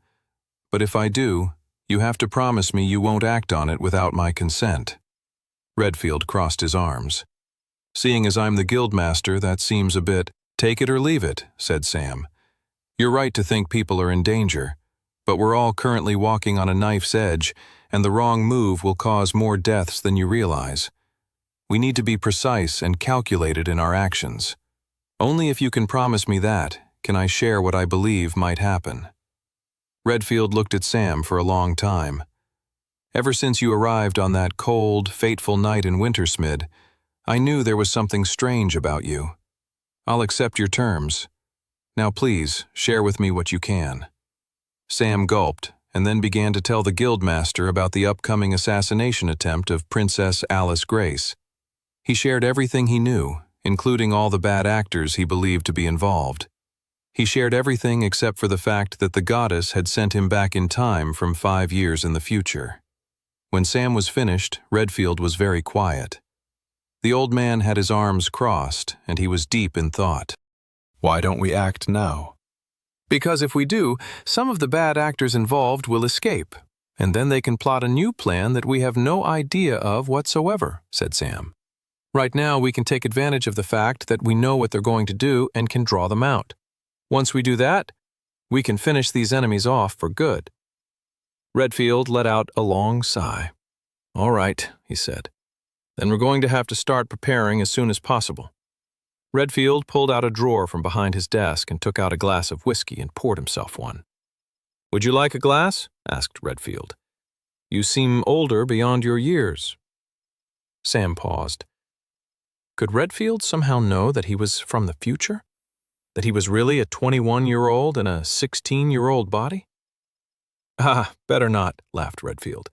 "But if I do, you have to promise me you won't act on it without my consent." Redfield crossed his arms. "Seeing as I'm the Guildmaster, that seems a bit, take it or leave it," said Sam. "You're right to think people are in danger, but we're all currently walking on a knife's edge, and the wrong move will cause more deaths than you realize. We need to be precise and calculated in our actions. Only if you can promise me that can I share what I believe might happen." Redfield looked at Sam for a long time. "Ever since you arrived on that cold, fateful night in Wintersmith, I knew there was something strange about you. I'll accept your terms. Now please, share with me what you can." Sam gulped and then began to tell the guildmaster about the upcoming assassination attempt of Princess Alice Grace. He shared everything he knew, including all the bad actors he believed to be involved. He shared everything except for the fact that the goddess had sent him back in time from 5 years in the future. When Sam was finished, Redfield was very quiet. The old man had his arms crossed, and he was deep in thought. "Why don't we act now?" "Because if we do, some of the bad actors involved will escape, and then they can plot a new plan that we have no idea of whatsoever," said Sam. "Right now, we can take advantage of the fact that we know what they're going to do and can draw them out. Once we do that, we can finish these enemies off for good." Redfield let out a long sigh. "All right," he said. "Then we're going to have to start preparing as soon as possible." Redfield pulled out a drawer from behind his desk and took out a glass of whiskey and poured himself one. "Would you like a glass?" asked Redfield. "You seem older beyond your years." Sam paused. Could Redfield somehow know that he was from the future? That he was really a 21-year-old in a 16-year-old body? "Ah, better not," laughed Redfield.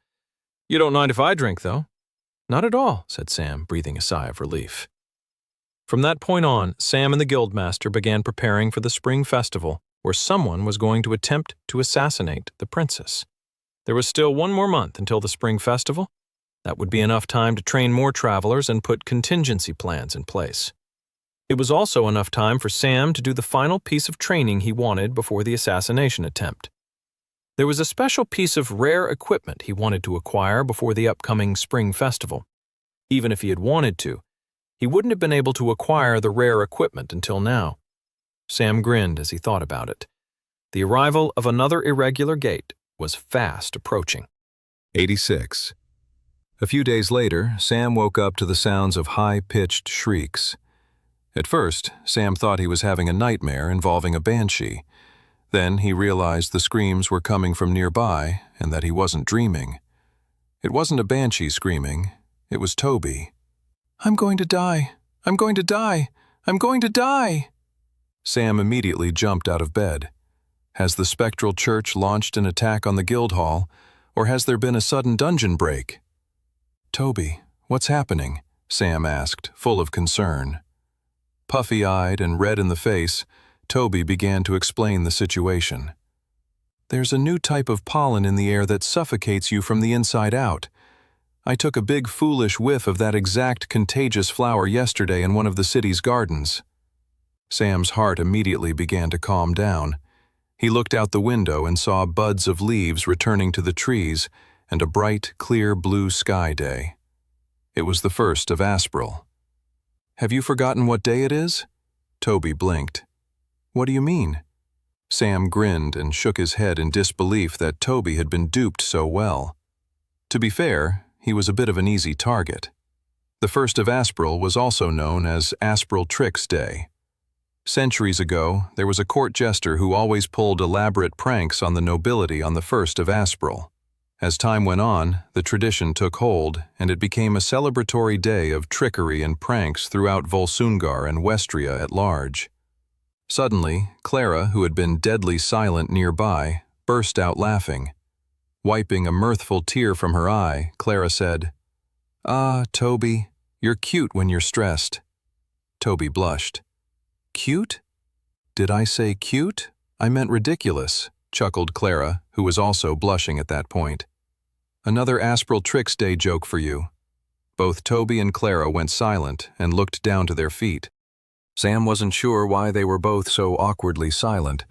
"You don't mind if I drink, though?" "Not at all," said Sam, breathing a sigh of relief. From that point on, Sam and the guildmaster began preparing for the spring festival, where someone was going to attempt to assassinate the princess. There was still 1 more month until the spring festival. That would be enough time to train more travelers and put contingency plans in place. It was also enough time for Sam to do the final piece of training he wanted before the assassination attempt. There was a special piece of rare equipment he wanted to acquire before the upcoming spring festival. Even if he had wanted to, he wouldn't have been able to acquire the rare equipment until now. Sam grinned as he thought about it. The arrival of another irregular gate was fast approaching. 86. A few days later, Sam woke up to the sounds of high-pitched shrieks. At first, Sam thought he was having a nightmare involving a banshee. Then he realized the screams were coming from nearby and that he wasn't dreaming. It wasn't a banshee screaming, it was Toby. "I'm going to die! I'm going to die! I'm going to die!" Sam immediately jumped out of bed. Has the spectral church launched an attack on the guild hall, or has there been a sudden dungeon break? "Toby, what's happening?" Sam asked, full of concern. Puffy-eyed and red in the face, Toby began to explain the situation. "There's a new type of pollen in the air that suffocates you from the inside out. I took a big foolish whiff of that exact contagious flower yesterday in one of the city's gardens." Sam's heart immediately began to calm down. He looked out the window and saw buds of leaves returning to the trees and a bright, clear blue sky day. It was the 1st of April. "Have you forgotten what day it is?" Toby blinked. "What do you mean?" Sam grinned and shook his head in disbelief that Toby had been duped so well. To be fair, he was a bit of an easy target. The 1st of April was also known as April Tricks Day. Centuries ago, there was a court jester who always pulled elaborate pranks on the nobility on the 1st of April. As time went on, the tradition took hold, and it became a celebratory day of trickery and pranks throughout Volsungar and Westria at large. Suddenly, Clara, who had been deadly silent nearby, burst out laughing. Wiping a mirthful tear from her eye, Clara said, "Ah, Toby, you're cute when you're stressed." Toby blushed. "Cute? Did I say cute? I meant ridiculous," chuckled Clara, who was also blushing at that point. "Another April Tricks Day joke for you." Both Toby and Clara went silent and looked down to their feet. Sam wasn't sure why they were both so awkwardly silent,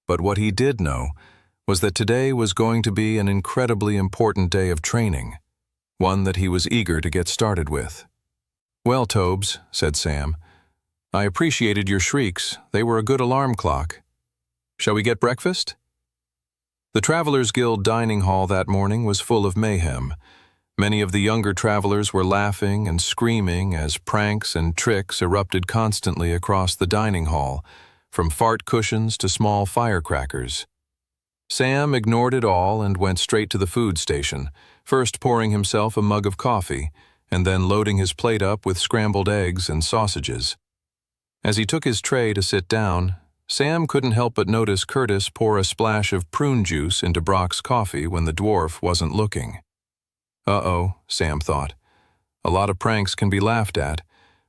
but what he did know was that today was going to be an incredibly important day of training, one that he was eager to get started with. "Well, Tobes," said Sam, "I appreciated your shrieks. They were a good alarm clock. Shall we get breakfast?" The Travelers' Guild dining hall that morning was full of mayhem. Many of the younger travelers were laughing and screaming as pranks and tricks erupted constantly across the dining hall, from fart cushions to small firecrackers. Sam ignored it all and went straight to the food station, first pouring himself a mug of coffee, and then loading his plate up with scrambled eggs and sausages. As he took his tray to sit down, Sam couldn't help but notice Curtis pour a splash of prune juice into Brock's coffee when the dwarf wasn't looking. Uh-oh, Sam thought. A lot of pranks can be laughed at,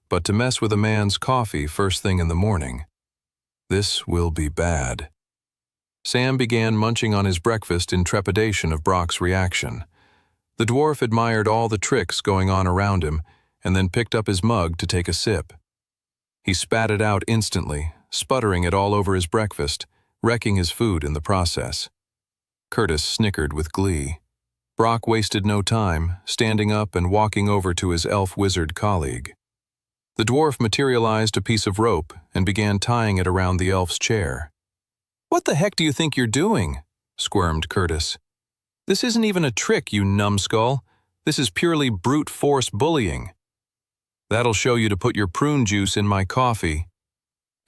but to mess with a man's coffee first thing in the morning. This will be bad. Sam began munching on his breakfast in trepidation of Brock's reaction. The dwarf admired all the tricks going on around him and then picked up his mug to take a sip. He spat it out instantly, sputtering it all over his breakfast, wrecking his food in the process. Curtis snickered with glee. Brock wasted no time, standing up and walking over to his elf-wizard colleague. The dwarf materialized a piece of rope and began tying it around the elf's chair. "What the heck do you think you're doing?" squirmed Curtis. "This isn't even a trick, you numbskull. This is purely brute force bullying." "That'll show you to put your prune juice in my coffee."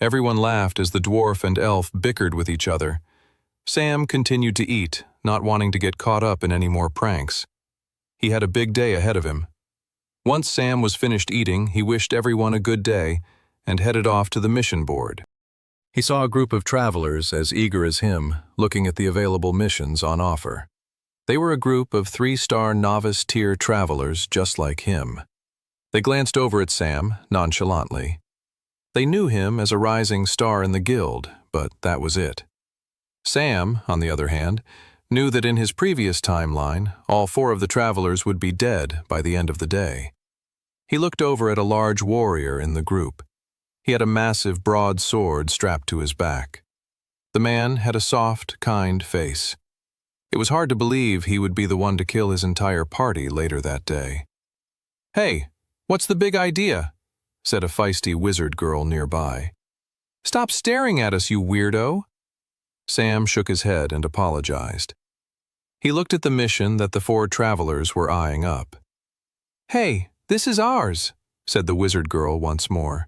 Everyone laughed as the dwarf and elf bickered with each other. Sam continued to eat, not wanting to get caught up in any more pranks. He had a big day ahead of him. Once Sam was finished eating, he wished everyone a good day and headed off to the mission board. He saw a group of travelers as eager as him, looking at the available missions on offer. They were a group of 3-star novice-tier travelers just like him. They glanced over at Sam, nonchalantly. They knew him as a rising star in the guild, but that was it. Sam, on the other hand, knew that in his previous timeline, all 4 of the travelers would be dead by the end of the day. He looked over at a large warrior in the group. He had a massive, broad sword strapped to his back. The man had a soft, kind face. It was hard to believe he would be the one to kill his entire party later that day. "Hey, what's the big idea?" said a feisty wizard girl nearby. "Stop staring at us, you weirdo." Sam shook his head and apologized. He looked at the mission that the 4 travelers were eyeing up. "Hey, this is ours," said the wizard girl once more.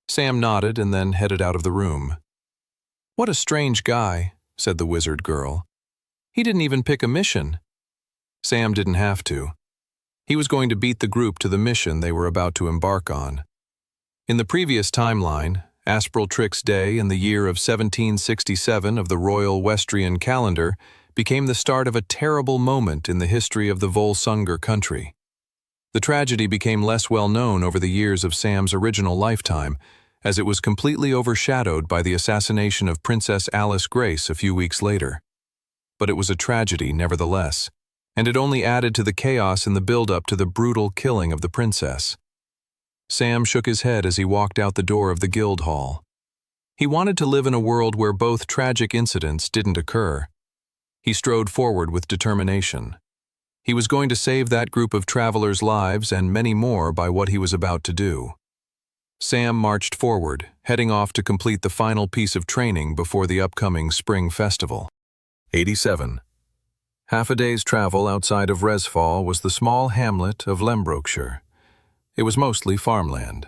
Sam nodded and then headed out of the room. "What a strange guy," said the wizard girl. "He didn't even pick a mission." Sam didn't have to. He was going to beat the group to the mission they were about to embark on. In the previous timeline, Aspral Trix Day in the year of 1767 of the Royal Westrian calendar became the start of a terrible moment in the history of the Volsungur country. The tragedy became less well known over the years of Sam's original lifetime, as it was completely overshadowed by the assassination of Princess Alice Grace a few weeks later. But it was a tragedy nevertheless, and it only added to the chaos in the build-up to the brutal killing of the princess. Sam shook his head as he walked out the door of the guild hall. He wanted to live in a world where both tragic incidents didn't occur. He strode forward with determination. He was going to save that group of travelers' lives and many more by what he was about to do. Sam marched forward, heading off to complete the final piece of training before the upcoming spring festival. 87. Half a day's travel outside of Resfall was the small hamlet of Lembrookshire. It was mostly farmland.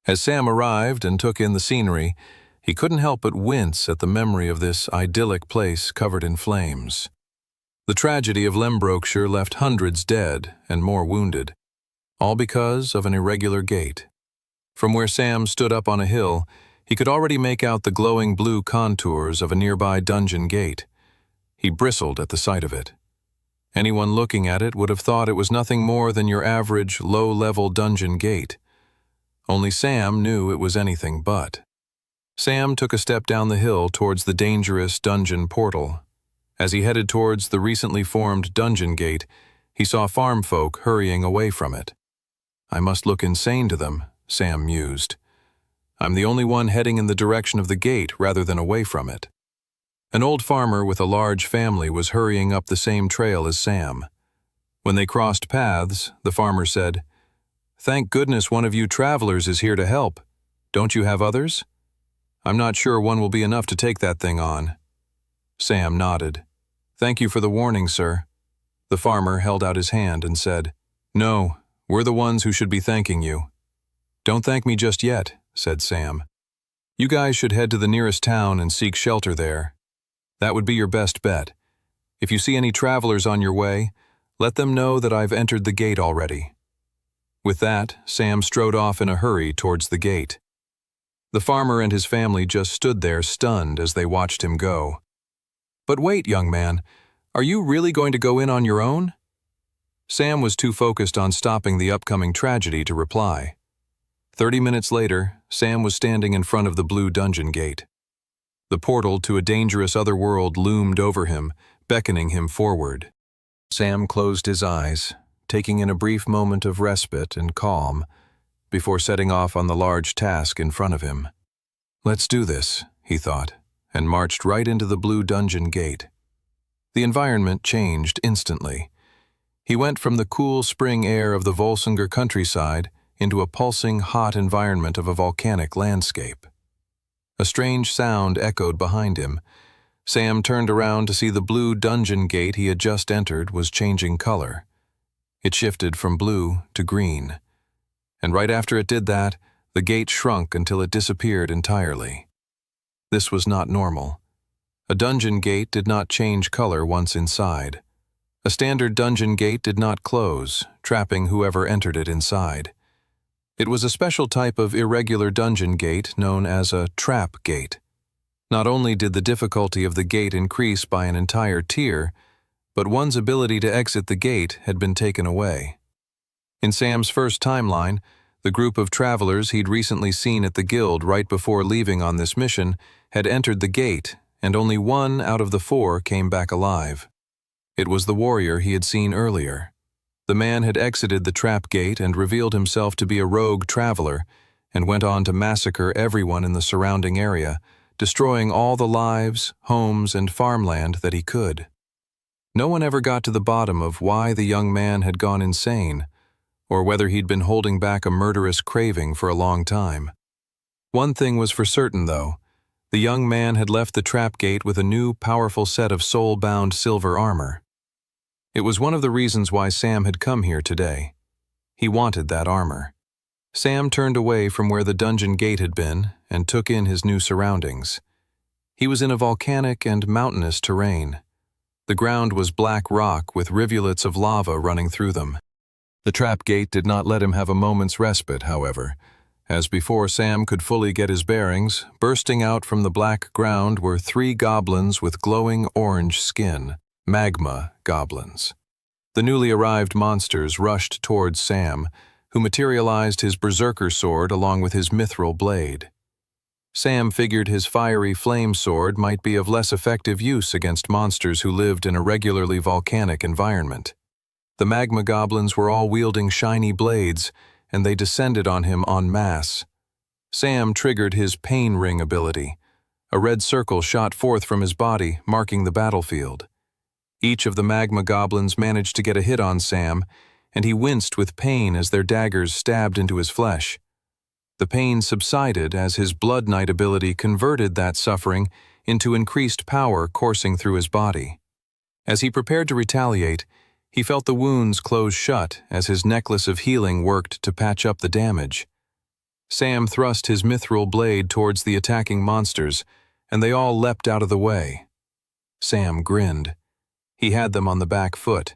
As Sam arrived and took in the scenery, he couldn't help but wince at the memory of this idyllic place covered in flames. The tragedy of Lembrookshire left hundreds dead and more wounded, all because of an irregular gate. From where Sam stood up on a hill, he could already make out the glowing blue contours of a nearby dungeon gate. He bristled at the sight of it. Anyone looking at it would have thought it was nothing more than your average low-level dungeon gate. Only Sam knew it was anything but. Sam took a step down the hill towards the dangerous dungeon portal. As he headed towards the recently formed dungeon gate, he saw farm folk hurrying away from it. "I must look insane to them," Sam mused. "I'm the only one heading in the direction of the gate rather than away from it." An old farmer with a large family was hurrying up the same trail as Sam. When they crossed paths, the farmer said, "Thank goodness one of you travelers is here to help. Don't you have others?" "I'm not sure one will be enough to take that thing on." Sam nodded. "Thank you for the warning, sir." The farmer held out his hand and said, "No, we're the ones who should be thanking you." "Don't thank me just yet," said Sam. "You guys should head to the nearest town and seek shelter there. That would be your best bet. If you see any travelers on your way, let them know that I've entered the gate already." With that, Sam strode off in a hurry towards the gate. The farmer and his family just stood there stunned as they watched him go. "But wait, young man, are you really going to go in on your own?" Sam was too focused on stopping the upcoming tragedy to reply. 30 minutes later, Sam was standing in front of the blue dungeon gate. The portal to a dangerous other world loomed over him, beckoning him forward. Sam closed his eyes, taking in a brief moment of respite and calm, before setting off on the large task in front of him. "Let's do this," he thought, and marched right into the blue dungeon gate. The environment changed instantly. He went from the cool spring air of the Volsinger countryside into a pulsing, hot environment of a volcanic landscape. A strange sound echoed behind him. Sam turned around to see the blue dungeon gate he had just entered was changing color. It shifted from blue to green. And right after it did that, the gate shrunk until it disappeared entirely. This was not normal. A dungeon gate did not change color once inside. A standard dungeon gate did not close, trapping whoever entered it inside. It was a special type of irregular dungeon gate known as a trap gate. Not only did the difficulty of the gate increase by an entire tier, but one's ability to exit the gate had been taken away. In Sam's first timeline, the group of travelers he'd recently seen at the guild right before leaving on this mission had entered the gate, and only 1 out of the 4 came back alive. It was the warrior he had seen earlier. The man had exited the trap gate and revealed himself to be a rogue traveler, and went on to massacre everyone in the surrounding area, destroying all the lives, homes, and farmland that he could. No one ever got to the bottom of why the young man had gone insane, or whether he'd been holding back a murderous craving for a long time. One thing was for certain, though. The young man had left the trap gate with a new, powerful set of soul-bound silver armor. It was one of the reasons why Sam had come here today. He wanted that armor. Sam turned away from where the dungeon gate had been and took in his new surroundings. He was in a volcanic and mountainous terrain. The ground was black rock with rivulets of lava running through them. The trap gate did not let him have a moment's respite, however. As before Sam could fully get his bearings, bursting out from the black ground were 3 goblins with glowing orange skin, magma goblins. The newly arrived monsters rushed towards Sam, who materialized his berserker sword along with his mithril blade. Sam figured his fiery flame sword might be of less effective use against monsters who lived in a regularly volcanic environment. The magma goblins were all wielding shiny blades, and they descended on him en masse. Sam triggered his pain ring ability. A red circle shot forth from his body, marking the battlefield. Each of the magma goblins managed to get a hit on Sam, and he winced with pain as their daggers stabbed into his flesh. The pain subsided as his Blood Knight ability converted that suffering into increased power coursing through his body. As he prepared to retaliate, he felt the wounds close shut as his necklace of healing worked to patch up the damage. Sam thrust his mithril blade towards the attacking monsters, and they all leapt out of the way. Sam grinned. He had them on the back foot.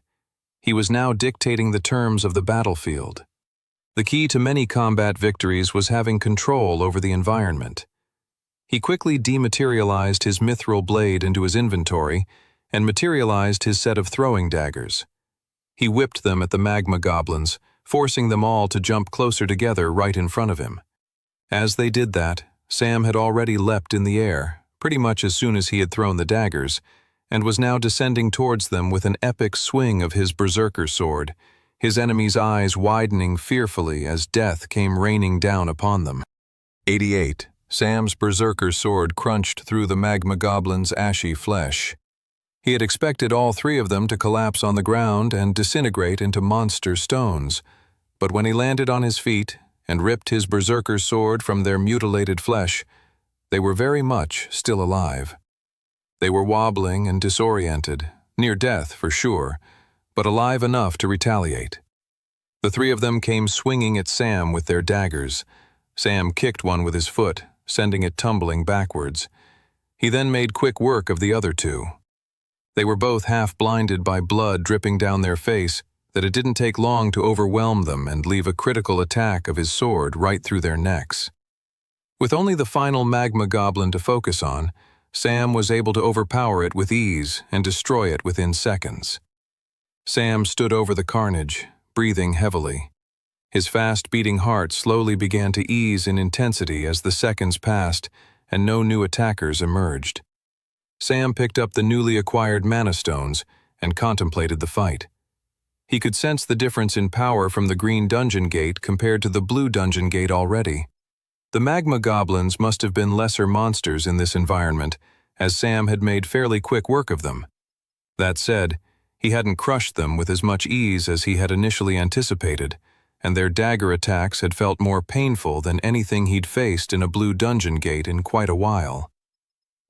He was now dictating the terms of the battlefield. The key to many combat victories was having control over the environment. He quickly dematerialized his mithril blade into his inventory and materialized his set of throwing daggers. He whipped them at the magma goblins, forcing them all to jump closer together right in front of him. As they did that, Sam had already leapt in the air, pretty much as soon as he had thrown the daggers, and was now descending towards them with an epic swing of his berserker sword, his enemy's eyes widening fearfully as death came raining down upon them. 88. Sam's berserker sword crunched through the magma goblin's ashy flesh. He had expected all 3 of them to collapse on the ground and disintegrate into monster stones, but when he landed on his feet and ripped his berserker sword from their mutilated flesh, they were very much still alive. They were wobbling and disoriented, near death for sure, but alive enough to retaliate. The three of them came swinging at Sam with their daggers. Sam kicked one with his foot, sending it tumbling backwards. He then made quick work of the other two. They were both half-blinded by blood dripping down their face that it didn't take long to overwhelm them and leave a critical attack of his sword right through their necks. With only the final magma goblin to focus on, Sam was able to overpower it with ease and destroy it within seconds. Sam stood over the carnage, breathing heavily. His fast-beating heart slowly began to ease in intensity as the seconds passed and no new attackers emerged. Sam picked up the newly acquired mana stones and contemplated the fight. He could sense the difference in power from the green dungeon gate compared to the blue dungeon gate already. The magma goblins must have been lesser monsters in this environment, as Sam had made fairly quick work of them. That said, he hadn't crushed them with as much ease as he had initially anticipated, and their dagger attacks had felt more painful than anything he'd faced in a blue dungeon gate in quite a while.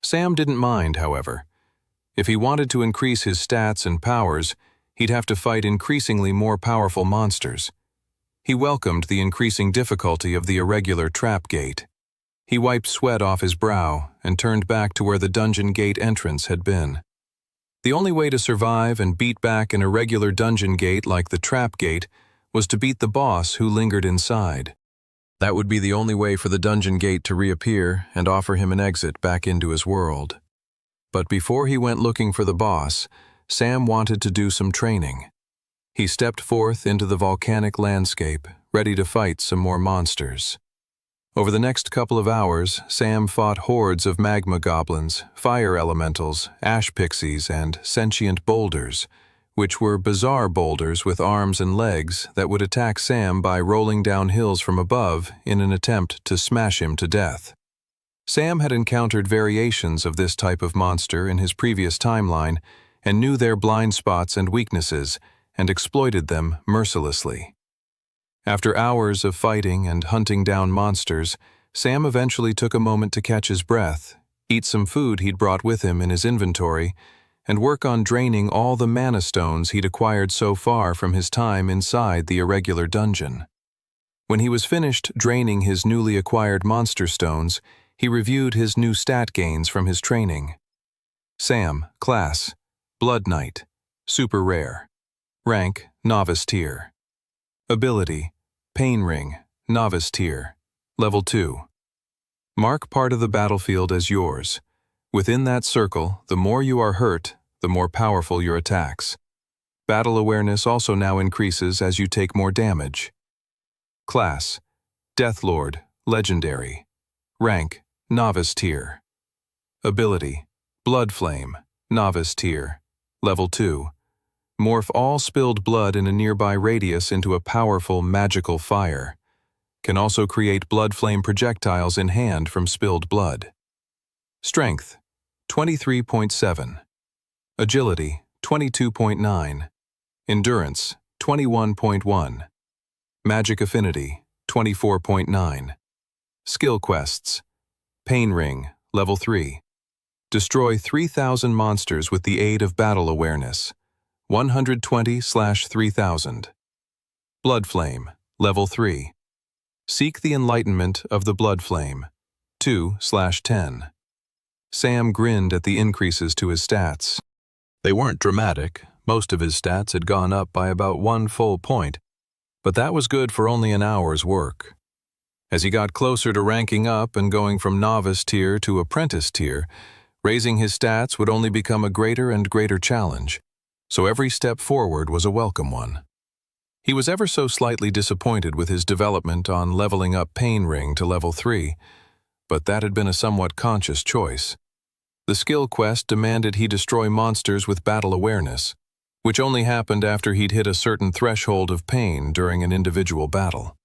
Sam didn't mind, however. If he wanted to increase his stats and powers, he'd have to fight increasingly more powerful monsters. He welcomed the increasing difficulty of the irregular trap gate. He wiped sweat off his brow and turned back to where the dungeon gate entrance had been. The only way to survive and beat back an irregular dungeon gate like the trap gate was to beat the boss who lingered inside. That would be the only way for the dungeon gate to reappear and offer him an exit back into his world. But before he went looking for the boss, Sam wanted to do some training. He stepped forth into the volcanic landscape, ready to fight some more monsters. Over the next couple of hours, Sam fought hordes of magma goblins, fire elementals, ash pixies, and sentient boulders, which were bizarre boulders with arms and legs that would attack Sam by rolling down hills from above in an attempt to smash him to death. Sam had encountered variations of this type of monster in his previous timeline and knew their blind spots and weaknesses, and exploited them mercilessly. After hours of fighting and hunting down monsters, Sam eventually took a moment to catch his breath, eat some food he'd brought with him in his inventory, and work on draining all the mana stones he'd acquired so far from his time inside the irregular dungeon. When he was finished draining his newly acquired monster stones, he reviewed his new stat gains from his training. Sam, class, Blood Knight, super rare. Rank, Novice Tier. Ability, Pain Ring, Novice Tier, Level 2. Mark part of the battlefield as yours. Within that circle, the more you are hurt, the more powerful your attacks. Battle awareness also now increases as you take more damage. Class, Deathlord, Legendary. Rank, Novice Tier. Ability, Blood Flame, Novice Tier, Level 2. Morph all spilled blood in a nearby radius into a powerful magical fire. Can also create blood flame projectiles in hand from spilled blood. Strength, 23.7. Agility, 22.9. Endurance, 21.1. Magic Affinity, 24.9. Skill Quests. Pain Ring, Level 3. Destroy 3,000 monsters with the aid of battle awareness. 120/3000. Blood Flame, Level 3. Seek the enlightenment of the Blood Flame. 2/10. Sam grinned at the increases to his stats. They weren't dramatic. Most of his stats had gone up by about 1 full point, but that was good for only an hour's work. As he got closer to ranking up and going from Novice Tier to Apprentice Tier, raising his stats would only become a greater and greater challenge, so every step forward was a welcome one. He was ever so slightly disappointed with his development on leveling up Pain Ring to Level 3, but that had been a somewhat conscious choice. The skill quest demanded he destroy monsters with battle awareness, which only happened after he'd hit a certain threshold of pain during an individual battle.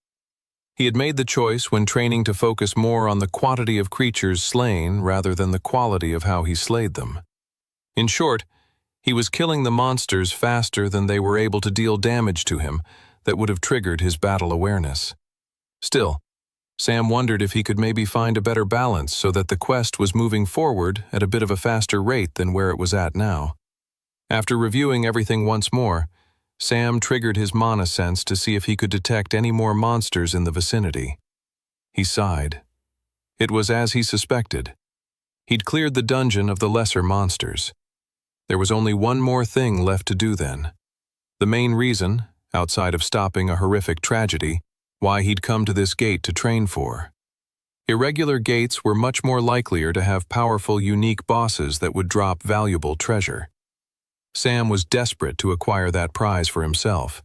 He had made the choice when training to focus more on the quantity of creatures slain rather than the quality of how he slayed them. In short, he was killing the monsters faster than they were able to deal damage to him that would have triggered his battle awareness. Still, Sam wondered if he could maybe find a better balance so that the quest was moving forward at a bit of a faster rate than where it was at now. After reviewing everything once more, Sam triggered his mana sense to see if he could detect any more monsters in the vicinity. He sighed. It was as he suspected. He'd cleared the dungeon of the lesser monsters. There was only one more thing left to do then. The main reason, outside of stopping a horrific tragedy, why he'd come to this gate to train for. Irregular gates were much more likelier to have powerful, unique bosses that would drop valuable treasure. Sam was desperate to acquire that prize for himself,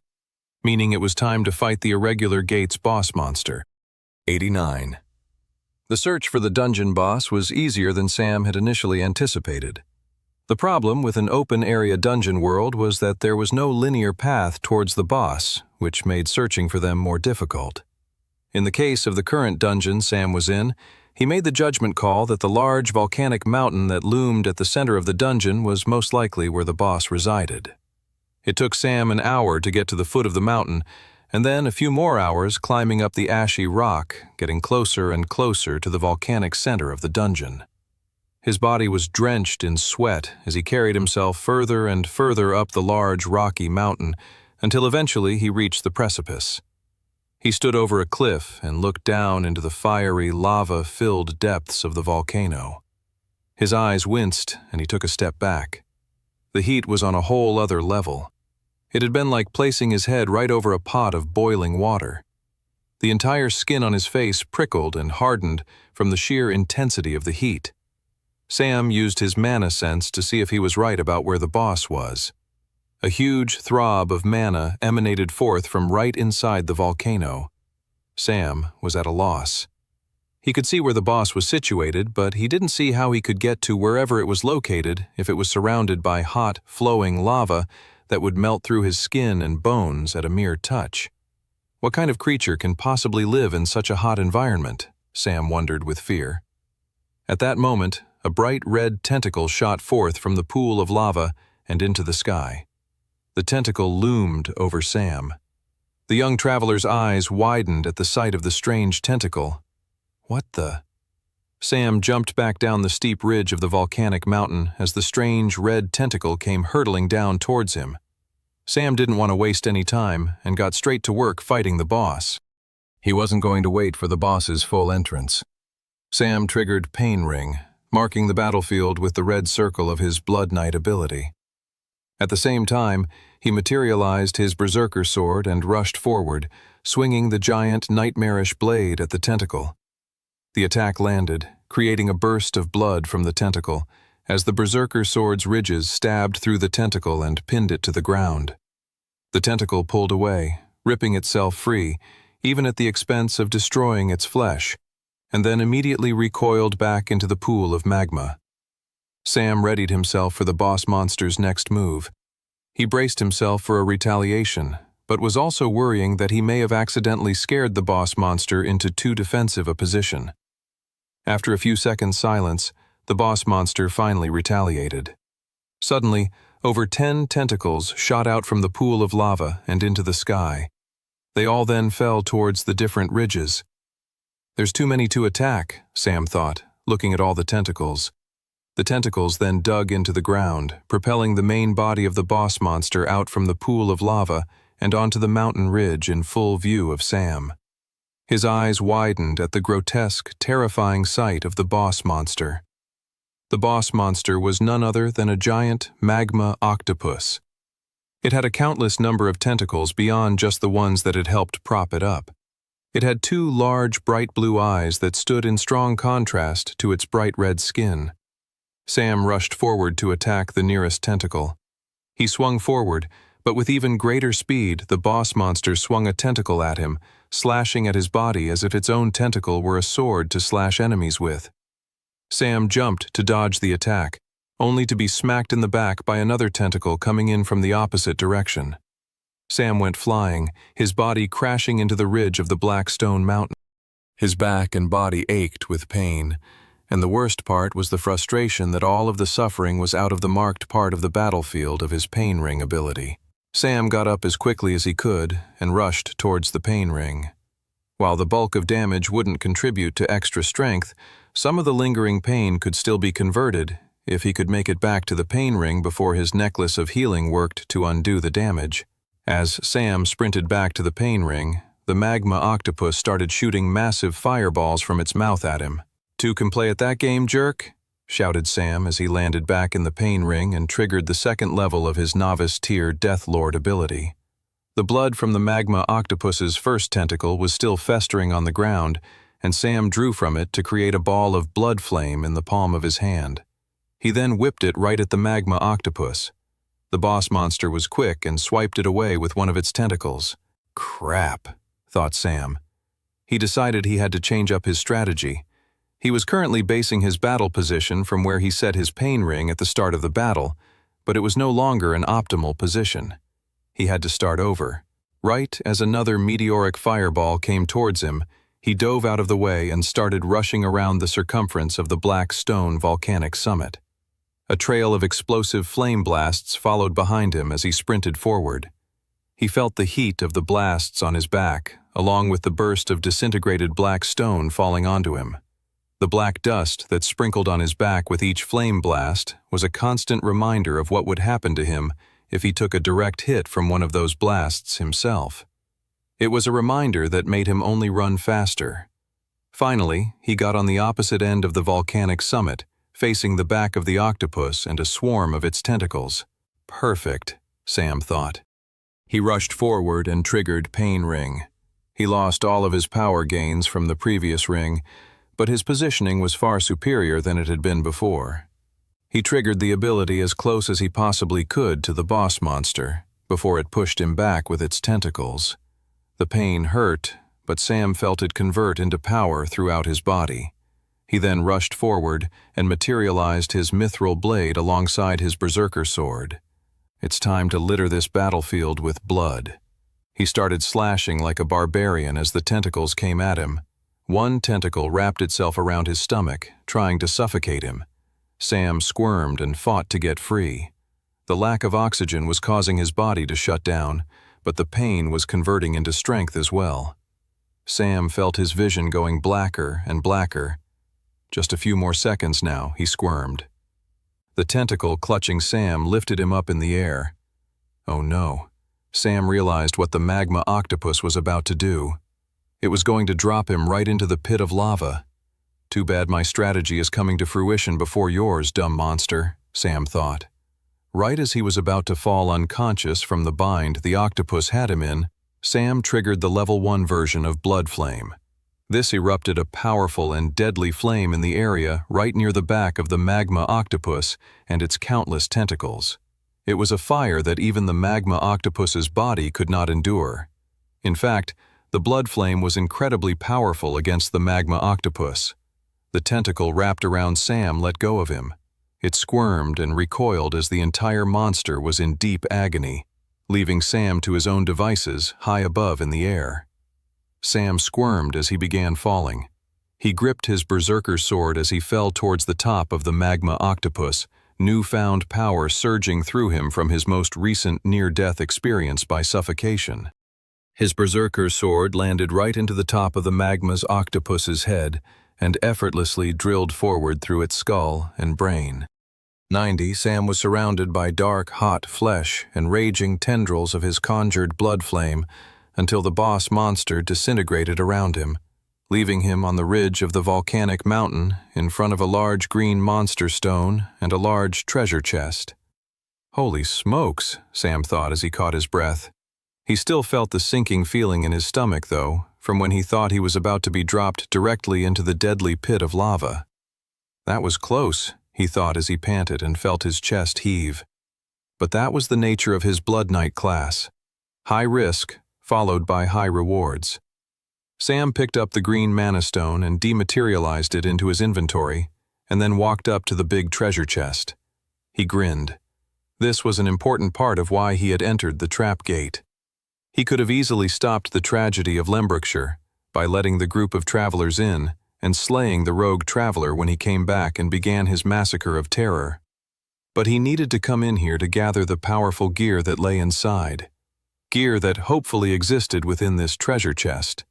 meaning it was time to fight the Irregular Gates boss monster. 89. The search for the dungeon boss was easier than Sam had initially anticipated. The problem with an open-area dungeon world was that there was no linear path towards the boss, which made searching for them more difficult. In the case of the current dungeon Sam was in, he made the judgment call that the large volcanic mountain that loomed at the center of the dungeon was most likely where the boss resided. It took Sam an hour to get to the foot of the mountain, and then a few more hours climbing up the ashy rock, getting closer and closer to the volcanic center of the dungeon. His body was drenched in sweat as he carried himself further and further up the large rocky mountain until eventually he reached the precipice. He stood over a cliff and looked down into the fiery, lava-filled depths of the volcano. His eyes winced and he took a step back. The heat was on a whole other level. It had been like placing his head right over a pot of boiling water. The entire skin on his face prickled and hardened from the sheer intensity of the heat. Sam used his mana sense to see if he was right about where the boss was. A huge throb of mana emanated forth from right inside the volcano. Sam was at a loss. He could see where the boss was situated, but he didn't see how he could get to wherever it was located if it was surrounded by hot, flowing lava that would melt through his skin and bones at a mere touch. What kind of creature can possibly live in such a hot environment? Sam wondered with fear. At that moment, a bright red tentacle shot forth from the pool of lava and into the sky. The tentacle loomed over Sam. The young traveler's eyes widened at the sight of the strange tentacle. What the? Sam jumped back down the steep ridge of the volcanic mountain as the strange red tentacle came hurtling down towards him. Sam didn't want to waste any time and got straight to work fighting the boss. He wasn't going to wait for the boss's full entrance. Sam triggered Pain Ring, marking the battlefield with the red circle of his Blood Knight ability. At the same time, he materialized his berserker sword and rushed forward, swinging the giant, nightmarish blade at the tentacle. The attack landed, creating a burst of blood from the tentacle, as the berserker sword's ridges stabbed through the tentacle and pinned it to the ground. The tentacle pulled away, ripping itself free, even at the expense of destroying its flesh, and then immediately recoiled back into the pool of magma. Sam readied himself for the boss monster's next move. He braced himself for a retaliation, but was also worrying that he may have accidentally scared the boss monster into too defensive a position. After a few seconds' silence, the boss monster finally retaliated. Suddenly, over 10 tentacles shot out from the pool of lava and into the sky. They all then fell towards the different ridges. There's too many to attack, Sam thought, looking at all the tentacles. The tentacles then dug into the ground, propelling the main body of the boss monster out from the pool of lava and onto the mountain ridge in full view of Sam. His eyes widened at the grotesque, terrifying sight of the boss monster. The boss monster was none other than a giant magma octopus. It had a countless number of tentacles beyond just the ones that had helped prop it up. It had 2 large, bright blue eyes that stood in strong contrast to its bright red skin. Sam rushed forward to attack the nearest tentacle. He swung forward, but with even greater speed, the boss monster swung a tentacle at him, slashing at his body as if its own tentacle were a sword to slash enemies with. Sam jumped to dodge the attack, only to be smacked in the back by another tentacle coming in from the opposite direction. Sam went flying, his body crashing into the ridge of the black stone mountain. His back and body ached with pain, and the worst part was the frustration that all of the suffering was out of the marked part of the battlefield of his Pain Ring ability. Sam got up as quickly as he could and rushed towards the Pain Ring. While the bulk of damage wouldn't contribute to extra strength, some of the lingering pain could still be converted if he could make it back to the Pain Ring before his necklace of healing worked to undo the damage. As Sam sprinted back to the pain ring, the magma octopus started shooting massive fireballs from its mouth at him. "Two can play at that game, jerk?" shouted Sam as he landed back in the pain ring and triggered the second level of his novice tier Death Lord ability. The blood from the magma octopus's first tentacle was still festering on the ground, and Sam drew from it to create a ball of blood flame in the palm of his hand. He then whipped it right at the magma octopus. The boss monster was quick and swiped it away with one of its tentacles. "Crap," thought Sam. He decided he had to change up his strategy. He was currently basing his battle position from where he set his pain ring at the start of the battle, but it was no longer an optimal position. He had to start over. Right as another meteoric fireball came towards him, he dove out of the way and started rushing around the circumference of the black stone volcanic summit. A trail of explosive flame blasts followed behind him as he sprinted forward. He felt the heat of the blasts on his back, along with the burst of disintegrated black stone falling onto him. The black dust that sprinkled on his back with each flame blast was a constant reminder of what would happen to him if he took a direct hit from one of those blasts himself. It was a reminder that made him only run faster. Finally, he got on the opposite end of the volcanic summit, facing the back of the octopus and a swarm of its tentacles. Perfect, Sam thought. He rushed forward and triggered Pain Ring. He lost all of his power gains from the previous ring, but his positioning was far superior than it had been before. He triggered the ability as close as he possibly could to the boss monster, before it pushed him back with its tentacles. The pain hurt, but Sam felt it convert into power throughout his body. He then rushed forward and materialized his mithril blade alongside his berserker sword. It's time to litter this battlefield with blood. He started slashing like a barbarian as the tentacles came at him. One tentacle wrapped itself around his stomach, trying to suffocate him. Sam squirmed and fought to get free. The lack of oxygen was causing his body to shut down, but the pain was converting into strength as well. Sam felt his vision going blacker and blacker. Just a few more seconds now, he squirmed. The tentacle clutching Sam lifted him up in the air. Oh no. Sam realized what the magma octopus was about to do. It was going to drop him right into the pit of lava. Too bad my strategy is coming to fruition before yours, dumb monster, Sam thought. Right as he was about to fall unconscious from the bind the octopus had him in, Sam triggered the level 1 version of Blood Flame. This erupted a powerful and deadly flame in the area right near the back of the magma octopus and its countless tentacles. It was a fire that even the magma octopus's body could not endure. In fact, the blood flame was incredibly powerful against the magma octopus. The tentacle wrapped around Sam let go of him. It squirmed and recoiled as the entire monster was in deep agony, leaving Sam to his own devices high above in the air. Sam squirmed as he began falling. He gripped his berserker sword as he fell towards the top of the magma octopus, newfound power surging through him from his most recent near-death experience by suffocation. His berserker sword landed right into the top of the magma's octopus's head and effortlessly drilled forward through its skull and brain. 90, Sam was surrounded by dark, hot flesh and raging tendrils of his conjured blood flame until the boss monster disintegrated around him, leaving him on the ridge of the volcanic mountain in front of a large green monster stone and a large treasure chest. Holy smokes, Sam thought as he caught his breath. He still felt the sinking feeling in his stomach, though, from when he thought he was about to be dropped directly into the deadly pit of lava. That was close, he thought as he panted and felt his chest heave. But that was the nature of his Blood Knight class. High risk, followed by high rewards. Sam picked up the green mana stone and dematerialized it into his inventory, and then walked up to the big treasure chest. He grinned. This was an important part of why he had entered the trap gate. He could have easily stopped the tragedy of Lembrukshire by letting the group of travelers in and slaying the rogue traveler when he came back and began his massacre of terror. But he needed to come in here to gather the powerful gear that lay inside. Gear that hopefully existed within this treasure chest.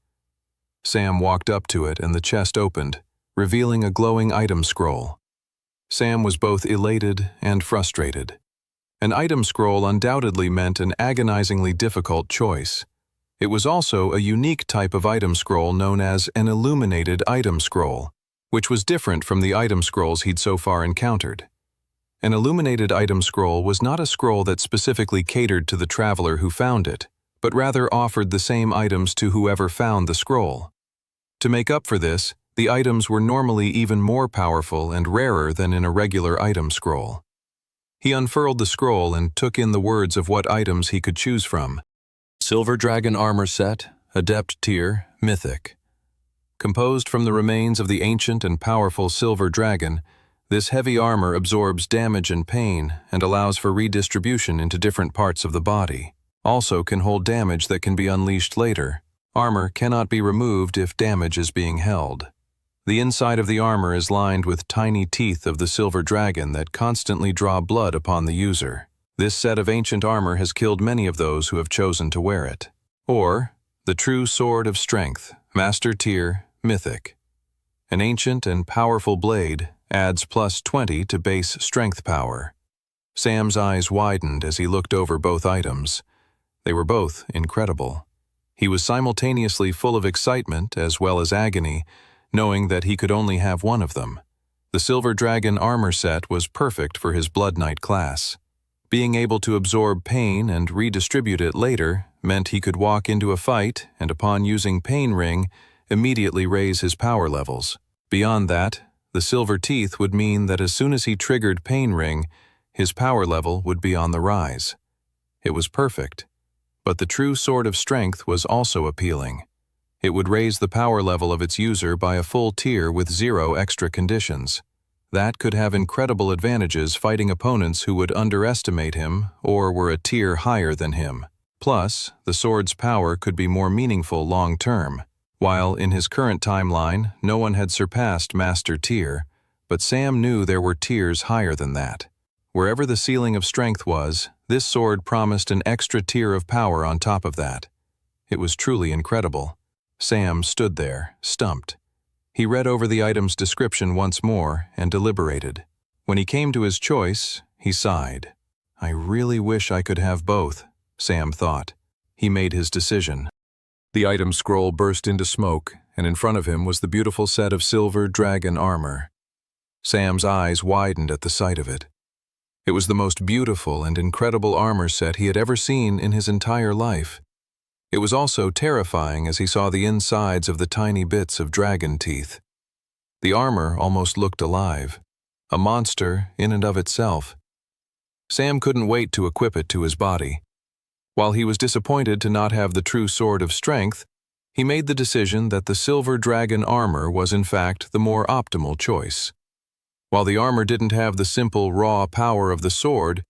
Sam walked up to it and the chest opened, revealing a glowing item scroll. Sam was both elated and frustrated. An item scroll undoubtedly meant an agonizingly difficult choice. It was also a unique type of item scroll known as an illuminated item scroll, which was different from the item scrolls he'd so far encountered. An illuminated item scroll was not a scroll that specifically catered to the traveler who found it, but rather offered the same items to whoever found the scroll. To make up for this, the items were normally even more powerful and rarer than in a regular item scroll. He unfurled the scroll and took in the words of what items he could choose from. Silver Dragon Armor Set, Adept Tier, Mythic. Composed from the remains of the ancient and powerful Silver Dragon, this heavy armor absorbs damage and pain and allows for redistribution into different parts of the body. Also can hold damage that can be unleashed later. Armor cannot be removed if damage is being held. The inside of the armor is lined with tiny teeth of the Silver Dragon that constantly draw blood upon the user. This set of ancient armor has killed many of those who have chosen to wear it. Or, the True Sword of Strength, Master Tier, Mythic. An ancient and powerful blade adds +20 to base strength power. Sam's eyes widened as he looked over both items. They were both incredible. He was simultaneously full of excitement as well as agony, knowing that he could only have one of them. The Silver Dragon armor set was perfect for his Blood Knight class. Being able to absorb pain and redistribute it later meant he could walk into a fight and, upon using Pain Ring, immediately raise his power levels. Beyond that, the silver teeth would mean that as soon as he triggered Pain Ring, his power level would be on the rise. It was perfect. But the True Sword of Strength was also appealing. It would raise the power level of its user by a full tier with 0 extra conditions. That could have incredible advantages fighting opponents who would underestimate him or were a tier higher than him. Plus, the sword's power could be more meaningful long-term. While in his current timeline, no one had surpassed Master Tier, but Sam knew there were tiers higher than that. Wherever the ceiling of strength was, this sword promised an extra tier of power on top of that. It was truly incredible. Sam stood there, stumped. He read over the item's description once more and deliberated. When he came to his choice, he sighed. I really wish I could have both, Sam thought. He made his decision. The item scroll burst into smoke, and in front of him was the beautiful set of Silver Dragon armor. Sam's eyes widened at the sight of it. It was the most beautiful and incredible armor set he had ever seen in his entire life. It was also terrifying as he saw the insides of the tiny bits of dragon teeth. The armor almost looked alive, a monster in and of itself. Sam couldn't wait to equip it to his body. While he was disappointed to not have the True Sword of Strength, he made the decision that the Silver Dragon armor was in fact the more optimal choice. While the armor didn't have the simple raw power of the sword,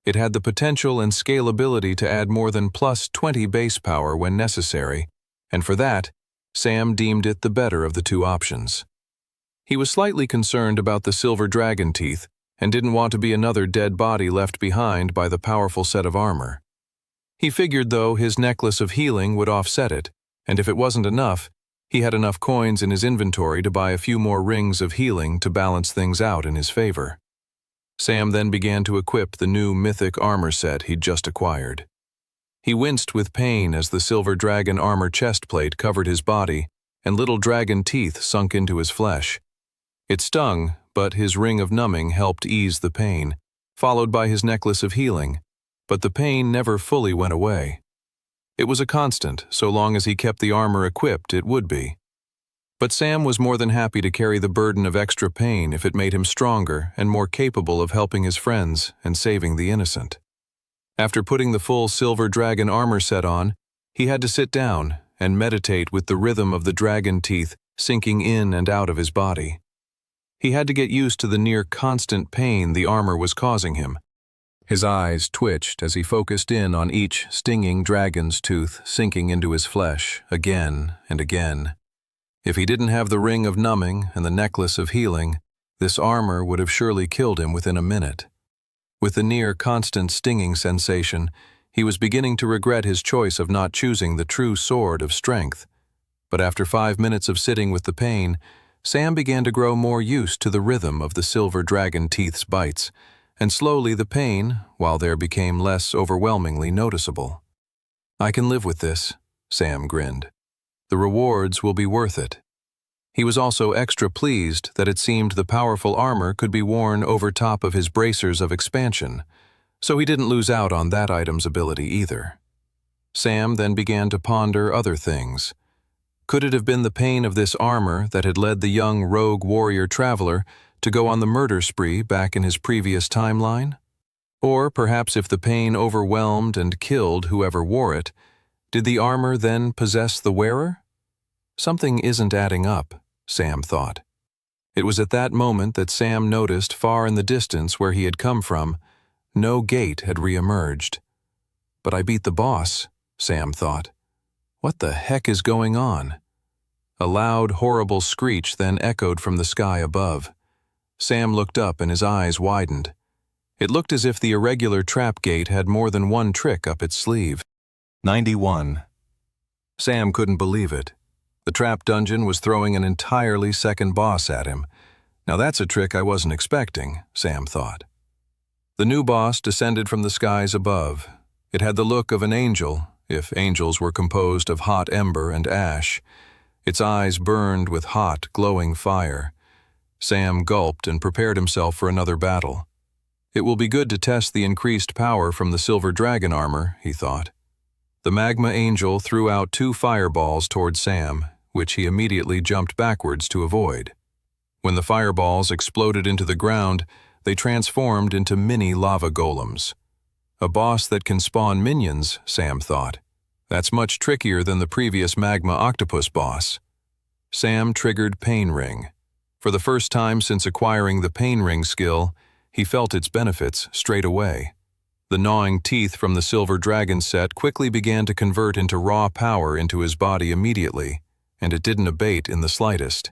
it had the potential and scalability to add more than +20 base power when necessary, and for that, Sam deemed it the better of the two options. He was slightly concerned about the Silver Dragon teeth and didn't want to be another dead body left behind by the powerful set of armor. He figured, though, his necklace of healing would offset it, and if it wasn't enough, he had enough coins in his inventory to buy a few more rings of healing to balance things out in his favor. Sam then began to equip the new mythic armor set he'd just acquired. He winced with pain as the Silver Dragon armor chestplate covered his body and little dragon teeth sunk into his flesh. It stung, but his ring of numbing helped ease the pain, followed by his necklace of healing, but the pain never fully went away. It was a constant, so long as he kept the armor equipped it would be. But Sam was more than happy to carry the burden of extra pain if it made him stronger and more capable of helping his friends and saving the innocent. After putting the full Silver Dragon armor set on, he had to sit down and meditate with the rhythm of the dragon teeth sinking in and out of his body. He had to get used to the near-constant pain the armor was causing him. His eyes twitched as he focused in on each stinging dragon's tooth sinking into his flesh again and again. If he didn't have the ring of numbing and the necklace of healing, this armor would have surely killed him within a minute. With the near-constant stinging sensation, he was beginning to regret his choice of not choosing the True Sword of Strength. But after 5 minutes of sitting with the pain, Sam began to grow more used to the rhythm of the Silver Dragon teeth's bites, and slowly the pain, while there became less overwhelmingly noticeable. "I can live with this," Sam grinned. "The rewards will be worth it." He was also extra pleased that it seemed the powerful armor could be worn over top of his bracers of expansion, so he didn't lose out on that item's ability either. Sam then began to ponder other things. Could it have been the pain of this armor that had led the young rogue warrior traveler to go on the murder spree back in his previous timeline? Or perhaps if the pain overwhelmed and killed whoever wore it, did the armor then possess the wearer? Something isn't adding up, Sam thought. It was at that moment that Sam noticed far in the distance where he had come from, no gate had re-emerged. "But I beat the boss," Sam thought. "What the heck is going on?" A loud, horrible screech then echoed from the sky above. Sam looked up and his eyes widened. It looked as if the irregular trap gate had more than one trick up its sleeve. 91. Sam couldn't believe it. The trap dungeon was throwing an entirely second boss at him. Now that's a trick I wasn't expecting, Sam thought. The new boss descended from the skies above. It had the look of an angel, if angels were composed of hot ember and ash. Its eyes burned with hot, glowing fire. Sam gulped and prepared himself for another battle. It will be good to test the increased power from the silver dragon armor, he thought. The magma angel threw out 2 fireballs toward Sam, which he immediately jumped backwards to avoid. When the fireballs exploded into the ground, they transformed into mini lava golems. A boss that can spawn minions, Sam thought. That's much trickier than the previous magma octopus boss. Sam triggered Pain Ring. For the first time since acquiring the Pain Ring skill, he felt its benefits straight away. The gnawing teeth from the silver dragon set quickly began to convert into raw power into his body immediately, and it didn't abate in the slightest.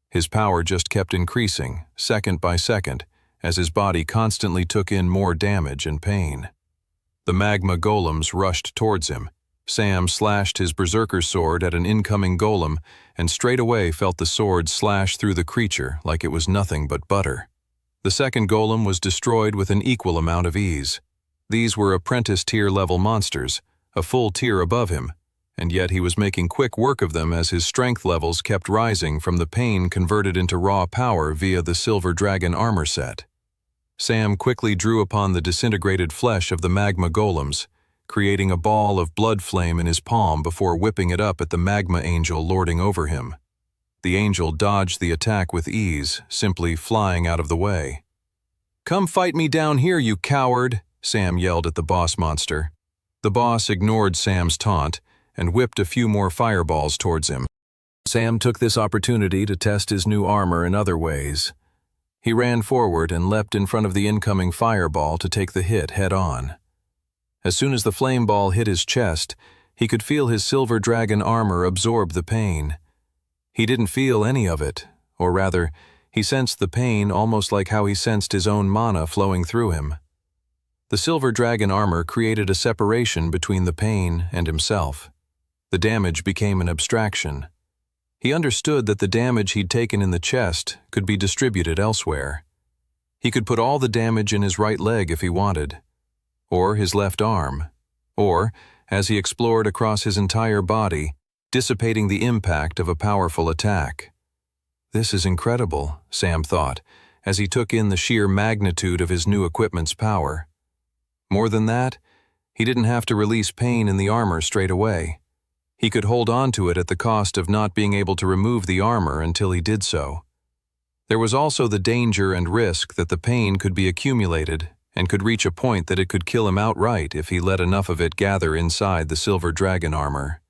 His power just kept increasing, second by second, as his body constantly took in more damage and pain. The magma golems rushed towards him. Sam slashed his berserker sword at an incoming golem and straight away felt the sword slash through the creature like it was nothing but butter. The second golem was destroyed with an equal amount of ease. These were apprentice tier level monsters, a full tier above him, and yet he was making quick work of them as his strength levels kept rising from the pain converted into raw power via the silver dragon armor set. Sam quickly drew upon the disintegrated flesh of the magma golems, creating a ball of blood flame in his palm before whipping it up at the magma angel lording over him. The angel dodged the attack with ease, simply flying out of the way. "Come fight me down here, you coward!" Sam yelled at the boss monster. The boss ignored Sam's taunt and whipped a few more fireballs towards him. Sam took this opportunity to test his new armor in other ways. He ran forward and leapt in front of the incoming fireball to take the hit head-on. As soon as the flame ball hit his chest, he could feel his silver dragon armor absorb the pain. He didn't feel any of it, or rather, he sensed the pain almost like how he sensed his own mana flowing through him. The silver dragon armor created a separation between the pain and himself. The damage became an abstraction. He understood that the damage he'd taken in the chest could be distributed elsewhere. He could put all the damage in his right leg if he wanted, or his left arm, or, as he explored across his entire body, dissipating the impact of a powerful attack. This is incredible, Sam thought, as he took in the sheer magnitude of his new equipment's power. More than that, he didn't have to release pain in the armor straight away. He could hold on to it at the cost of not being able to remove the armor until he did so. There was also the danger and risk that the pain could be accumulated and could reach a point that it could kill him outright if he let enough of it gather inside the silver dragon armor.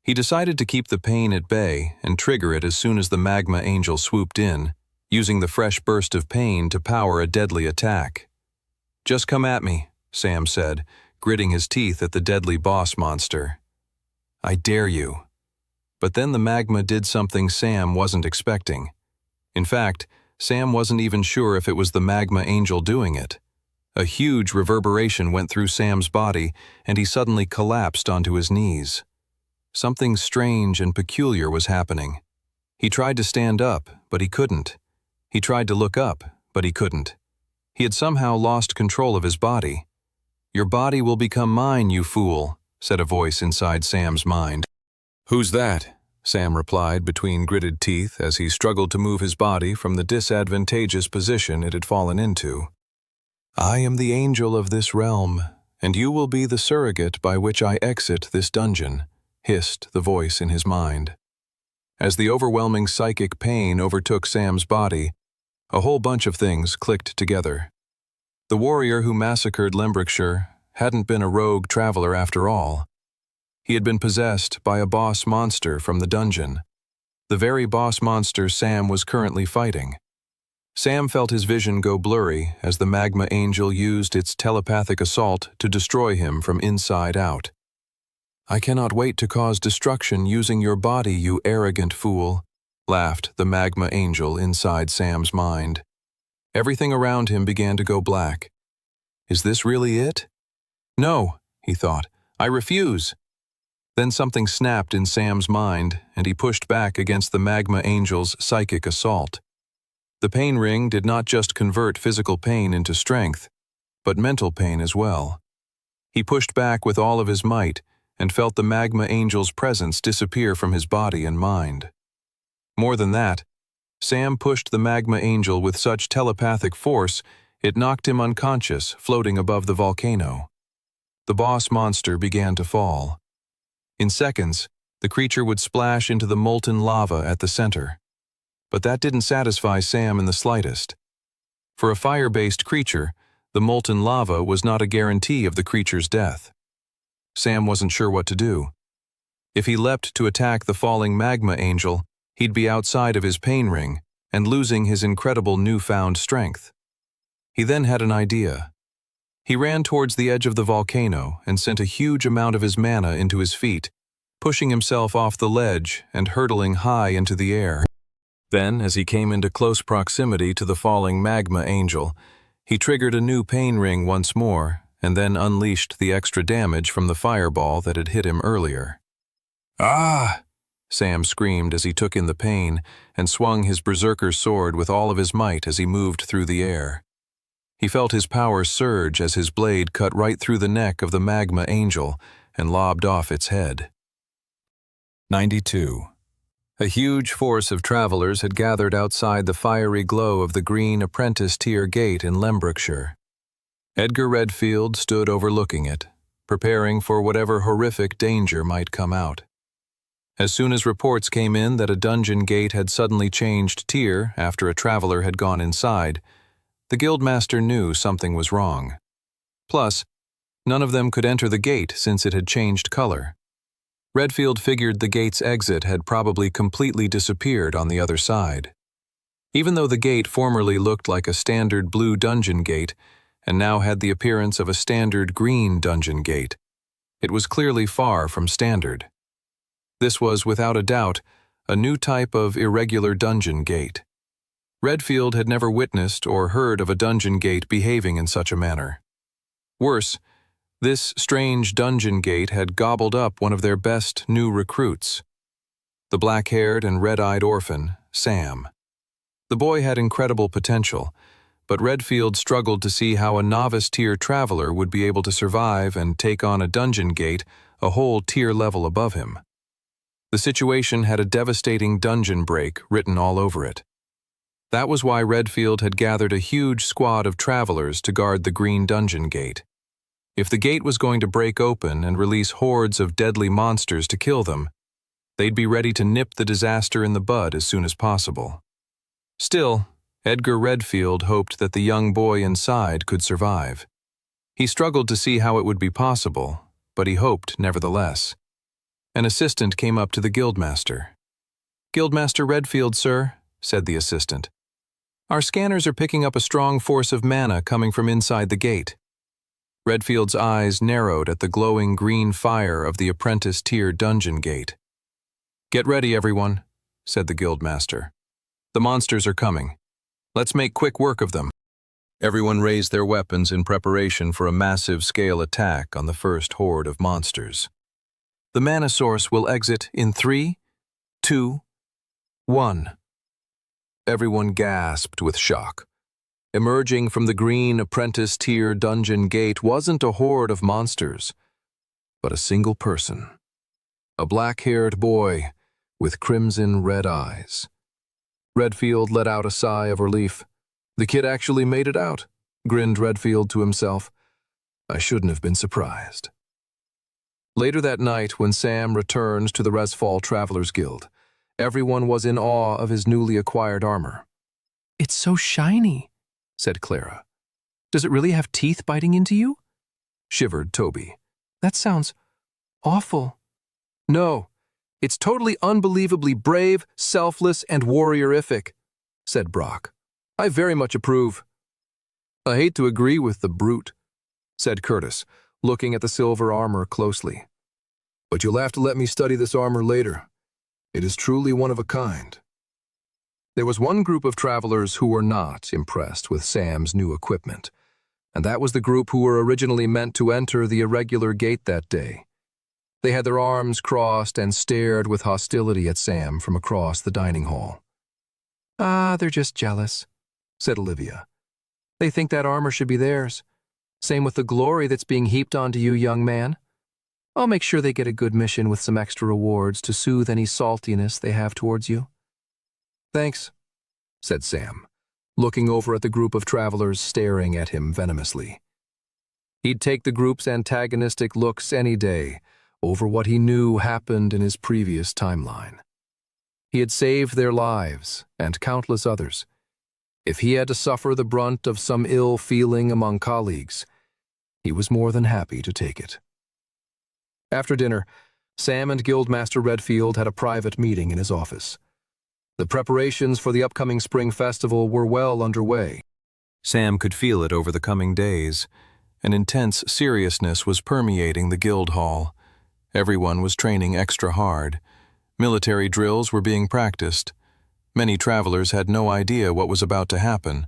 He decided to keep the pain at bay and trigger it as soon as the magma angel swooped in, using the fresh burst of pain to power a deadly attack. "Just come at me," Sam said, gritting his teeth at the deadly boss monster. "I dare you." But then the magma did something Sam wasn't expecting. In fact, Sam wasn't even sure if it was the magma angel doing it. A huge reverberation went through Sam's body, and he suddenly collapsed onto his knees. Something strange and peculiar was happening. He tried to stand up, but he couldn't. He tried to look up, but he couldn't. He had somehow lost control of his body. "Your body will become mine, you fool," said a voice inside Sam's mind. "Who's that?" Sam replied between gritted teeth as he struggled to move his body from the disadvantageous position it had fallen into. "I am the angel of this realm, and you will be the surrogate by which I exit this dungeon," hissed the voice in his mind. As the overwhelming psychic pain overtook Sam's body, a whole bunch of things clicked together. The warrior who massacred Lembrickshire hadn't been a rogue traveler after all. He had been possessed by a boss monster from the dungeon, the very boss monster Sam was currently fighting. Sam felt his vision go blurry as the magma angel used its telepathic assault to destroy him from inside out. "I cannot wait to cause destruction using your body, you arrogant fool," laughed the magma angel inside Sam's mind. Everything around him began to go black. "Is this really it?" "No," he thought. "I refuse." Then something snapped in Sam's mind, and he pushed back against the magma angel's psychic assault. The pain ring did not just convert physical pain into strength, but mental pain as well. He pushed back with all of his might and felt the magma angel's presence disappear from his body and mind. More than that, Sam pushed the magma angel with such telepathic force it knocked him unconscious, floating above the volcano. The boss monster began to fall. In seconds, the creature would splash into the molten lava at the center. But that didn't satisfy Sam in the slightest. For a fire-based creature, the molten lava was not a guarantee of the creature's death. Sam wasn't sure what to do. If he leapt to attack the falling magma angel, he'd be outside of his pain ring and losing his incredible newfound strength. He then had an idea. He ran towards the edge of the volcano and sent a huge amount of his mana into his feet, pushing himself off the ledge and hurtling high into the air. Then, as he came into close proximity to the falling magma angel, he triggered a new pain ring once more and then unleashed the extra damage from the fireball that had hit him earlier. "Ah!" Sam screamed as he took in the pain and swung his berserker sword with all of his might as he moved through the air. He felt his power surge as his blade cut right through the neck of the magma angel and lobbed off its head. 92. A huge force of travelers had gathered outside the fiery glow of the green apprentice tier gate in Lembrickshire. Edgar Redfield stood overlooking it, preparing for whatever horrific danger might come out. As soon as reports came in that a dungeon gate had suddenly changed tier after a traveler had gone inside, the guildmaster knew something was wrong. Plus, none of them could enter the gate since it had changed color. Redfield figured the gate's exit had probably completely disappeared on the other side. Even though the gate formerly looked like a standard blue dungeon gate and now had the appearance of a standard green dungeon gate, it was clearly far from standard. This was, without a doubt, a new type of irregular dungeon gate. Redfield had never witnessed or heard of a dungeon gate behaving in such a manner. Worse, this strange dungeon gate had gobbled up one of their best new recruits, the black-haired and red-eyed orphan, Sam. The boy had incredible potential, but Redfield struggled to see how a novice-tier traveler would be able to survive and take on a dungeon gate a whole tier level above him. The situation had a devastating dungeon break written all over it. That was why Redfield had gathered a huge squad of travelers to guard the green dungeon gate. If the gate was going to break open and release hordes of deadly monsters to kill them, they'd be ready to nip the disaster in the bud as soon as possible. Still, Edgar Redfield hoped that the young boy inside could survive. He struggled to see how it would be possible, but he hoped nevertheless. An assistant came up to the guildmaster. "Guildmaster Redfield, sir," said the assistant. "Our scanners are picking up a strong force of mana coming from inside the gate." Redfield's eyes narrowed at the glowing green fire of the apprentice-tier dungeon gate. "Get ready, everyone," said the guildmaster. "The monsters are coming. Let's make quick work of them." Everyone raised their weapons in preparation for a massive-scale attack on the first horde of monsters. "The mana source will exit in 3, 2, 1. Everyone gasped with shock. Emerging from the green apprentice-tier dungeon gate wasn't a horde of monsters, but a single person. A black-haired boy with crimson-red eyes. Redfield let out a sigh of relief. The kid actually made it out, grinned Redfield to himself. I shouldn't have been surprised. Later that night, when Sam returned to the Resfall Travelers Guild, everyone was in awe of his newly acquired armor. "It's so shiny," said Clara. "Does it really have teeth biting into you?" Shivered Toby. "That sounds awful." "No, it's totally unbelievably brave, selfless, and warriorific," said Brock. "I very much approve." "I hate to agree with the brute," said Curtis, looking at the silver armor closely. "But you'll have to let me study this armor later. It is truly one of a kind." There was one group of travelers who were not impressed with Sam's new equipment, and that was the group who were originally meant to enter the irregular gate that day. They had their arms crossed and stared with hostility at Sam from across the dining hall. "Ah, they're just jealous," said Olivia. "They think that armor should be theirs. Same with the glory that's being heaped onto you, young man. I'll make sure they get a good mission with some extra rewards to soothe any saltiness they have towards you." "Thanks," said Sam, looking over at the group of travelers staring at him venomously. He'd take the group's antagonistic looks any day over what he knew happened in his previous timeline. He had saved their lives and countless others. If he had to suffer the brunt of some ill feeling among colleagues, he was more than happy to take it. After dinner, Sam and Guildmaster Redfield had a private meeting in his office. The preparations for the upcoming spring festival were well underway. Sam could feel it over the coming days. An intense seriousness was permeating the guild hall. Everyone was training extra hard. Military drills were being practiced. Many travelers had no idea what was about to happen,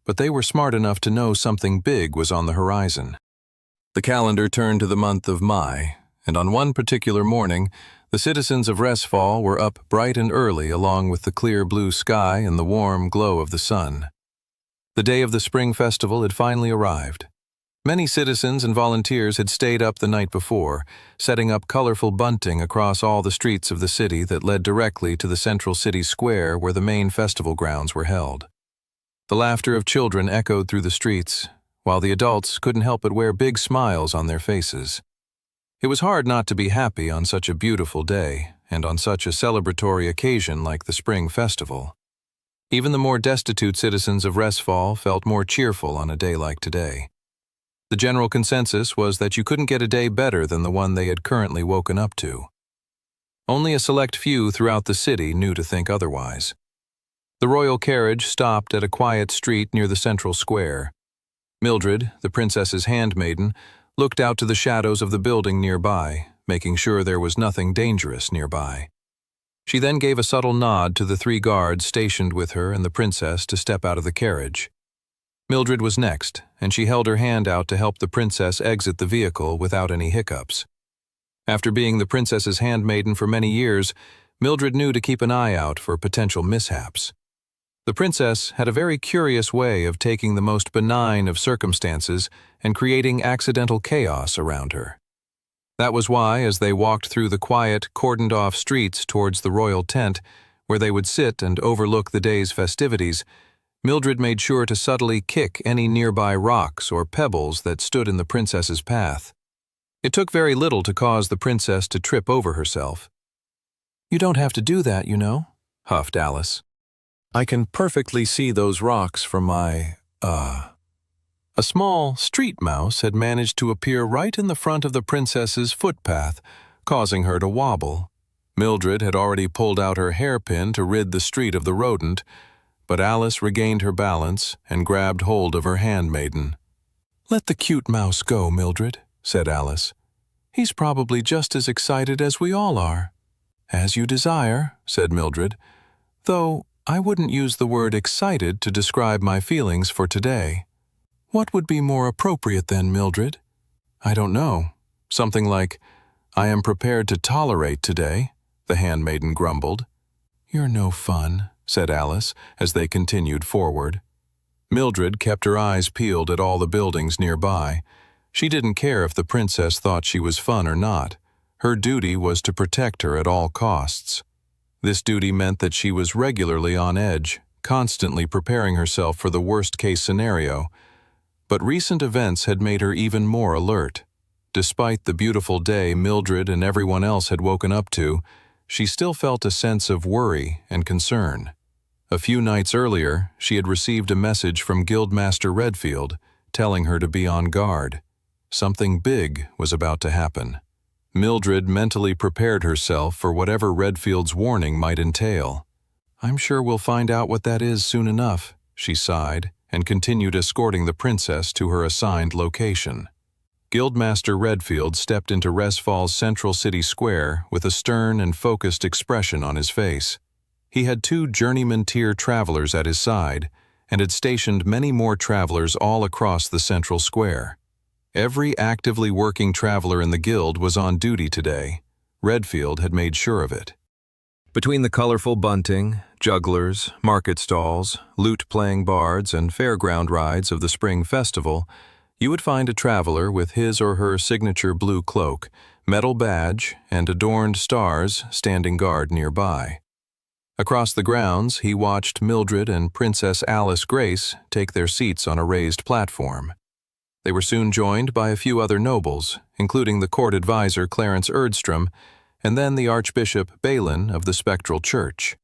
but they were smart enough to know something big was on the horizon. The calendar turned to the month of Mai, and on one particular morning, the citizens of Resfall were up bright and early along with the clear blue sky and the warm glow of the sun. The day of the spring festival had finally arrived. Many citizens and volunteers had stayed up the night before, setting up colorful bunting across all the streets of the city that led directly to the central city square where the main festival grounds were held. The laughter of children echoed through the streets, while the adults couldn't help but wear big smiles on their faces. It was hard not to be happy on such a beautiful day and on such a celebratory occasion like the spring festival. Even the more destitute citizens of Resfall felt more cheerful on a day like today. The general consensus was that you couldn't get a day better than the one they had currently woken up to. Only a select few throughout the city knew to think otherwise. The royal carriage stopped at a quiet street near the central square. Mildred, the princess's handmaiden, looked out to the shadows of the building nearby, making sure there was nothing dangerous nearby. She then gave a subtle nod to the 3 guards stationed with her and the princess to step out of the carriage. Mildred was next, and she held her hand out to help the princess exit the vehicle without any hiccups. After being the princess's handmaiden for many years, Mildred knew to keep an eye out for potential mishaps. The princess had a very curious way of taking the most benign of circumstances and creating accidental chaos around her. That was why, as they walked through the quiet, cordoned-off streets towards the royal tent, where they would sit and overlook the day's festivities, Mildred made sure to subtly kick any nearby rocks or pebbles that stood in the princess's path. It took very little to cause the princess to trip over herself. "You don't have to do that, you know," huffed Alice. "I can perfectly see those rocks from my, A small street mouse had managed to appear right in the front of the princess's footpath, causing her to wobble. Mildred had already pulled out her hairpin to rid the street of the rodent, but Alice regained her balance and grabbed hold of her handmaiden. "Let the cute mouse go, Mildred," said Alice. "He's probably just as excited as we all are." "As you desire," said Mildred, "though I wouldn't use the word excited to describe my feelings for today." "What would be more appropriate then, Mildred?" "I don't know. Something like, 'I am prepared to tolerate today,'" the handmaiden grumbled. "You're no fun," said Alice, as they continued forward. Mildred kept her eyes peeled at all the buildings nearby. She didn't care if the princess thought she was fun or not. Her duty was to protect her at all costs. This duty meant that she was regularly on edge, constantly preparing herself for the worst-case scenario. But recent events had made her even more alert. Despite the beautiful day Mildred and everyone else had woken up to, she still felt a sense of worry and concern. A few nights earlier, she had received a message from Guildmaster Redfield, telling her to be on guard. Something big was about to happen. Mildred mentally prepared herself for whatever Redfield's warning might entail. "I'm sure we'll find out what that is soon enough," she sighed, and continued escorting the princess to her assigned location. Guildmaster Redfield stepped into Resfall's central city square with a stern and focused expression on his face. He had 2 journeyman tier travelers at his side, and had stationed many more travelers all across the central square. Every actively working traveler in the guild was on duty today. Redfield had made sure of it. Between the colorful bunting, jugglers, market stalls, lute-playing bards, and fairground rides of the spring festival, you would find a traveler with his or her signature blue cloak, metal badge, and adorned stars standing guard nearby. Across the grounds, he watched Mildred and Princess Alice Grace take their seats on a raised platform. They were soon joined by a few other nobles, including the court advisor Clarence Erdstrom, and then the Archbishop Balin of the Spectral Church.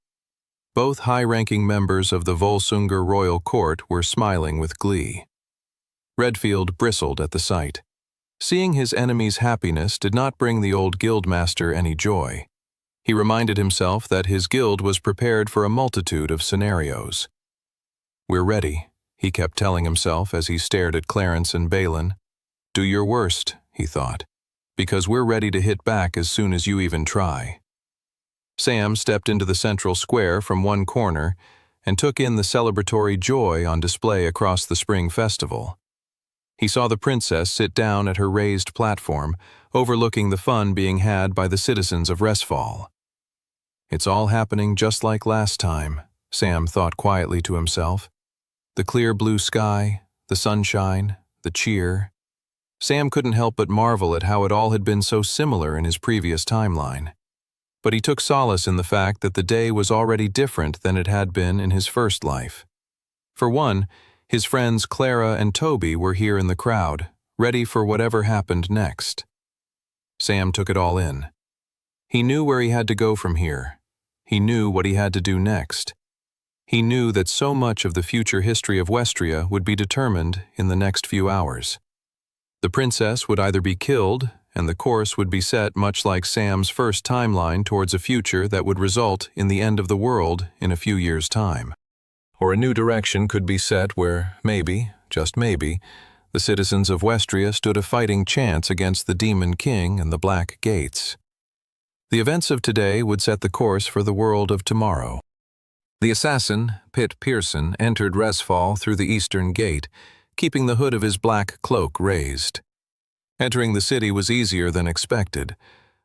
Both high-ranking members of the Volsunger royal court were smiling with glee. Redfield bristled at the sight. Seeing his enemy's happiness did not bring the old guildmaster any joy. He reminded himself that his guild was prepared for a multitude of scenarios. "We're ready," he kept telling himself as he stared at Clarence and Balin. "Do your worst," he thought, "because we're ready to hit back as soon as you even try." Sam stepped into the central square from one corner and took in the celebratory joy on display across the spring festival. He saw the princess sit down at her raised platform, overlooking the fun being had by the citizens of Resfall. "It's all happening just like last time," Sam thought quietly to himself. The clear blue sky, the sunshine, the cheer. Sam couldn't help but marvel at how it all had been so similar in his previous timeline. But he took solace in the fact that the day was already different than it had been in his first life. For one, his friends Clara and Toby were here in the crowd, ready for whatever happened next. Sam took it all in. He knew where he had to go from here. He knew what he had to do next. He knew that so much of the future history of Westria would be determined in the next few hours. The princess would either be killed, and the course would be set much like Sam's first timeline towards a future that would result in the end of the world in a few years' time. Or a new direction could be set where maybe, just maybe, the citizens of Westria stood a fighting chance against the Demon King and the Black Gates. The events of today would set the course for the world of tomorrow. The assassin, Pitt Pearson, entered Resfall through the eastern gate, keeping the hood of his black cloak raised. Entering the city was easier than expected.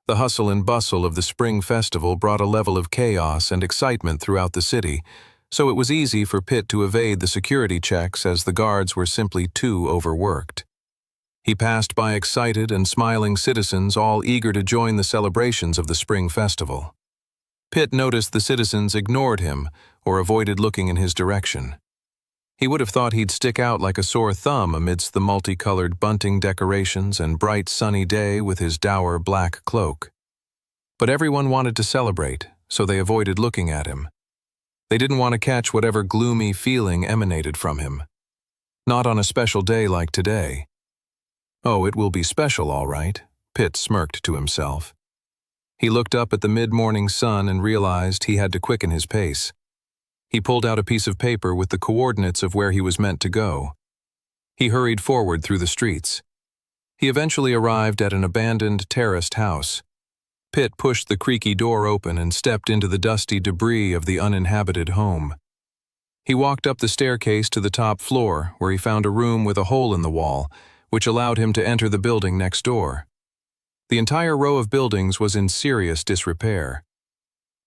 The hustle and bustle of the spring festival brought a level of chaos and excitement throughout the city, so it was easy for Pitt to evade the security checks as the guards were simply too overworked. He passed by excited and smiling citizens all eager to join the celebrations of the spring festival. Pitt noticed the citizens ignored him or avoided looking in his direction. He would have thought he'd stick out like a sore thumb amidst the multicolored bunting decorations and bright sunny day with his dour black cloak. But everyone wanted to celebrate, so they avoided looking at him. They didn't want to catch whatever gloomy feeling emanated from him. Not on a special day like today. "Oh, it will be special, all right," Pitt smirked to himself. He looked up at the mid-morning sun and realized he had to quicken his pace. He pulled out a piece of paper with the coordinates of where he was meant to go. He hurried forward through the streets. He eventually arrived at an abandoned terraced house. Pitt pushed the creaky door open and stepped into the dusty debris of the uninhabited home. He walked up the staircase to the top floor, where he found a room with a hole in the wall, which allowed him to enter the building next door. The entire row of buildings was in serious disrepair.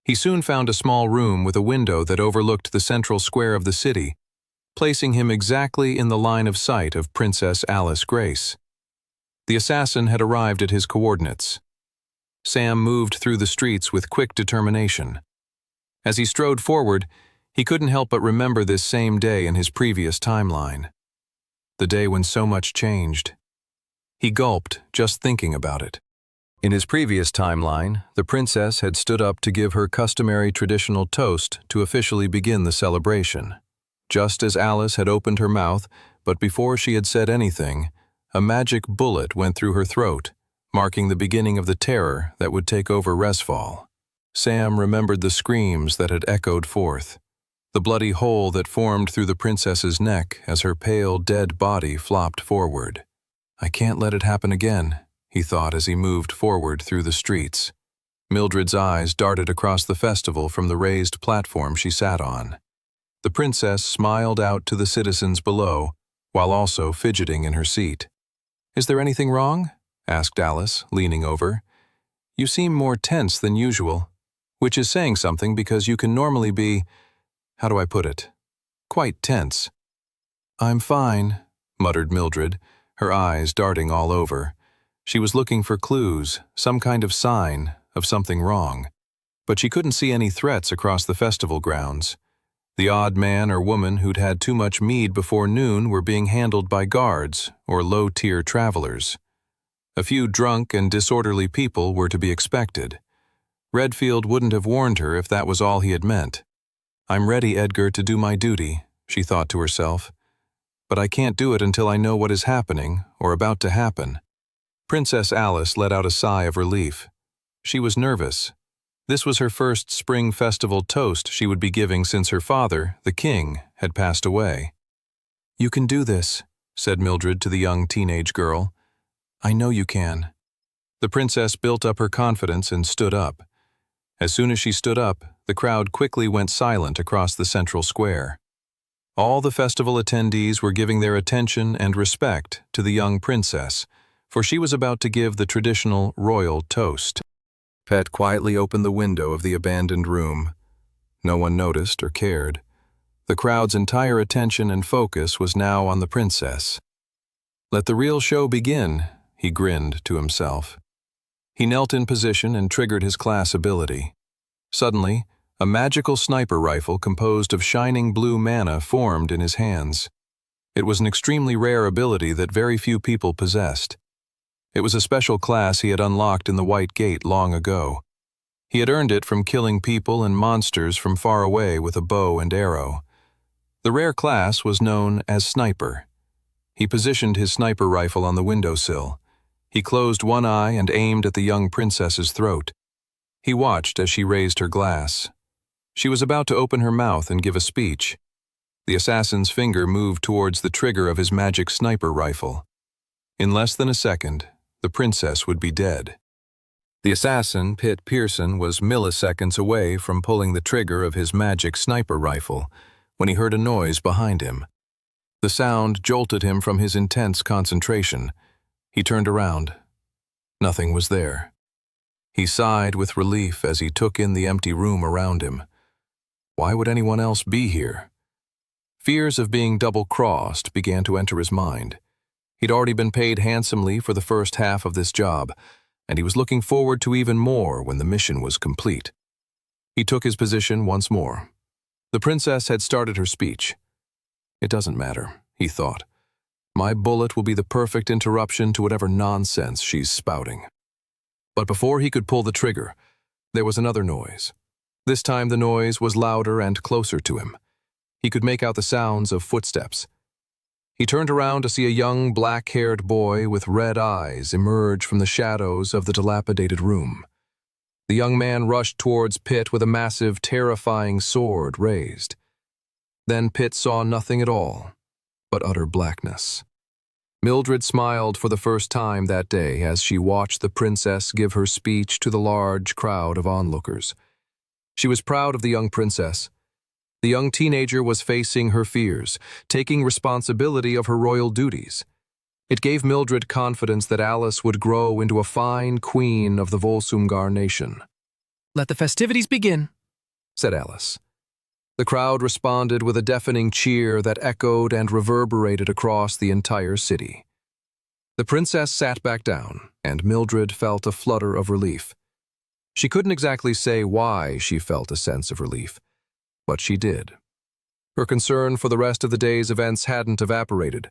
He soon found a small room with a window that overlooked the central square of the city. placing him exactly in the line of sight of Princess Alice Grace. The assassin had arrived at his coordinates. Sam moved through the streets with quick determination. As he strode forward, he couldn't help but remember this same day in his previous timeline. The day when so much changed. He gulped just thinking about it. In his previous timeline, the princess had stood up to give her customary traditional toast to officially begin the celebration. Just as Alice had opened her mouth, but before she had said anything, a magic bullet went through her throat, marking the beginning of the terror that would take over Resfall. Sam remembered the screams that had echoed forth, the bloody hole that formed through the princess's neck as her pale, dead body flopped forward. I can't let it happen again, he thought as he moved forward through the streets. Mildred's eyes darted across the festival from the raised platform she sat on. The princess smiled out to the citizens below, while also fidgeting in her seat. Is there anything wrong? Asked Alice, leaning over. You seem more tense than usual, which is saying something because you can normally be, how do I put it, quite tense. I'm fine, muttered Mildred, her eyes darting all over. She was looking for clues, some kind of sign of something wrong. But she couldn't see any threats across the festival grounds. The odd man or woman who'd had too much mead before noon were being handled by guards or low-tier travelers. A few drunk and disorderly people were to be expected. Redfield wouldn't have warned her if that was all he had meant. I'm ready, Edgar, to do my duty, she thought to herself. But I can't do it until I know what is happening or about to happen. Princess Alice let out a sigh of relief. She was nervous. This was her first spring festival toast she would be giving since her father, the king, had passed away. You can do this, said Mildred to the young teenage girl. I know you can. The princess built up her confidence and stood up. As soon as she stood up, the crowd quickly went silent across the central square. All the festival attendees were giving their attention and respect to the young princess, for she was about to give the traditional royal toast. Pet quietly opened the window of the abandoned room. No one noticed or cared. The crowd's entire attention and focus was now on the princess. Let the real show begin, he grinned to himself. He knelt in position and triggered his class ability. Suddenly, a magical sniper rifle composed of shining blue mana formed in his hands. It was an extremely rare ability that very few people possessed. It was a special class he had unlocked in the White Gate long ago. He had earned it from killing people and monsters from far away with a bow and arrow. The rare class was known as Sniper. He positioned his sniper rifle on the windowsill. He closed one eye and aimed at the young princess's throat. He watched as she raised her glass. She was about to open her mouth and give a speech. The assassin's finger moved towards the trigger of his magic sniper rifle. In less than a second, the princess would be dead. The assassin, Pitt Pearson, was milliseconds away from pulling the trigger of his magic sniper rifle when he heard a noise behind him. The sound jolted him from his intense concentration. He turned around. Nothing was there. He sighed with relief as he took in the empty room around him. Why would anyone else be here? Fears of being double-crossed began to enter his mind. He'd already been paid handsomely for the first half of this job, and he was looking forward to even more when the mission was complete. He took his position once more. The princess had started her speech. It doesn't matter, he thought. My bullet will be the perfect interruption to whatever nonsense she's spouting. But before he could pull the trigger, there was another noise. This time the noise was louder and closer to him. He could make out the sounds of footsteps. He turned around to see a young black-haired boy with red eyes emerge from the shadows of the dilapidated room. The young man rushed towards Pitt with a massive, terrifying sword raised. Then Pitt saw nothing at all but utter blackness. Mildred smiled for the first time that day as she watched the princess give her speech to the large crowd of onlookers. She was proud of the young princess. The young teenager was facing her fears, taking responsibility of her royal duties. It gave Mildred confidence that Alice would grow into a fine queen of the Volsumgar nation. Let the festivities begin, said Alice. The crowd responded with a deafening cheer that echoed and reverberated across the entire city. The princess sat back down, and Mildred felt a flutter of relief. She couldn't exactly say why she felt a sense of relief, but she did. Her concern for the rest of the day's events hadn't evaporated,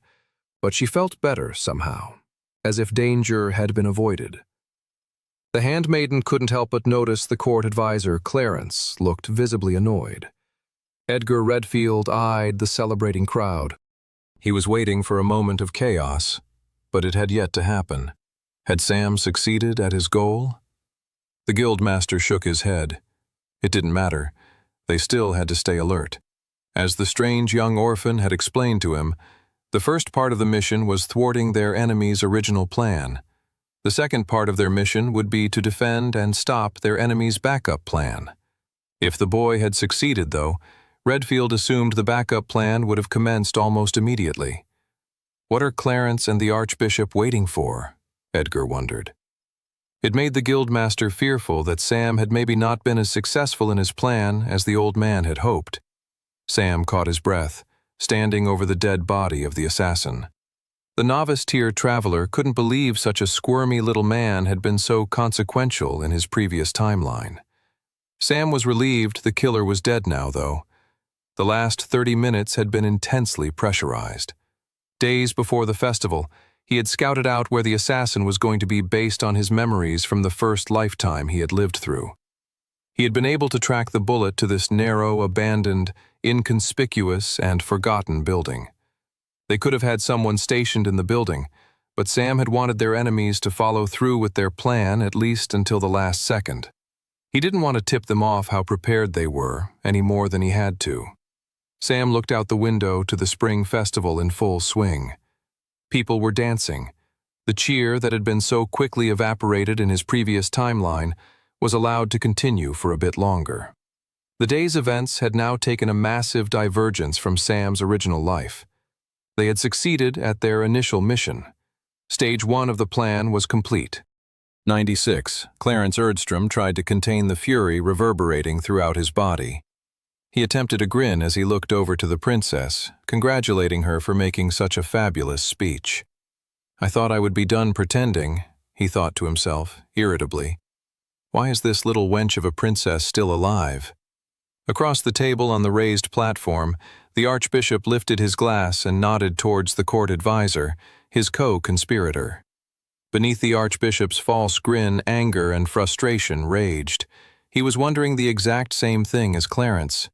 but she felt better somehow, as if danger had been avoided. The handmaiden couldn't help but notice the court advisor, Clarence, looked visibly annoyed. Edgar Redfield eyed the celebrating crowd. He was waiting for a moment of chaos, but it had yet to happen. Had Sam succeeded at his goal? The guildmaster shook his head. It didn't matter. They still had to stay alert. As the strange young orphan had explained to him, the first part of the mission was thwarting their enemy's original plan. The second part of their mission would be to defend and stop their enemy's backup plan. If the boy had succeeded, though, Redfield assumed the backup plan would have commenced almost immediately. What are Clarence and the Archbishop waiting for? Edgar wondered. It made the guildmaster fearful that Sam had maybe not been as successful in his plan as the old man had hoped. Sam caught his breath, standing over the dead body of the assassin. The novice-tier traveler couldn't believe such a squirmy little man had been so consequential in his previous timeline. Sam was relieved the killer was dead now, though. The last 30 minutes had been intensely pressurized. Days before the festival, he had scouted out where the assassin was going to be based on his memories from the first lifetime he had lived through. He had been able to track the bullet to this narrow, abandoned, inconspicuous, and forgotten building. They could have had someone stationed in the building, but Sam had wanted their enemies to follow through with their plan at least until the last second. He didn't want to tip them off how prepared they were, any more than he had to. Sam looked out the window to the spring festival in full swing. People were dancing. The cheer that had been so quickly evaporated in his previous timeline was allowed to continue for a bit longer. The day's events had now taken a massive divergence from Sam's original life. They had succeeded at their initial mission. Stage 1 of the plan was complete. 96. Clarence Erdstrom tried to contain the fury reverberating throughout his body. He attempted a grin as he looked over to the princess, congratulating her for making such a fabulous speech. I thought I would be done pretending, he thought to himself, irritably. Why is this little wench of a princess still alive? Across the table on the raised platform, the Archbishop lifted his glass and nodded towards the court advisor, his co-conspirator. Beneath the Archbishop's false grin, anger and frustration raged. He was wondering the exact same thing as Clarence.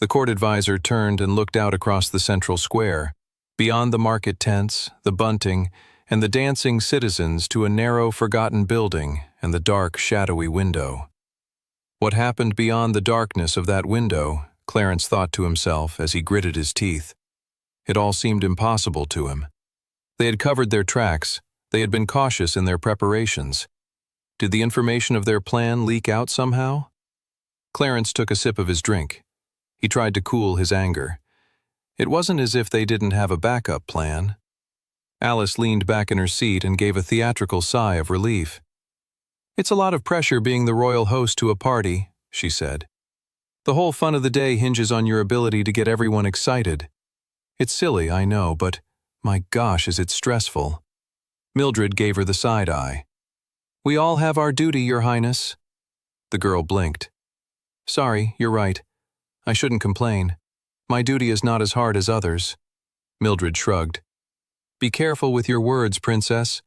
The court advisor turned and looked out across the central square, beyond the market tents, the bunting, and the dancing citizens to a narrow, forgotten building and the dark, shadowy window. What happened beyond the darkness of that window, Clarence thought to himself as he gritted his teeth. It all seemed impossible to him. They had covered their tracks. They had been cautious in their preparations. Did the information of their plan leak out somehow? Clarence took a sip of his drink. He tried to cool his anger. It wasn't as if they didn't have a backup plan. Alice leaned back in her seat and gave a theatrical sigh of relief. It's a lot of pressure being the royal host to a party, she said. The whole fun of the day hinges on your ability to get everyone excited. It's silly, I know, but my gosh, is it stressful. Mildred gave her the side eye. We all have our duty, Your Highness. The girl blinked. Sorry, you're right. I shouldn't complain. My duty is not as hard as others. Mildred shrugged. Be careful with your words, Princess.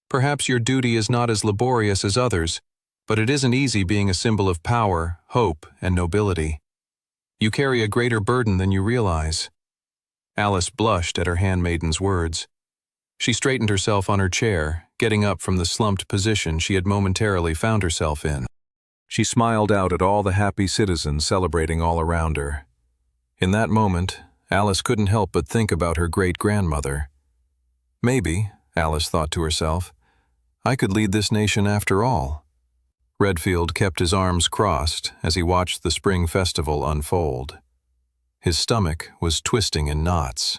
Perhaps your duty is not as laborious as others, but it isn't easy being a symbol of power, hope, and nobility. You carry a greater burden than you realize. Alice blushed at her handmaiden's words. She straightened herself on her chair, getting up from the slumped position she had momentarily found herself in. She smiled out at all the happy citizens celebrating all around her. In that moment, Alice couldn't help but think about her great-grandmother. Maybe, Alice thought to herself, I could lead this nation after all. Redfield kept his arms crossed as he watched the spring festival unfold. His stomach was twisting in knots.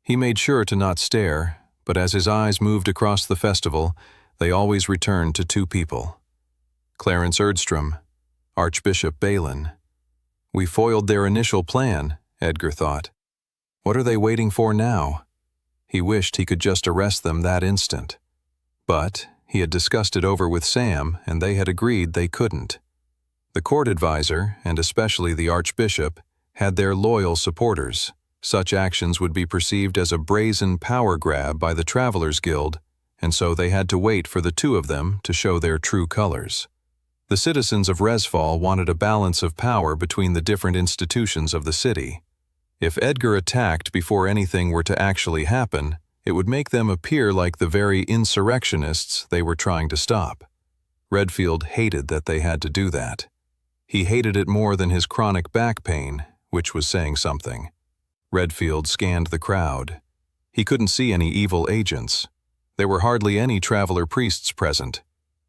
He made sure to not stare, but as his eyes moved across the festival, they always returned to two people. Clarence Erdstrom, Archbishop Balin. We foiled their initial plan, Edgar thought. What are they waiting for now? He wished he could just arrest them that instant. But he had discussed it over with Sam, and they had agreed they couldn't. The court advisor, and especially the archbishop, had their loyal supporters. Such actions would be perceived as a brazen power grab by the Travelers Guild, and so they had to wait for the two of them to show their true colors. The citizens of Resfall wanted a balance of power between the different institutions of the city. If Edgar attacked before anything were to actually happen, it would make them appear like the very insurrectionists they were trying to stop. Redfield hated that they had to do that. He hated it more than his chronic back pain, which was saying something. Redfield scanned the crowd. He couldn't see any evil agents. There were hardly any Traveler priests present.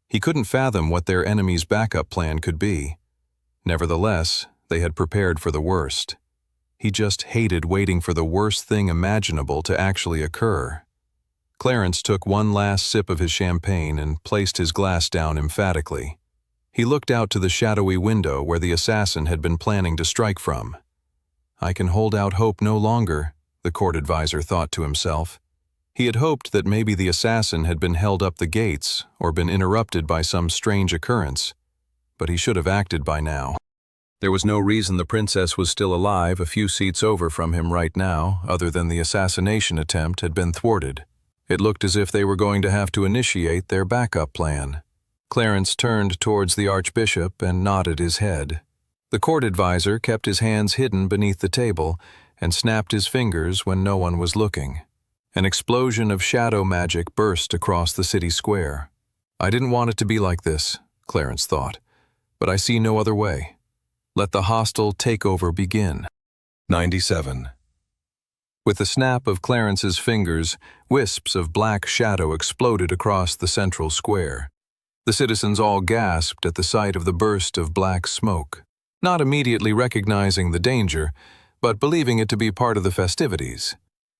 He couldn't fathom what their enemy's backup plan could be. Nevertheless, they had prepared for the worst. He just hated waiting for the worst thing imaginable to actually occur. Clarence took one last sip of his champagne and placed his glass down emphatically. He looked out to the shadowy window where the assassin had been planning to strike from. I can hold out hope no longer, the court advisor thought to himself. He had hoped that maybe the assassin had been held up the gates or been interrupted by some strange occurrence, but he should have acted by now. There was no reason the princess was still alive a few seats over from him right now, other than the assassination attempt had been thwarted. It looked as if they were going to have to initiate their backup plan. Clarence turned towards the archbishop and nodded his head. The court advisor kept his hands hidden beneath the table and snapped his fingers when no one was looking. An explosion of shadow magic burst across the city square. I didn't want it to be like this, Clarence thought, but I see no other way. Let the hostile takeover begin. 97. With the snap of Clarence's fingers, wisps of black shadow exploded across the central square. The citizens all gasped at the sight of the burst of black smoke, not immediately recognizing the danger, but believing it to be part of the festivities.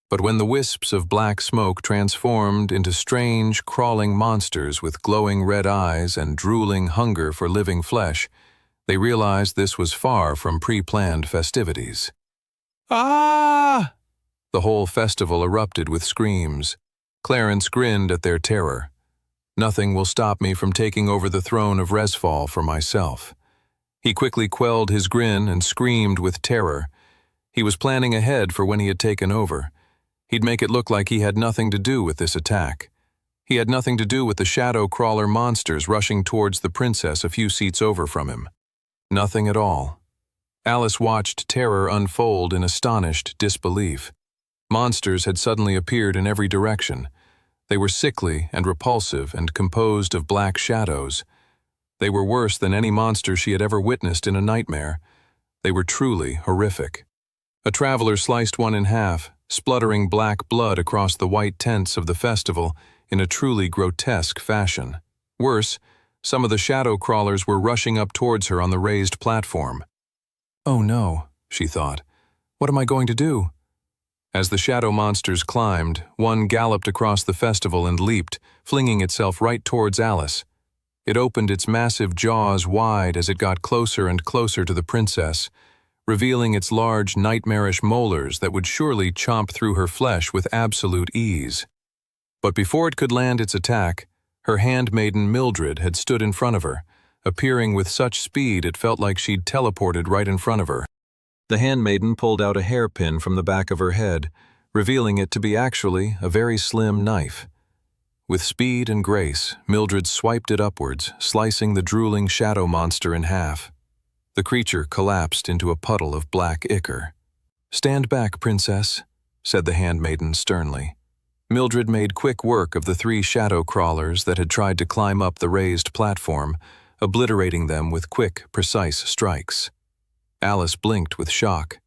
But when the wisps of black smoke transformed into strange, crawling monsters with glowing red eyes and drooling hunger for living flesh, they realized this was far from pre-planned festivities. Ah! The whole festival erupted with screams. Clarence grinned at their terror. Nothing will stop me from taking over the throne of Resfall for myself. He quickly quelled his grin and screamed with terror. He was planning ahead for when he had taken over. He'd make it look like he had nothing to do with this attack. He had nothing to do with the shadow crawler monsters rushing towards the princess a few seats over from him. Nothing at all. Alice watched terror unfold in astonished disbelief. Monsters had suddenly appeared in every direction. They were sickly and repulsive and composed of black shadows. They were worse than any monster she had ever witnessed in a nightmare. They were truly horrific. A traveler sliced one in half, spluttering black blood across the white tents of the festival in a truly grotesque fashion. Worse, some of the shadow crawlers were rushing up towards her on the raised platform. Oh no, she thought. What am I going to do? As the shadow monsters climbed, one galloped across the festival and leaped, flinging itself right towards Alice. It opened its massive jaws wide as it got closer and closer to the princess, revealing its large, nightmarish molars that would surely chomp through her flesh with absolute ease. But before it could land its attack, her handmaiden Mildred had stood in front of her, appearing with such speed it felt like she'd teleported right in front of her. The handmaiden pulled out a hairpin from the back of her head, revealing it to be actually a very slim knife. With speed and grace, Mildred swiped it upwards, slicing the drooling shadow monster in half. The creature collapsed into a puddle of black ichor. "Stand back, princess," said the handmaiden sternly. Mildred made quick work of the 3 shadow crawlers that had tried to climb up the raised platform, obliterating them with quick, precise strikes. Alice blinked with shock.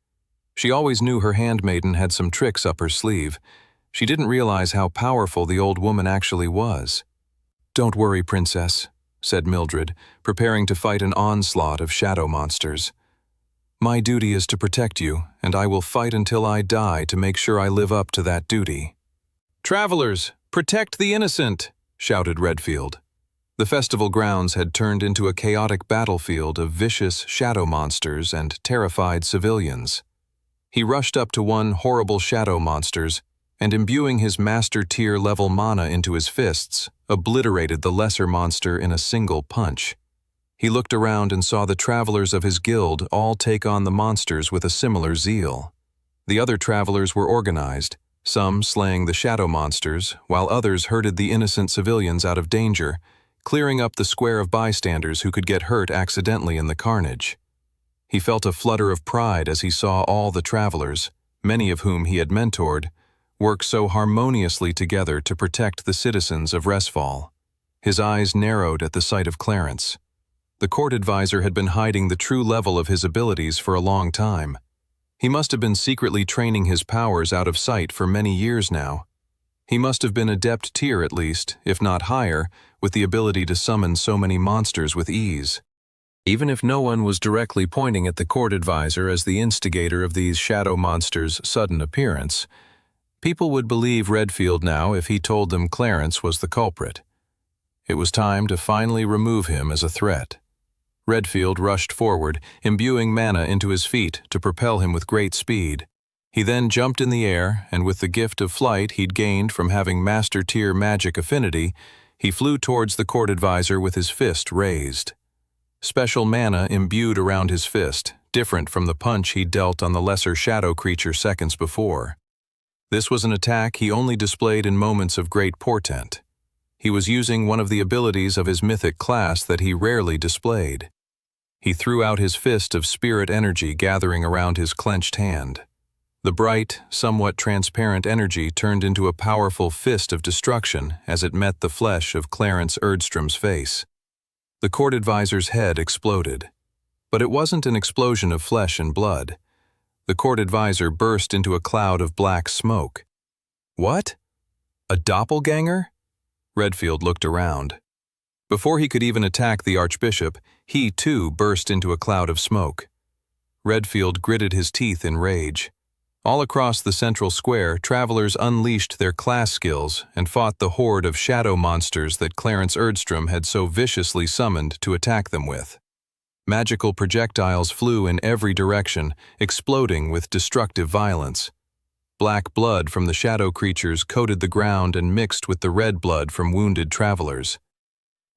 She always knew her handmaiden had some tricks up her sleeve. She didn't realize how powerful the old woman actually was. "Don't worry, princess," said Mildred, preparing to fight an onslaught of shadow monsters. "My duty is to protect you, and I will fight until I die to make sure I live up to that duty." "Travelers, protect the innocent!" shouted Redfield. The festival grounds had turned into a chaotic battlefield of vicious shadow monsters and terrified civilians. He rushed up to one horrible shadow monsters and, imbuing his master-tier level mana into his fists, obliterated the lesser monster in a single punch. He looked around and saw the travelers of his guild all take on the monsters with a similar zeal. The other travelers were organized, some slaying the shadow monsters, while others herded the innocent civilians out of danger, clearing up the square of bystanders who could get hurt accidentally in the carnage. He felt a flutter of pride as he saw all the travelers, many of whom he had mentored, work so harmoniously together to protect the citizens of Resfall. His eyes narrowed at the sight of Clarence. The court advisor had been hiding the true level of his abilities for a long time. He must have been secretly training his powers out of sight for many years now. He must have been adept tier at least, if not higher, with the ability to summon so many monsters with ease. Even if no one was directly pointing at the court advisor as the instigator of these shadow monsters' sudden appearance, people would believe Redfield now if he told them Clarence was the culprit. It was time to finally remove him as a threat. Redfield rushed forward, imbuing mana into his feet to propel him with great speed. He then jumped in the air, and with the gift of flight he'd gained from having master-tier magic affinity, he flew towards the court advisor with his fist raised. Special mana imbued around his fist, different from the punch he'd dealt on the lesser shadow creature seconds before. This was an attack he only displayed in moments of great portent. He was using one of the abilities of his mythic class that he rarely displayed. He threw out his fist of spirit energy gathering around his clenched hand. The bright, somewhat transparent energy turned into a powerful fist of destruction as it met the flesh of Clarence Erdstrom's face. The court advisor's head exploded. But it wasn't an explosion of flesh and blood. The court advisor burst into a cloud of black smoke. What? A doppelganger? Redfield looked around. Before he could even attack the archbishop, he too burst into a cloud of smoke. Redfield gritted his teeth in rage. All across the central square, travelers unleashed their class skills and fought the horde of shadow monsters that Clarence Erdstrom had so viciously summoned to attack them with. Magical projectiles flew in every direction, exploding with destructive violence. Black blood from the shadow creatures coated the ground and mixed with the red blood from wounded travelers.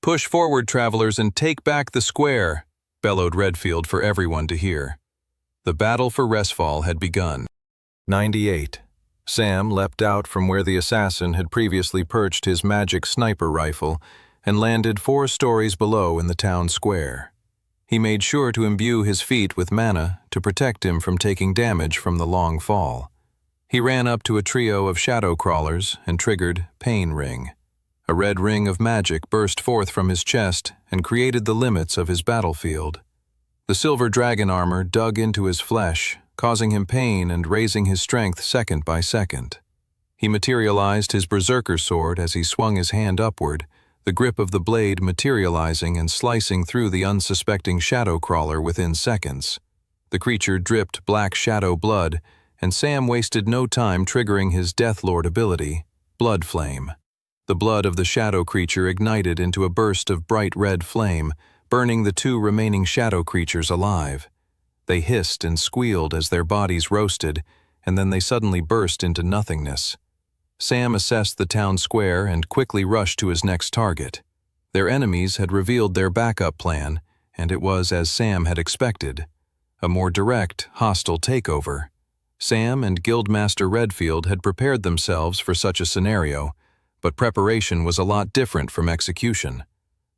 "Push forward, travelers, and take back the square," bellowed Redfield for everyone to hear. The battle for Resfall had begun. 98. Sam leapt out from where the assassin had previously perched his magic sniper rifle and landed 4 stories below in the town square. He made sure to imbue his feet with mana to protect him from taking damage from the long fall. He ran up to a trio of shadow crawlers and triggered Pain Ring. A red ring of magic burst forth from his chest and created the limits of his battlefield. The silver dragon armor dug into his flesh, causing him pain and raising his strength second by second. He materialized his berserker sword as he swung his hand upward, the grip of the blade materializing and slicing through the unsuspecting shadow crawler within seconds. The creature dripped black shadow blood, and Sam wasted no time triggering his Deathlord ability, Blood Flame. The blood of the shadow creature ignited into a burst of bright red flame, burning the 2 remaining shadow creatures alive. They hissed and squealed as their bodies roasted, and then they suddenly burst into nothingness. Sam assessed the town square and quickly rushed to his next target. Their enemies had revealed their backup plan, and it was as Sam had expected. A more direct, hostile takeover. Sam and Guildmaster Redfield had prepared themselves for such a scenario, but preparation was a lot different from execution.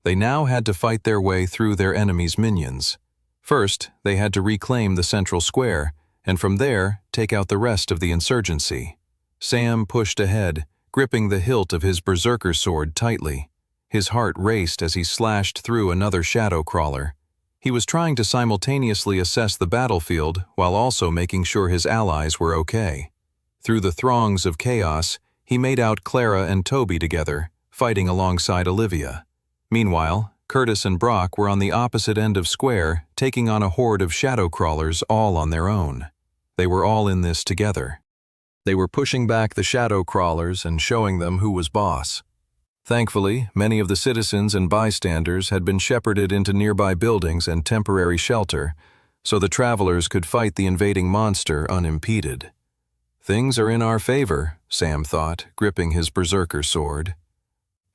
They now had to fight their way through their enemies' minions. First, they had to reclaim the central square, and from there, take out the rest of the insurgency. Sam pushed ahead, gripping the hilt of his berserker sword tightly. His heart raced as he slashed through another shadow crawler. He was trying to simultaneously assess the battlefield while also making sure his allies were okay. Through the throngs of chaos, he made out Clara and Toby together, fighting alongside Olivia. Meanwhile, Curtis and Brock were on the opposite end of square, taking on a horde of shadow crawlers all on their own. They were all in this together. They were pushing back the shadow crawlers and showing them who was boss. Thankfully, many of the citizens and bystanders had been shepherded into nearby buildings and temporary shelter, so the travelers could fight the invading monster unimpeded. Things are in our favor, Sam thought, gripping his berserker sword.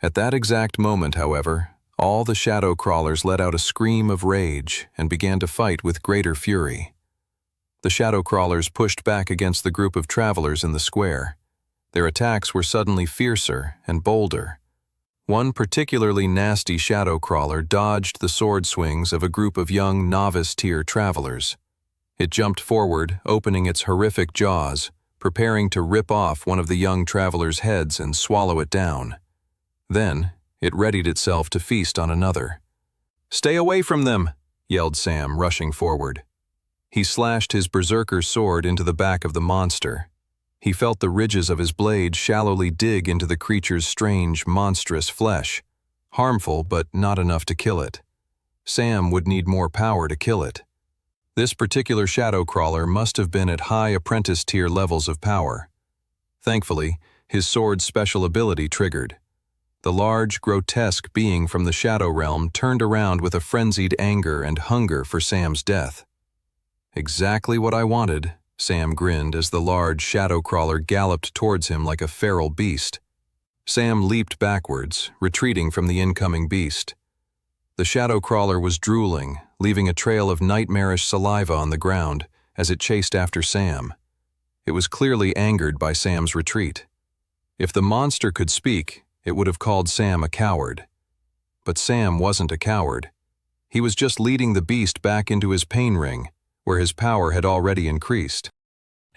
At that exact moment, however, all the shadow crawlers let out a scream of rage and began to fight with greater fury. The shadow crawlers pushed back against the group of travelers in the square. Their attacks were suddenly fiercer and bolder. One particularly nasty shadow crawler dodged the sword swings of a group of young novice-tier travelers. It jumped forward, opening its horrific jaws, preparing to rip off one of the young travelers' heads and swallow it down. Then, it readied itself to feast on another. "Stay away from them!" yelled Sam, rushing forward. He slashed his berserker sword into the back of the monster. He felt the ridges of his blade shallowly dig into the creature's strange, monstrous flesh. Harmful, but not enough to kill it. Sam would need more power to kill it. This particular shadow crawler must have been at high apprentice tier levels of power. Thankfully, his sword's special ability triggered. The large, grotesque being from the shadow realm turned around with a frenzied anger and hunger for Sam's death. "Exactly what I wanted," Sam grinned as the large shadow crawler galloped towards him like a feral beast. Sam leaped backwards, retreating from the incoming beast. The shadow crawler was drooling, leaving a trail of nightmarish saliva on the ground as it chased after Sam. It was clearly angered by Sam's retreat. If the monster could speak, it would have called Sam a coward. But Sam wasn't a coward. He was just leading the beast back into his pain ring, where his power had already increased.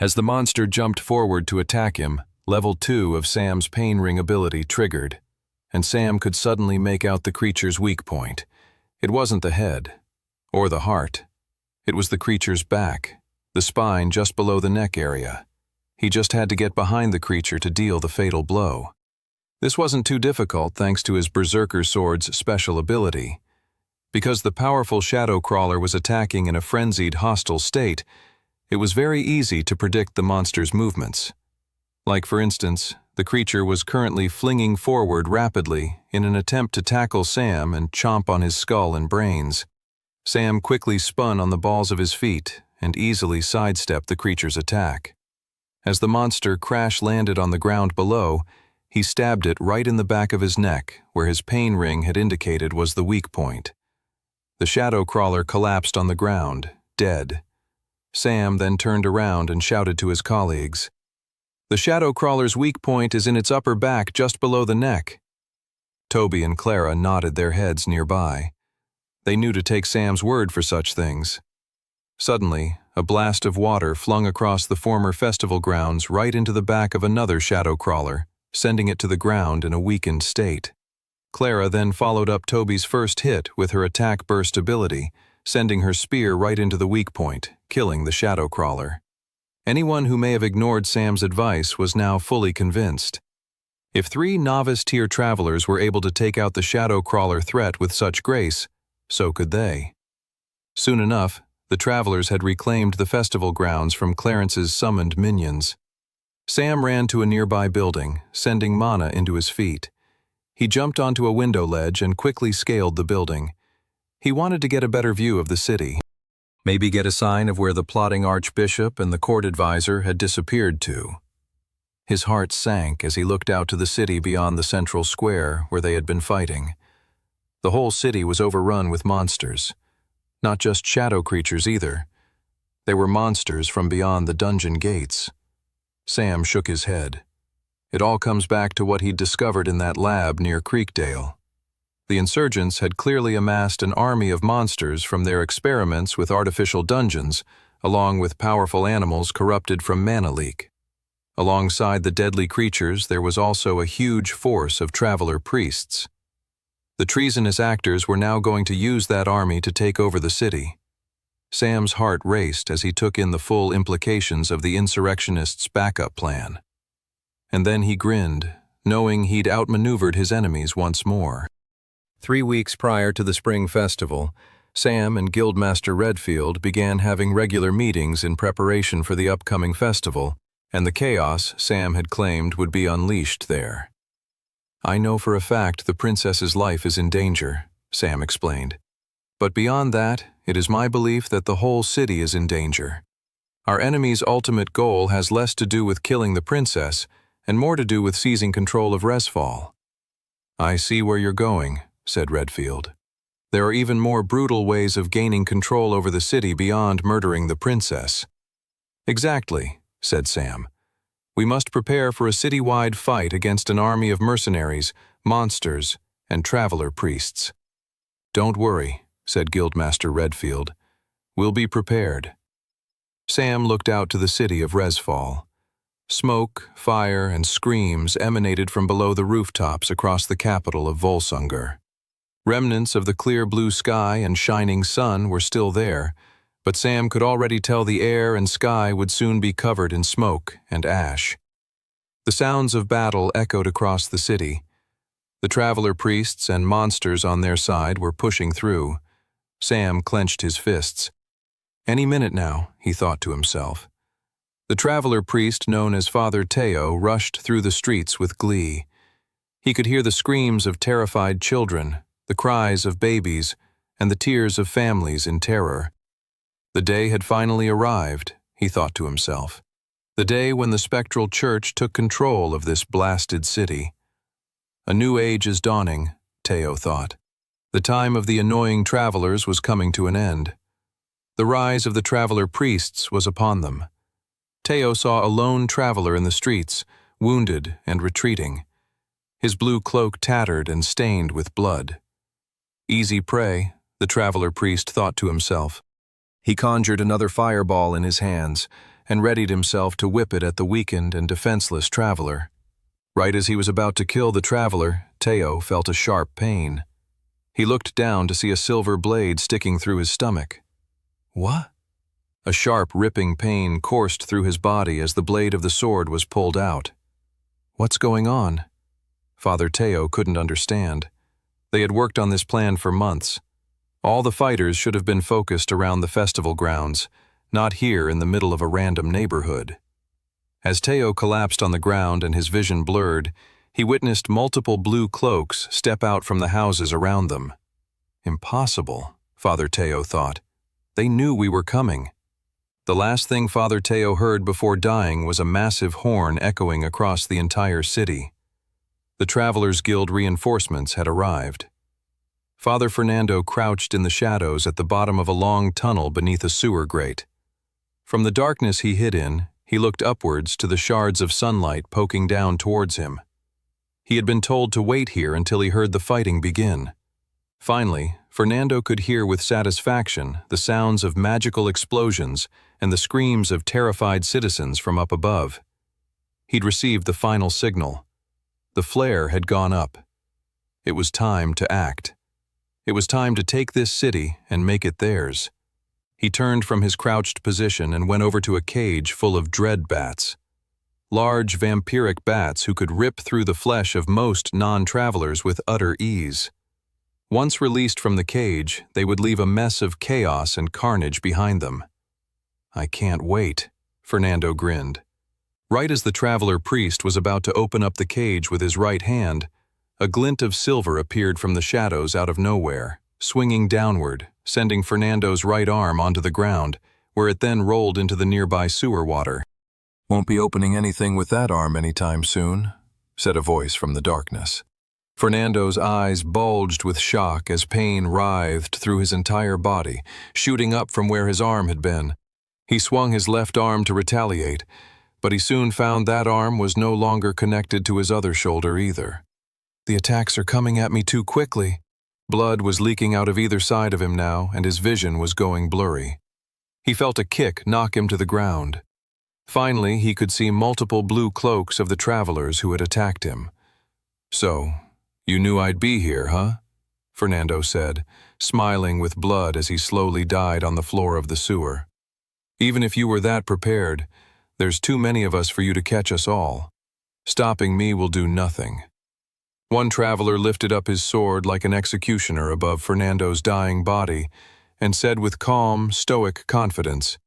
As the monster jumped forward to attack him, level 2 of Sam's pain ring ability triggered, and Sam could suddenly make out the creature's weak point. It wasn't the head, or the heart. It was the creature's back, the spine just below the neck area. He just had to get behind the creature to deal the fatal blow. This wasn't too difficult thanks to his berserker sword's special ability. Because the powerful shadow crawler was attacking in a frenzied, hostile state, it was very easy to predict the monster's movements. Like, for instance, the creature was currently flinging forward rapidly in an attempt to tackle Sam and chomp on his skull and brains. Sam quickly spun on the balls of his feet and easily sidestepped the creature's attack. As the monster crash-landed on the ground below, he stabbed it right in the back of his neck, where his pain ring had indicated was the weak point. The shadow crawler collapsed on the ground, dead. Sam then turned around and shouted to his colleagues, "The shadow crawler's weak point is in its upper back just below the neck." Toby and Clara nodded their heads nearby. They knew to take Sam's word for such things. Suddenly, a blast of water flung across the former festival grounds right into the back of another shadow crawler, sending it to the ground in a weakened state. Clara then followed up Toby's first hit with her attack burst ability, sending her spear right into the weak point, killing the shadow crawler. Anyone who may have ignored Sam's advice was now fully convinced. If 3 novice-tier travelers were able to take out the shadow crawler threat with such grace, so could they. Soon enough, the travelers had reclaimed the festival grounds from Clarence's summoned minions. Sam ran to a nearby building, sending mana into his feet. He jumped onto a window ledge and quickly scaled the building. He wanted to get a better view of the city. Maybe get a sign of where the plotting archbishop and the court advisor had disappeared to. His heart sank as he looked out to the city beyond the central square where they had been fighting. The whole city was overrun with monsters. Not just shadow creatures either. They were monsters from beyond the dungeon gates. Sam shook his head. It all comes back to what he'd discovered in that lab near Creekdale. The insurgents had clearly amassed an army of monsters from their experiments with artificial dungeons, along with powerful animals corrupted from mana leak. Alongside the deadly creatures, there was also a huge force of traveler priests. The treasonous actors were now going to use that army to take over the city. Sam's heart raced as he took in the full implications of the insurrectionists' backup plan. And then he grinned, knowing he'd outmaneuvered his enemies once more. 3 weeks prior to the spring festival, Sam and Guildmaster Redfield began having regular meetings in preparation for the upcoming festival and the chaos Sam had claimed would be unleashed there. I know for a fact the princess's life is in danger, Sam explained. But beyond that, it is my belief that the whole city is in danger. Our enemy's ultimate goal has less to do with killing the princess and more to do with seizing control of Resfall. I see where you're going, said Redfield. There are even more brutal ways of gaining control over the city beyond murdering the princess. Exactly, said Sam. We must prepare for a citywide fight against an army of mercenaries, monsters, and traveler priests. Don't worry, said Guildmaster Redfield. We'll be prepared. Sam looked out to the city of Resfall. Smoke, fire, and screams emanated from below the rooftops across the capital of Volsungur. Remnants of the clear blue sky and shining sun were still there, but Sam could already tell the air and sky would soon be covered in smoke and ash. The sounds of battle echoed across the city. The traveler priests and monsters on their side were pushing through. Sam clenched his fists. Any minute now, he thought to himself. The traveler priest known as Father Teo rushed through the streets with glee. He could hear the screams of terrified children, the cries of babies, and the tears of families in terror. The day had finally arrived, he thought to himself. The day when the spectral church took control of this blasted city. A new age is dawning, Teo thought. The time of the annoying travelers was coming to an end. The rise of the traveler priests was upon them. Teo saw a lone traveler in the streets, wounded and retreating. His blue cloak tattered and stained with blood. Easy prey, the traveler priest thought to himself. He conjured another fireball in his hands and readied himself to whip it at the weakened and defenseless traveler. Right as he was about to kill the traveler, Teo felt a sharp pain. He looked down to see a silver blade sticking through his stomach. What? A sharp, ripping pain coursed through his body as the blade of the sword was pulled out. What's going on? Father Teo couldn't understand. They had worked on this plan for months. All the fighters should have been focused around the festival grounds, not here in the middle of a random neighborhood. As Teo collapsed on the ground and his vision blurred, he witnessed multiple blue cloaks step out from the houses around them. Impossible, Father Teo thought. They knew we were coming. The last thing Father Teo heard before dying was a massive horn echoing across the entire city. The Travelers Guild reinforcements had arrived. Father Fernando crouched in the shadows at the bottom of a long tunnel beneath a sewer grate. From the darkness he hid in, he looked upwards to the shards of sunlight poking down towards him. He had been told to wait here until he heard the fighting begin. Finally, Fernando could hear with satisfaction the sounds of magical explosions and the screams of terrified citizens from up above. He'd received the final signal. The flare had gone up. It was time to act. It was time to take this city and make it theirs. He turned from his crouched position and went over to a cage full of dread bats. Large vampiric bats who could rip through the flesh of most non-travelers with utter ease. Once released from the cage, they would leave a mess of chaos and carnage behind them. I can't wait, Fernando grinned. Right as the traveler priest was about to open up the cage with his right hand, a glint of silver appeared from the shadows out of nowhere, swinging downward, sending Fernando's right arm onto the ground, where it then rolled into the nearby sewer water. Won't be opening anything with that arm anytime soon, said a voice from the darkness. Fernando's eyes bulged with shock as pain writhed through his entire body, shooting up from where his arm had been. He swung his left arm to retaliate, but he soon found that arm was no longer connected to his other shoulder either. The attacks are coming at me too quickly. Blood was leaking out of either side of him now, and his vision was going blurry. He felt a kick knock him to the ground. Finally, he could see multiple blue cloaks of the travelers who had attacked him. So, you knew I'd be here, huh? Fernando said, smiling with blood as he slowly died on the floor of the sewer. Even if you were that prepared, there's too many of us for you to catch us all. Stopping me will do nothing. One traveler lifted up his sword like an executioner above Fernando's dying body and said with calm, stoic confidence,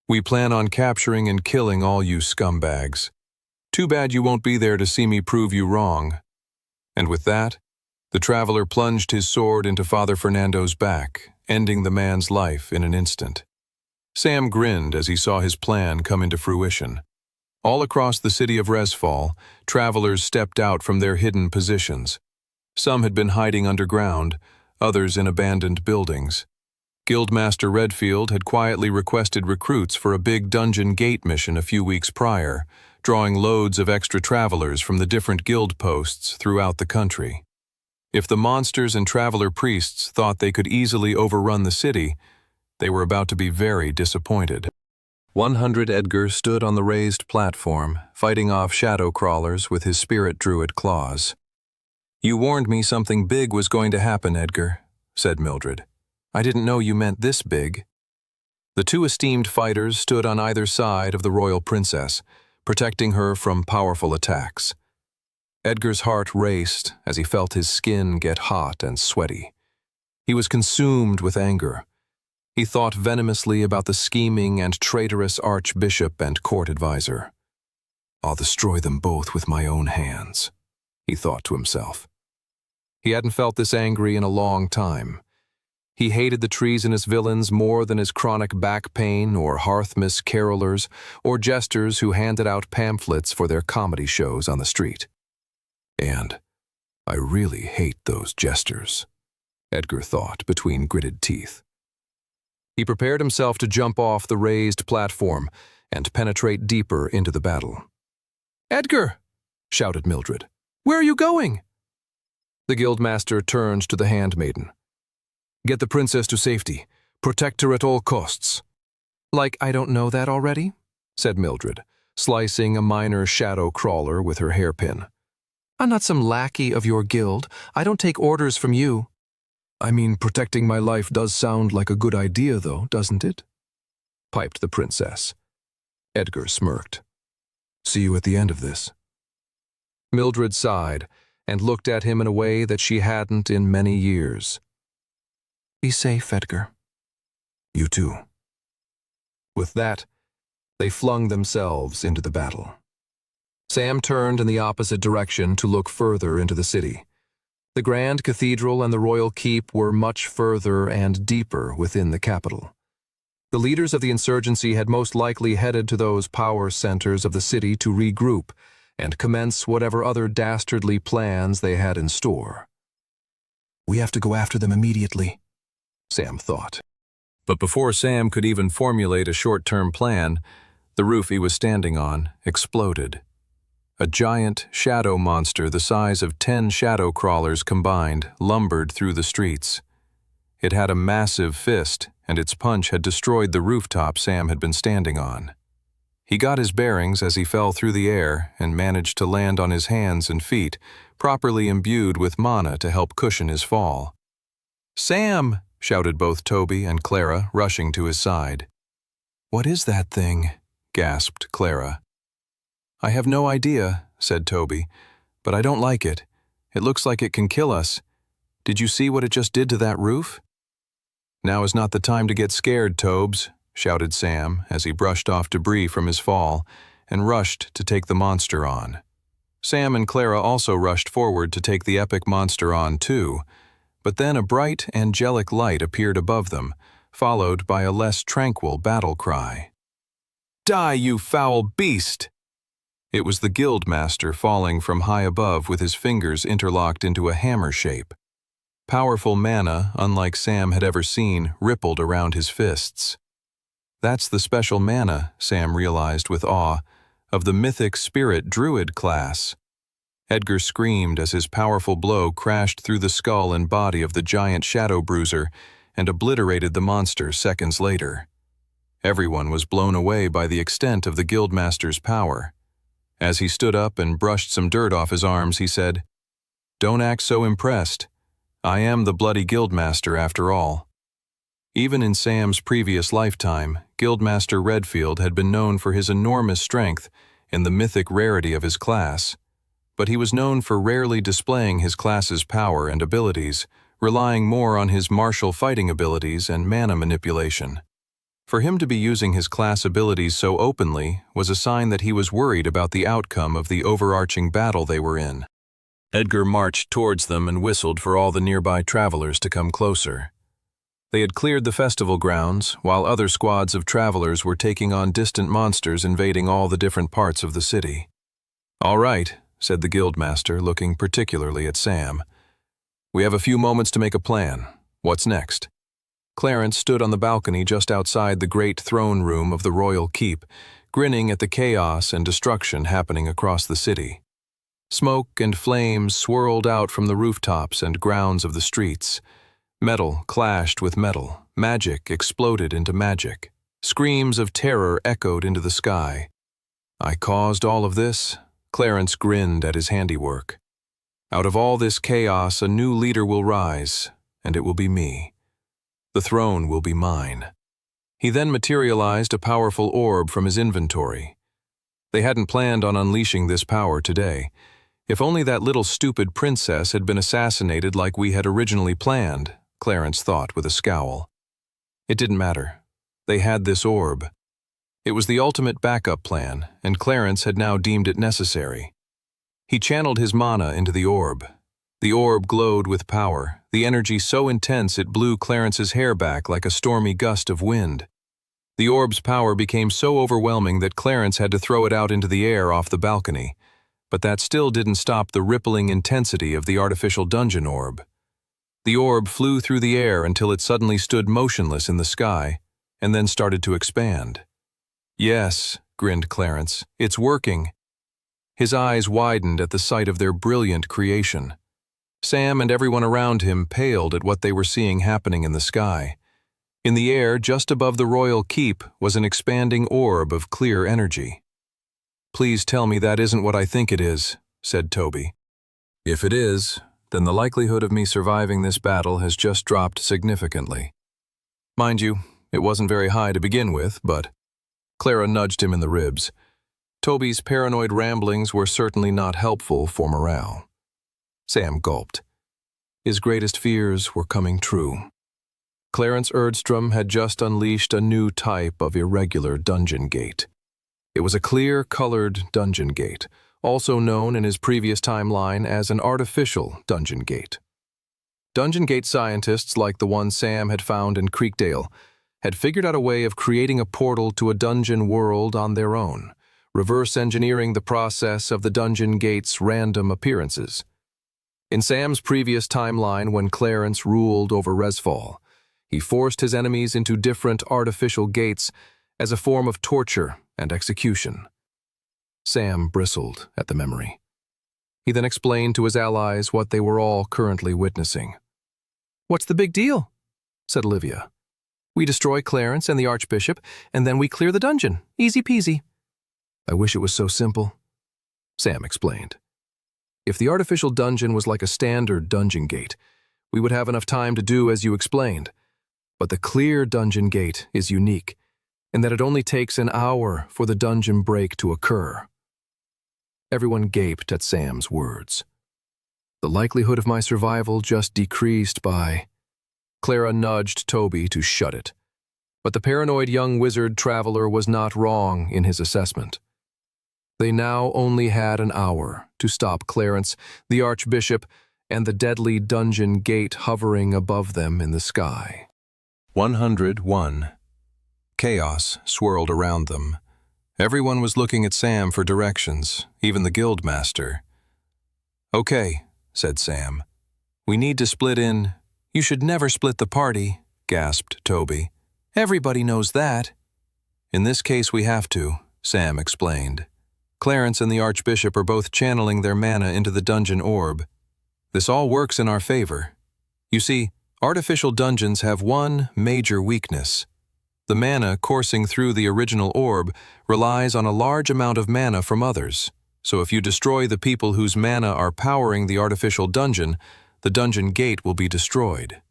"We plan on capturing and killing all you scumbags. Too bad you won't be there to see me prove you wrong." And with that, the traveler plunged his sword into Father Fernando's back, ending the man's life in an instant. Sam grinned as he saw his plan come into fruition. All across the city of Resfall, travelers stepped out from their hidden positions. Some had been hiding underground, others in abandoned buildings. Guildmaster Redfield had quietly requested recruits for a big dungeon gate mission a few weeks prior, drawing loads of extra travelers from the different guild posts throughout the country. If the monsters and traveler priests thought they could easily overrun the city, they were about to be very disappointed. 100 Edgar stood on the raised platform, fighting off shadow crawlers with his spirit druid claws. "You warned me something big was going to happen, Edgar," said Mildred. "I didn't know you meant this big." The two esteemed fighters stood on either side of the royal princess, protecting her from powerful attacks. Edgar's heart raced as he felt his skin get hot and sweaty. He was consumed with anger. He thought venomously about the scheming and traitorous archbishop and court advisor. "I'll destroy them both with my own hands," he thought to himself. He hadn't felt this angry in a long time. He hated the treasonous villains more than his chronic back pain or Hearthmas carolers or jesters who handed out pamphlets for their comedy shows on the street. And I really hate those jesters, Edgar thought between gritted teeth. He prepared himself to jump off the raised platform and penetrate deeper into the battle. "Edgar!" shouted Mildred. "Where are you going?" The guildmaster turned to the handmaiden. "Get the princess to safety. Protect her at all costs." "Like I don't know that already?" said Mildred, slicing a minor shadow crawler with her hairpin. "I'm not some lackey of your guild. I don't take orders from you." "I mean, protecting my life does sound like a good idea, though, doesn't it?" piped the princess. Edgar smirked. "See you at the end of this." Mildred sighed and looked at him in a way that she hadn't in many years. "Be safe, Edgar." "You too." With that, they flung themselves into the battle. Sam turned in the opposite direction to look further into the city. The Grand Cathedral and the Royal Keep were much further and deeper within the capital. The leaders of the insurgency had most likely headed to those power centers of the city to regroup and commence whatever other dastardly plans they had in store. "We have to go after them immediately," Sam thought. But before Sam could even formulate a short-term plan, the roof he was standing on exploded. A giant shadow monster the size of 10 shadow crawlers combined lumbered through the streets. It had a massive fist, and its punch had destroyed the rooftop Sam had been standing on. He got his bearings as he fell through the air and managed to land on his hands and feet, properly imbued with mana to help cushion his fall. "Sam!" shouted both Toby and Clara, rushing to his side. "What is that thing?" gasped Clara. "I have no idea," said Toby, "but I don't like it. It looks like it can kill us. Did you see what it just did to that roof?" "Now is not the time to get scared, Tobes," shouted Sam as he brushed off debris from his fall and rushed to take the monster on. Sam and Clara also rushed forward to take the epic monster on too, but then a bright, angelic light appeared above them, followed by a less tranquil battle cry. "Die, you foul beast!" It was the guildmaster falling from high above with his fingers interlocked into a hammer shape. Powerful mana, unlike Sam had ever seen, rippled around his fists. That's the special mana, Sam realized with awe, of the mythic spirit druid class. Edgar screamed as his powerful blow crashed through the skull and body of the giant shadow bruiser and obliterated the monster seconds later. Everyone was blown away by the extent of the guildmaster's power. As he stood up and brushed some dirt off his arms, he said, "Don't act so impressed. I am the bloody guildmaster after all." Even in Sam's previous lifetime, Guildmaster Redfield had been known for his enormous strength and the mythic rarity of his class, but he was known for rarely displaying his class's power and abilities, relying more on his martial fighting abilities and mana manipulation. For him to be using his class abilities so openly was a sign that he was worried about the outcome of the overarching battle they were in. Edgar marched towards them and whistled for all the nearby travelers to come closer. They had cleared the festival grounds, while other squads of travelers were taking on distant monsters invading all the different parts of the city. "All right," said the guildmaster, looking particularly at Sam. "We have a few moments to make a plan. What's next?" Clarence stood on the balcony just outside the great throne room of the royal keep, grinning at the chaos and destruction happening across the city. Smoke and flames swirled out from the rooftops and grounds of the streets. Metal clashed with metal, magic exploded into magic. Screams of terror echoed into the sky. "I caused all of this?" Clarence grinned at his handiwork. "Out of all this chaos, a new leader will rise, and it will be me. The throne will be mine." He then materialized a powerful orb from his inventory. They hadn't planned on unleashing this power today. If only that little stupid princess had been assassinated like we had originally planned, Clarence thought with a scowl. It didn't matter. They had this orb. It was the ultimate backup plan, and Clarence had now deemed it necessary. He channeled his mana into the orb. The orb glowed with power, the energy so intense it blew Clarence's hair back like a stormy gust of wind. The orb's power became so overwhelming that Clarence had to throw it out into the air off the balcony, but that still didn't stop the rippling intensity of the artificial dungeon orb. The orb flew through the air until it suddenly stood motionless in the sky, and then started to expand. "Yes," grinned Clarence, "it's working." His eyes widened at the sight of their brilliant creation. Sam and everyone around him paled at what they were seeing happening in the sky. In the air, just above the royal keep, was an expanding orb of clear energy. "Please tell me that isn't what I think it is," said Toby. "If it is, then the likelihood of me surviving this battle has just dropped significantly. Mind you, it wasn't very high to begin with, but—" Clara nudged him in the ribs. Toby's paranoid ramblings were certainly not helpful for morale. Sam gulped. His greatest fears were coming true. Clarence Erdstrom had just unleashed a new type of irregular dungeon gate. It was a clear-colored dungeon gate, also known in his previous timeline as an artificial dungeon gate. Dungeon gate scientists, like the one Sam had found in Creekdale, had figured out a way of creating a portal to a dungeon world on their own, reverse engineering the process of the dungeon gate's random appearances. In Sam's previous timeline, when Clarence ruled over Resfall, he forced his enemies into different artificial gates as a form of torture and execution. Sam bristled at the memory. He then explained to his allies what they were all currently witnessing. "What's the big deal?" said Olivia. "We destroy Clarence and the Archbishop, and then we clear the dungeon. Easy peasy." "I wish it was so simple," Sam explained. "If the artificial dungeon was like a standard dungeon gate, we would have enough time to do as you explained. But the clear dungeon gate is unique, in that it only takes an hour for the dungeon break to occur." Everyone gaped at Sam's words. "The likelihood of my survival just decreased by—" Clara nudged Toby to shut it. But the paranoid young wizard traveler was not wrong in his assessment. They now only had an hour to stop Clarence, the Archbishop, and the deadly dungeon gate hovering above them in the sky. 101. Chaos swirled around them. Everyone was looking at Sam for directions, even the guildmaster. "Okay," said Sam. "We need to split in—" "You should never split the party," gasped Toby. "Everybody knows that." "In this case we have to," Sam explained. "Clarence and the Archbishop are both channeling their mana into the dungeon orb. This all works in our favor. You see, artificial dungeons have one major weakness. The mana coursing through the original orb relies on a large amount of mana from others, so if you destroy the people whose mana are powering the artificial dungeon, the dungeon gate will be destroyed."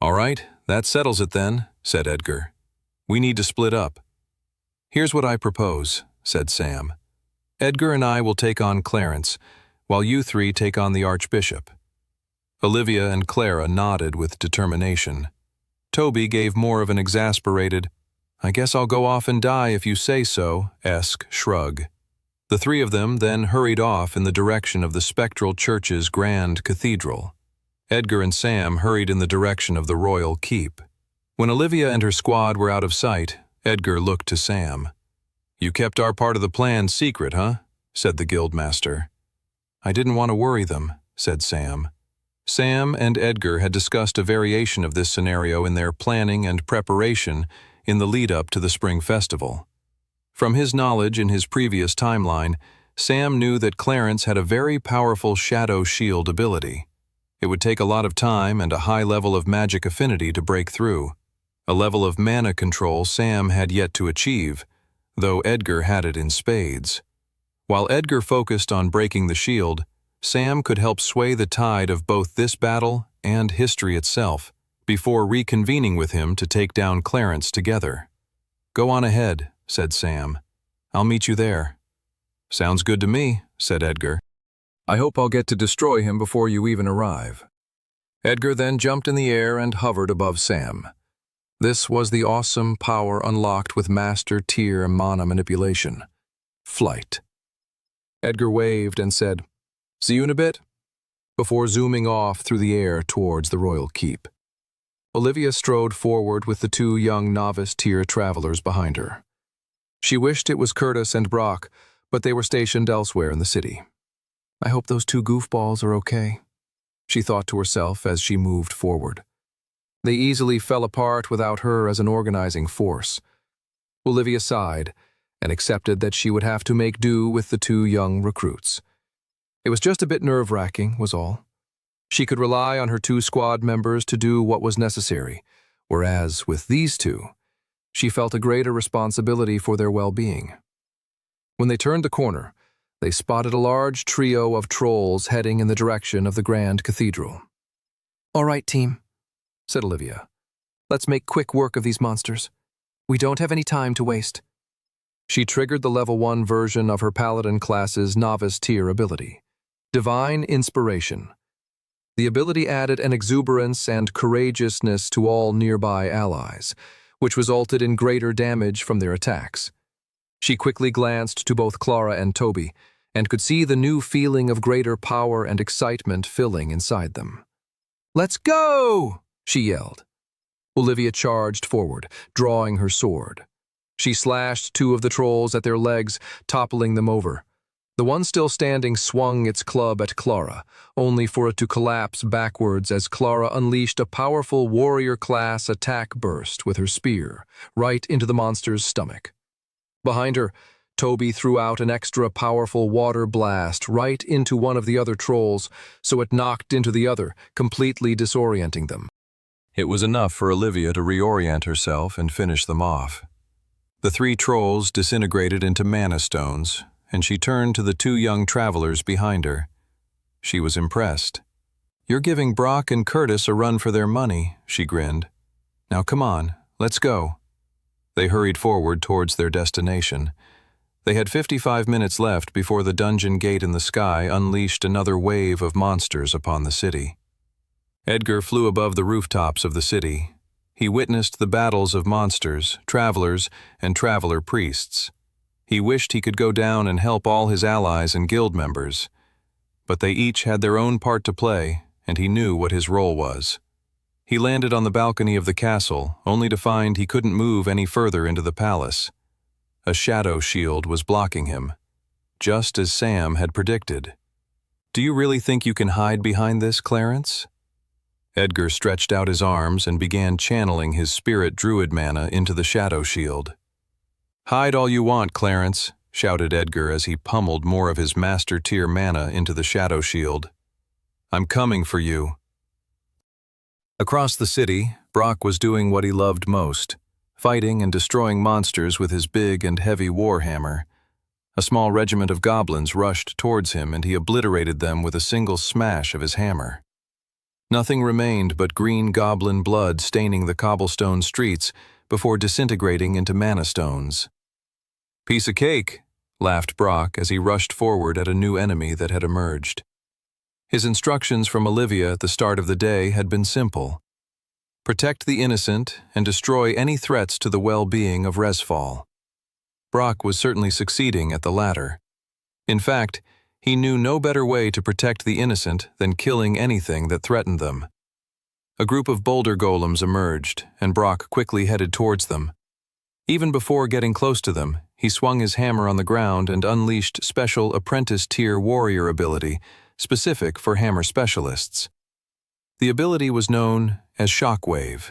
"All right, that settles it then," said Edgar. "We need to split up." "Here's what I propose," said Sam. "Edgar and I will take on Clarence, while you three take on the Archbishop." Olivia and Clara nodded with determination. Toby gave more of an exasperated, "I guess I'll go off and die if you say so," esque shrug. The three of them then hurried off in the direction of the spectral church's grand cathedral. Edgar and Sam hurried in the direction of the royal keep. When Olivia and her squad were out of sight, Edgar looked to Sam. "You kept our part of the plan secret, huh?" said the guildmaster. "I didn't want to worry them," said Sam. Sam and Edgar had discussed a variation of this scenario in their planning and preparation in the lead-up to the spring festival. From his knowledge in his previous timeline, Sam knew that Clarence had a very powerful shadow shield ability. It would take a lot of time and a high level of magic affinity to break through, a level of mana control Sam had yet to achieve, though Edgar had it in spades. While Edgar focused on breaking the shield, Sam could help sway the tide of both this battle and history itself, before reconvening with him to take down Clarence together. "Go on ahead," said Sam. "I'll meet you there." "Sounds good to me," said Edgar. "I hope I'll get to destroy him before you even arrive." Edgar then jumped in the air and hovered above Sam. This was the awesome power unlocked with Master Tier mana manipulation. Flight. Edgar waved and said, "See you in a bit," before zooming off through the air towards the royal keep. Olivia strode forward with the two young novice tier travelers behind her. She wished it was Curtis and Brock, but they were stationed elsewhere in the city. "I hope those two goofballs are okay," she thought to herself as she moved forward. They easily fell apart without her as an organizing force. Olivia sighed and accepted that she would have to make do with the two young recruits. It was just a bit nerve-wracking, was all. She could rely on her two squad members to do what was necessary, whereas with these two, she felt a greater responsibility for their well-being. When they turned the corner, they spotted a large trio of trolls heading in the direction of the Grand Cathedral. "All right, team," said Olivia. "Let's make quick work of these monsters. We don't have any time to waste." She triggered the level 1 version of her Paladin class's novice tier ability, Divine Inspiration. The ability added an exuberance and courageousness to all nearby allies, which resulted in greater damage from their attacks. She quickly glanced to both Clara and Toby, and could see the new feeling of greater power and excitement filling inside them. "Let's go!" she yelled. Olivia charged forward, drawing her sword. She slashed two of the trolls at their legs, toppling them over. The one still standing swung its club at Clara, only for it to collapse backwards as Clara unleashed a powerful warrior-class attack burst with her spear, right into the monster's stomach. Behind her, Toby threw out an extra powerful water blast right into one of the other trolls, so it knocked into the other, completely disorienting them. It was enough for Olivia to reorient herself and finish them off. The three trolls disintegrated into mana stones, and she turned to the two young travelers behind her. She was impressed. "You're giving Brock and Curtis a run for their money," she grinned. "Now come on, let's go." They hurried forward towards their destination. They had 55 minutes left before the dungeon gate in the sky unleashed another wave of monsters upon the city. Edgar flew above the rooftops of the city. He witnessed the battles of monsters, travelers, and traveler priests. He wished he could go down and help all his allies and guild members. But they each had their own part to play, and he knew what his role was. He landed on the balcony of the castle, only to find he couldn't move any further into the palace. A shadow shield was blocking him, just as Sam had predicted. "Do you really think you can hide behind this, Clarence?" Edgar stretched out his arms and began channeling his spirit druid mana into the shadow shield. "Hide all you want, Clarence," shouted Edgar as he pummeled more of his master tier mana into the shadow shield. "I'm coming for you." Across the city, Brock was doing what he loved most, fighting and destroying monsters with his big and heavy warhammer. A small regiment of goblins rushed towards him and he obliterated them with a single smash of his hammer. Nothing remained but green goblin blood staining the cobblestone streets before disintegrating into mana stones. "Piece of cake," laughed Brock as he rushed forward at a new enemy that had emerged. His instructions from Olivia at the start of the day had been simple. Protect the innocent and destroy any threats to the well-being of Resfall. Brock was certainly succeeding at the latter. In fact, he knew no better way to protect the innocent than killing anything that threatened them. A group of boulder golems emerged, and Brock quickly headed towards them. Even before getting close to them, he swung his hammer on the ground and unleashed special apprentice-tier warrior ability, specific for hammer specialists. The ability was known as Shockwave.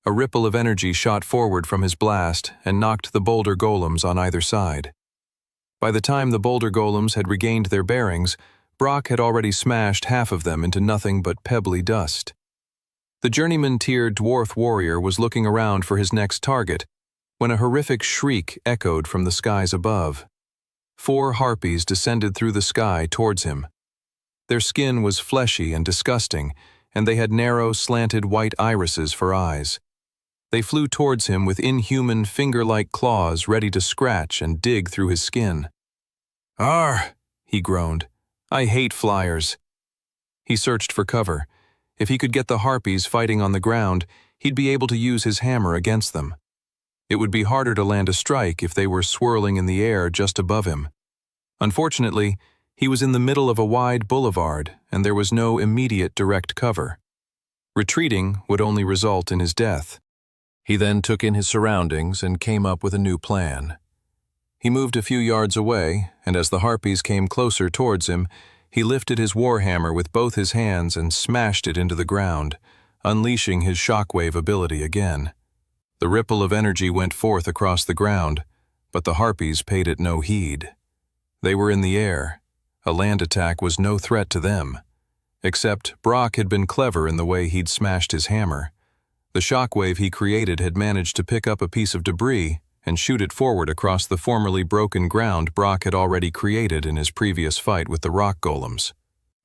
A ripple of energy shot forward from his blast and knocked the boulder golems on either side. By the time the boulder golems had regained their bearings, Brock had already smashed half of them into nothing but pebbly dust. The journeyman-tier dwarf warrior was looking around for his next target when a horrific shriek echoed from the skies above. 4 harpies descended through the sky towards him. Their skin was fleshy and disgusting, and they had narrow, slanted white irises for eyes. They flew towards him with inhuman finger-like claws ready to scratch and dig through his skin. "Arr!" he groaned. "I hate flyers." He searched for cover. If he could get the harpies fighting on the ground, he'd be able to use his hammer against them. It would be harder to land a strike if they were swirling in the air just above him. Unfortunately, he was in the middle of a wide boulevard, and there was no immediate direct cover. Retreating would only result in his death. He then took in his surroundings and came up with a new plan. He moved a few yards away, and as the harpies came closer towards him, he lifted his warhammer with both his hands and smashed it into the ground, unleashing his shockwave ability again. The ripple of energy went forth across the ground, but the harpies paid it no heed. They were in the air. A land attack was no threat to them. Except Brock had been clever in the way he'd smashed his hammer. The shockwave he created had managed to pick up a piece of debris and shoot it forward across the formerly broken ground Brock had already created in his previous fight with the rock golems.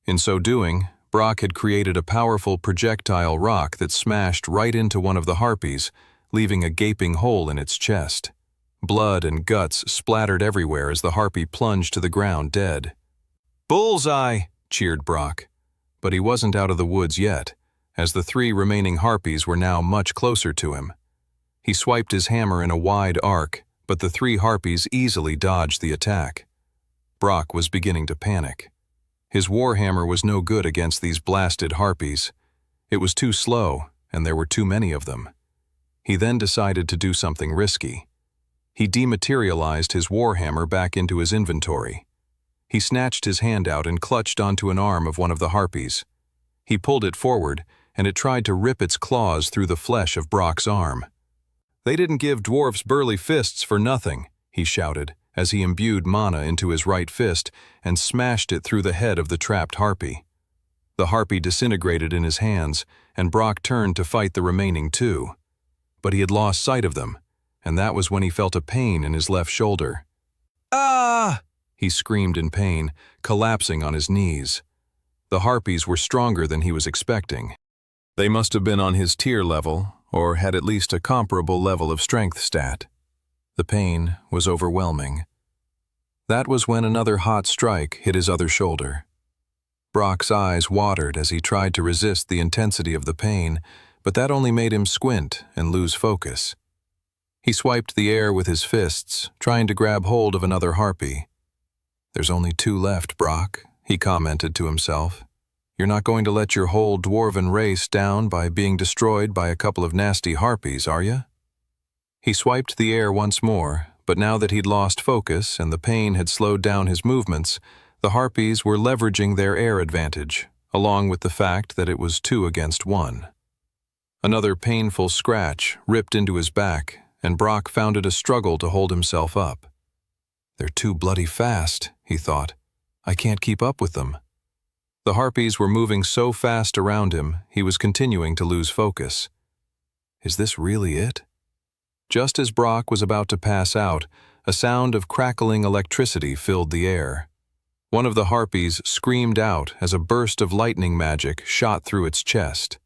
In so doing, Brock had created a powerful projectile rock that smashed right into one of the harpies, leaving a gaping hole in its chest. Blood and guts splattered everywhere as the harpy plunged to the ground dead. "Bullseye!" cheered Brock. But he wasn't out of the woods yet, as the 3 remaining harpies were now much closer to him. He swiped his hammer in a wide arc, but the 3 harpies easily dodged the attack. Brock was beginning to panic. His warhammer was no good against these blasted harpies. It was too slow, and there were too many of them. He then decided to do something risky. He dematerialized his warhammer back into his inventory. He snatched his hand out and clutched onto an arm of one of the harpies. He pulled it forward, and it tried to rip its claws through the flesh of Brock's arm. "They didn't give dwarfs burly fists for nothing," he shouted, as he imbued mana into his right fist and smashed it through the head of the trapped harpy. The harpy disintegrated in his hands, and Brock turned to fight the remaining 2. But he had lost sight of them, and that was when he felt a pain in his left shoulder. "Ah!" he screamed in pain, collapsing on his knees. The harpies were stronger than he was expecting. They must have been on his tier level, or had at least a comparable level of strength stat. The pain was overwhelming. That was when another hot strike hit his other shoulder. Brock's eyes watered as he tried to resist the intensity of the pain, but that only made him squint and lose focus. He swiped the air with his fists, trying to grab hold of another harpy. "There's only 2 left, Brock," he commented to himself. "You're not going to let your whole dwarven race down by being destroyed by a couple of nasty harpies, are you?" He swiped the air once more, but now that he'd lost focus and the pain had slowed down his movements, the harpies were leveraging their air advantage, along with the fact that it was 2 against 1. Another painful scratch ripped into his back, and Brock found it a struggle to hold himself up. "They're too bloody fast," he thought. "I can't keep up with them." The harpies were moving so fast around him, he was continuing to lose focus. Is this really it? Just as Brock was about to pass out, a sound of crackling electricity filled the air. One of the harpies screamed out as a burst of lightning magic shot through its chest.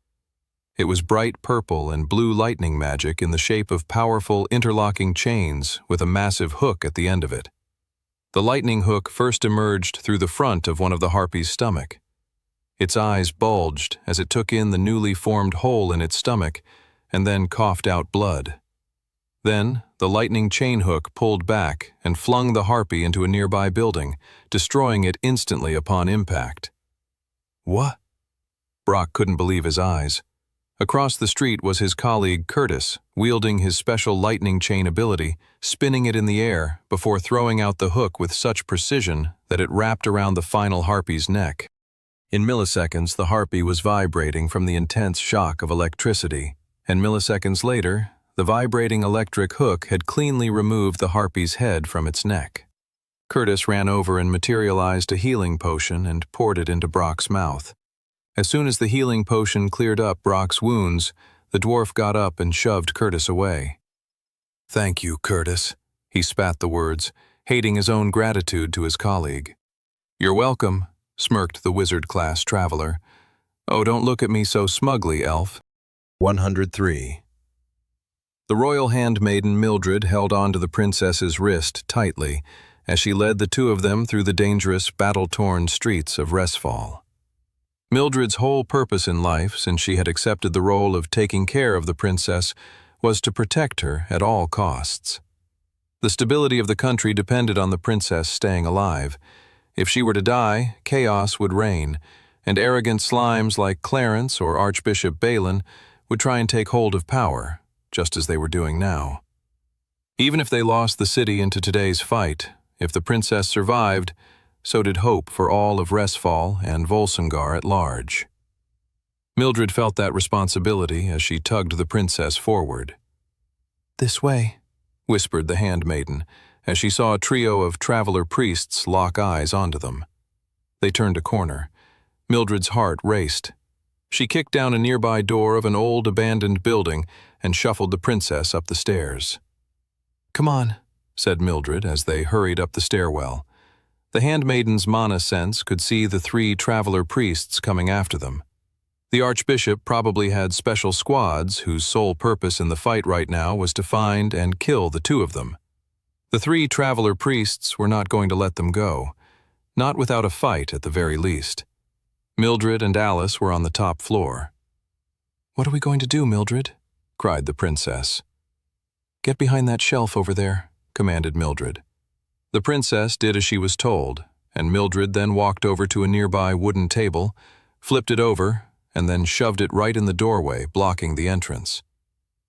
It was bright purple and blue lightning magic in the shape of powerful interlocking chains with a massive hook at the end of it. The lightning hook first emerged through the front of one of the harpy's stomach. Its eyes bulged as it took in the newly formed hole in its stomach and then coughed out blood. Then, the lightning chain hook pulled back and flung the harpy into a nearby building, destroying it instantly upon impact. What? Brock couldn't believe his eyes. Across the street was his colleague Curtis, wielding his special lightning chain ability, spinning it in the air before throwing out the hook with such precision that it wrapped around the final harpy's neck. In milliseconds, the harpy was vibrating from the intense shock of electricity, and milliseconds later, the vibrating electric hook had cleanly removed the harpy's head from its neck. Curtis ran over and materialized a healing potion and poured it into Brock's mouth. As soon as the healing potion cleared up Brock's wounds, the dwarf got up and shoved Curtis away. "Thank you, Curtis," he spat the words, hating his own gratitude to his colleague. "You're welcome," smirked the wizard-class traveler. "Oh, don't look at me so smugly, elf." 103. The royal handmaiden Mildred held on to the princess's wrist tightly as she led the two of them through the dangerous, battle-torn streets of Resfall. Mildred's whole purpose in life, since she had accepted the role of taking care of the princess, was to protect her at all costs. The stability of the country depended on the princess staying alive. If she were to die, chaos would reign, and arrogant slimes like Clarence or Archbishop Balin would try and take hold of power, just as they were doing now. Even if they lost the city into today's fight, if the princess survived, so did hope for all of Resfall and Volsungar at large. Mildred felt that responsibility as she tugged the princess forward. "This way," whispered the handmaiden, as she saw a trio of traveler priests lock eyes onto them. They turned a corner. Mildred's heart raced. She kicked down a nearby door of an old abandoned building and shuffled the princess up the stairs. "Come on," said Mildred as they hurried up the stairwell. The handmaiden's mana sense could see the three traveler priests coming after them. The archbishop probably had special squads whose sole purpose in the fight right now was to find and kill the two of them. The three traveler priests were not going to let them go, not without a fight at the very least. Mildred and Alice were on the top floor. "What are we going to do, Mildred?" cried the princess. "Get behind that shelf over there," commanded Mildred. The princess did as she was told, and Mildred then walked over to a nearby wooden table, flipped it over, and then shoved it right in the doorway, blocking the entrance.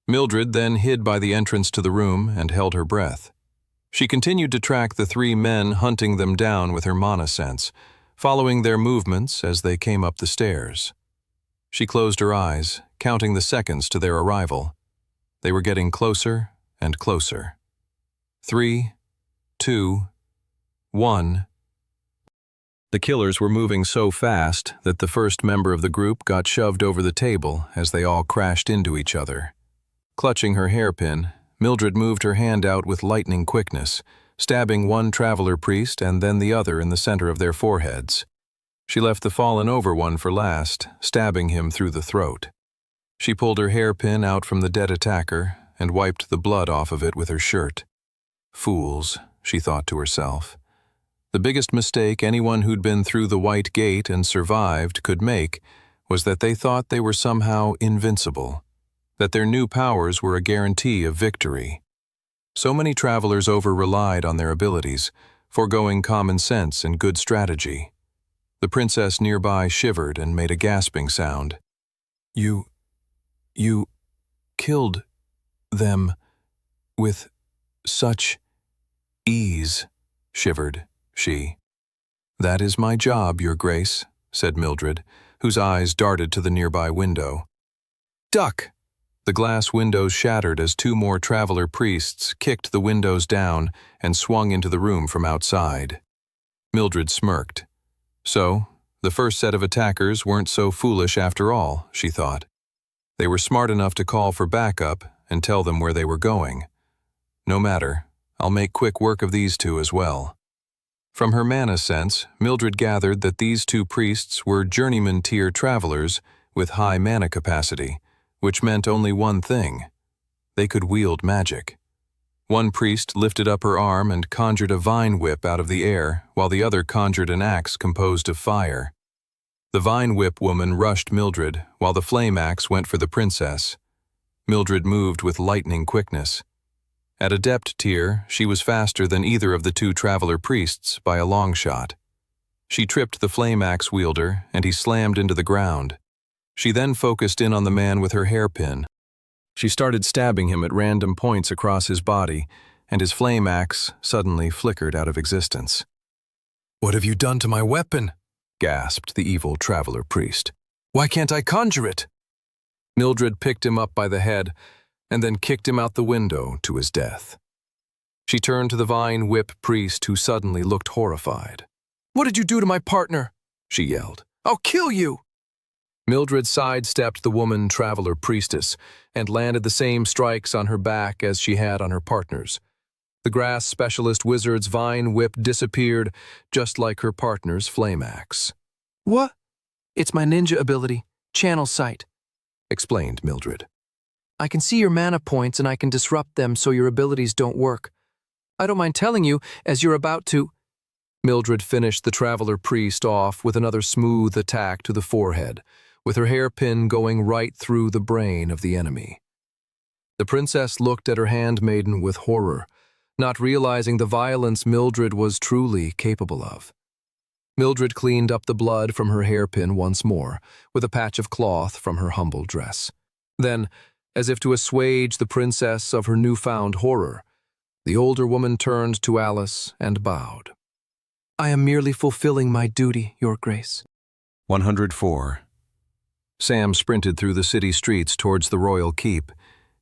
Mildred then hid by the entrance to the room and held her breath. She continued to track the three men hunting them down with her mana sense, following their movements as they came up the stairs. She closed her eyes, counting the seconds to their arrival. They were getting closer and closer. 3, 2, 1. The killers were moving so fast that the first member of the group got shoved over the table as they all crashed into each other. Clutching her hairpin, Mildred moved her hand out with lightning quickness, stabbing one traveler priest and then the other in the center of their foreheads. She left the fallen over one for last, stabbing him through the throat. She pulled her hairpin out from the dead attacker and wiped the blood off of it with her shirt. Fools, she thought to herself. The biggest mistake anyone who'd been through the White Gate and survived could make was that they thought they were somehow invincible, that their new powers were a guarantee of victory. So many travelers over-relied on their abilities, foregoing common sense and good strategy. The princess nearby shivered and made a gasping sound. You killed them with such ease," shivered she. "That is my job, Your Grace," said Mildred, whose eyes darted to the nearby window. "Duck!" The glass windows shattered as two more traveler priests kicked the windows down and swung into the room from outside. Mildred smirked. So, the first set of attackers weren't so foolish after all, she thought. They were smart enough to call for backup and tell them where they were going. No matter, I'll make quick work of these two as well. From her mana sense, Mildred gathered that these two priests were journeyman-tier travelers with high mana capacity, which meant only one thing. They could wield magic. One priest lifted up her arm and conjured a vine whip out of the air, while the other conjured an axe composed of fire. The vine whip woman rushed Mildred, while the flame axe went for the princess. Mildred moved with lightning quickness. At Adept tier, she was faster than either of the two Traveler priests by a long shot. She tripped the flame axe wielder, and he slammed into the ground. She then focused in on the man with her hairpin. She started stabbing him at random points across his body, and his flame axe suddenly flickered out of existence. "What have you done to my weapon?" gasped the evil Traveler priest. "Why can't I conjure it?" Mildred picked him up by the head and then kicked him out the window to his death. She turned to the vine whip priest, who suddenly looked horrified. "What did you do to my partner?" she yelled. "I'll kill you!" Mildred sidestepped the woman Traveler priestess and landed the same strikes on her back as she had on her partner's. The grass specialist wizard's vine whip disappeared, just like her partner's flame axe. "What?" "It's my ninja ability, Channel Sight," explained Mildred. "I can see your mana points and I can disrupt them so your abilities don't work. I don't mind telling you, as you're about to—" Mildred finished the Traveler priest off with another smooth attack to the forehead, with her hairpin going right through the brain of the enemy. The princess looked at her handmaiden with horror, not realizing the violence Mildred was truly capable of. Mildred cleaned up the blood from her hairpin once more, with a patch of cloth from her humble dress. Then, as if to assuage the princess of her newfound horror, the older woman turned to Alice and bowed. "I am merely fulfilling my duty, Your Grace." 104. Sam sprinted through the city streets towards the royal keep.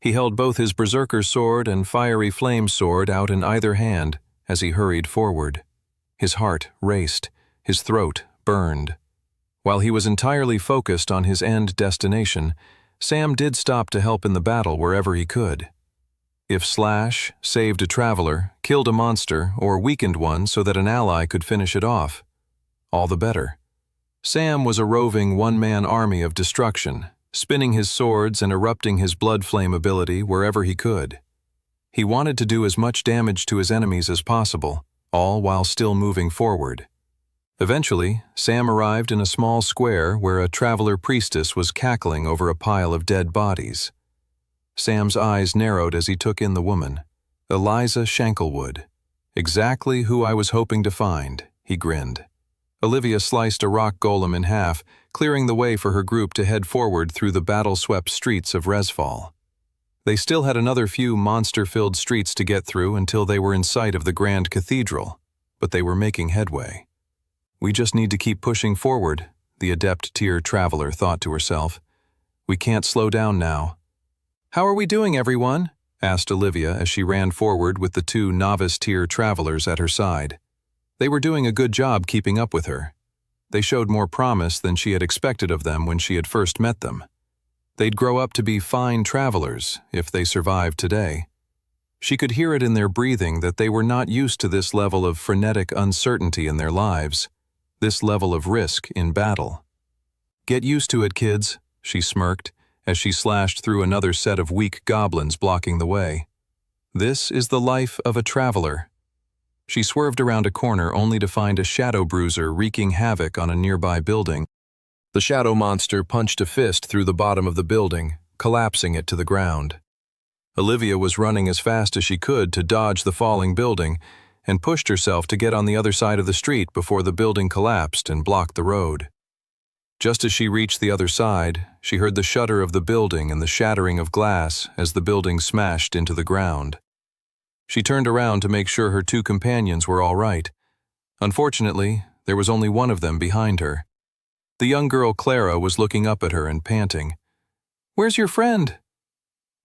He held both his berserker sword and fiery flame sword out in either hand as he hurried forward. His heart raced, his throat burned. While he was entirely focused on his end destination, Sam did stop to help in the battle wherever he could. If Slash saved a traveler, killed a monster, or weakened one so that an ally could finish it off, all the better. Sam was a roving one-man army of destruction, spinning his swords and erupting his blood flame ability wherever he could. He wanted to do as much damage to his enemies as possible, all while still moving forward. Eventually, Sam arrived in a small square where a Traveler priestess was cackling over a pile of dead bodies. Sam's eyes narrowed as he took in the woman. Eliza Shanklewood. "Exactly who I was hoping to find," he grinned. Olivia sliced a rock golem in half, clearing the way for her group to head forward through the battle-swept streets of Resfall. They still had another few monster-filled streets to get through until they were in sight of the Grand Cathedral, but they were making headway. "We just need to keep pushing forward," the Adept-tier Traveler thought to herself. "We can't slow down now." "How are we doing, everyone?" asked Olivia as she ran forward with the two Novice-tier Travelers at her side. They were doing a good job keeping up with her. They showed more promise than she had expected of them when she had first met them. They'd grow up to be fine travelers if they survived today. She could hear it in their breathing that they were not used to this level of frenetic uncertainty in their lives, this level of risk in battle. "Get used to it, kids," she smirked as she slashed through another set of weak goblins blocking the way. "This is the life of a traveler." She swerved around a corner only to find a shadow bruiser wreaking havoc on a nearby building. The shadow monster punched a fist through the bottom of the building, collapsing it to the ground. Olivia was running as fast as she could to dodge the falling building and pushed herself to get on the other side of the street before the building collapsed and blocked the road. Just as she reached the other side, she heard the shudder of the building and the shattering of glass as the building smashed into the ground. She turned around to make sure her two companions were all right. Unfortunately, there was only one of them behind her. The young girl Clara was looking up at her and panting. "Where's your friend?"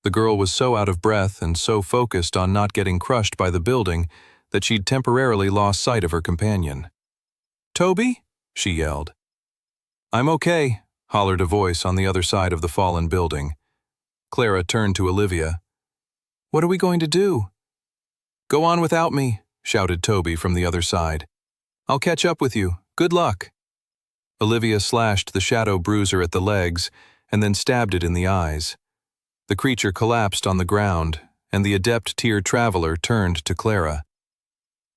The girl was so out of breath and so focused on not getting crushed by the building that she'd temporarily lost sight of her companion. "Toby?" she yelled. "I'm okay," hollered a voice on the other side of the fallen building. Clara turned to Olivia. "What are we going to do?" "Go on without me," shouted Toby from the other side. "I'll catch up with you. Good luck." Olivia slashed the shadow bruiser at the legs and then stabbed it in the eyes. The creature collapsed on the ground, and the Adept-tier Traveler turned to Clara.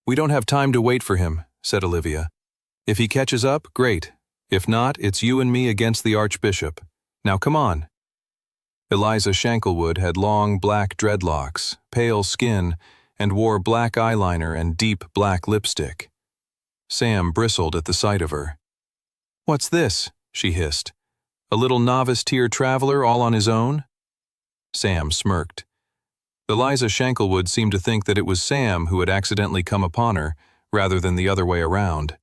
"We don't have time to wait for him," said Olivia. "If he catches up, great. If not, it's you and me against the Archbishop. Now come on." Eliza Shanklewood had long black dreadlocks, pale skin, and wore black eyeliner and deep black lipstick. Sam bristled at the sight of her. "What's this?" she hissed. "A little novice-tier traveler all on his own?" Sam smirked. Eliza Shanklewood seemed to think that it was Sam who had accidentally come upon her, rather than the other way around.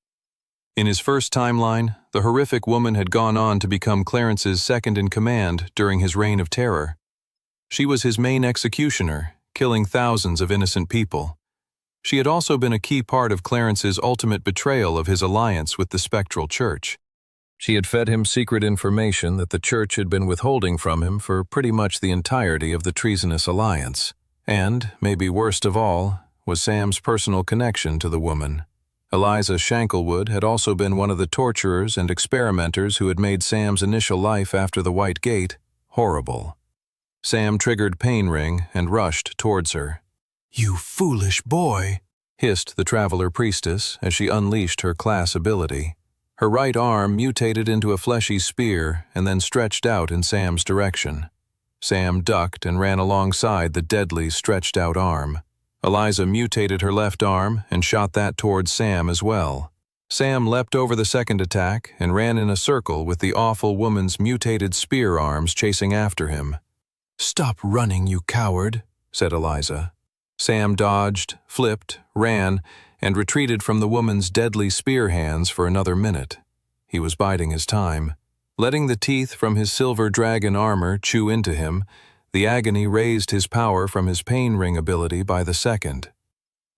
In his first timeline, the horrific woman had gone on to become Clarence's second-in-command during his reign of terror. She was his main executioner, killing thousands of innocent people. She had also been a key part of Clarence's ultimate betrayal of his alliance with the Spectral Church. She had fed him secret information that the Church had been withholding from him for pretty much the entirety of the treasonous alliance. And, maybe worst of all, was Sam's personal connection to the woman. Eliza Shanklewood had also been one of the torturers and experimenters who had made Sam's initial life after the White Gate horrible. Sam triggered Pain Ring and rushed towards her. "You foolish boy," hissed the Traveler Priestess as she unleashed her class ability. Her right arm mutated into a fleshy spear and then stretched out in Sam's direction. Sam ducked and ran alongside the deadly stretched-out arm. Eliza mutated her left arm and shot that towards Sam as well. Sam leapt over the second attack and ran in a circle with the awful woman's mutated spear arms chasing after him. "Stop running, you coward," said Eliza. Sam dodged, flipped, ran, and retreated from the woman's deadly spear hands for another minute. He was biding his time. Letting the teeth from his silver dragon armor chew into him, the agony raised his power from his Pain Ring ability by the second.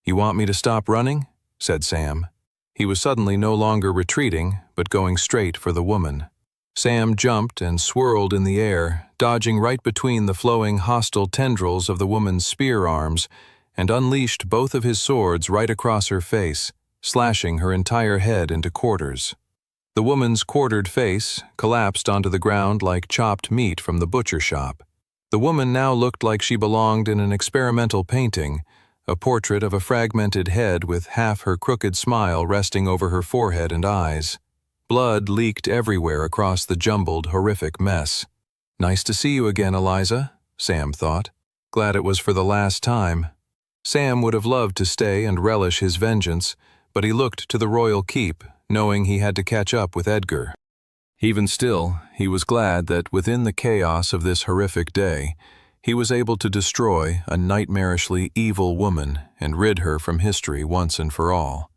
"You want me to stop running?" said Sam. He was suddenly no longer retreating, but going straight for the woman. Sam jumped and swirled in the air, dodging right between the flowing hostile tendrils of the woman's spear arms, and unleashed both of his swords right across her face, slashing her entire head into quarters. The woman's quartered face collapsed onto the ground like chopped meat from the butcher shop. The woman now looked like she belonged in an experimental painting, a portrait of a fragmented head with half her crooked smile resting over her forehead and eyes. Blood leaked everywhere across the jumbled, horrific mess. "Nice to see you again, Eliza," Sam thought. Glad it was for the last time. Sam would have loved to stay and relish his vengeance, but he looked to the royal keep, knowing he had to catch up with Edgar. Even still, he was glad that within the chaos of this horrific day, he was able to destroy a nightmarishly evil woman and rid her from history once and for all.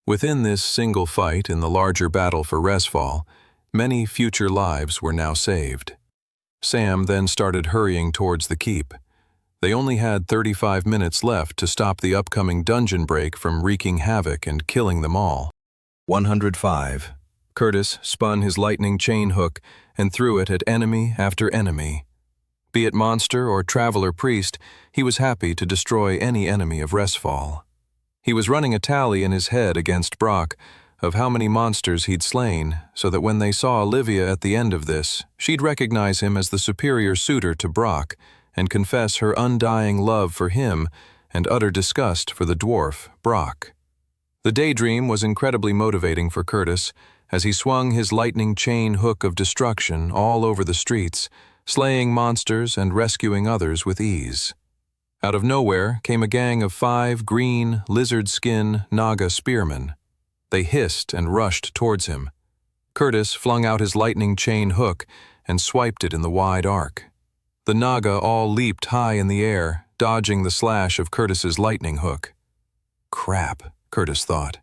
Within this single fight in the larger battle for Resfall, many future lives were now saved. Sam then started hurrying towards the keep. They only had 35 minutes left to stop the upcoming dungeon break from wreaking havoc and killing them all. 105. Curtis spun his lightning chain hook and threw it at enemy after enemy. Be it monster or traveler priest, he was happy to destroy any enemy of Resfall. He was running a tally in his head against Brock of how many monsters he'd slain, so that when they saw Olivia at the end of this, she'd recognize him as the superior suitor to Brock and confess her undying love for him and utter disgust for the dwarf, Brock. The daydream was incredibly motivating for Curtis as he swung his lightning chain hook of destruction all over the streets, slaying monsters and rescuing others with ease. Out of nowhere came a gang of 5 green, lizard-skin Naga spearmen. They hissed and rushed towards him. Curtis flung out his lightning chain hook and swiped it in the wide arc. The Naga all leaped high in the air, dodging the slash of Curtis's lightning hook. "Crap," Curtis thought.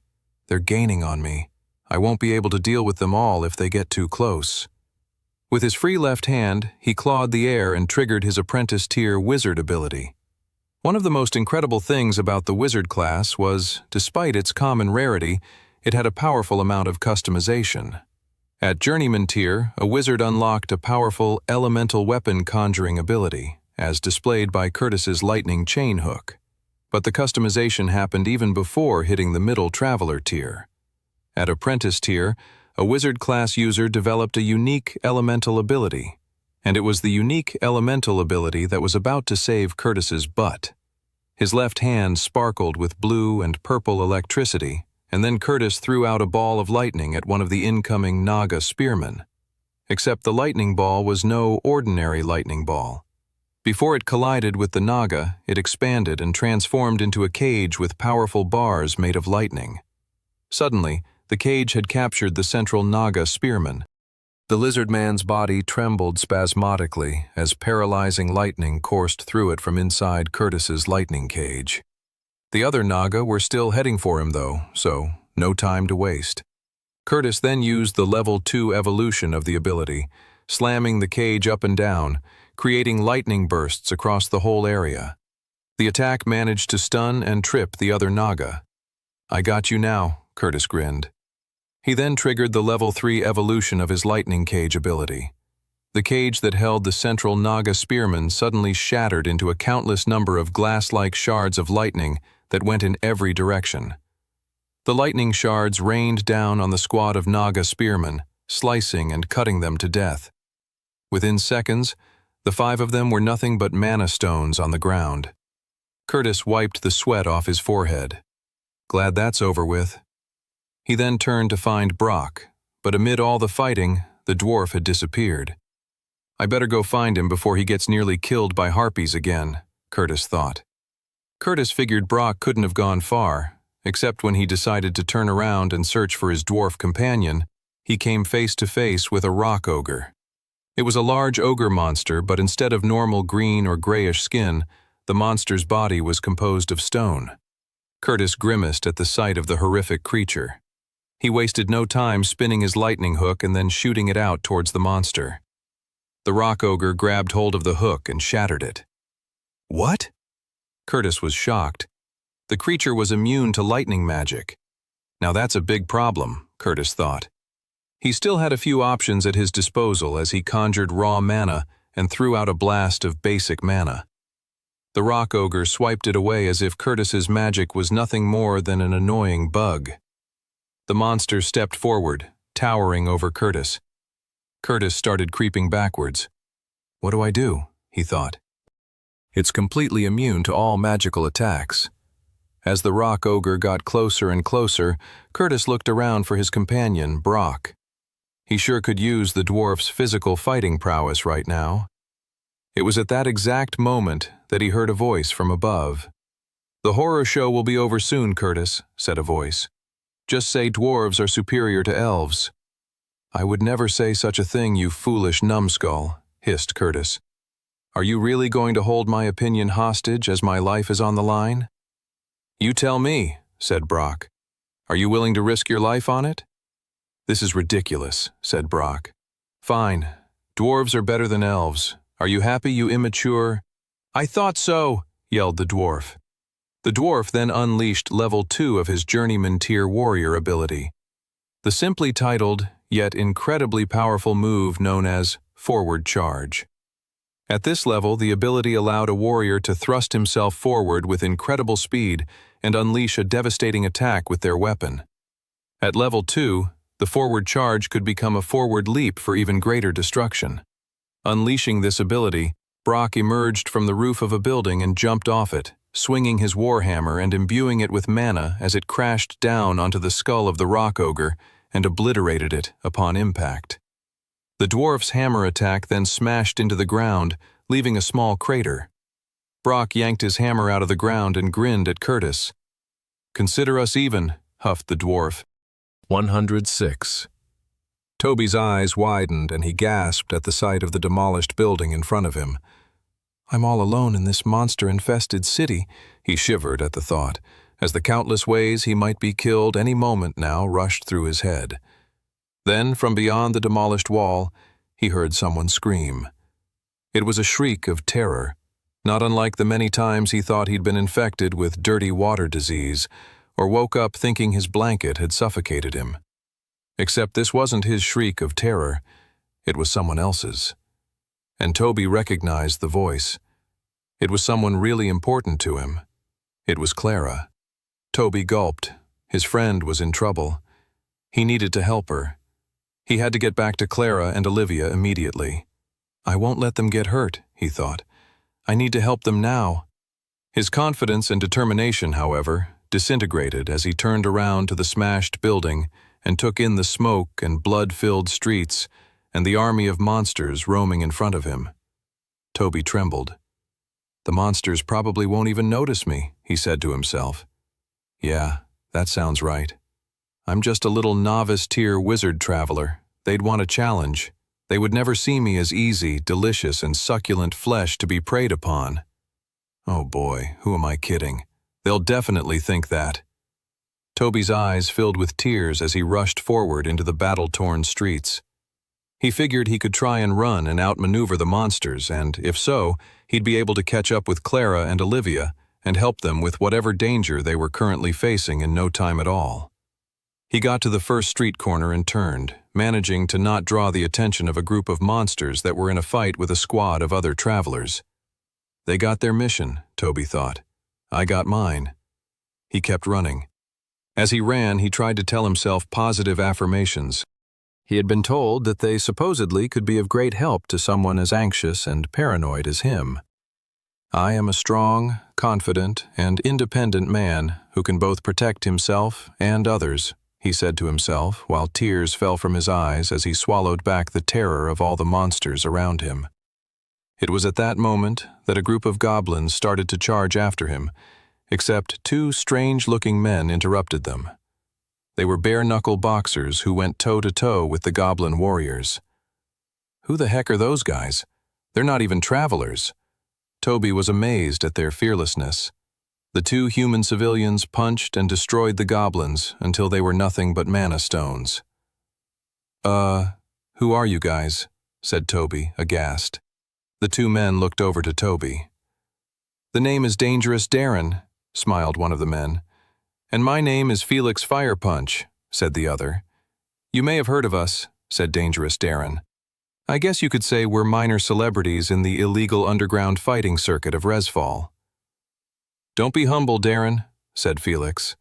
"They're gaining on me. I won't be able to deal with them all if they get too close." With his free left hand, he clawed the air and triggered his apprentice-tier wizard ability. One of the most incredible things about the wizard class was, despite its common rarity, it had a powerful amount of customization. At journeyman tier, a wizard unlocked a powerful elemental weapon conjuring ability, as displayed by Curtis's lightning chain hook. But the customization happened even before hitting the middle traveler tier. At apprentice tier, a wizard class user developed a unique elemental ability, and it was the unique elemental ability that was about to save Curtis's butt. His left hand sparkled with blue and purple electricity, and then Curtis threw out a ball of lightning at one of the incoming Naga spearmen. except the lightning ball was no ordinary lightning ball. Before it collided with the Naga, it expanded and transformed into a cage with powerful bars made of lightning. Suddenly, the cage had captured the central Naga spearman. The lizard man's body trembled spasmodically as paralyzing lightning coursed through it from inside Curtis's lightning cage. The other Naga were still heading for him though, so no time to waste. Curtis then used the level 2 evolution of the ability, slamming the cage up and down, creating lightning bursts across the whole area. The attack managed to stun and trip the other Naga. "I got you now," Curtis grinned. He then triggered the level 3 evolution of his lightning cage ability. The cage that held the central Naga spearman suddenly shattered into a countless number of glass-like shards of lightning that went in every direction. The lightning shards rained down on the squad of Naga spearmen, slicing and cutting them to death. Within seconds, the 5 of them were nothing but mana stones on the ground. Curtis wiped the sweat off his forehead. Glad that's over with. He then turned to find Brock, but amid all the fighting, the dwarf had disappeared. "I better go find him before he gets nearly killed by harpies again," Curtis thought. Curtis figured Brock couldn't have gone far, except when he decided to turn around and search for his dwarf companion, he came face to face with a rock ogre. It was a large ogre monster, but instead of normal green or grayish skin, the monster's body was composed of stone. Curtis grimaced at the sight of the horrific creature. He wasted no time spinning his lightning hook and then shooting it out towards the monster. The rock ogre grabbed hold of the hook and shattered it. "What?" Curtis was shocked. The creature was immune to lightning magic. Now that's a big problem, Curtis thought. He still had a few options at his disposal as he conjured raw mana and threw out a blast of basic mana. The rock ogre swiped it away as if Curtis's magic was nothing more than an annoying bug. The monster stepped forward, towering over Curtis. Curtis started creeping backwards. "What do I do?" he thought. It's completely immune to all magical attacks. As the rock ogre got closer and closer, Curtis looked around for his companion, Brock. He sure could use the dwarf's physical fighting prowess right now. It was at that exact moment that he heard a voice from above. "The horror show will be over soon, Curtis," said a voice. "Just say dwarves are superior to elves." "I would never say such a thing, you foolish numbskull," hissed Curtis. "Are you really going to hold my opinion hostage as my life is on the line?" "You tell me," said Brock. "Are you willing to risk your life on it?" "This is ridiculous," said Brock. "Fine. Dwarves are better than elves. Are you happy, you immature—" "I thought so," yelled the dwarf. The dwarf then unleashed level 2 of his journeyman tier warrior ability. The simply titled, yet incredibly powerful move known as forward charge. At this level, the ability allowed a warrior to thrust himself forward with incredible speed and unleash a devastating attack with their weapon. At level 2, the forward charge could become a forward leap for even greater destruction. Unleashing this ability, Brock emerged from the roof of a building and jumped off it, swinging his warhammer and imbuing it with mana as it crashed down onto the skull of the rock ogre and obliterated it upon impact. The dwarf's hammer attack then smashed into the ground, leaving a small crater. Brock yanked his hammer out of the ground and grinned at Curtis. "Consider us even," huffed the dwarf. 106. Toby's eyes widened and he gasped at the sight of the demolished building in front of him. "I'm all alone in this monster-infested city," he shivered at the thought, as the countless ways he might be killed any moment now rushed through his head. Then, from beyond the demolished wall, he heard someone scream. It was a shriek of terror, not unlike the many times he thought he'd been infected with dirty water disease, or woke up thinking his blanket had suffocated him. Except this wasn't his shriek of terror, it was someone else's. And Toby recognized the voice. It was someone really important to him. It was Clara. Toby gulped. His friend was in trouble. He needed to help her. He had to get back to Clara and Olivia immediately. "I won't let them get hurt," he thought. "I need to help them now." His confidence and determination, however, disintegrated as he turned around to the smashed building and took in the smoke and blood-filled streets and the army of monsters roaming in front of him. Toby trembled. "The monsters probably won't even notice me," he said to himself. "Yeah, that sounds right. I'm just a little novice-tier wizard traveler. They'd want a challenge. They would never see me as easy, delicious, and succulent flesh to be preyed upon. Oh boy, who am I kidding? They'll definitely think that." Toby's eyes filled with tears as he rushed forward into the battle-torn streets. He figured he could try and run and outmaneuver the monsters, and, if so, he'd be able to catch up with Clara and Olivia and help them with whatever danger they were currently facing in no time at all. He got to the first street corner and turned, managing to not draw the attention of a group of monsters that were in a fight with a squad of other travelers. They got their mission, Toby thought. I got mine. He kept running. As he ran, he tried to tell himself positive affirmations. He had been told that they supposedly could be of great help to someone as anxious and paranoid as him. I am a strong, confident, and independent man who can both protect himself and others, he said to himself while tears fell from his eyes as he swallowed back the terror of all the monsters around him. It was at that moment that a group of goblins started to charge after him, except two strange-looking men interrupted them. They were bare-knuckle boxers who went toe-to-toe with the goblin warriors. Who the heck are those guys? They're not even travelers. Toby was amazed at their fearlessness. The two human civilians punched and destroyed the goblins until they were nothing but mana stones. Who are you guys?" said Toby, aghast. The two men looked over to Toby. "The name is Dangerous Darren," smiled one of the men. "And my name is Felix Firepunch," said the other. "You may have heard of us," said Dangerous Darren. "I guess you could say we're minor celebrities in the illegal underground fighting circuit of Resfall." "Don't be humble, Darren," said Felix.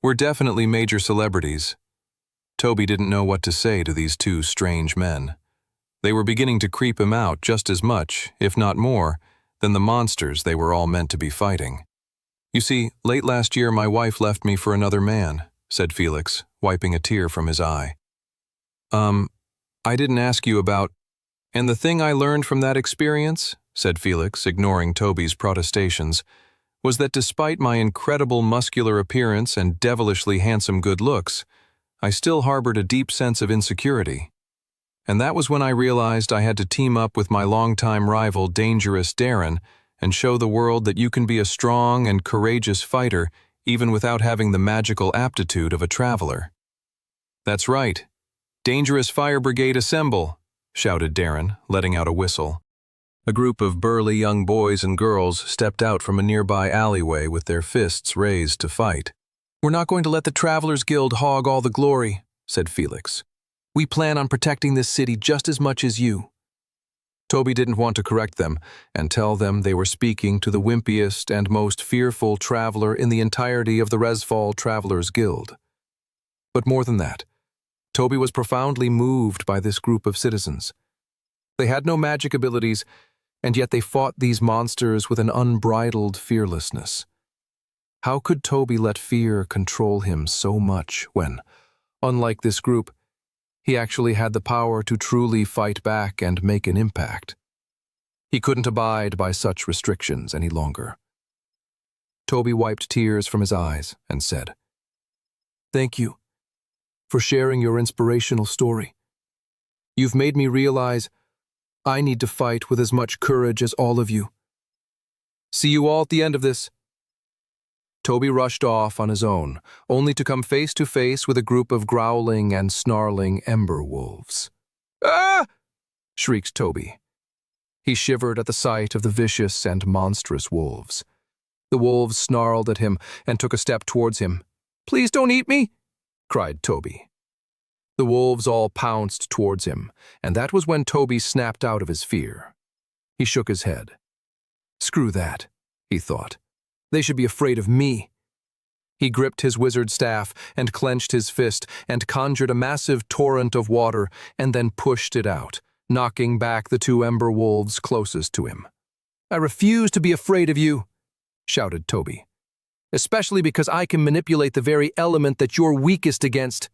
"We're definitely major celebrities." Toby didn't know what to say to these two strange men. They were beginning to creep him out just as much, if not more, than the monsters they were all meant to be fighting. "You see, late last year my wife left me for another man," said Felix, wiping a tear from his eye. I didn't ask you about—" "And the thing I learned from that experience," said Felix, ignoring Toby's protestations, "was that despite my incredible muscular appearance and devilishly handsome good looks, I still harbored a deep sense of insecurity. And that was when I realized I had to team up with my longtime rival Dangerous Darren and show the world that you can be a strong and courageous fighter even without having the magical aptitude of a traveler." "That's right. Dangerous Fire Brigade assemble," shouted Darren, letting out a whistle. A group of burly young boys and girls stepped out from a nearby alleyway with their fists raised to fight. "We're not going to let the Travelers Guild hog all the glory," said Felix. "We plan on protecting this city just as much as you." Toby didn't want to correct them and tell them they were speaking to the wimpiest and most fearful traveler in the entirety of the Resfall Travelers Guild. But more than that, Toby was profoundly moved by this group of citizens. They had no magic abilities, and yet they fought these monsters with an unbridled fearlessness. How could Toby let fear control him so much when, unlike this group, he actually had the power to truly fight back and make an impact? He couldn't abide by such restrictions any longer. Toby wiped tears from his eyes and said, "Thank you for sharing your inspirational story. You've made me realize I need to fight with as much courage as all of you. See you all at the end of this." Toby rushed off on his own, only to come face to face with a group of growling and snarling ember wolves. "Ah!" shrieked Toby. He shivered at the sight of the vicious and monstrous wolves. The wolves snarled at him and took a step towards him. "Please don't eat me!" cried Toby. The wolves all pounced towards him, and that was when Toby snapped out of his fear. He shook his head. "Screw that," he thought. "They should be afraid of me." He gripped his wizard staff and clenched his fist and conjured a massive torrent of water and then pushed it out, knocking back the two ember wolves closest to him. "I refuse to be afraid of you," shouted Toby. "Especially because I can manipulate the very element that you're weakest against."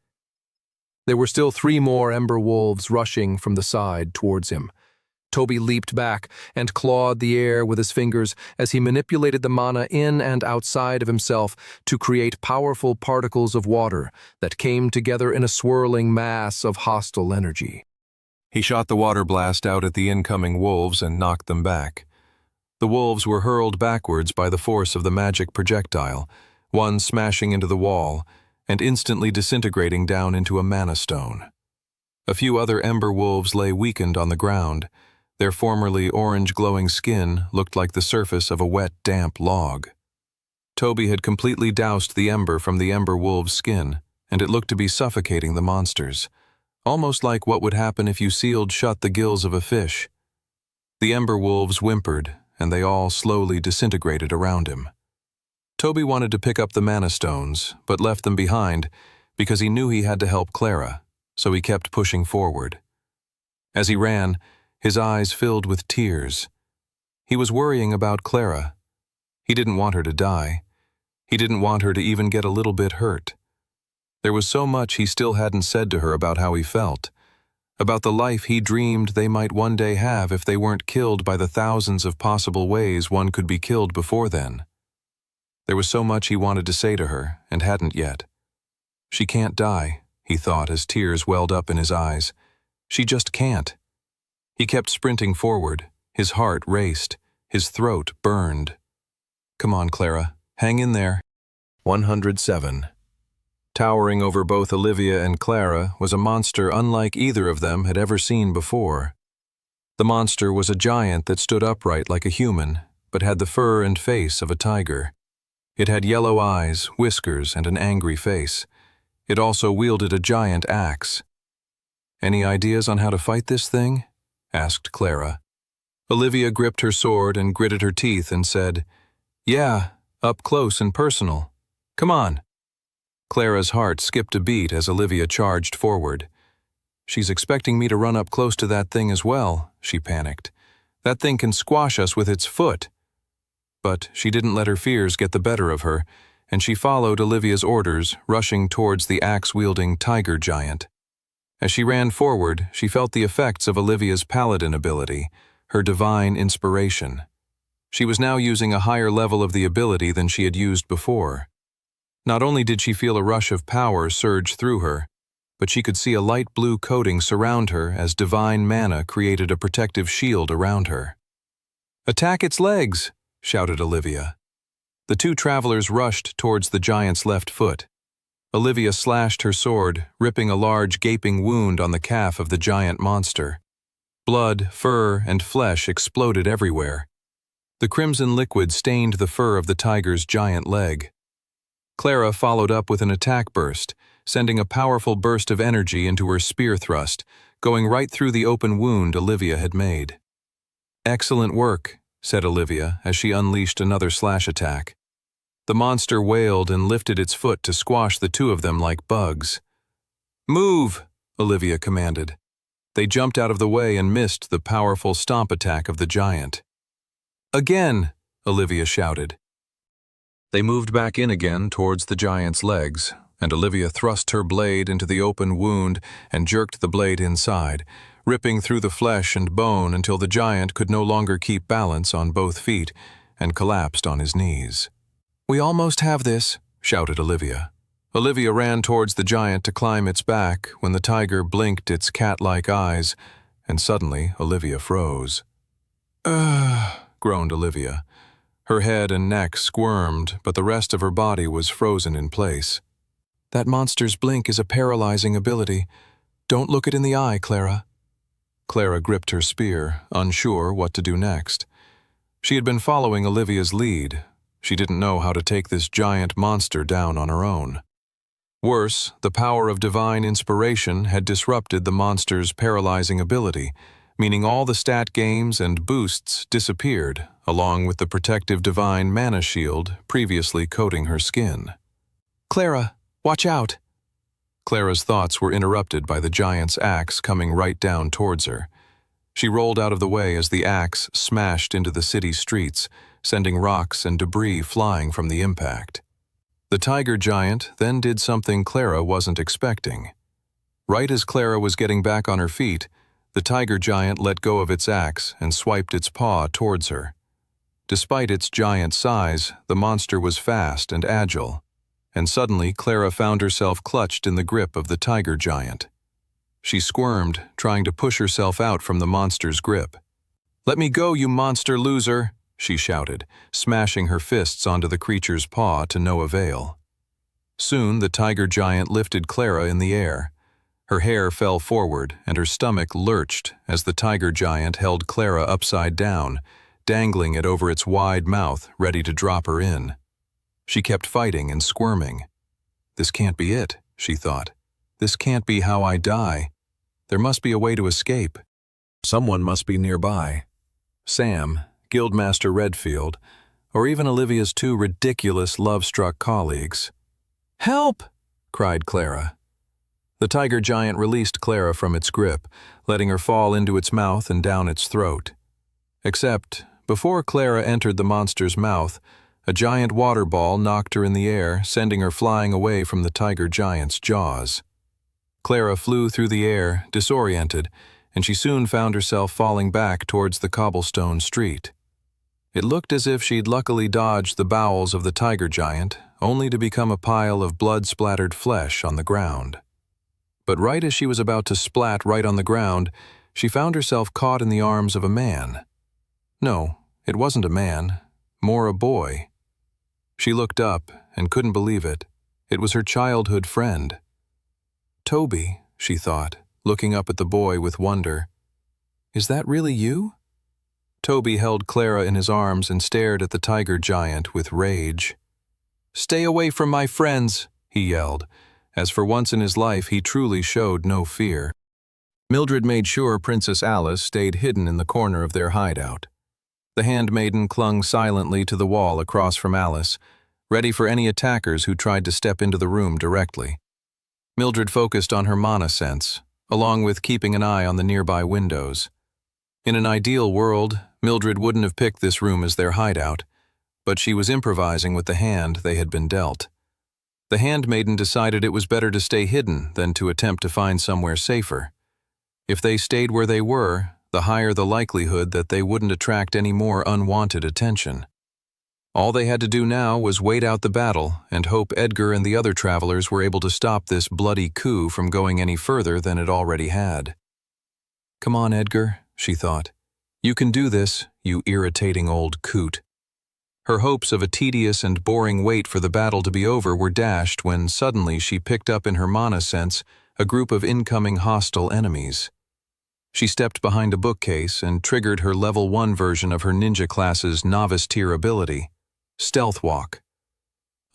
There were still 3 more ember wolves rushing from the side towards him. Toby leaped back and clawed the air with his fingers as he manipulated the mana in and outside of himself to create powerful particles of water that came together in a swirling mass of hostile energy. He shot the water blast out at the incoming wolves and knocked them back. The wolves were hurled backwards by the force of the magic projectile, one smashing into the wall and instantly disintegrating down into a mana stone. A few other ember wolves lay weakened on the ground. Their formerly orange glowing skin looked like the surface of a wet, damp log. Toby had completely doused the ember from the ember wolf's skin, and it looked to be suffocating the monsters, almost like what would happen if you sealed shut the gills of a fish. The ember wolves whimpered, and they all slowly disintegrated around him. Toby wanted to pick up the mana stones, but left them behind because he knew he had to help Clara, so he kept pushing forward. As he ran, his eyes filled with tears. He was worrying about Clara. He didn't want her to die. He didn't want her to even get a little bit hurt. There was so much he still hadn't said to her about how he felt, about the life he dreamed they might one day have if they weren't killed by the thousands of possible ways one could be killed before then. There was so much he wanted to say to her, and hadn't yet. She can't die, he thought as tears welled up in his eyes. She just can't. He kept sprinting forward. His heart raced. His throat burned. Come on, Clara. Hang in there. 107. Towering over both Olivia and Clara was a monster unlike either of them had ever seen before. The monster was a giant that stood upright like a human, but had the fur and face of a tiger. It had yellow eyes, whiskers, and an angry face. It also wielded a giant axe. Any ideas on how to fight this thing? Asked Clara. Olivia gripped her sword and gritted her teeth and said, Yeah, up close and personal. Come on. Clara's heart skipped a beat as Olivia charged forward. She's expecting me to run up close to that thing as well, she panicked. That thing can squash us with its foot. But she didn't let her fears get the better of her, and she followed Olivia's orders, rushing towards the axe-wielding tiger giant. As she ran forward, she felt the effects of Olivia's paladin ability, her divine inspiration. She was now using a higher level of the ability than she had used before. Not only did she feel a rush of power surge through her, but she could see a light blue coating surround her as divine mana created a protective shield around her. "Attack its legs!" shouted Olivia. The 2 travelers rushed towards the giant's left foot. Olivia slashed her sword, ripping a large gaping wound on the calf of the giant monster. Blood, fur, and flesh exploded everywhere. The crimson liquid stained the fur of the tiger's giant leg. Clara followed up with an attack burst, sending a powerful burst of energy into her spear thrust, going right through the open wound Olivia had made. "Excellent work," said Olivia as she unleashed another slash attack. The monster wailed and lifted its foot to squash the 2 of them like bugs. "Move!" Olivia commanded. They jumped out of the way and missed the powerful stomp attack of the giant. "Again!" Olivia shouted. They moved back in again towards the giant's legs, and Olivia thrust her blade into the open wound and jerked the blade inside, ripping through the flesh and bone until the giant could no longer keep balance on both feet and collapsed on his knees. "We almost have this," shouted Olivia. Olivia ran towards the giant to climb its back when the tiger blinked its cat-like eyes, and suddenly Olivia froze. "Ugh," groaned Olivia. Her head and neck squirmed, but the rest of her body was frozen in place. "That monster's blink is a paralyzing ability. Don't look it in the eye, Clara." Clara gripped her spear, unsure what to do next. She had been following Olivia's lead. She didn't know how to take this giant monster down on her own. Worse, the power of divine inspiration had disrupted the monster's paralyzing ability, meaning all the stat gains and boosts disappeared, along with the protective divine mana shield previously coating her skin. "Clara, watch out!" Clara's thoughts were interrupted by the giant's axe coming right down towards her. She rolled out of the way as the axe smashed into the city streets, sending rocks and debris flying from the impact. The tiger giant then did something Clara wasn't expecting. Right as Clara was getting back on her feet, the tiger giant let go of its axe and swiped its paw towards her. Despite its giant size, the monster was fast and agile, and suddenly Clara found herself clutched in the grip of the tiger giant. She squirmed, trying to push herself out from the monster's grip. "Let me go, you monster loser!" she shouted, smashing her fists onto the creature's paw to no avail. Soon the tiger giant lifted Clara in the air. Her hair fell forward and her stomach lurched as the tiger giant held Clara upside down, dangling it over its wide mouth, ready to drop her in. She kept fighting and squirming. "This can't be it," she thought. "This can't be how I die. There must be a way to escape. Someone must be nearby. Sam, Guildmaster Redfield, or even Olivia's two ridiculous love-struck colleagues." "Help!" cried Clara. The tiger giant released Clara from its grip, letting her fall into its mouth and down its throat. Except, before Clara entered the monster's mouth, a giant water ball knocked her in the air, sending her flying away from the tiger giant's jaws. Clara flew through the air, disoriented, and she soon found herself falling back towards the cobblestone street. It looked as if she'd luckily dodged the bowels of the tiger giant, only to become a pile of blood-splattered flesh on the ground. But right as she was about to splat right on the ground, she found herself caught in the arms of a man. No, it wasn't a man, more a boy. She looked up and couldn't believe it. It was her childhood friend. "Toby," she thought, looking up at the boy with wonder. "Is that really you?" Toby held Clara in his arms and stared at the tiger giant with rage. "Stay away from my friends," he yelled, as for once in his life he truly showed no fear. Mildred made sure Princess Alice stayed hidden in the corner of their hideout. The handmaiden clung silently to the wall across from Alice, ready for any attackers who tried to step into the room directly. Mildred focused on her mana sense, along with keeping an eye on the nearby windows. In an ideal world, Mildred wouldn't have picked this room as their hideout, but she was improvising with the hand they had been dealt. The handmaiden decided it was better to stay hidden than to attempt to find somewhere safer. If they stayed where they were, the higher the likelihood that they wouldn't attract any more unwanted attention. All they had to do now was wait out the battle and hope Edgar and the other travelers were able to stop this bloody coup from going any further than it already had. "Come on, Edgar," she thought. "You can do this, you irritating old coot." Her hopes of a tedious and boring wait for the battle to be over were dashed when suddenly she picked up in her mana sense a group of incoming hostile enemies. She stepped behind a bookcase and triggered her level 1 version of her ninja class's novice tier ability, Stealth Walk.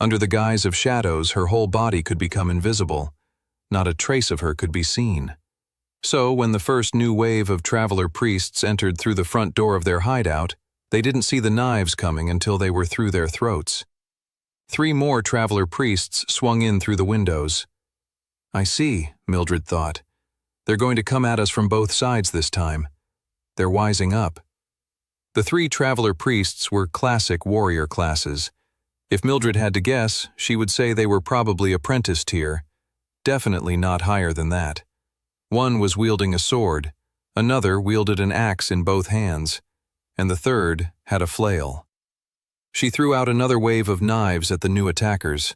Under the guise of shadows, her whole body could become invisible. Not a trace of her could be seen. So when the first new wave of traveler priests entered through the front door of their hideout, they didn't see the knives coming until they were through their throats. 3 more traveler priests swung in through the windows. "I see," Mildred thought. "They're going to come at us from both sides this time. They're wising up." The 3 traveler priests were classic warrior classes. If Mildred had to guess, she would say they were probably apprentice tier, definitely not higher than that. One was wielding a sword, another wielded an axe in both hands, and the third had a flail. She threw out another wave of knives at the new attackers.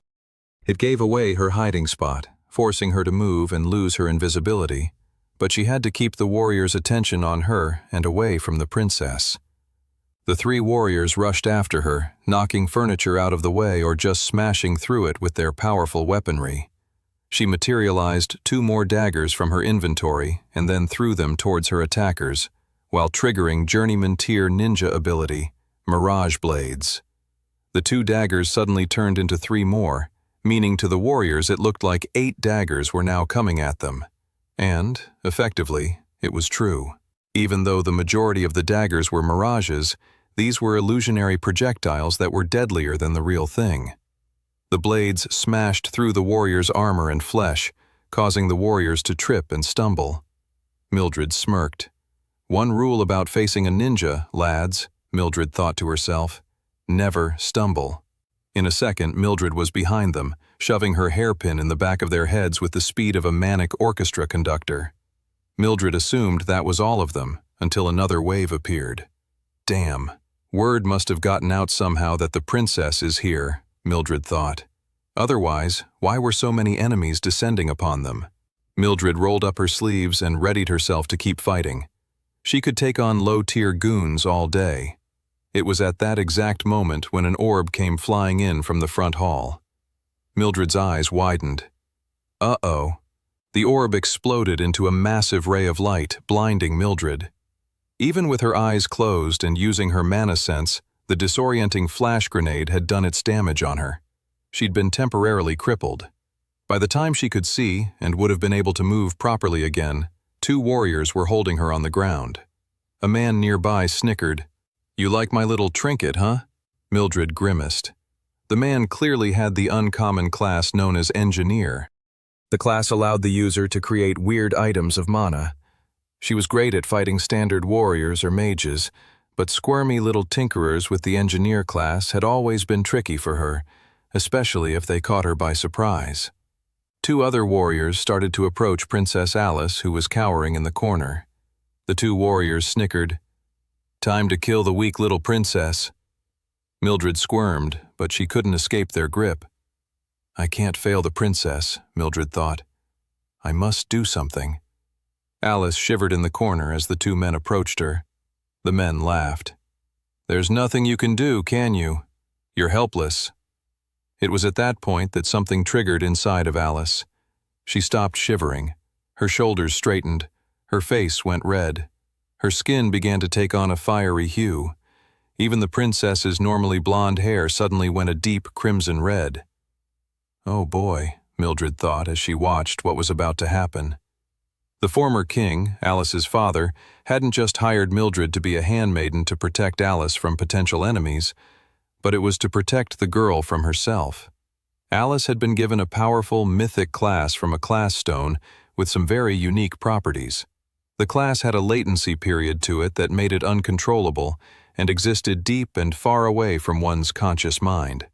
It gave away her hiding spot, forcing her to move and lose her invisibility, but she had to keep the warriors' attention on her and away from the princess. The 3 warriors rushed after her, knocking furniture out of the way or just smashing through it with their powerful weaponry. She materialized 2 more daggers from her inventory and then threw them towards her attackers, while triggering Journeyman Tier Ninja ability, Mirage Blades. The 2 daggers suddenly turned into 3 more, meaning to the warriors it looked like 8 daggers were now coming at them. And, effectively, it was true. Even though the majority of the daggers were mirages, these were illusionary projectiles that were deadlier than the real thing. The blades smashed through the warriors' armor and flesh, causing the warriors to trip and stumble. Mildred smirked. One rule about facing a ninja, lads, Mildred thought to herself: never stumble. In a second, Mildred was behind them, shoving her hairpin in the back of their heads with the speed of a manic orchestra conductor. Mildred assumed that was all of them, until another wave appeared. Damn, word must have gotten out somehow that the princess is here, Mildred thought. Otherwise, why were so many enemies descending upon them? Mildred rolled up her sleeves and readied herself to keep fighting. She could take on low-tier goons all day. It was at that exact moment when an orb came flying in from the front hall. Mildred's eyes widened. Uh-oh. The orb exploded into a massive ray of light, blinding Mildred. Even with her eyes closed and using her mana sense, the disorienting flash grenade had done its damage on her. She'd been temporarily crippled. By the time she could see and would have been able to move properly again, 2 warriors were holding her on the ground. A man nearby snickered. "You like my little trinket, huh?" Mildred grimaced. The man clearly had the uncommon class known as engineer. The class allowed the user to create weird items of mana. She was great at fighting standard warriors or mages, but squirmy little tinkerers with the engineer class had always been tricky for her, especially if they caught her by surprise. 2 other warriors started to approach Princess Alice, who was cowering in the corner. The 2 warriors snickered. "Time to kill the weak little princess." Mildred squirmed, but she couldn't escape their grip. I can't fail the princess, Mildred thought. I must do something. Alice shivered in the corner as the 2 men approached her. The men laughed. "There's nothing you can do, can you? You're helpless." It was at that point that something triggered inside of Alice. She stopped shivering. Her shoulders straightened. Her face went red. Her skin began to take on a fiery hue. Even the princess's normally blonde hair suddenly went a deep crimson red. Oh boy, Mildred thought as she watched what was about to happen. The former king, Alice's father, hadn't just hired Mildred to be a handmaiden to protect Alice from potential enemies, but it was to protect the girl from herself. Alice had been given a powerful mythic class from a class stone with some very unique properties. The class had a latency period to it that made it uncontrollable and existed deep and far away from one's conscious mind.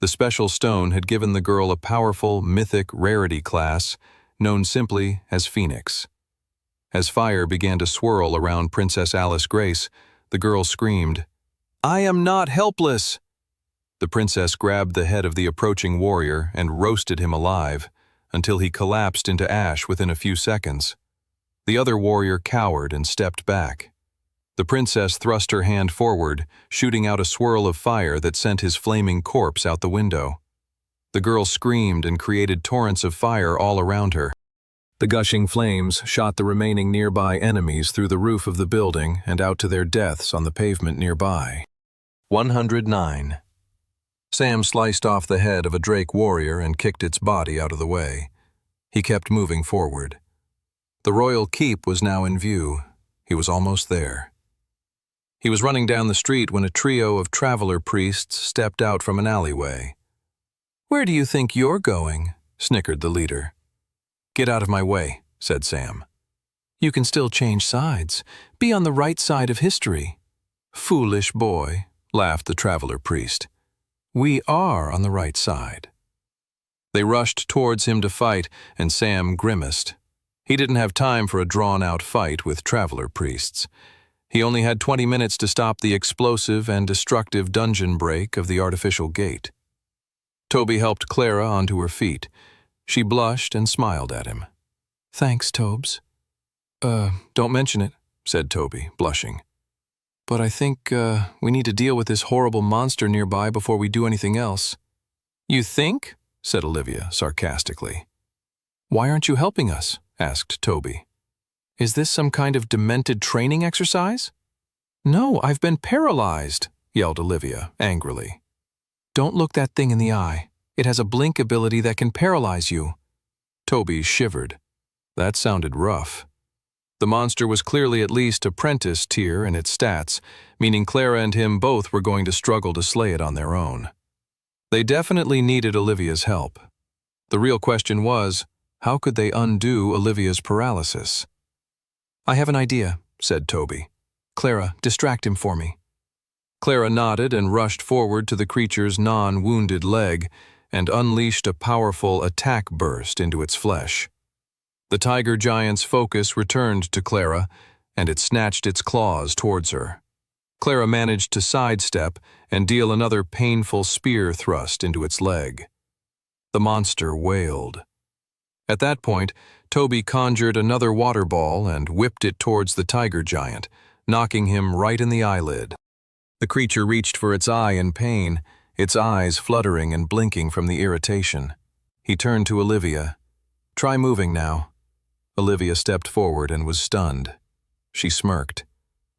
The special stone had given the girl a powerful mythic rarity class known simply as Phoenix. As fire began to swirl around Princess Alice Grace, the girl screamed, "I am not helpless!" The princess grabbed the head of the approaching warrior and roasted him alive, until he collapsed into ash within a few seconds. The other warrior cowered and stepped back. The princess thrust her hand forward, shooting out a swirl of fire that sent his flaming corpse out the window. The girl screamed and created torrents of fire all around her. The gushing flames shot the remaining nearby enemies through the roof of the building and out to their deaths on the pavement nearby. 109. Sam sliced off the head of a Drake warrior and kicked its body out of the way. He kept moving forward. The royal keep was now in view. He was almost there. He was running down the street when a trio of traveler priests stepped out from an alleyway. "Where do you think you're going?" snickered the leader. "Get out of my way," said Sam. "You can still change sides. Be on the right side of history." "Foolish boy," laughed the traveler priest. "We are on the right side." They rushed towards him to fight, and Sam grimaced. He didn't have time for a drawn-out fight with traveler priests. He only had 20 minutes to stop the explosive and destructive dungeon break of the artificial gate. Toby helped Clara onto her feet. She blushed and smiled at him. "Thanks, Tobes." Don't mention it," said Toby, blushing. "But I think we need to deal with this horrible monster nearby before we do anything else." "You think?" said Olivia sarcastically. "Why aren't you helping us?" asked Toby. "Is this some kind of demented training exercise?" "No, I've been paralyzed," yelled Olivia angrily. "Don't look that thing in the eye. It has a blink ability that can paralyze you." Toby shivered. That sounded rough. The monster was clearly at least apprentice tier in its stats, meaning Clara and him both were going to struggle to slay it on their own. They definitely needed Olivia's help. The real question was, how could they undo Olivia's paralysis? "I have an idea," said Toby. "Clara, distract him for me." Clara nodded and rushed forward to the creature's non-wounded leg and unleashed a powerful attack burst into its flesh. The tiger giant's focus returned to Clara, and it snatched its claws towards her. Clara managed to sidestep and deal another painful spear thrust into its leg. The monster wailed. At that point, Toby conjured another water ball and whipped it towards the tiger giant, knocking him right in the eyelid. The creature reached for its eye in pain, its eyes fluttering and blinking from the irritation. He turned to Olivia. "Try moving now." Olivia stepped forward and was stunned. She smirked.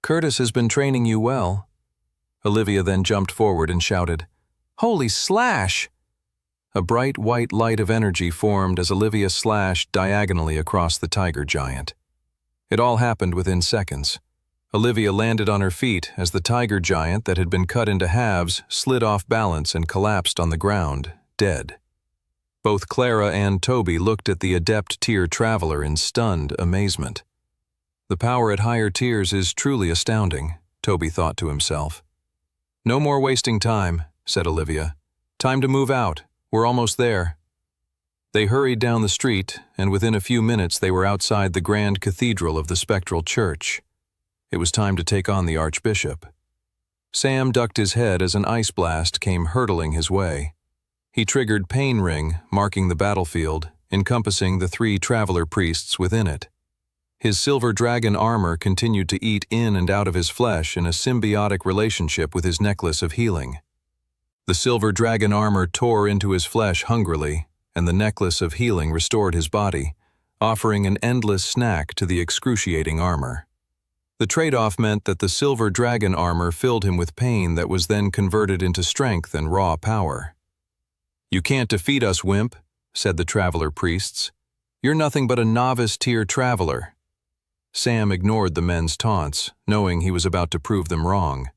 "Curtis has been training you well." Olivia then jumped forward and shouted, "Holy slash!" A bright white light of energy formed as Olivia slashed diagonally across the tiger giant. It all happened within seconds. Olivia landed on her feet as the tiger giant that had been cut into halves slid off balance and collapsed on the ground, dead. Both Clara and Toby looked at the adept tier traveler in stunned amazement. The power at higher tiers is truly astounding, Toby thought to himself. "No more wasting time," said Olivia. "Time to move out. We're almost there." They hurried down the street, and within a few minutes they were outside the grand cathedral of the spectral church. It was time to take on the archbishop. Sam ducked his head as an ice blast came hurtling his way. He triggered Pain Ring, marking the battlefield, encompassing the 3 traveler priests within it. His silver dragon armor continued to eat in and out of his flesh in a symbiotic relationship with his necklace of healing. The silver dragon armor tore into his flesh hungrily, and the necklace of healing restored his body, offering an endless snack to the excruciating armor. The trade-off meant that the silver dragon armor filled him with pain that was then converted into strength and raw power. "You can't defeat us, wimp," said the traveler priests. "You're nothing but a novice-tier traveler." Sam ignored the men's taunts, knowing he was about to prove them wrong.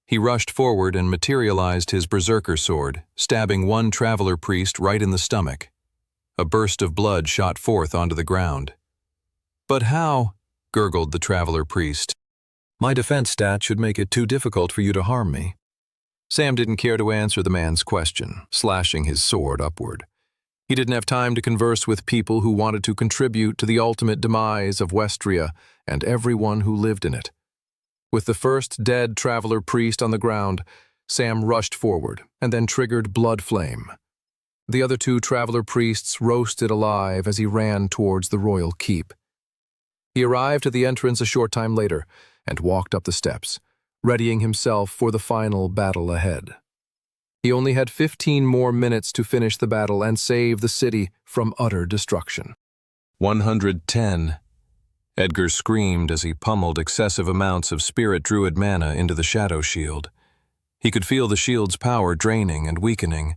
He rushed forward and materialized his berserker sword, stabbing one traveler priest right in the stomach. A burst of blood shot forth onto the ground. "But how?" gurgled the traveler priest. "My defense stat should make it too difficult for you to harm me." Sam didn't care to answer the man's question, slashing his sword upward. He didn't have time to converse with people who wanted to contribute to the ultimate demise of Westria and everyone who lived in it. With the first dead traveler priest on the ground, Sam rushed forward and then triggered Blood Flame. The other 2 traveler priests roasted alive as he ran towards the royal keep. He arrived at the entrance a short time later and walked up the steps, readying himself for the final battle ahead. He only had 15 more minutes to finish the battle and save the city from utter destruction. 110. Edgar screamed as he pummeled excessive amounts of spirit druid mana into the shadow shield. He could feel the shield's power draining and weakening.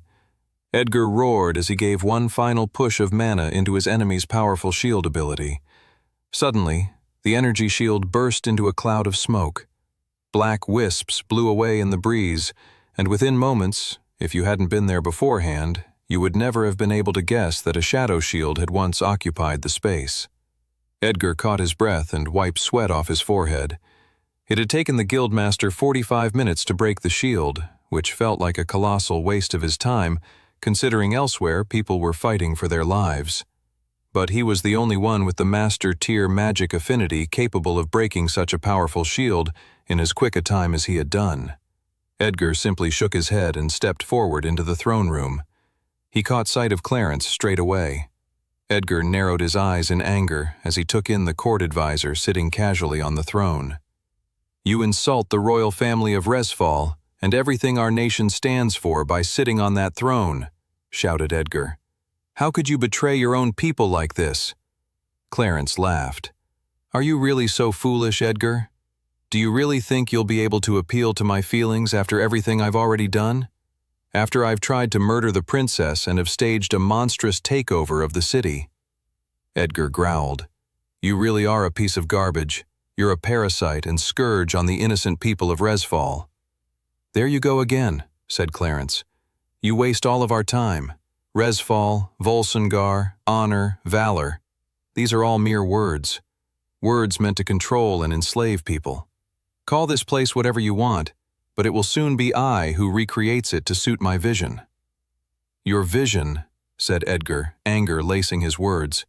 Edgar roared as he gave one final push of mana into his enemy's powerful shield ability. Suddenly, the energy shield burst into a cloud of smoke. Black wisps blew away in the breeze, and within moments, if you hadn't been there beforehand, you would never have been able to guess that a shadow shield had once occupied the space. Edgar caught his breath and wiped sweat off his forehead. It had taken the guildmaster 45 minutes to break the shield, which felt like a colossal waste of his time, considering elsewhere people were fighting for their lives. But he was the only one with the master-tier magic affinity capable of breaking such a powerful shield in as quick a time as he had done. Edgar simply shook his head and stepped forward into the throne room. He caught sight of Clarence straight away. Edgar narrowed his eyes in anger as he took in the court advisor sitting casually on the throne. "You insult the royal family of Resfall and everything our nation stands for by sitting on that throne," shouted Edgar. "How could you betray your own people like this?" Clarence laughed. "Are you really so foolish, Edgar? Do you really think you'll be able to appeal to my feelings after everything I've already done? After I've tried to murder the princess and have staged a monstrous takeover of the city?" Edgar growled. "You really are a piece of garbage. You're a parasite and scourge on the innocent people of Resfall." "There you go again," said Clarence. "You waste all of our time. Resfall, Volsungar, honor, valor. These are all mere words. Words meant to control and enslave people. Call this place whatever you want. but it will soon be I who recreates it to suit my vision." "Your vision," said Edgar, anger lacing his words.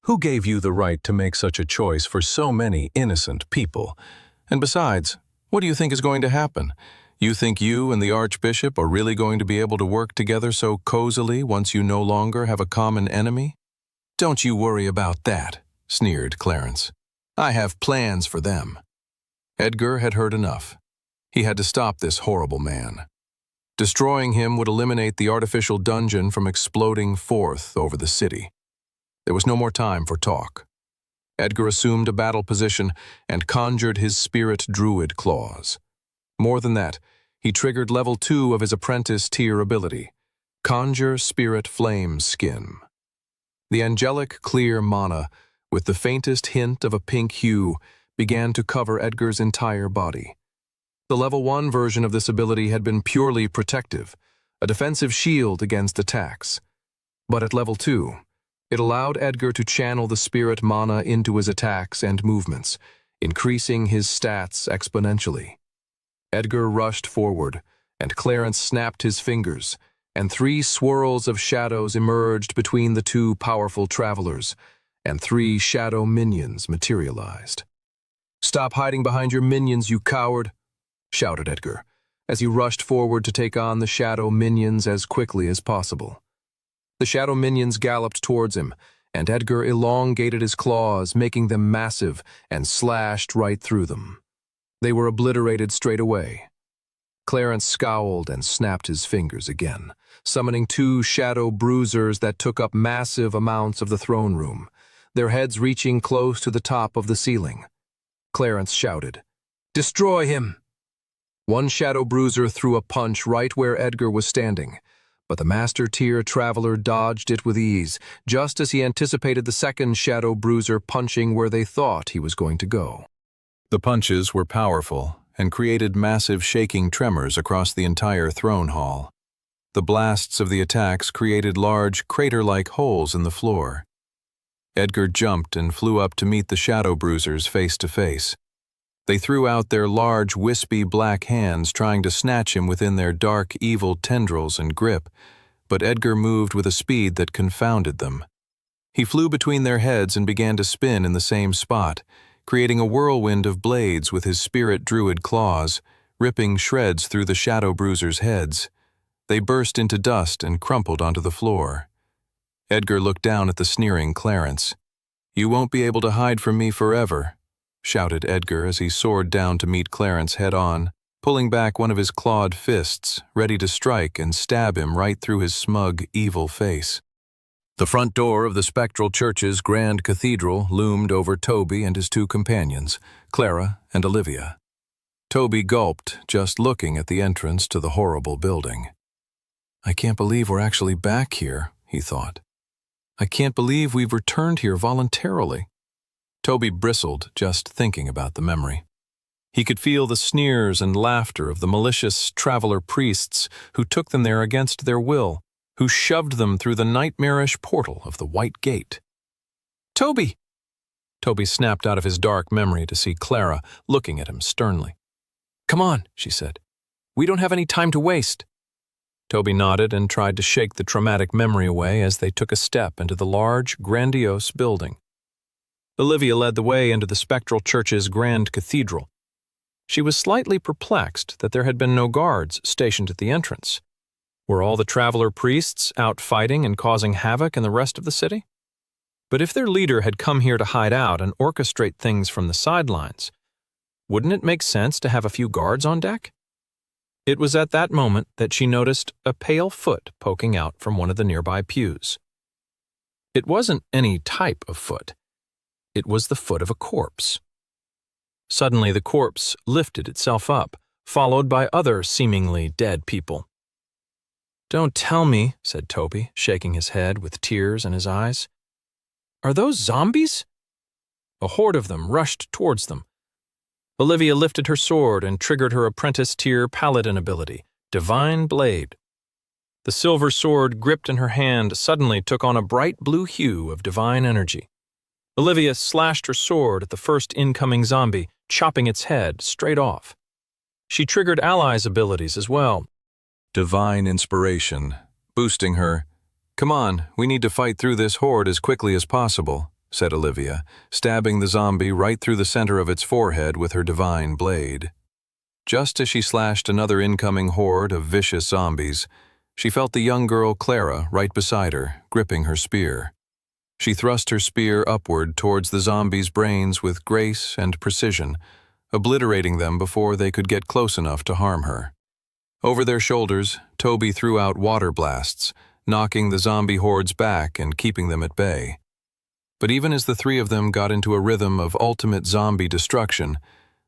"Who gave you the right to make such a choice for so many innocent people? And besides, what do you think is going to happen? You think you and the Archbishop are really going to be able to work together so cozily once you no longer have a common enemy?" "Don't you worry about that," sneered Clarence. "I have plans for them." Edgar had heard enough. He had to stop this horrible man. Destroying him would eliminate the artificial dungeon from exploding forth over the city. There was no more time for talk. Edgar assumed a battle position and conjured his spirit druid claws. More than that, he triggered level 2 of his apprentice tier ability, Conjure Spirit Flame Skin. The angelic clear mana, with the faintest hint of a pink hue, began to cover Edgar's entire body. The level 1 version of this ability had been purely protective, a defensive shield against attacks. But at level 2, it allowed Edgar to channel the spirit mana into his attacks and movements, increasing his stats exponentially. Edgar rushed forward, and Clarence snapped his fingers, and 3 swirls of shadows emerged between the 2 powerful travelers, and 3 shadow minions materialized. "Stop hiding behind your minions, you coward!" shouted Edgar, as he rushed forward to take on the shadow minions as quickly as possible. The shadow minions galloped towards him, and Edgar elongated his claws, making them massive, and slashed right through them. They were obliterated straight away. Clarence scowled and snapped his fingers again, summoning 2 shadow bruisers that took up massive amounts of the throne room, their heads reaching close to the top of the ceiling. Clarence shouted, "Destroy him!" One shadow bruiser threw a punch right where Edgar was standing, but the Master Tier Traveler dodged it with ease, just as he anticipated the second shadow bruiser punching where they thought he was going to go. The punches were powerful and created massive shaking tremors across the entire throne hall. The blasts of the attacks created large, crater-like holes in the floor. Edgar jumped and flew up to meet the shadow bruisers face to face. They threw out their large, wispy black hands, trying to snatch him within their dark, evil tendrils and grip, but Edgar moved with a speed that confounded them. He flew between their heads and began to spin in the same spot, creating a whirlwind of blades with his spirit druid claws, ripping shreds through the shadow bruisers' heads. They burst into dust and crumpled onto the floor. Edgar looked down at the sneering Clarence. "You won't be able to hide from me forever," shouted Edgar as he soared down to meet Clarence head-on, pulling back one of his clawed fists, ready to strike and stab him right through his smug, evil face. The front door of the Spectral Church's Grand Cathedral loomed over Toby and his 2 companions, Clara and Olivia. Toby gulped, just looking at the entrance to the horrible building. "I can't believe we're actually back here," he thought. "I can't believe we've returned here voluntarily." Toby bristled just thinking about the memory. He could feel the sneers and laughter of the malicious traveler priests who took them there against their will, who shoved them through the nightmarish portal of the White Gate. "Toby!" Toby snapped out of his dark memory to see Clara looking at him sternly. "Come on," she said. "We don't have any time to waste." Toby nodded and tried to shake the traumatic memory away as they took a step into the large, grandiose building. Olivia led the way into the Spectral Church's Grand Cathedral. She was slightly perplexed that there had been no guards stationed at the entrance. Were all the traveler priests out fighting and causing havoc in the rest of the city? But if their leader had come here to hide out and orchestrate things from the sidelines, wouldn't it make sense to have a few guards on deck? It was at that moment that she noticed a pale foot poking out from one of the nearby pews. It wasn't any type of foot. It was the foot of a corpse. Suddenly the corpse lifted itself up, followed by other seemingly dead people. "Don't tell me," said Toby, shaking his head with tears in his eyes. "Are those zombies?" A horde of them rushed towards them. Olivia lifted her sword and triggered her apprentice-tier paladin ability, Divine Blade. The silver sword gripped in her hand suddenly took on a bright blue hue of divine energy. Olivia slashed her sword at the first incoming zombie, chopping its head straight off. She triggered allies' abilities as well. Divine inspiration, boosting her. "Come on, we need to fight through this horde as quickly as possible," said Olivia, stabbing the zombie right through the center of its forehead with her divine blade. Just as she slashed another incoming horde of vicious zombies, she felt the young girl Clara right beside her, gripping her spear. She thrust her spear upward towards the zombies' brains with grace and precision, obliterating them before they could get close enough to harm her. Over their shoulders, Toby threw out water blasts, knocking the zombie hordes back and keeping them at bay. But even as the three of them got into a rhythm of ultimate zombie destruction,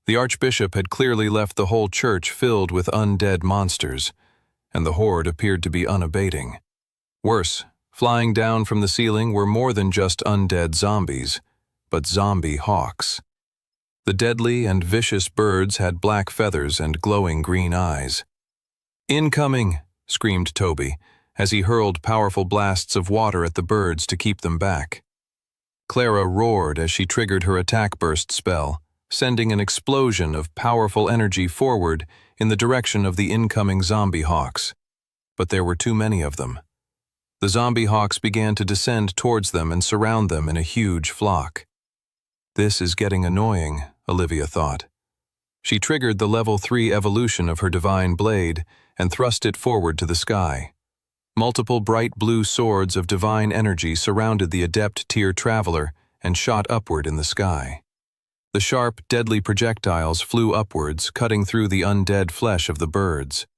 the Archbishop had clearly left the whole church filled with undead monsters, and the horde appeared to be unabating. Worse, flying down from the ceiling were more than just undead zombies, but zombie hawks. The deadly and vicious birds had black feathers and glowing green eyes. "Incoming!" screamed Toby, as he hurled powerful blasts of water at the birds to keep them back. Clara roared as she triggered her attack burst spell, sending an explosion of powerful energy forward in the direction of the incoming zombie hawks. But there were too many of them. The zombie hawks began to descend towards them and surround them in a huge flock. "This is getting annoying," Olivia thought. She triggered the level 3 evolution of her divine blade and thrust it forward to the sky. Multiple bright blue swords of divine energy surrounded the adept tier traveler and shot upward in the sky. The sharp, deadly projectiles flew upwards, cutting through the undead flesh of the birds.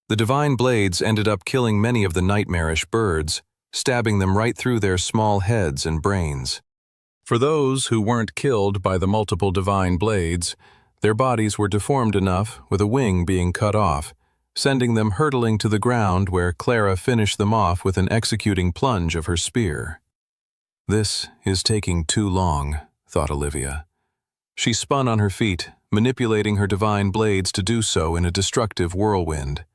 The divine blades ended up killing many of the nightmarish birds, stabbing them right through their small heads and brains. For those who weren't killed by the multiple divine blades, their bodies were deformed enough, with a wing being cut off, sending them hurtling to the ground where Clara finished them off with an executing plunge of her spear. "This is taking too long," thought Olivia. She spun on her feet, manipulating her divine blades to do so in a destructive whirlwind.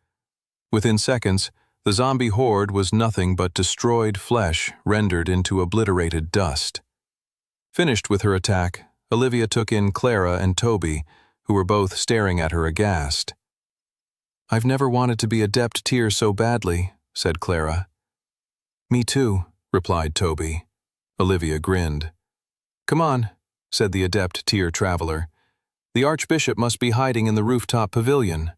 Within seconds, the zombie horde was nothing but destroyed flesh rendered into obliterated dust. Finished with her attack, Olivia took in Clara and Toby, who were both staring at her aghast. "I've never wanted to be adept tier so badly," said Clara. "Me too," replied Toby. Olivia grinned. "Come on," said the adept tier traveler. "The Archbishop must be hiding in the rooftop pavilion."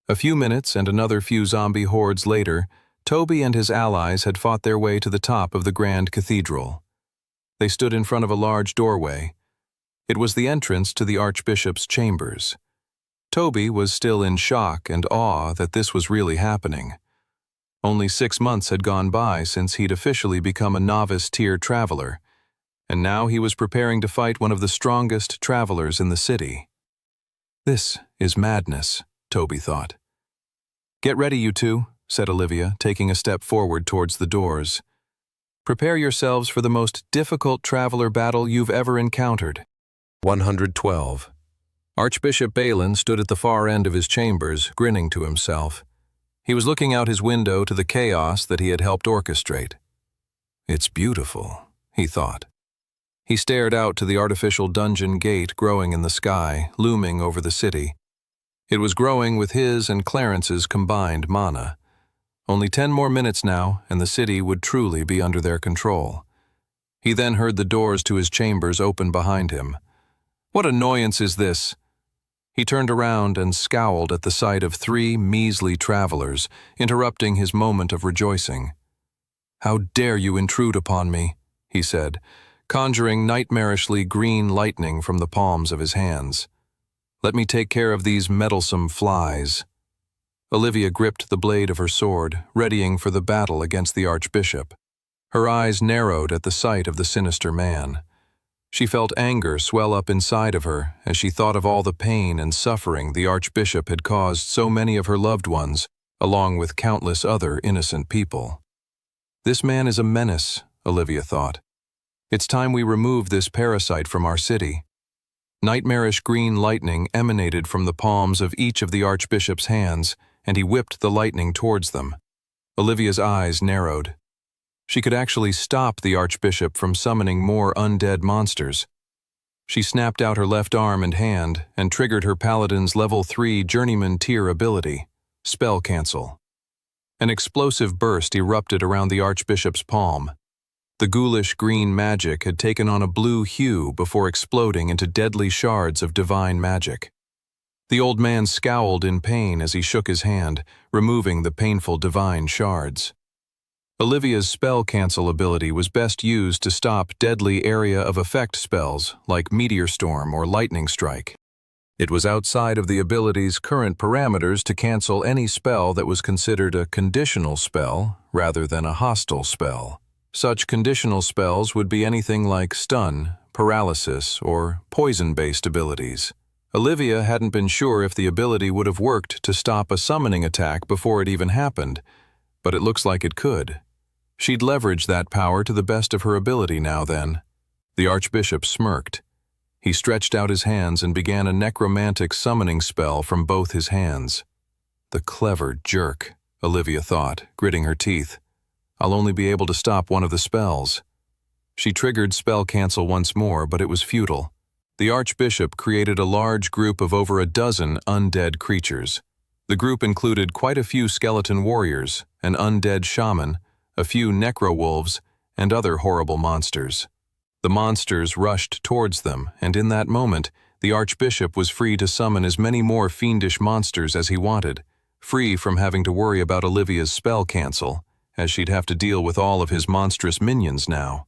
A few minutes and another few zombie hordes later, Toby and his allies had fought their way to the top of the Grand Cathedral. They stood in front of a large doorway. It was the entrance to the Archbishop's chambers. Toby was still in shock and awe that this was really happening. Only 6 months had gone by since he'd officially become a novice tier traveler, and now he was preparing to fight one of the strongest travelers in the city. "This is madness," Toby thought. "Get ready, you two," said Olivia, taking a step forward towards the doors. "Prepare yourselves for the most difficult traveler battle you've ever encountered." 112. Archbishop Balin stood at the far end of his chambers, grinning to himself. He was looking out his window to the chaos that he had helped orchestrate. "It's beautiful," he thought. He stared out to the artificial dungeon gate growing in the sky, looming over the city. It was growing with his and Clarence's combined mana. Only 10 more minutes now, and the city would truly be under their control. He then heard the doors to his chambers open behind him. What annoyance is this? He turned around and scowled at the sight of 3 measly travelers, interrupting his moment of rejoicing. "How dare you intrude upon me?" he said, conjuring nightmarishly green lightning from the palms of his hands. "Let me take care of these meddlesome flies." Olivia gripped the blade of her sword, readying for the battle against the Archbishop. Her eyes narrowed at the sight of the sinister man. She felt anger swell up inside of her as she thought of all the pain and suffering the Archbishop had caused so many of her loved ones, along with countless other innocent people. "This man is a menace," Olivia thought. "It's time we remove this parasite from our city." Nightmarish green lightning emanated from the palms of each of the Archbishop's hands, and he whipped the lightning towards them. Olivia's eyes narrowed. She could actually stop the Archbishop from summoning more undead monsters. She snapped out her left arm and hand and triggered her paladin's level 3 journeyman tier ability, Spell Cancel. An explosive burst erupted around the Archbishop's palm. The ghoulish green magic had taken on a blue hue before exploding into deadly shards of divine magic. The old man scowled in pain as he shook his hand, removing the painful divine shards. Olivia's spell cancel ability was best used to stop deadly area of effect spells like Meteor Storm or Lightning Strike. It was outside of the ability's current parameters to cancel any spell that was considered a conditional spell rather than a hostile spell. Such conditional spells would be anything like stun, paralysis, or poison-based abilities. Olivia hadn't been sure if the ability would have worked to stop a summoning attack before it even happened, but it looks like it could. She'd leveraged that power to the best of her ability now then. The Archbishop smirked. He stretched out his hands and began a necromantic summoning spell from both his hands. The clever jerk, Olivia thought, gritting her teeth. I'll only be able to stop one of the spells. She triggered spell cancel once more, but it was futile. The Archbishop created a large group of over a dozen undead creatures. The group included quite a few skeleton warriors, an undead shaman, a few necro-wolves, and other horrible monsters. The monsters rushed towards them, and in that moment, the Archbishop was free to summon as many more fiendish monsters as he wanted, free from having to worry about Olivia's spell cancel, as she'd have to deal with all of his monstrous minions now.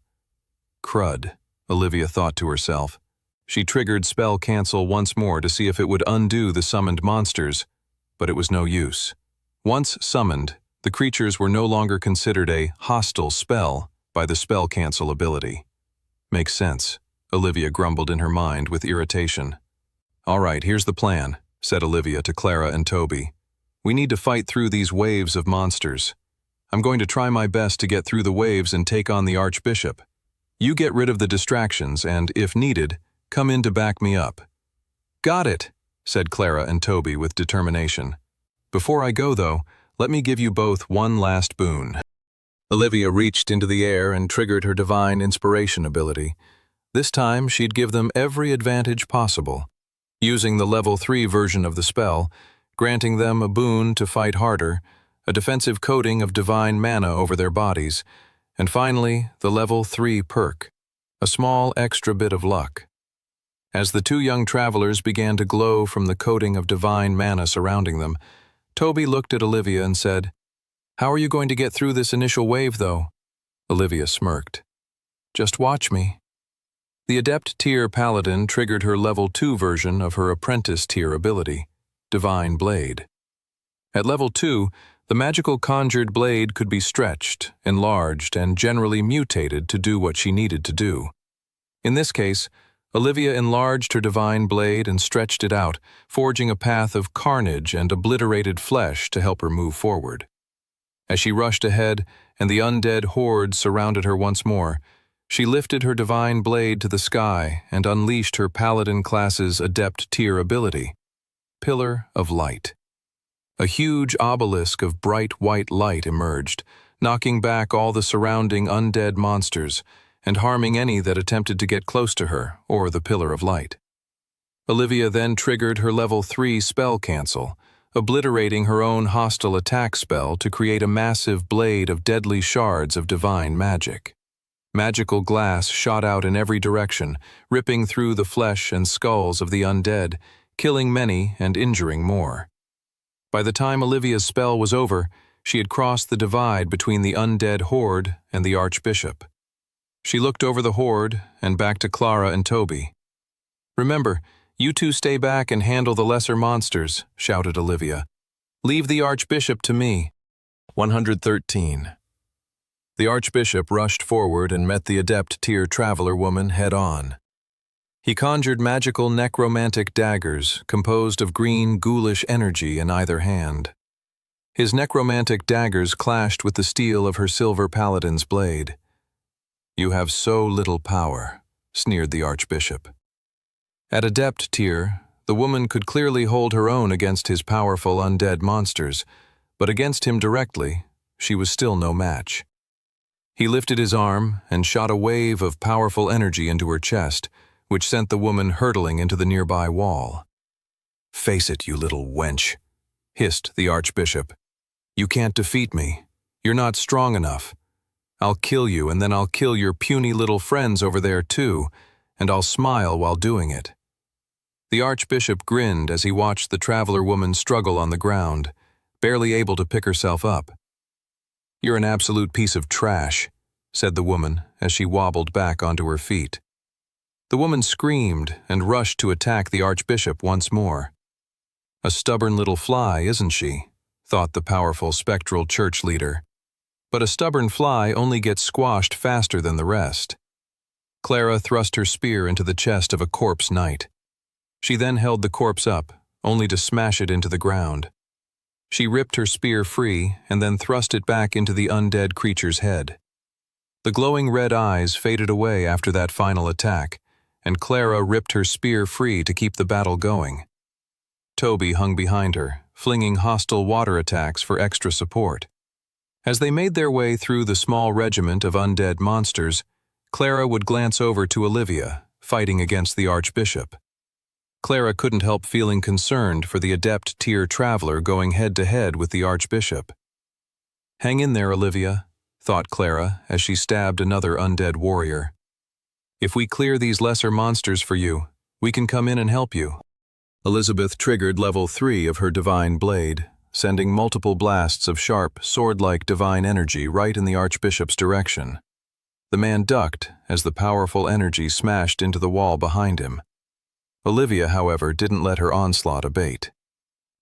Crud, Olivia thought to herself. She triggered spell cancel once more to see if it would undo the summoned monsters, but it was no use. Once summoned, the creatures were no longer considered a hostile spell by the spell cancel ability. Makes sense, Olivia grumbled in her mind with irritation. All right, here's the plan, said Olivia to Clara and Toby. We need to fight through these waves of monsters. I'm going to try my best to get through the waves and take on the Archbishop. You get rid of the distractions and, if needed, come in to back me up. Got it, said Clara and Toby with determination. Before I go, though, let me give you both one last boon. Olivia reached into the air and triggered her divine inspiration ability. This time, she'd give them every advantage possible, using the level 3 version of the spell, granting them a boon to fight harder, a defensive coating of divine mana over their bodies, and finally, the level 3 perk, a small extra bit of luck. As the two young travelers began to glow from the coating of divine mana surrounding them, Toby looked at Olivia and said, How are you going to get through this initial wave, though? Olivia smirked. Just watch me. The Adept tier Paladin triggered her level 2 version of her Apprentice tier ability, Divine Blade. At level 2, the magical conjured blade could be stretched, enlarged, and generally mutated to do what she needed to do. In this case, Olivia enlarged her divine blade and stretched it out, forging a path of carnage and obliterated flesh to help her move forward. As she rushed ahead and the undead horde surrounded her once more, she lifted her divine blade to the sky and unleashed her Paladin class's Adept tier ability, Pillar of Light. A huge obelisk of bright white light emerged, knocking back all the surrounding undead monsters and harming any that attempted to get close to her or the Pillar of Light. Olivia then triggered her level 3 spell cancel, obliterating her own hostile attack spell to create a massive blade of deadly shards of divine magic. Magical glass shot out in every direction, ripping through the flesh and skulls of the undead, killing many and injuring more. By the time Olivia's spell was over, she had crossed the divide between the undead horde and the Archbishop. She looked over the horde and back to Clara and Toby. Remember, you two stay back and handle the lesser monsters, shouted Olivia. Leave the Archbishop to me. 113. The Archbishop rushed forward and met the Adept tier traveler woman head-on. He conjured magical necromantic daggers composed of green ghoulish energy in either hand. His necromantic daggers clashed with the steel of her silver paladin's blade. You have so little power, sneered the Archbishop. At Adept tier, the woman could clearly hold her own against his powerful undead monsters, but against him directly, she was still no match. He lifted his arm and shot a wave of powerful energy into her chest, which sent the woman hurtling into the nearby wall. "Face it, you little wench," hissed the Archbishop. "You can't defeat me. You're not strong enough. I'll kill you, and then I'll kill your puny little friends over there too, and I'll smile while doing it." The Archbishop grinned as he watched the traveler woman struggle on the ground, barely able to pick herself up. "You're an absolute piece of trash," said the woman as she wobbled back onto her feet. The woman screamed and rushed to attack the Archbishop once more. "A stubborn little fly, isn't she?" thought the powerful spectral church leader. But a stubborn fly only gets squashed faster than the rest. Clara thrust her spear into the chest of a corpse knight. She then held the corpse up, only to smash it into the ground. She ripped her spear free and then thrust it back into the undead creature's head. The glowing red eyes faded away after that final attack, and Clara ripped her spear free to keep the battle going. Toby hung behind her, flinging hostile water attacks for extra support. As they made their way through the small regiment of undead monsters, Clara would glance over to Olivia, fighting against the Archbishop. Clara couldn't help feeling concerned for the adept tier traveler going head-to-head with the Archbishop. "Hang in there, Olivia," thought Clara as she stabbed another undead warrior. "If we clear these lesser monsters for you, we can come in and help you." Elizabeth triggered level 3 of her divine blade, sending multiple blasts of sharp, sword-like divine energy right in the Archbishop's direction. The man ducked as the powerful energy smashed into the wall behind him. Olivia, however, didn't let her onslaught abate.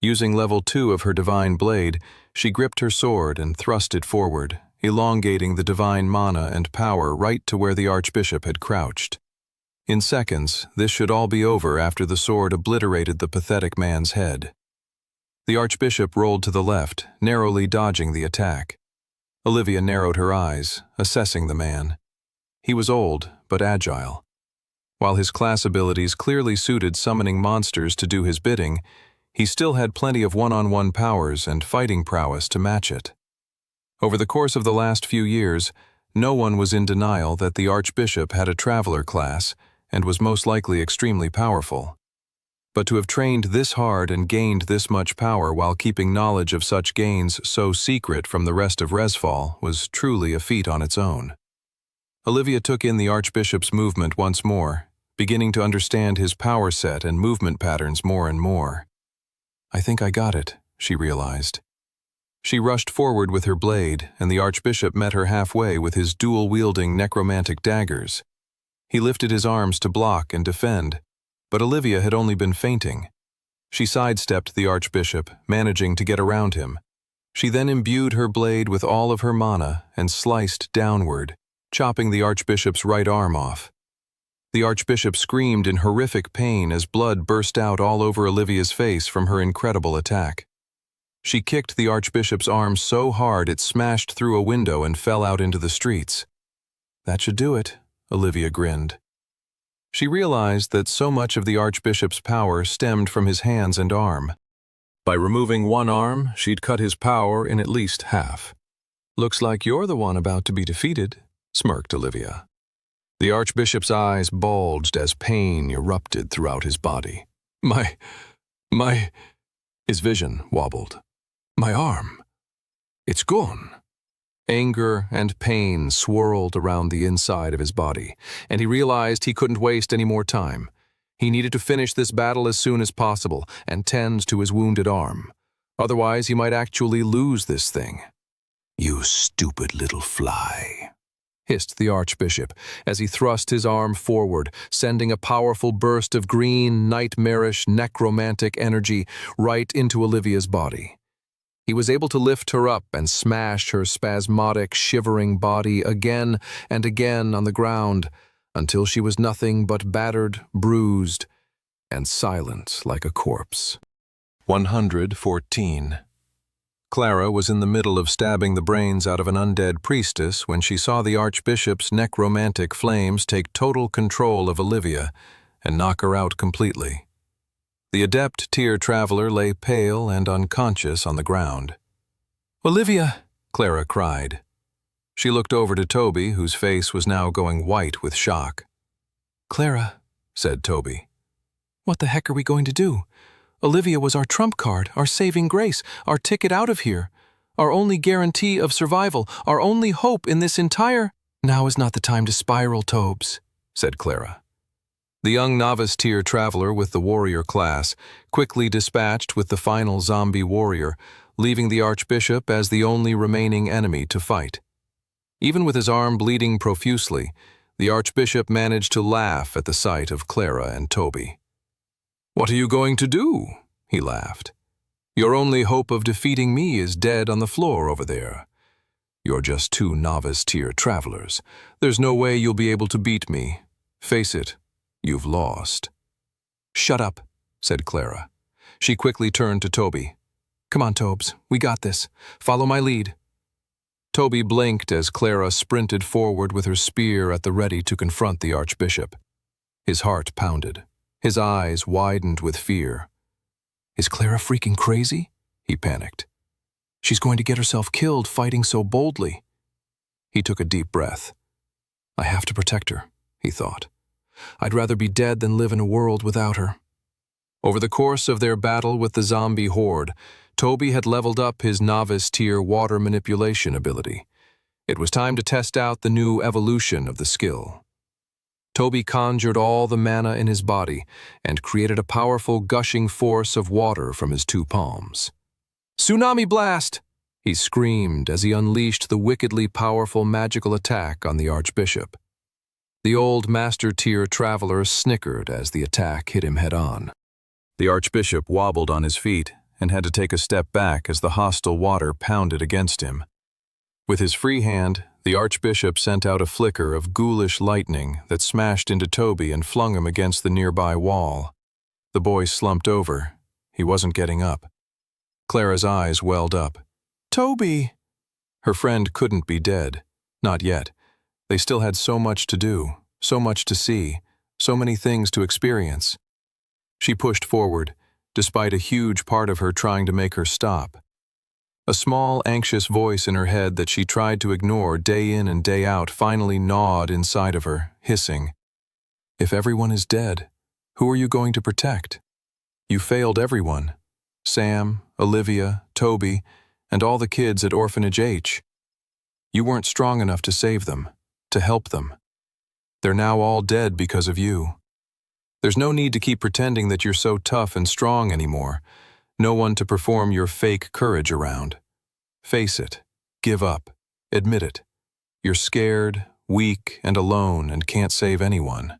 Using level 2 of her divine blade, she gripped her sword and thrust it forward, elongating the divine mana and power right to where the Archbishop had crouched. In seconds, this should all be over after the sword obliterated the pathetic man's head. The Archbishop rolled to the left, narrowly dodging the attack. Olivia narrowed her eyes, assessing the man. He was old, but agile. While his class abilities clearly suited summoning monsters to do his bidding, he still had plenty of one-on-one powers and fighting prowess to match it. Over the course of the last few years, no one was in denial that the Archbishop had a traveler class and was most likely extremely powerful. But to have trained this hard and gained this much power while keeping knowledge of such gains so secret from the rest of Resfall was truly a feat on its own. Olivia took in the Archbishop's movement once more, beginning to understand his power set and movement patterns more and more. "I think I got it," she realized. She rushed forward with her blade, and the Archbishop met her halfway with his dual-wielding necromantic daggers. He lifted his arms to block and defend, but Olivia had only been feinting. She sidestepped the Archbishop, managing to get around him. She then imbued her blade with all of her mana and sliced downward, chopping the Archbishop's right arm off. The Archbishop screamed in horrific pain as blood burst out all over Olivia's face from her incredible attack. She kicked the Archbishop's arm so hard it smashed through a window and fell out into the streets. "That should do it," Olivia grinned. She realized that so much of the Archbishop's power stemmed from his hands and arm. By removing one arm, she'd cut his power in at least half. "Looks like you're the one about to be defeated," smirked Olivia. The Archbishop's eyes bulged as pain erupted throughout his body. My... His vision wobbled. "My arm. It's gone." Anger and pain swirled around the inside of his body, and he realized he couldn't waste any more time. He needed to finish this battle as soon as possible and tend to his wounded arm. Otherwise, he might actually lose this thing. "You stupid little fly," hissed the Archbishop as he thrust his arm forward, sending a powerful burst of green, nightmarish, necromantic energy right into Olivia's body. He was able to lift her up and smash her spasmodic, shivering body again and again on the ground until she was nothing but battered, bruised, and silent like a corpse. 114. Clara was in the middle of stabbing the brains out of an undead priestess when she saw the Archbishop's necromantic flames take total control of Olivia and knock her out completely. The adept tier traveler lay pale and unconscious on the ground. "Olivia!" Clara cried. She looked over to Toby, whose face was now going white with shock. "Clara, said Toby. What the heck are we going to do? Olivia was our trump card, our saving grace, our ticket out of here, our only guarantee of survival, our only hope in this entire— Now is not the time to spiral, Tobes, said Clara. The young novice-tier traveler with the warrior class quickly dispatched with the final zombie warrior, leaving the archbishop as the only remaining enemy to fight. Even with his arm bleeding profusely, the archbishop managed to laugh at the sight of Clara and Toby. "What are you going to do?" he laughed. "Your only hope of defeating me is dead on the floor over there. You're just two novice-tier travelers. There's no way you'll be able to beat me. Face it, you've lost." "Shut up," said Clara. She quickly turned to Toby. "Come on, Tobes, we got this. Follow my lead." Toby blinked as Clara sprinted forward with her spear at the ready to confront the archbishop. His heart pounded. His eyes widened with fear. "Is Clara freaking crazy?" he panicked. "She's going to get herself killed fighting so boldly." He took a deep breath. "I have to protect her," he thought. "I'd rather be dead than live in a world without her." Over the course of their battle with the zombie horde, Toby had leveled up his novice-tier water manipulation ability. It was time to test out the new evolution of the skill. Toby conjured all the mana in his body and created a powerful gushing force of water from his two palms. "Tsunami blast!" he screamed as he unleashed the wickedly powerful magical attack on the archbishop. The old master-tier traveler snickered as the attack hit him head-on. The archbishop wobbled on his feet and had to take a step back as the hostile water pounded against him. With his free hand, the archbishop sent out a flicker of ghoulish lightning that smashed into Toby and flung him against the nearby wall. The boy slumped over. He wasn't getting up. Clara's eyes welled up. "Toby!" Her friend couldn't be dead. Not yet. They still had so much to do, so much to see, so many things to experience. She pushed forward, despite a huge part of her trying to make her stop. A small, anxious voice in her head that she tried to ignore day in and day out finally gnawed inside of her, hissing, "If everyone is dead, who are you going to protect? You failed everyone. Sam, Olivia, Toby, and all the kids at Orphanage H. You weren't strong enough to save them, to help them. They're now all dead because of you. There's no need to keep pretending that you're so tough and strong anymore. No one to perform your fake courage around. Face it. Give up. Admit it. You're scared, weak, and alone and can't save anyone."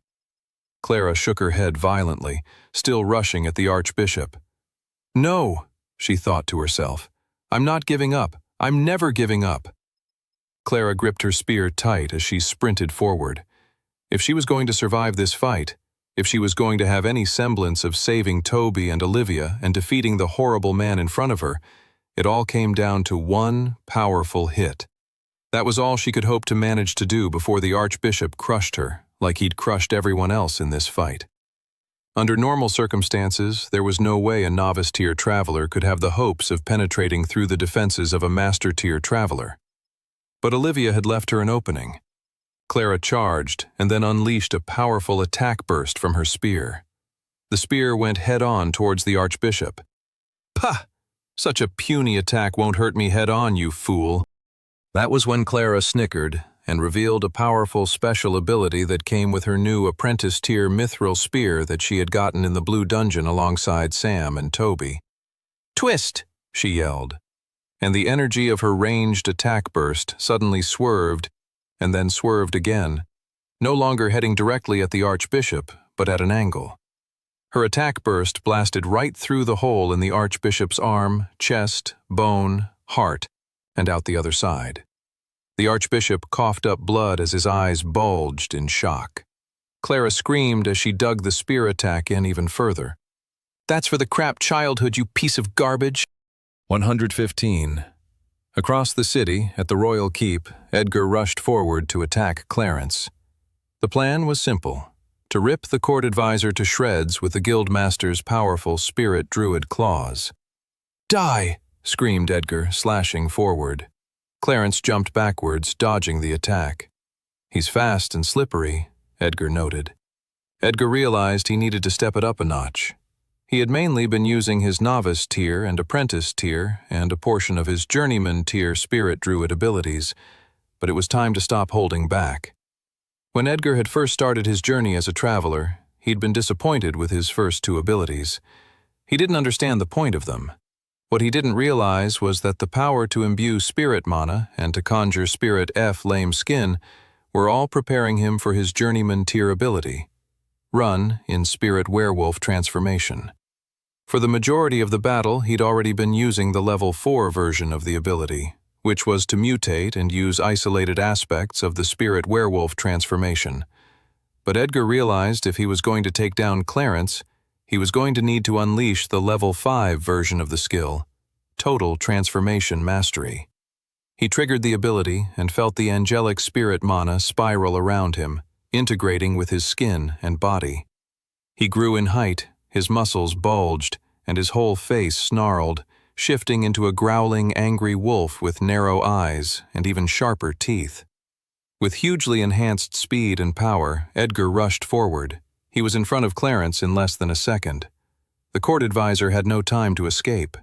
Clara shook her head violently, still rushing at the archbishop. "No," she thought to herself. "I'm not giving up. I'm never giving up." Clara gripped her spear tight as she sprinted forward. If she was going to survive this fight, if she was going to have any semblance of saving Toby and Olivia and defeating the horrible man in front of her, it all came down to one powerful hit. That was all she could hope to manage to do before the archbishop crushed her, like he'd crushed everyone else in this fight. Under normal circumstances, there was no way a novice-tier traveler could have the hopes of penetrating through the defenses of a master-tier traveler. But Olivia had left her an opening. Clara charged and then unleashed a powerful attack burst from her spear. The spear went head-on towards the archbishop. "Pah! Such a puny attack won't hurt me head-on, you fool." That was when Clara snickered and revealed a powerful special ability that came with her new apprentice-tier mithril spear that she had gotten in the blue dungeon alongside Sam and Toby. "Twist!" she yelled, and the energy of her ranged attack burst suddenly swerved and then swerved again, no longer heading directly at the archbishop, but at an angle. Her attack burst blasted right through the hole in the archbishop's arm, chest, bone, heart, and out the other side. The archbishop coughed up blood as his eyes bulged in shock. Clara screamed as she dug the spear attack in even further. "That's for the crap childhood, you piece of garbage." 115. Across the city, at the royal keep, Edgar rushed forward to attack Clarence. The plan was simple: to rip the court advisor to shreds with the guildmaster's powerful spirit druid claws. "Die!" screamed Edgar, slashing forward. Clarence jumped backwards, dodging the attack. "He's fast and slippery," Edgar noted. Edgar realized he needed to step it up a notch. He had mainly been using his novice tier and apprentice tier and a portion of his journeyman tier spirit druid abilities, but it was time to stop holding back. When Edgar had first started his journey as a traveler, he'd been disappointed with his first two abilities. He didn't understand the point of them. What he didn't realize was that the power to imbue spirit mana and to conjure spirit F lame skin were all preparing him for his journeyman tier ability, Run in spirit werewolf transformation. For the majority of the battle, he'd already been using the level 4 version of the ability, which was to mutate and use isolated aspects of the spirit werewolf transformation. But Edgar realized if he was going to take down Clarence, he was going to need to unleash the level 5 version of the skill, Total Transformation Mastery. He triggered the ability and felt the angelic spirit mana spiral around him, integrating with his skin and body. He grew in height, his muscles bulged, and his whole face snarled, shifting into a growling, angry wolf with narrow eyes and even sharper teeth. With hugely enhanced speed and power, Edgar rushed forward. He was in front of Clarence in less than a second. The court advisor had no time to escape.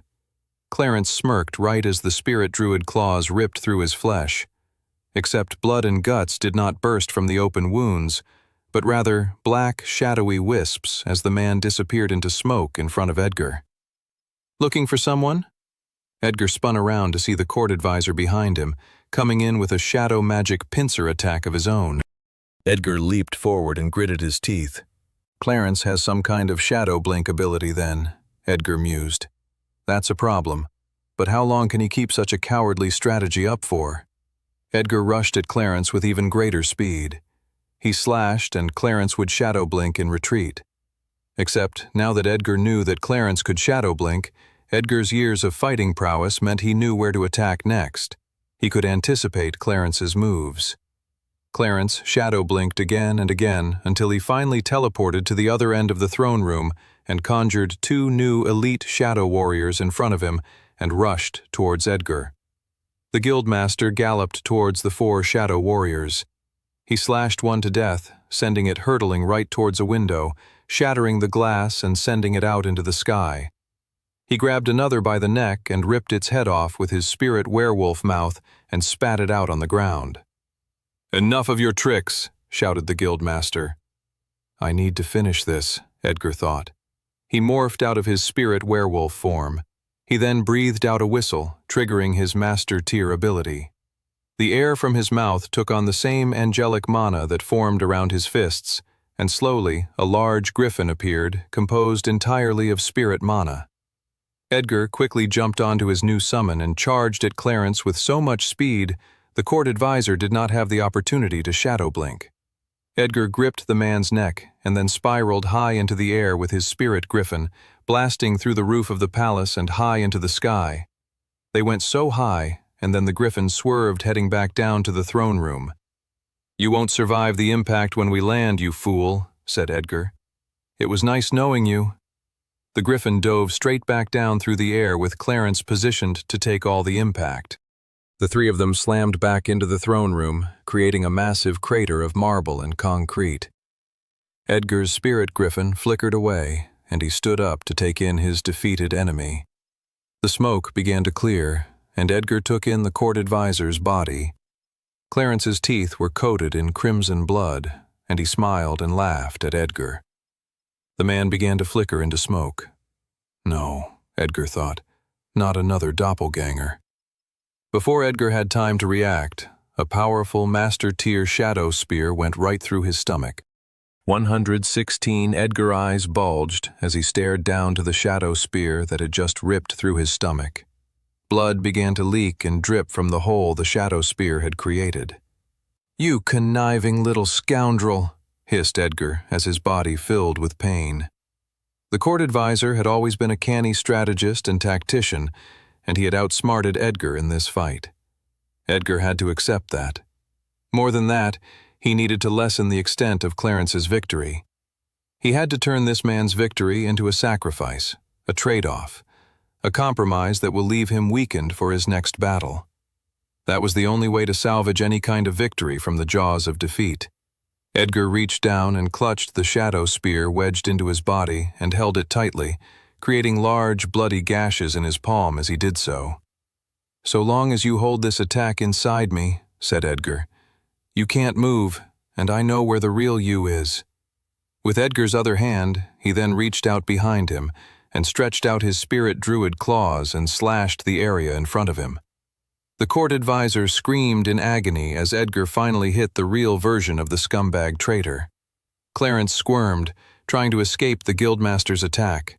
Clarence smirked right as the spirit druid claws ripped through his flesh. Except blood and guts did not burst from the open wounds, but rather black, shadowy wisps as the man disappeared into smoke in front of Edgar. Looking for someone? Edgar spun around to see the court advisor behind him, coming in with a shadow magic pincer attack of his own. Edgar leaped forward and gritted his teeth. Clarence has some kind of shadow blink ability then, Edgar mused. That's a problem. But how long can he keep such a cowardly strategy up for? Edgar rushed at Clarence with even greater speed. He slashed, and Clarence would shadow blink in retreat. Except, now that Edgar knew that Clarence could shadow blink, Edgar's years of fighting prowess meant he knew where to attack next. He could anticipate Clarence's moves. Clarence shadow blinked again and again until he finally teleported to the other end of the throne room and conjured 2 new elite shadow warriors in front of him and rushed towards Edgar. The guildmaster galloped towards the 4 shadow warriors. He slashed one to death, sending it hurtling right towards a window, shattering the glass and sending it out into the sky. He grabbed another by the neck and ripped its head off with his spirit werewolf mouth and spat it out on the ground. "Enough of your tricks," shouted the guildmaster. I need to finish this, Edgar thought. He morphed out of his spirit werewolf form. He then breathed out a whistle, triggering his master tier ability. The air from his mouth took on the same angelic mana that formed around his fists, and slowly a large griffin appeared, composed entirely of spirit mana. Edgar quickly jumped onto his new summon and charged at Clarence with so much speed, the court advisor did not have the opportunity to shadow blink. Edgar gripped the man's neck and then spiraled high into the air with his spirit griffin, blasting through the roof of the palace and high into the sky. They went so high, and then the griffin swerved heading back down to the throne room. "You won't survive the impact when we land, you fool," said Edgar. "It was nice knowing you." The griffin dove straight back down through the air with Clarence positioned to take all the impact. The 3 of them slammed back into the throne room, creating a massive crater of marble and concrete. Edgar's spirit griffin flickered away, and he stood up to take in his defeated enemy. The smoke began to clear, and Edgar took in the court advisor's body. Clarence's teeth were coated in crimson blood, and he smiled and laughed at Edgar. The man began to flicker into smoke. No, Edgar thought, not another doppelganger. Before Edgar had time to react, a powerful master-tier shadow spear went right through his stomach. 116 Edgar eyes bulged as he stared down to the shadow spear that had just ripped through his stomach. Blood began to leak and drip from the hole the shadow spear had created. "You conniving little scoundrel," hissed Edgar as his body filled with pain. The court advisor had always been a canny strategist and tactician, and he had outsmarted Edgar in this fight. Edgar had to accept that. More than that, he needed to lessen the extent of Clarence's victory. He had to turn this man's victory into a sacrifice, a trade-off, a compromise that will leave him weakened for his next battle. That was the only way to salvage any kind of victory from the jaws of defeat. Edgar reached down and clutched the shadow spear wedged into his body and held it tightly, creating large, bloody gashes in his palm as he did so. "So long as you hold this attack inside me," said Edgar, "you can't move, and I know where the real you is." With Edgar's other hand, he then reached out behind him and stretched out his spirit druid claws and slashed the area in front of him. The court advisor screamed in agony as Edgar finally hit the real version of the scumbag traitor. Clarence squirmed, trying to escape the guildmaster's attack.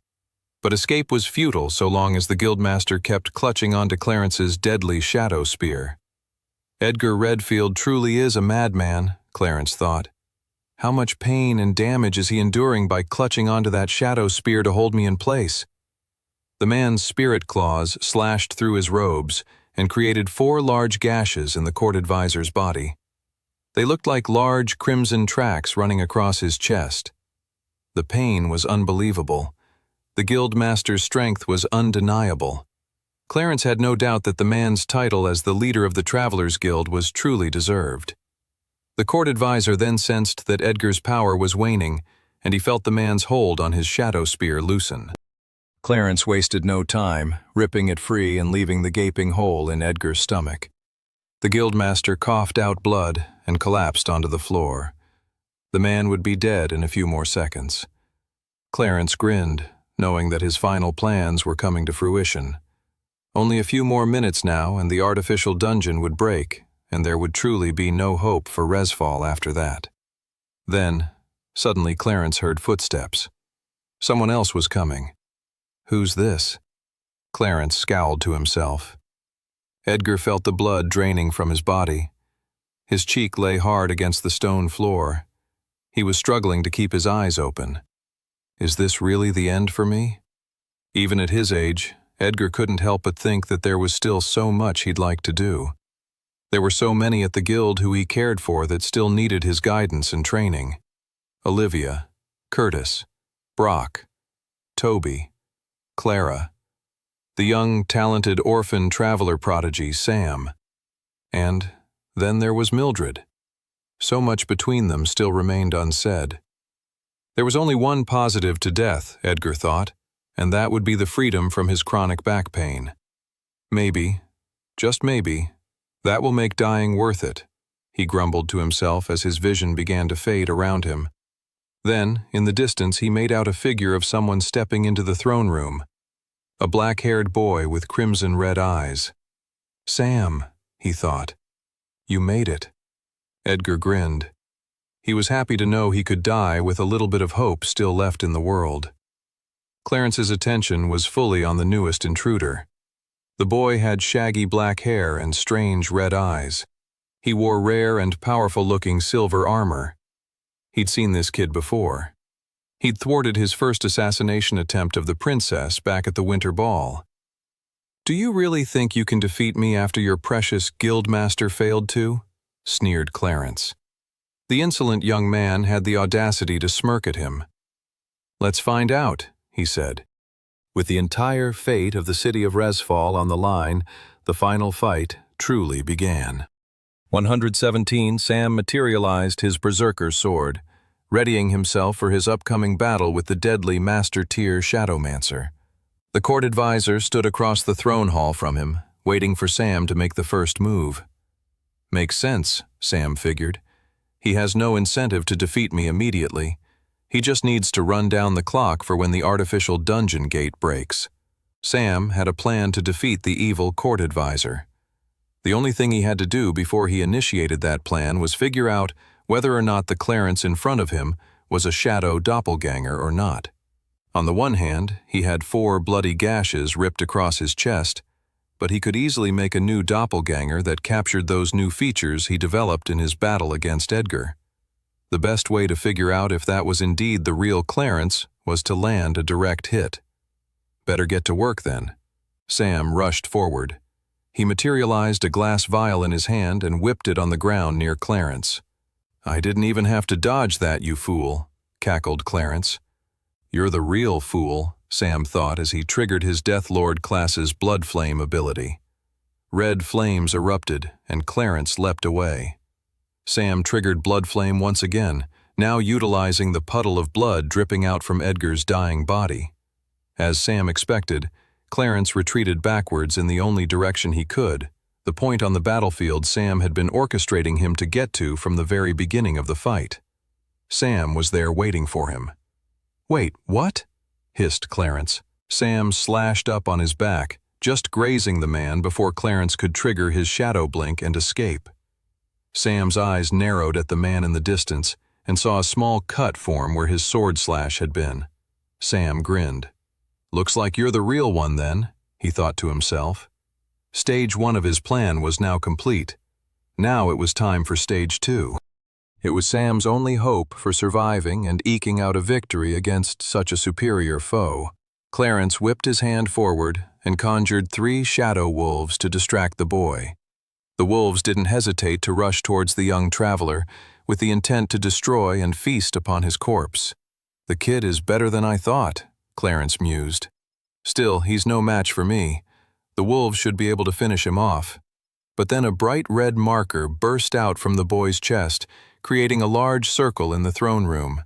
But escape was futile so long as the guildmaster kept clutching onto Clarence's deadly shadow spear. Edgar Redfield truly is a madman, Clarence thought. How much pain and damage is he enduring by clutching onto that shadow spear to hold me in place? The man's spirit claws slashed through his robes and created 4 large gashes in the court advisor's body. They looked like large crimson tracks running across his chest. The pain was unbelievable. The guildmaster's strength was undeniable. Clarence had no doubt that the man's title as the leader of the Travelers Guild was truly deserved. The court advisor then sensed that Edgar's power was waning, and he felt the man's hold on his shadow spear loosen. Clarence wasted no time, ripping it free and leaving the gaping hole in Edgar's stomach. The guildmaster coughed out blood and collapsed onto the floor. The man would be dead in a few more seconds. Clarence grinned, knowing that his final plans were coming to fruition. Only a few more minutes now and the artificial dungeon would break, and there would truly be no hope for Resfall after that. Then, suddenly Clarence heard footsteps. Someone else was coming. Who's this? Clarence scowled to himself. Edgar felt the blood draining from his body. His cheek lay hard against the stone floor. He was struggling to keep his eyes open. Is this really the end for me? Even at his age, Edgar couldn't help but think that there was still so much he'd like to do. There were so many at the guild who he cared for that still needed his guidance and training. Olivia, Curtis, Brock, Toby, Clara, the young, talented orphan traveler prodigy Sam. And then there was Mildred. So much between them still remained unsaid. There was only one positive to death, Edgar thought, and that would be the freedom from his chronic back pain. Maybe, just maybe, that will make dying worth it, he grumbled to himself as his vision began to fade around him. Then, in the distance, he made out a figure of someone stepping into the throne room. A black-haired boy with crimson-red eyes. Sam, he thought. You made it. Edgar grinned. He was happy to know he could die with a little bit of hope still left in the world. Clarence's attention was fully on the newest intruder. The boy had shaggy black hair and strange red eyes. He wore rare and powerful-looking silver armor. He'd seen this kid before. He'd thwarted his first assassination attempt of the princess back at the winter ball. "Do you really think you can defeat me after your precious guildmaster failed to?" sneered Clarence. The insolent young man had the audacity to smirk at him. "Let's find out," he said. With the entire fate of the city of Resfall on the line, the final fight truly began. 117, Sam materialized his berserker's sword, readying himself for his upcoming battle with the deadly Master-tier Shadowmancer. The court advisor stood across the throne hall from him, waiting for Sam to make the first move. Makes sense, Sam figured. He has no incentive to defeat me immediately. He just needs to run down the clock for when the artificial dungeon gate breaks. Sam had a plan to defeat the evil court advisor. The only thing he had to do before he initiated that plan was figure out whether or not the Clarence in front of him was a shadow doppelganger or not. On the one hand, he had 4 bloody gashes ripped across his chest, but he could easily make a new doppelganger that captured those new features he developed in his battle against Edgar. The best way to figure out if that was indeed the real Clarence was to land a direct hit. Better get to work then. Sam rushed forward. He materialized a glass vial in his hand and whipped it on the ground near Clarence. "I didn't even have to dodge that, you fool," cackled Clarence. "You're the real fool," Sam thought as he triggered his Deathlord class's Blood Flame ability. Red flames erupted, and Clarence leapt away. Sam triggered Blood Flame once again, now utilizing the puddle of blood dripping out from Edgar's dying body. As Sam expected, Clarence retreated backwards in the only direction he could, the point on the battlefield Sam had been orchestrating him to get to from the very beginning of the fight. Sam was there waiting for him. "Wait, what?" hissed Clarence. Sam slashed up on his back, just grazing the man before Clarence could trigger his shadow blink and escape. Sam's eyes narrowed at the man in the distance and saw a small cut form where his sword slash had been. Sam grinned. "Looks like you're the real one then," he thought to himself. Stage 1 of his plan was now complete. Now it was time for Stage 2. It was Sam's only hope for surviving and eking out a victory against such a superior foe. Clarence whipped his hand forward and conjured 3 shadow wolves to distract the boy. The wolves didn't hesitate to rush towards the young traveler with the intent to destroy and feast upon his corpse. "The kid is better than I thought," Clarence mused. "Still, he's no match for me. The wolves should be able to finish him off." But then a bright red marker burst out from the boy's chest, creating a large circle in the throne room.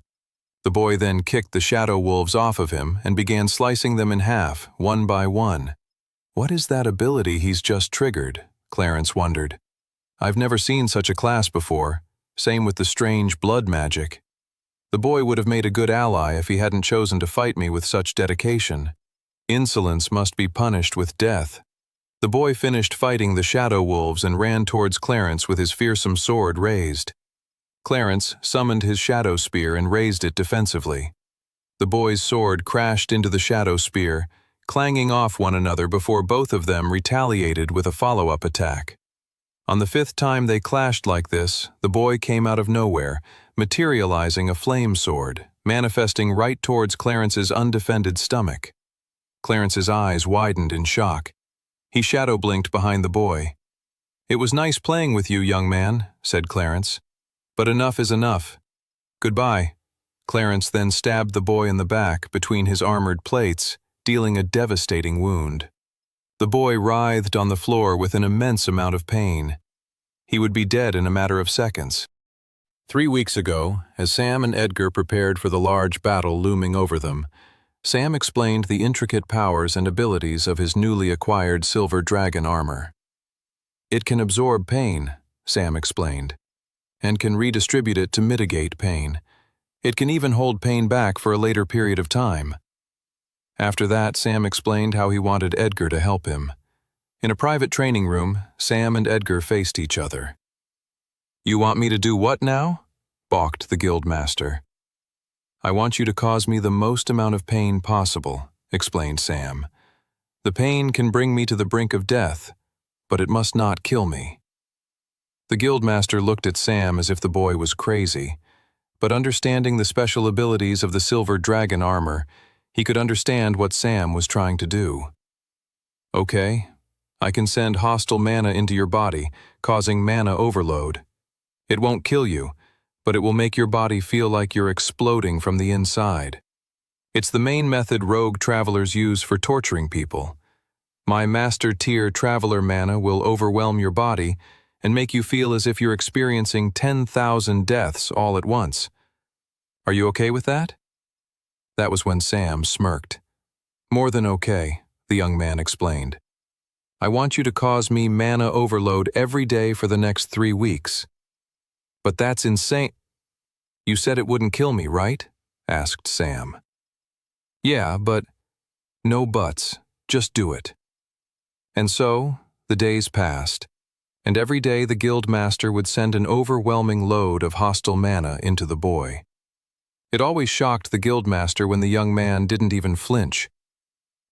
The boy then kicked the shadow wolves off of him and began slicing them in half, one by one. What is that ability he's just triggered? Clarence wondered. I've never seen such a class before, same with the strange blood magic. The boy would have made a good ally if he hadn't chosen to fight me with such dedication. Insolence must be punished with death. The boy finished fighting the shadow wolves and ran towards Clarence with his fearsome sword raised. Clarence summoned his shadow spear and raised it defensively. The boy's sword crashed into the shadow spear, clanging off one another before both of them retaliated with a follow-up attack. On the 5th time they clashed like this, the boy came out of nowhere, materializing a flame sword, manifesting right towards Clarence's undefended stomach. Clarence's eyes widened in shock. He shadow blinked behind the boy. "It was nice playing with you, young man," said Clarence. "But enough is enough. Goodbye." Clarence then stabbed the boy in the back between his armored plates, dealing a devastating wound. The boy writhed on the floor with an immense amount of pain. He would be dead in a matter of seconds. 3 weeks ago, as Sam and Edgar prepared for the large battle looming over them, Sam explained the intricate powers and abilities of his newly acquired silver dragon armor. "It can absorb pain," Sam explained, "and can redistribute it to mitigate pain. It can even hold pain back for a later period of time." After that, Sam explained how he wanted Edgar to help him. In a private training room, Sam and Edgar faced each other. "You want me to do what now?" balked the guildmaster. "I want you to cause me the most amount of pain possible," explained Sam. "The pain can bring me to the brink of death, but it must not kill me." The guildmaster looked at Sam as if the boy was crazy, but understanding the special abilities of the silver dragon armor, he could understand what Sam was trying to do. "Okay, I can send hostile mana into your body, causing mana overload. It won't kill you, but it will make your body feel like you're exploding from the inside. It's the main method rogue travelers use for torturing people. My master tier traveler mana will overwhelm your body and make you feel as if you're experiencing 10,000 deaths all at once. Are you okay with that?" That was when Sam smirked. "More than okay," the young man explained. "I want you to cause me mana overload every day for the next 3 weeks. "But that's insane." "You said it wouldn't kill me, right?" asked Sam. "Yeah, but..." "No buts. Just do it." And so, the days passed, and every day the guildmaster would send an overwhelming load of hostile mana into the boy. It always shocked the guildmaster when the young man didn't even flinch.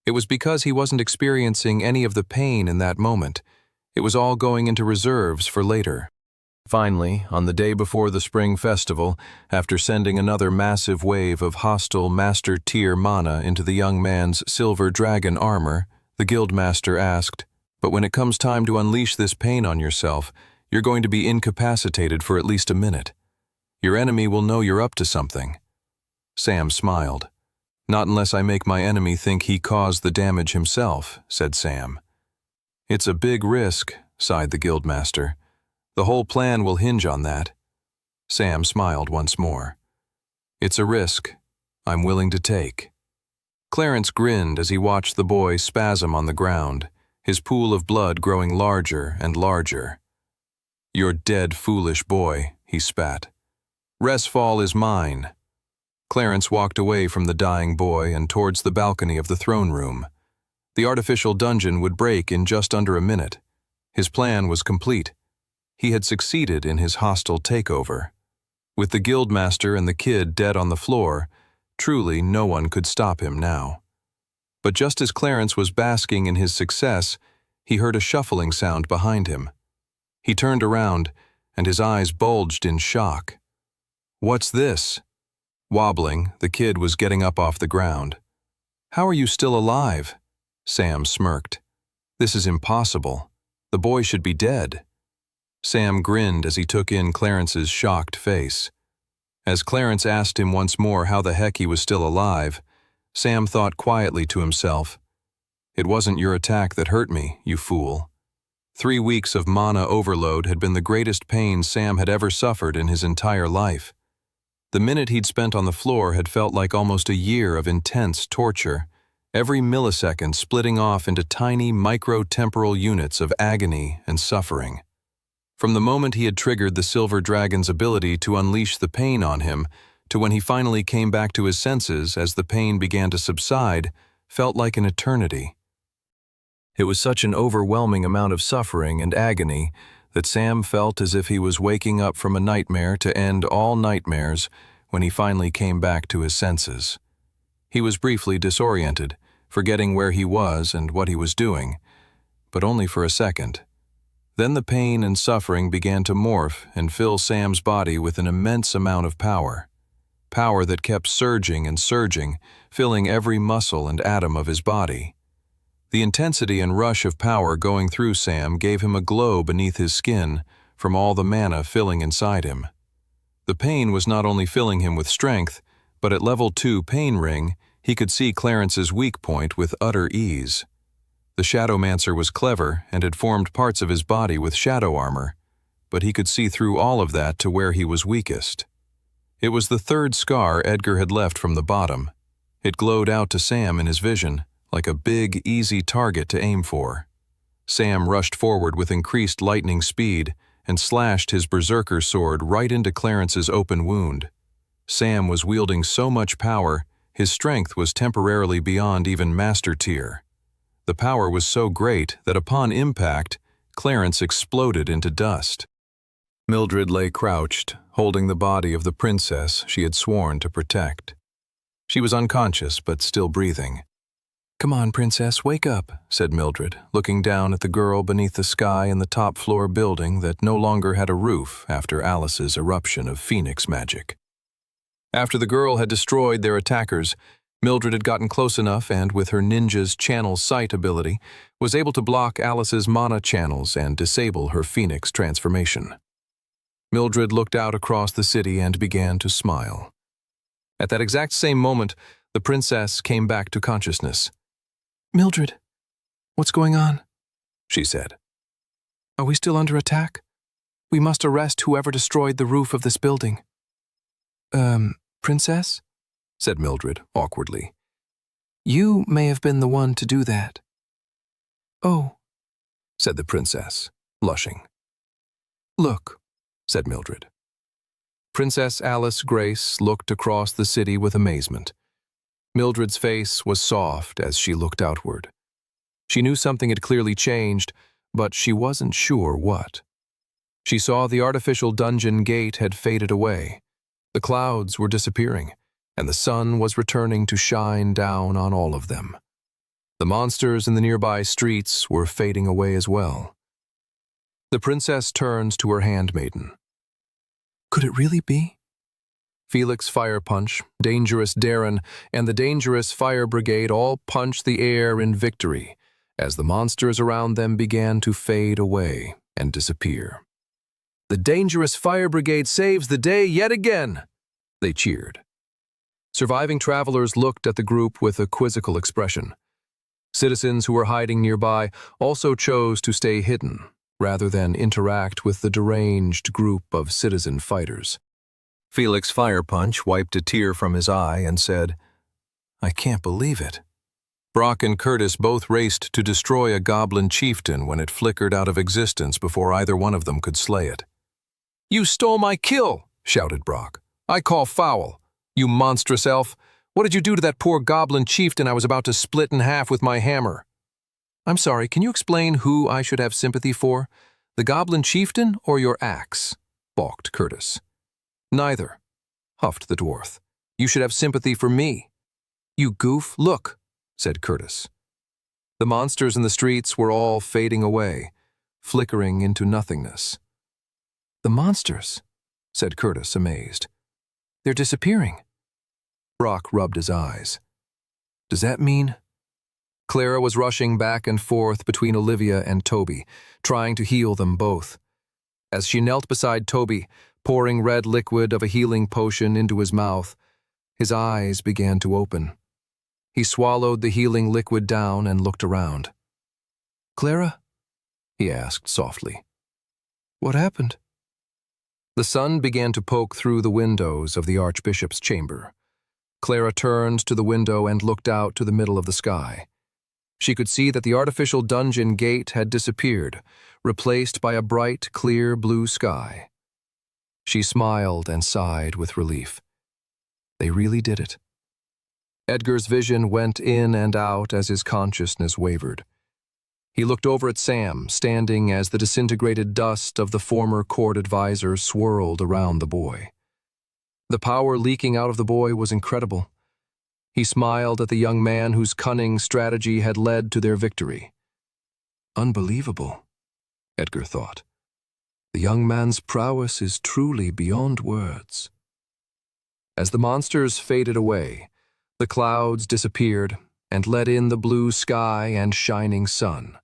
It was because he wasn't experiencing any of the pain in that moment. It was all going into reserves for later. Finally, on the day before the spring festival, after sending another massive wave of hostile master-tier mana into the young man's silver dragon armor, the guildmaster asked, "But when it comes time to unleash this pain on yourself, you're going to be incapacitated for at least a minute. Your enemy will know you're up to something." Sam smiled. "Not unless I make my enemy think he caused the damage himself," said Sam. "It's a big risk," sighed the guildmaster. "The whole plan will hinge on that." Sam smiled once more. It's a risk I'm willing to take. Clarence grinned as he watched the boy spasm on the ground, his pool of blood growing larger and larger. You're dead, foolish boy, he spat. Resfall is mine. Clarence walked away from the dying boy and towards the balcony of the throne room. The artificial dungeon would break in just under a minute. His plan was complete. He had succeeded in his hostile takeover. With the guildmaster and the kid dead on the floor, truly no one could stop him now. But just as Clarence was basking in his success, he heard a shuffling sound behind him. He turned around, and his eyes bulged in shock. What's this? Wobbling, the kid was getting up off the ground. How are you still alive? Sam smirked. This is impossible. The boy should be dead. Sam grinned as he took in Clarence's shocked face. As Clarence asked him once more how the heck he was still alive, Sam thought quietly to himself, "It wasn't your attack that hurt me, you fool." 3 weeks of mana overload had been the greatest pain Sam had ever suffered in his entire life. The minute he'd spent on the floor had felt like almost a year of intense torture, every millisecond splitting off into tiny micro-temporal units of agony and suffering. From the moment he had triggered the Silver Dragon's ability to unleash the pain on him, to when he finally came back to his senses as the pain began to subside, felt like an eternity. It was such an overwhelming amount of suffering and agony that Sam felt as if he was waking up from a nightmare to end all nightmares when he finally came back to his senses. He was briefly disoriented, forgetting where he was and what he was doing, but only for a second. Then the pain and suffering began to morph and fill Sam's body with an immense amount of power. Power that kept surging and surging, filling every muscle and atom of his body. The intensity and rush of power going through Sam gave him a glow beneath his skin from all the mana filling inside him. The pain was not only filling him with strength, but at level 2 pain ring, he could see Clarence's weak point with utter ease. The Shadowmancer was clever and had formed parts of his body with shadow armor, but he could see through all of that to where he was weakest. It was the 3rd scar Edgar had left from the bottom. It glowed out to Sam in his vision, like a big, easy target to aim for. Sam rushed forward with increased lightning speed and slashed his berserker sword right into Clarence's open wound. Sam was wielding so much power, his strength was temporarily beyond even master tier. The power was so great that upon impact, Clarence exploded into dust. Mildred lay crouched, holding the body of the princess she had sworn to protect. She was unconscious but still breathing. "Come on, princess, wake up," said Mildred, looking down at the girl beneath the sky in the top-floor building that no longer had a roof after Alice's eruption of phoenix magic. After the girl had destroyed their attackers, Mildred had gotten close enough and, with her ninja's channel sight ability, was able to block Alice's mana channels and disable her phoenix transformation. Mildred looked out across the city and began to smile. At that exact same moment, the princess came back to consciousness. "Mildred, what's going on?" she said. "Are we still under attack? We must arrest whoever destroyed the roof of this building." Princess?" said Mildred, awkwardly. "You may have been the one to do that." "Oh," said the princess, blushing. "Look," said Mildred. Princess Alice Grace looked across the city with amazement. Mildred's face was soft as she looked outward. She knew something had clearly changed, but she wasn't sure what. She saw the artificial dungeon gate had faded away. The clouds were disappearing, and the sun was returning to shine down on all of them. The monsters in the nearby streets were fading away as well. The princess turns to her handmaiden. Could it really be? Felix Fire Punch, Dangerous Darren, and the Dangerous Fire Brigade all punched the air in victory as the monsters around them began to fade away and disappear. "The Dangerous Fire Brigade saves the day yet again!" they cheered. Surviving travelers looked at the group with a quizzical expression. Citizens who were hiding nearby also chose to stay hidden, rather than interact with the deranged group of citizen fighters. Felix Firepunch wiped a tear from his eye and said, "I can't believe it." Brock and Curtis both raced to destroy a goblin chieftain when it flickered out of existence before either one of them could slay it. "You stole my kill!" shouted Brock. "I call foul. You monstrous elf! What did you do to that poor goblin chieftain I was about to split in half with my hammer?" "I'm sorry, can you explain who I should have sympathy for? The goblin chieftain or your axe?" balked Curtis. "Neither," huffed the dwarf. "You should have sympathy for me." "You goof, look," said Curtis. The monsters in the streets were all fading away, flickering into nothingness. "The monsters," said Curtis, amazed. "They're disappearing." Brock rubbed his eyes. "Does that mean—" Clara was rushing back and forth between Olivia and Toby, trying to heal them both. As she knelt beside Toby, pouring red liquid of a healing potion into his mouth, his eyes began to open. He swallowed the healing liquid down and looked around. "Clara?" he asked softly. "What happened?" The sun began to poke through the windows of the Archbishop's chamber. Clara turned to the window and looked out to the middle of the sky. She could see that the artificial dungeon gate had disappeared, replaced by a bright, clear blue sky. She smiled and sighed with relief. They really did it. Edgar's vision went in and out as his consciousness wavered. He looked over at Sam, standing as the disintegrated dust of the former court advisor swirled around the boy. The power leaking out of the boy was incredible. He smiled at the young man whose cunning strategy had led to their victory. Unbelievable, Edgar thought. The young man's prowess is truly beyond words. As the monsters faded away, the clouds disappeared and let in the blue sky and shining sun,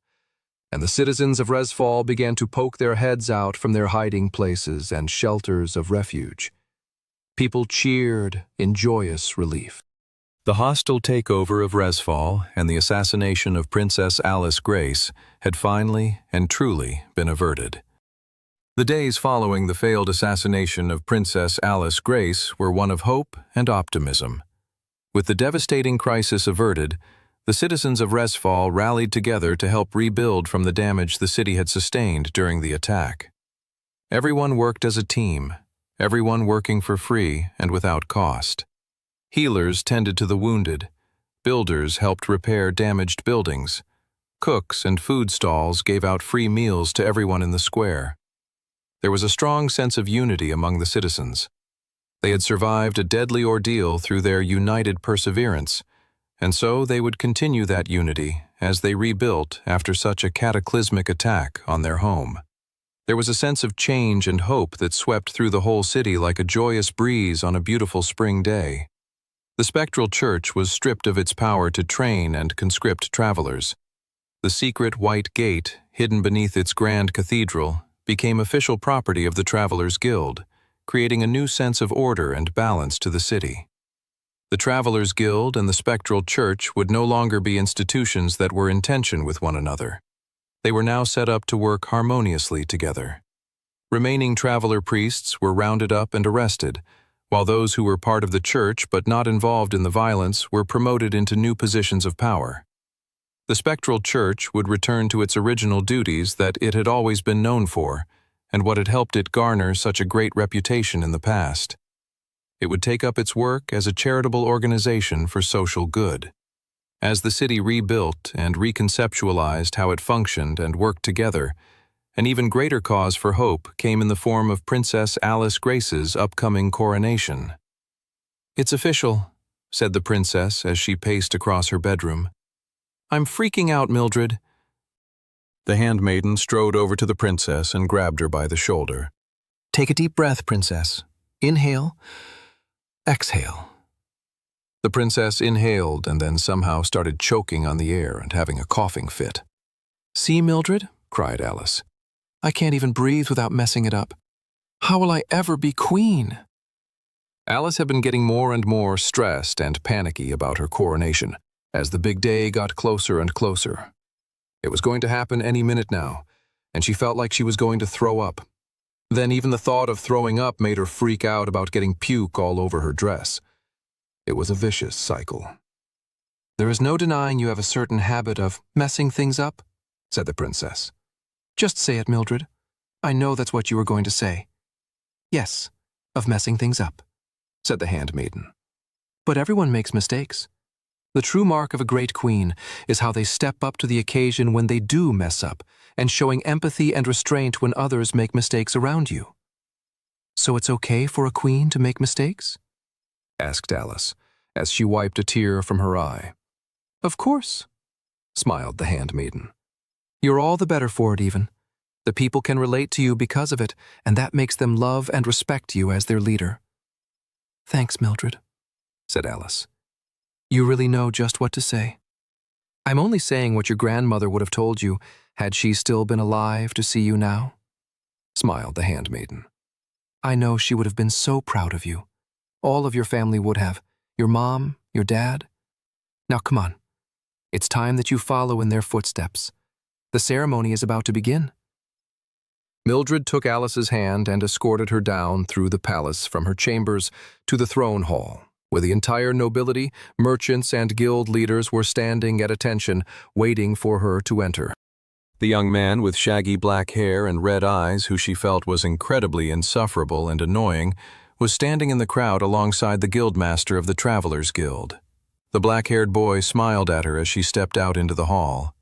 and the citizens of Resfall began to poke their heads out from their hiding places and shelters of refuge. People cheered in joyous relief. The hostile takeover of Resfall and the assassination of Princess Alice Grace had finally and truly been averted. The days following the failed assassination of Princess Alice Grace were one of hope and optimism. With the devastating crisis averted, the citizens of Resfall rallied together to help rebuild from the damage the city had sustained during the attack. Everyone worked as a team, everyone working for free and without cost. Healers tended to the wounded, builders helped repair damaged buildings, cooks and food stalls gave out free meals to everyone in the square. There was a strong sense of unity among the citizens. They had survived a deadly ordeal through their united perseverance, and so they would continue that unity as they rebuilt after such a cataclysmic attack on their home. There was a sense of change and hope that swept through the whole city like a joyous breeze on a beautiful spring day. The spectral church was stripped of its power to train and conscript travelers. The secret white gate, hidden beneath its grand cathedral, became official property of the Travelers' Guild, creating a new sense of order and balance to the city. The Travelers' Guild and the Spectral Church would no longer be institutions that were in tension with one another. They were now set up to work harmoniously together. Remaining Traveler priests were rounded up and arrested, while those who were part of the church but not involved in the violence were promoted into new positions of power. The Spectral Church would return to its original duties that it had always been known for, and what had helped it garner such a great reputation in the past. It would take up its work as a charitable organization for social good. As the city rebuilt and reconceptualized how it functioned and worked together, an even greater cause for hope came in the form of Princess Alice Grace's upcoming coronation. "It's official," said the princess as she paced across her bedroom. "I'm freaking out, Mildred." The handmaiden strode over to the princess and grabbed her by the shoulder. "Take a deep breath, princess. Inhale, exhale." The princess inhaled and then somehow started choking on the air and having a coughing fit. "See, Mildred?" cried Alice. "I can't even breathe without messing it up. How will I ever be queen?" Alice had been getting more and more stressed and panicky about her coronation as the big day got closer and closer. It was going to happen any minute now, and she felt like she was going to throw up. Then even the thought of throwing up made her freak out about getting puke all over her dress. It was a vicious cycle. "There is no denying you have a certain habit of messing things up," said the princess. "Just say it, Mildred. I know that's what you were going to say." "Yes, of messing things up," said the handmaiden. "But everyone makes mistakes. The true mark of a great queen is how they step up to the occasion when they do mess up, and showing empathy and restraint when others make mistakes around you." "So it's okay for a queen to make mistakes?" asked Alice, as she wiped a tear from her eye. "Of course," smiled the handmaiden. "You're all the better for it even. The people can relate to you because of it, and that makes them love and respect you as their leader." "Thanks, Mildred," said Alice. "You really know just what to say." "I'm only saying what your grandmother would have told you had she still been alive to see you now," smiled the handmaiden. "I know she would have been so proud of you. All of your family would have. Your mom, your dad. Now come on. It's time that you follow in their footsteps. The ceremony is about to begin." Mildred took Alice's hand and escorted her down through the palace from her chambers to the throne hall, where the entire nobility, merchants, and guild leaders were standing at attention, waiting for her to enter. The young man with shaggy black hair and red eyes, who she felt was incredibly insufferable and annoying, was standing in the crowd alongside the guildmaster of the Travelers' Guild. The black-haired boy smiled at her as she stepped out into the hall.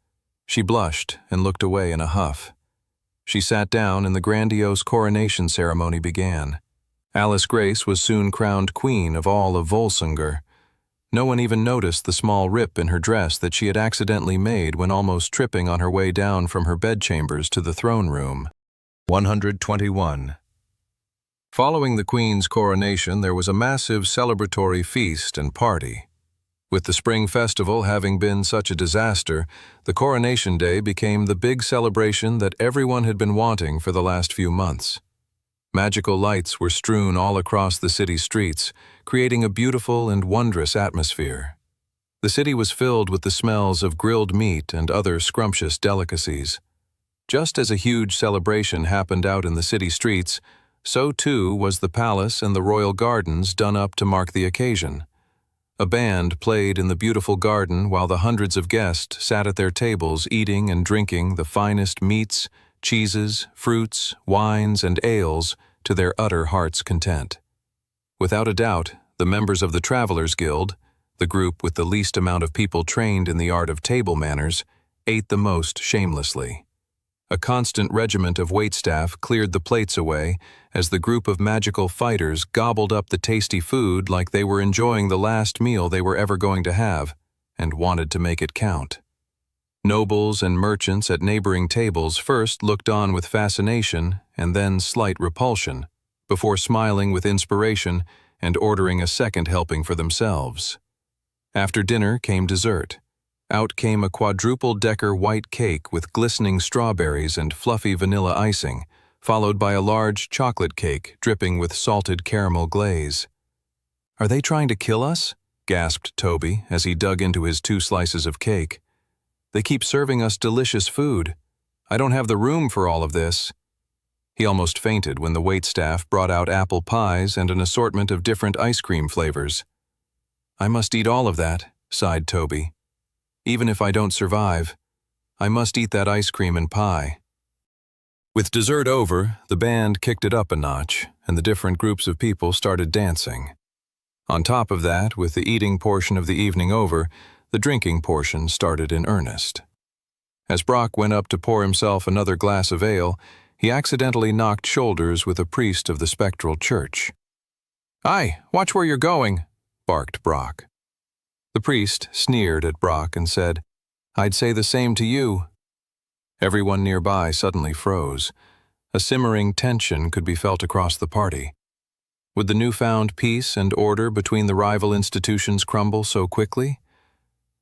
She blushed and looked away in a huff. She sat down and the grandiose coronation ceremony began. Alice Grace was soon crowned queen of all of Volsungur. No one even noticed the small rip in her dress that she had accidentally made when almost tripping on her way down from her bedchambers to the throne room. 121. Following the queen's coronation, there was a massive celebratory feast and party. With the spring festival having been such a disaster, the coronation day became the big celebration that everyone had been wanting for the last few months. Magical lights were strewn all across the city streets, creating a beautiful and wondrous atmosphere. The city was filled with the smells of grilled meat and other scrumptious delicacies. Just as a huge celebration happened out in the city streets, so too was the palace and the royal gardens done up to mark the occasion. A band played in the beautiful garden while the hundreds of guests sat at their tables eating and drinking the finest meats, cheeses, fruits, wines, and ales to their utter heart's content. Without a doubt, the members of the Travelers' Guild, the group with the least amount of people trained in the art of table manners, ate the most shamelessly. A constant regiment of waitstaff cleared the plates away as the group of magical fighters gobbled up the tasty food like they were enjoying the last meal they were ever going to have and wanted to make it count. Nobles and merchants at neighboring tables first looked on with fascination and then slight repulsion, before smiling with inspiration and ordering a second helping for themselves. After dinner came dessert. Out came a quadruple-decker white cake with glistening strawberries and fluffy vanilla icing, followed by a large chocolate cake dripping with salted caramel glaze. "Are they trying to kill us?" gasped Toby as he dug into his 2 slices of cake. "They keep serving us delicious food. I don't have the room for all of this." He almost fainted when the waitstaff brought out apple pies and an assortment of different ice cream flavors. "I must eat all of that," sighed Toby. "Even if I don't survive, I must eat that ice cream and pie." With dessert over, the band kicked it up a notch, and the different groups of people started dancing. On top of that, with the eating portion of the evening over, the drinking portion started in earnest. As Brock went up to pour himself another glass of ale, he accidentally knocked shoulders with a priest of the spectral church. "Aye, watch where you're going," barked Brock. The priest sneered at Brock and said, "I'd say the same to you." Everyone nearby suddenly froze. A simmering tension could be felt across the party. Would the newfound peace and order between the rival institutions crumble so quickly?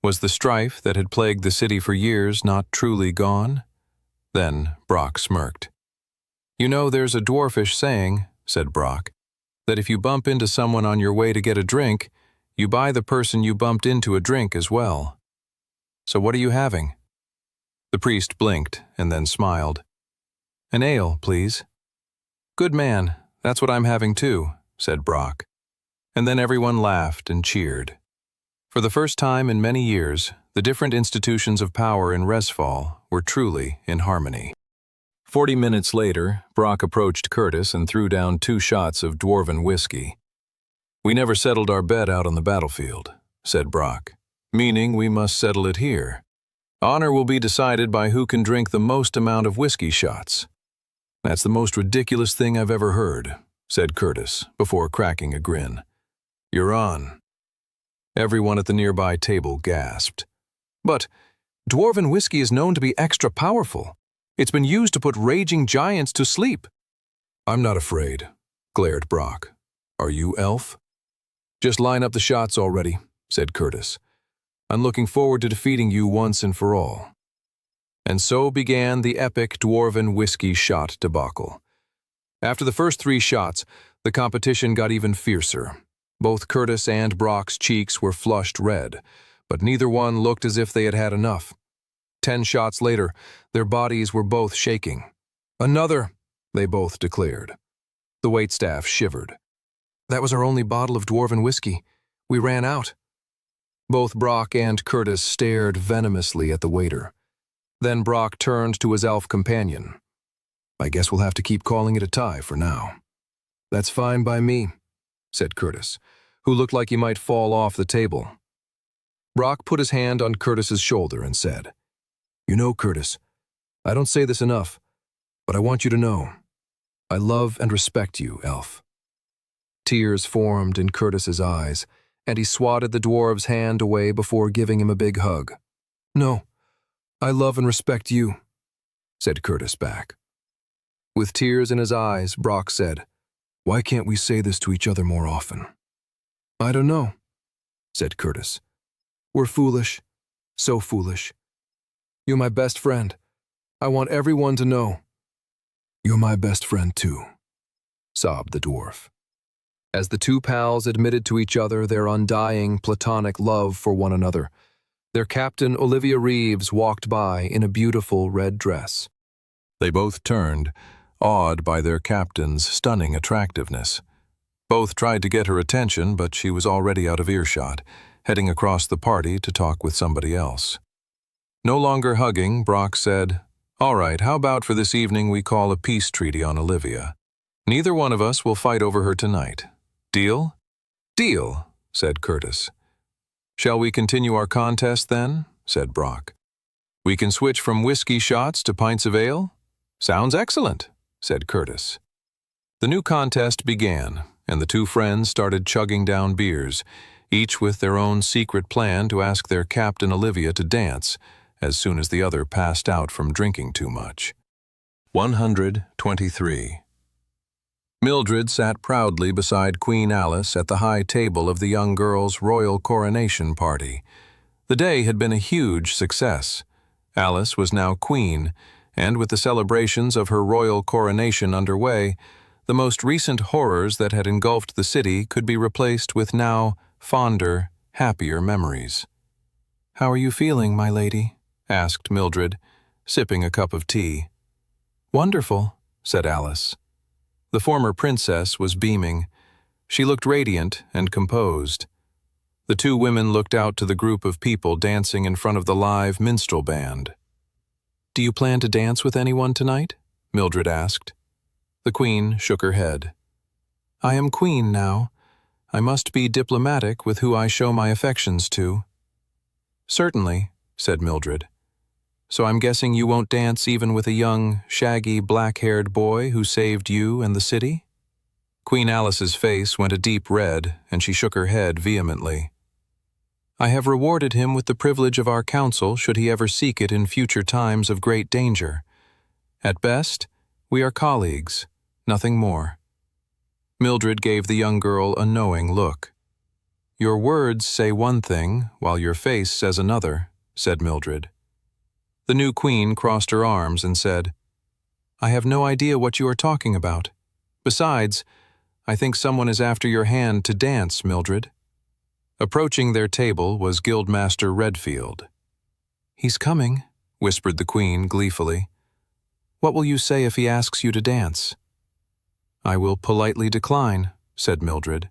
Was the strife that had plagued the city for years not truly gone? Then Brock smirked. "You know, there's a dwarfish saying," said Brock, "that if you bump into someone on your way to get a drink, you buy the person you bumped into a drink as well. So what are you having?" The priest blinked and then smiled. "An ale, please." Good man, that's what I'm having too, said Brock. And then everyone laughed and cheered. For the first time in many years, the different institutions of power in Resfall were truly in harmony. 40 minutes later, Brock approached Curtis and threw down 2 shots of dwarven whiskey. We never settled our bet out on the battlefield, said Brock, meaning we must settle it here. Honor will be decided by who can drink the most amount of whiskey shots. That's the most ridiculous thing I've ever heard, said Curtis, before cracking a grin. You're on. Everyone at the nearby table gasped. But dwarven whiskey is known to be extra powerful. It's been used to put raging giants to sleep. I'm not afraid, glared Brock. Are you, elf? Just line up the shots already, said Curtis. I'm looking forward to defeating you once and for all. And so began the epic dwarven whiskey shot debacle. After the first 3 shots, the competition got even fiercer. Both Curtis and Brock's cheeks were flushed red, but neither one looked as if they had had enough. 10 shots later, their bodies were both shaking. Another, they both declared. The waitstaff shivered. That was our only bottle of dwarven whiskey. We ran out. Both Brock and Curtis stared venomously at the waiter. Then Brock turned to his elf companion. I guess we'll have to keep calling it a tie for now. That's fine by me, said Curtis, who looked like he might fall off the table. Brock put his hand on Curtis's shoulder and said, You know, Curtis, I don't say this enough, but I want you to know, I love and respect you, elf. Tears formed in Curtis's eyes, and he swatted the dwarf's hand away before giving him a big hug. No, I love and respect you, said Curtis back. With tears in his eyes, Brock said, Why can't we say this to each other more often? I don't know, said Curtis. We're foolish, so foolish. You're my best friend. I want everyone to know. You're my best friend too, sobbed the dwarf. As the 2 pals admitted to each other their undying platonic love for one another, their captain Olivia Reeves walked by in a beautiful red dress. They both turned, awed by their captain's stunning attractiveness. Both tried to get her attention, but she was already out of earshot, heading across the party to talk with somebody else. No longer hugging, Brock said, All right, how about for this evening we call a peace treaty on Olivia? Neither one of us will fight over her tonight. Deal? Deal, said Curtis. Shall we continue our contest then? Said Brock. We can switch from whiskey shots to pints of ale? Sounds excellent, said Curtis. The new contest began, and the 2 friends started chugging down beers, each with their own secret plan to ask their captain Olivia to dance as soon as the other passed out from drinking too much. 123. Mildred sat proudly beside Queen Alice at the high table of the young girl's royal coronation party. The day had been a huge success. Alice was now queen, and with the celebrations of her royal coronation underway, the most recent horrors that had engulfed the city could be replaced with now fonder, happier memories. How are you feeling, my lady? Asked Mildred, sipping a cup of tea. Wonderful, said Alice. The former princess was beaming. She looked radiant and composed. The 2 women looked out to the group of people dancing in front of the live minstrel band. Do you plan to dance with anyone tonight? Mildred asked. The queen shook her head. I am queen now. I must be diplomatic with who I show my affections to. Certainly, said Mildred. So I'm guessing you won't dance even with a young, shaggy, black-haired boy who saved you and the city? Queen Alice's face went a deep red, and she shook her head vehemently. I have rewarded him with the privilege of our counsel should he ever seek it in future times of great danger. At best, we are colleagues, nothing more. Mildred gave the young girl a knowing look. Your words say one thing, while your face says another, said Mildred. The new queen crossed her arms and said, I have no idea what you are talking about. Besides, I think someone is after your hand to dance, Mildred. Approaching their table was Guildmaster Redfield. He's coming, whispered the queen gleefully. What will you say if he asks you to dance? "I will politely decline," said Mildred.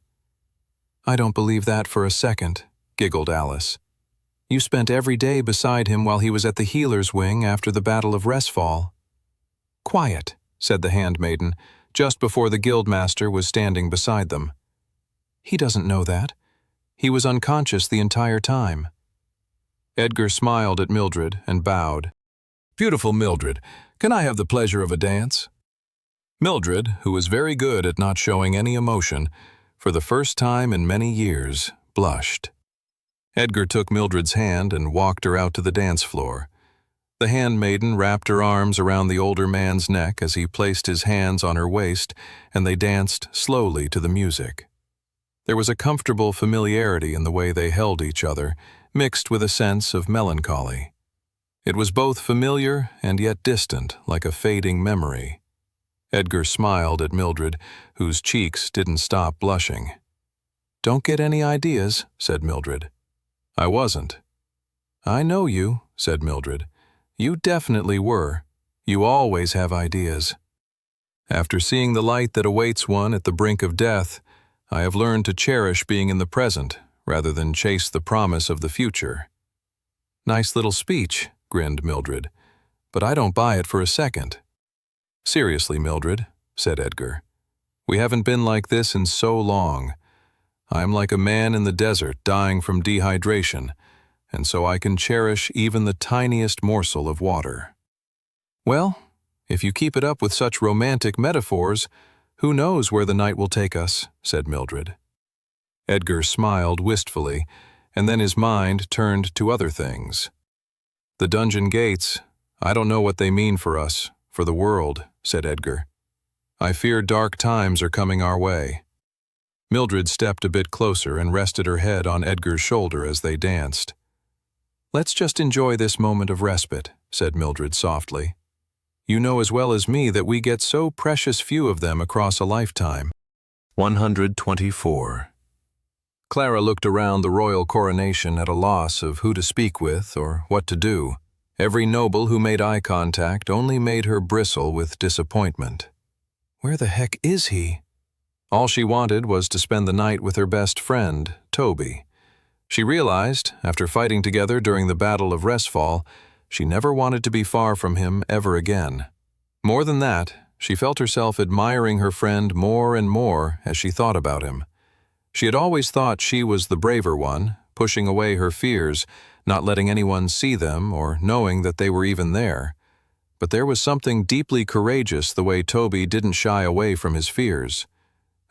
"I don't believe that for a second," giggled Alice. "You spent every day beside him while he was at the healer's wing after the Battle of Resfall." "Quiet," said the handmaiden, just before the guildmaster was standing beside them. "He doesn't know that. He was unconscious the entire time." Edgar smiled at Mildred and bowed. "Beautiful Mildred, can I have the pleasure of a dance?" Mildred, who was very good at not showing any emotion, for the first time in many years, blushed. Edgar took Mildred's hand and walked her out to the dance floor. The handmaiden wrapped her arms around the older man's neck as he placed his hands on her waist, and they danced slowly to the music. There was a comfortable familiarity in the way they held each other, mixed with a sense of melancholy. It was both familiar and yet distant, like a fading memory. Edgar smiled at Mildred, whose cheeks didn't stop blushing. "Don't get any ideas," said Mildred. "I wasn't." "I know you," said Mildred. "You definitely were. You always have ideas." "After seeing the light that awaits one at the brink of death, I have learned to cherish being in the present rather than chase the promise of the future." "Nice little speech," grinned Mildred, "but I don't buy it for a second." "Seriously, Mildred," said Edgar, "we haven't been like this in so long. I'm like a man in the desert dying from dehydration, and so I can cherish even the tiniest morsel of water." "Well, if you keep it up with such romantic metaphors, who knows where the night will take us," said Mildred. Edgar smiled wistfully, and then his mind turned to other things. "The dungeon gates, I don't know what they mean for us, for the world," said Edgar. "I fear dark times are coming our way." Mildred stepped a bit closer and rested her head on Edgar's shoulder as they danced. "Let's just enjoy this moment of respite," said Mildred softly. "You know as well as me that we get so precious few of them across a lifetime." 124. Clara looked around the royal coronation at a loss of who to speak with or what to do. Every noble who made eye contact only made her bristle with disappointment. Where the heck is he? All she wanted was to spend the night with her best friend, Toby. She realized, after fighting together during the Battle of Resfall, she never wanted to be far from him ever again. More than that, she felt herself admiring her friend more and more as she thought about him. She had always thought she was the braver one, pushing away her fears, not letting anyone see them or knowing that they were even there. But there was something deeply courageous the way Toby didn't shy away from his fears.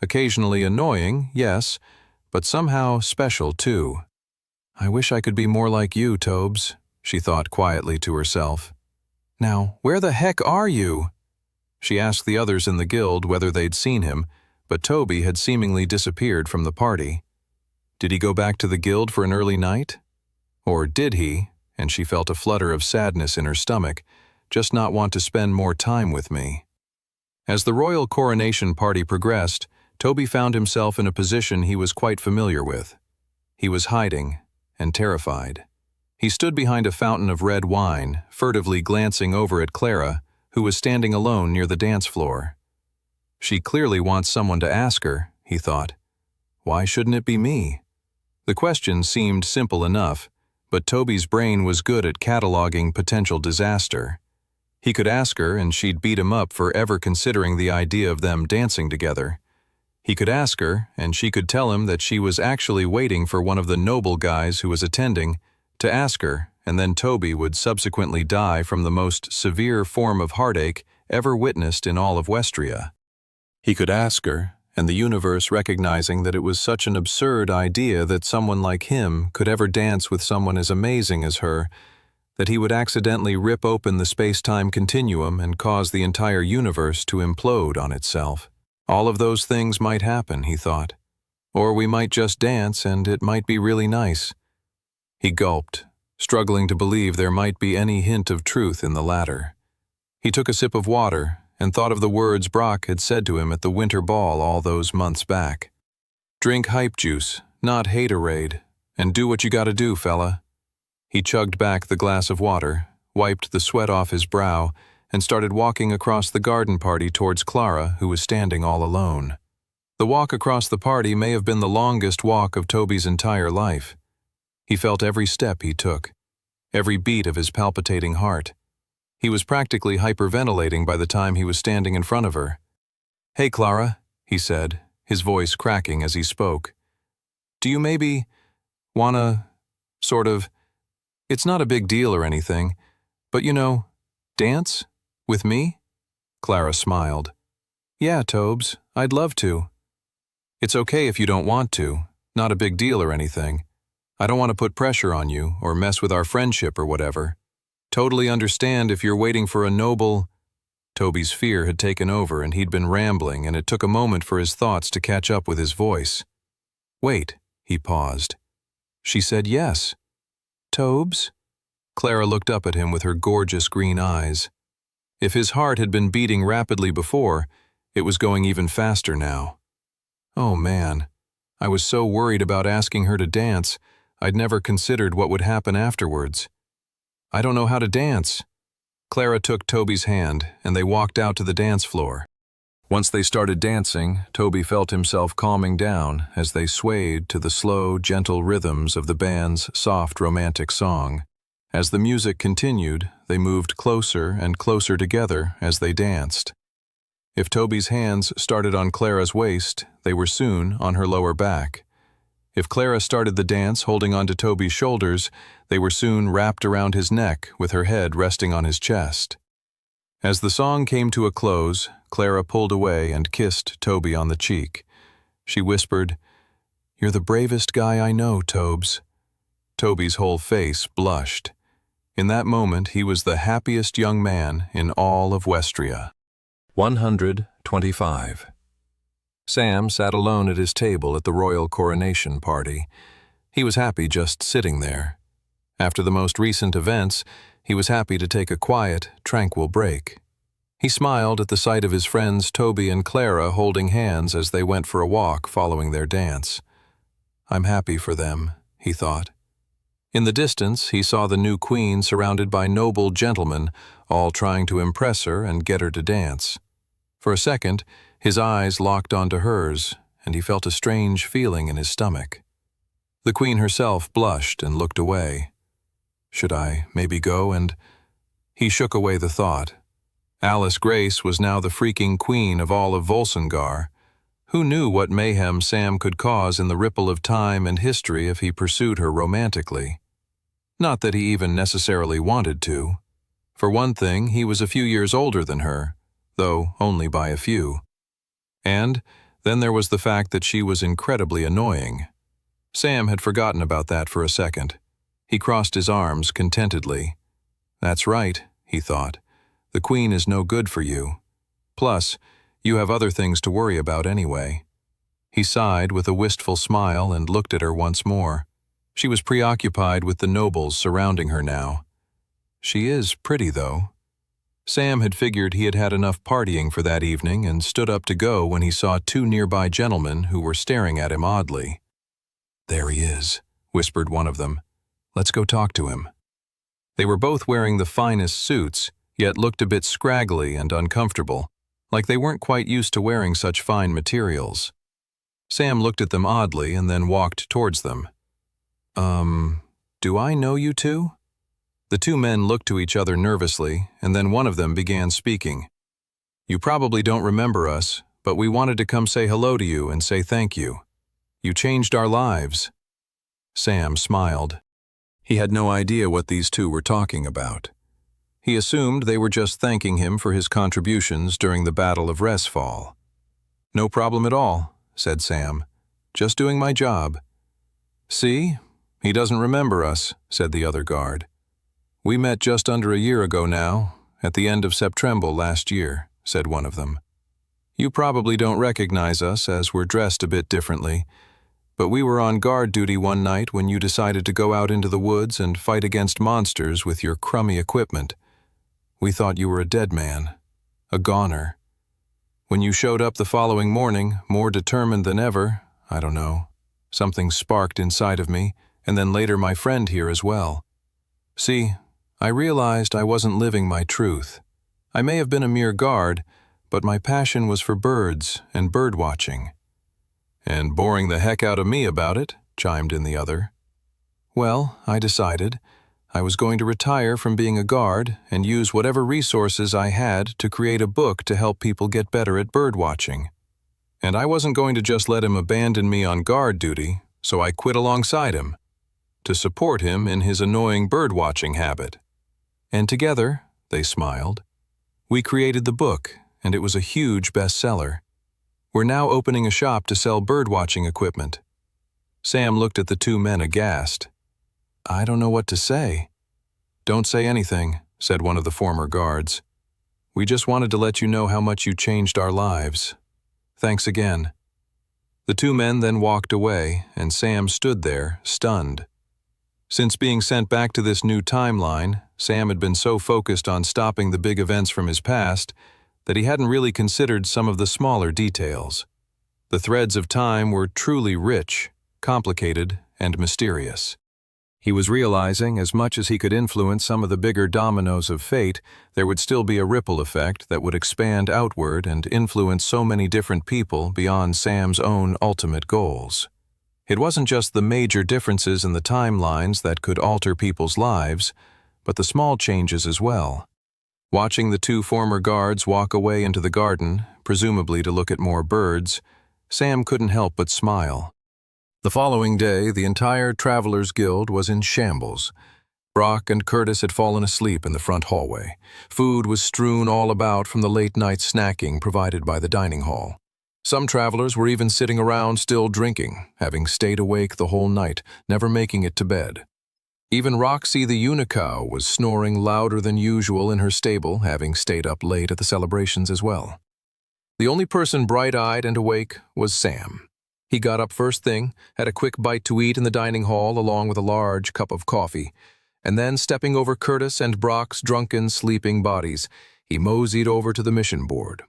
Occasionally annoying, yes, but somehow special too. "I wish I could be more like you, Tobes," she thought quietly to herself. "Now, where the heck are you?" She asked the others in the guild whether they'd seen him, but Toby had seemingly disappeared from the party. Did he go back to the guild for an early night? Or did he, and she felt a flutter of sadness in her stomach, just not want to spend more time with me? As the royal coronation party progressed, Toby found himself in a position he was quite familiar with. He was hiding and terrified. He stood behind a fountain of red wine, furtively glancing over at Clara, who was standing alone near the dance floor. She clearly wants someone to ask her, he thought. Why shouldn't it be me? The question seemed simple enough, but Toby's brain was good at cataloging potential disaster. He could ask her and she'd beat him up for ever considering the idea of them dancing together. He could ask her and she could tell him that she was actually waiting for one of the noble guys who was attending to ask her, and then Toby would subsequently die from the most severe form of heartache ever witnessed in all of Westria. He could ask her, and the universe recognizing that it was such an absurd idea that someone like him could ever dance with someone as amazing as her, that he would accidentally rip open the space-time continuum and cause the entire universe to implode on itself. All of those things might happen, he thought. Or we might just dance and it might be really nice. He gulped, struggling to believe there might be any hint of truth in the latter. He took a sip of water and thought of the words Brock had said to him at the winter ball all those months back. Drink hype juice, not haterade, and do what you gotta do, fella. He chugged back the glass of water, wiped the sweat off his brow, and started walking across the garden party towards Clara, who was standing all alone. The walk across the party may have been the longest walk of Toby's entire life. He felt every step he took, every beat of his palpitating heart. He was practically hyperventilating by the time he was standing in front of her. "Hey, Clara," he said, his voice cracking as he spoke. "Do you maybe wanna, sort of, it's not a big deal or anything, but dance? With me?" Clara smiled. "Yeah, Tobes, I'd love to." "It's okay if you don't want to, not a big deal or anything. I don't want to put pressure on you or mess with our friendship or whatever. Totally understand if you're waiting for a noble—" Toby's fear had taken over and he'd been rambling, and it took a moment for his thoughts to catch up with his voice. "Wait," he paused. "She said yes." "Tobes?" Clara looked up at him with her gorgeous green eyes. If his heart had been beating rapidly before, it was going even faster now. Oh man, I was so worried about asking her to dance, I'd never considered what would happen afterwards. "I don't know how to dance." Clara took Toby's hand, and they walked out to the dance floor. Once they started dancing, Toby felt himself calming down as they swayed to the slow, gentle rhythms of the band's soft, romantic song. As the music continued, they moved closer and closer together as they danced. If Toby's hands started on Clara's waist, they were soon on her lower back. If Clara started the dance holding onto Toby's shoulders, they were soon wrapped around his neck with her head resting on his chest. As the song came to a close, Clara pulled away and kissed Toby on the cheek. She whispered, "You're the bravest guy I know, Tobes." Toby's whole face blushed. In that moment, he was the happiest young man in all of Westria. 125. Sam sat alone at his table at the royal coronation party. He was happy just sitting there. After the most recent events, he was happy to take a quiet, tranquil break. He smiled at the sight of his friends Toby and Clara holding hands as they went for a walk following their dance. "I'm happy for them," he thought. In the distance, he saw the new queen surrounded by noble gentlemen, all trying to impress her and get her to dance. For a second, his eyes locked onto hers, and he felt a strange feeling in his stomach. The queen herself blushed and looked away. Should I maybe go and— He shook away the thought. Alice Grace was now the freaking queen of all of Volsungar. Who knew what mayhem Sam could cause in the ripple of time and history if he pursued her romantically? Not that he even necessarily wanted to. For one thing, he was a few years older than her, though only by a few. And then there was the fact that she was incredibly annoying. Sam had forgotten about that for a second. He crossed his arms contentedly. "That's right," he thought. "The queen is no good for you. Plus, you have other things to worry about anyway." He sighed with a wistful smile and looked at her once more. She was preoccupied with the nobles surrounding her now. She is pretty, though. Sam had figured he had had enough partying for that evening and stood up to go when he saw two nearby gentlemen who were staring at him oddly. "There he is," whispered one of them. "Let's go talk to him." They were both wearing the finest suits, yet looked a bit scraggly and uncomfortable, like they weren't quite used to wearing such fine materials. Sam looked at them oddly and then walked towards them. Do I know you two?" The two men looked to each other nervously, and then one of them began speaking. "You probably don't remember us, but we wanted to come say hello to you and say thank you. You changed our lives." Sam smiled. He had no idea what these two were talking about. He assumed they were just thanking him for his contributions during the Battle of Resfall. "No problem at all," said Sam. "Just doing my job." "See? He doesn't remember us," said the other guard. "We met just under a year ago now, at the end of September last year," said one of them. "You probably don't recognize us as we're dressed a bit differently, but we were on guard duty one night when you decided to go out into the woods and fight against monsters with your crummy equipment. We thought you were a dead man, a goner. When you showed up the following morning, more determined than ever, I don't know, something sparked inside of me, and then later my friend here as well. See, I realized I wasn't living my truth. I may have been a mere guard, but my passion was for birds and bird watching. And boring the heck out of me about it, chimed in the other. Well, I decided I was going to retire from being a guard and use whatever resources I had to create a book to help people get better at bird watching. And I wasn't going to just let him abandon me on guard duty, so I quit alongside him, to support him in his annoying bird-watching habit. And together, they smiled, we created the book, and it was a huge bestseller. We're now opening a shop to sell bird-watching equipment. Sam looked at the two men aghast. I don't know what to say. Don't say anything, said one of the former guards. We just wanted to let you know how much you changed our lives. Thanks again. The two men then walked away, and Sam stood there, stunned. Since being sent back to this new timeline, Sam had been so focused on stopping the big events from his past that he hadn't really considered some of the smaller details. The threads of time were truly rich, complicated, and mysterious. He was realizing, as much as he could influence some of the bigger dominoes of fate, there would still be a ripple effect that would expand outward and influence so many different people beyond Sam's own ultimate goals. It wasn't just the major differences in the timelines that could alter people's lives, but the small changes as well. Watching the two former guards walk away into the garden, presumably to look at more birds, Sam couldn't help but smile. The following day, the entire Travelers Guild was in shambles. Brock and Curtis had fallen asleep in the front hallway. Food was strewn all about from the late-night snacking provided by the dining hall. Some travelers were even sitting around still drinking, having stayed awake the whole night, never making it to bed. Even Roxy the Unicow was snoring louder than usual in her stable, having stayed up late at the celebrations as well. The only person bright-eyed and awake was Sam. He got up first thing, had a quick bite to eat in the dining hall along with a large cup of coffee, and then stepping over Curtis and Brock's drunken, sleeping bodies, he moseyed over to the mission board.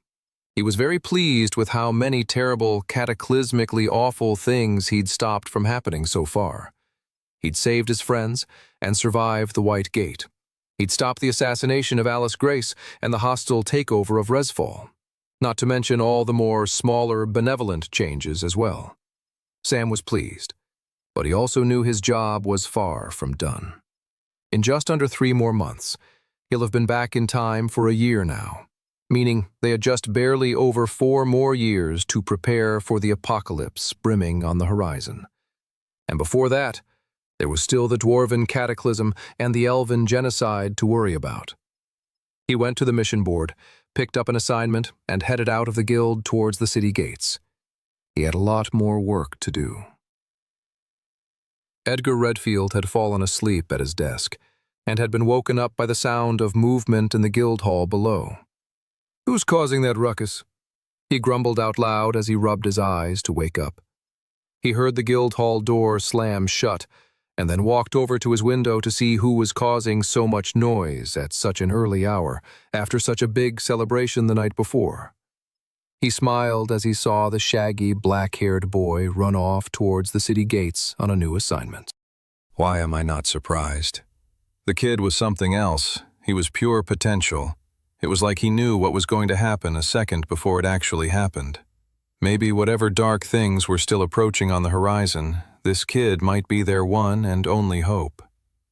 He was very pleased with how many terrible, cataclysmically awful things he'd stopped from happening so far. He'd saved his friends and survived the White Gate. He'd stopped the assassination of Alice Grace and the hostile takeover of Resfall. Not to mention all the more smaller, benevolent changes as well. Sam was pleased, but he also knew his job was far from done. In just under 3 more months, he'll have been back in time for a year now, meaning they had just barely over 4 more years to prepare for the apocalypse brimming on the horizon. And before that, there was still the Dwarven cataclysm and the Elven genocide to worry about. He went to the mission board, picked up an assignment, and headed out of the guild towards the city gates. He had a lot more work to do. Edgar Redfield had fallen asleep at his desk and had been woken up by the sound of movement in the guild hall below. "Who's causing that ruckus?" he grumbled out loud as he rubbed his eyes to wake up. He heard the guild hall door slam shut, and then walked over to his window to see who was causing so much noise at such an early hour, after such a big celebration the night before. He smiled as he saw the shaggy, black-haired boy run off towards the city gates on a new assignment. Why am I not surprised? The kid was something else. He was pure potential. It was like he knew what was going to happen a second before it actually happened. Maybe whatever dark things were still approaching on the horizon, this kid might be their one and only hope.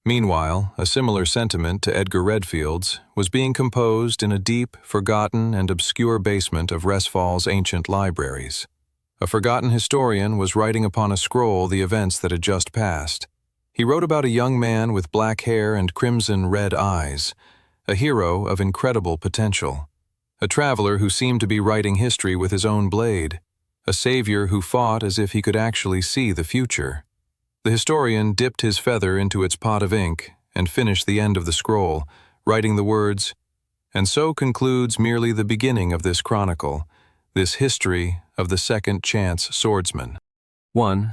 Meanwhile, a similar sentiment to Edgar Redfield's was being composed in a deep, forgotten, and obscure basement of Resfall's ancient libraries. A forgotten historian was writing upon a scroll the events that had just passed. He wrote about a young man with black hair and crimson-red eyes, a hero of incredible potential, a traveler who seemed to be writing history with his own blade, a savior who fought as if he could actually see the future. The historian dipped his feather into its pot of ink and finished the end of the scroll, writing the words, "And so concludes merely the beginning of this chronicle, this history of the second chance swordsman."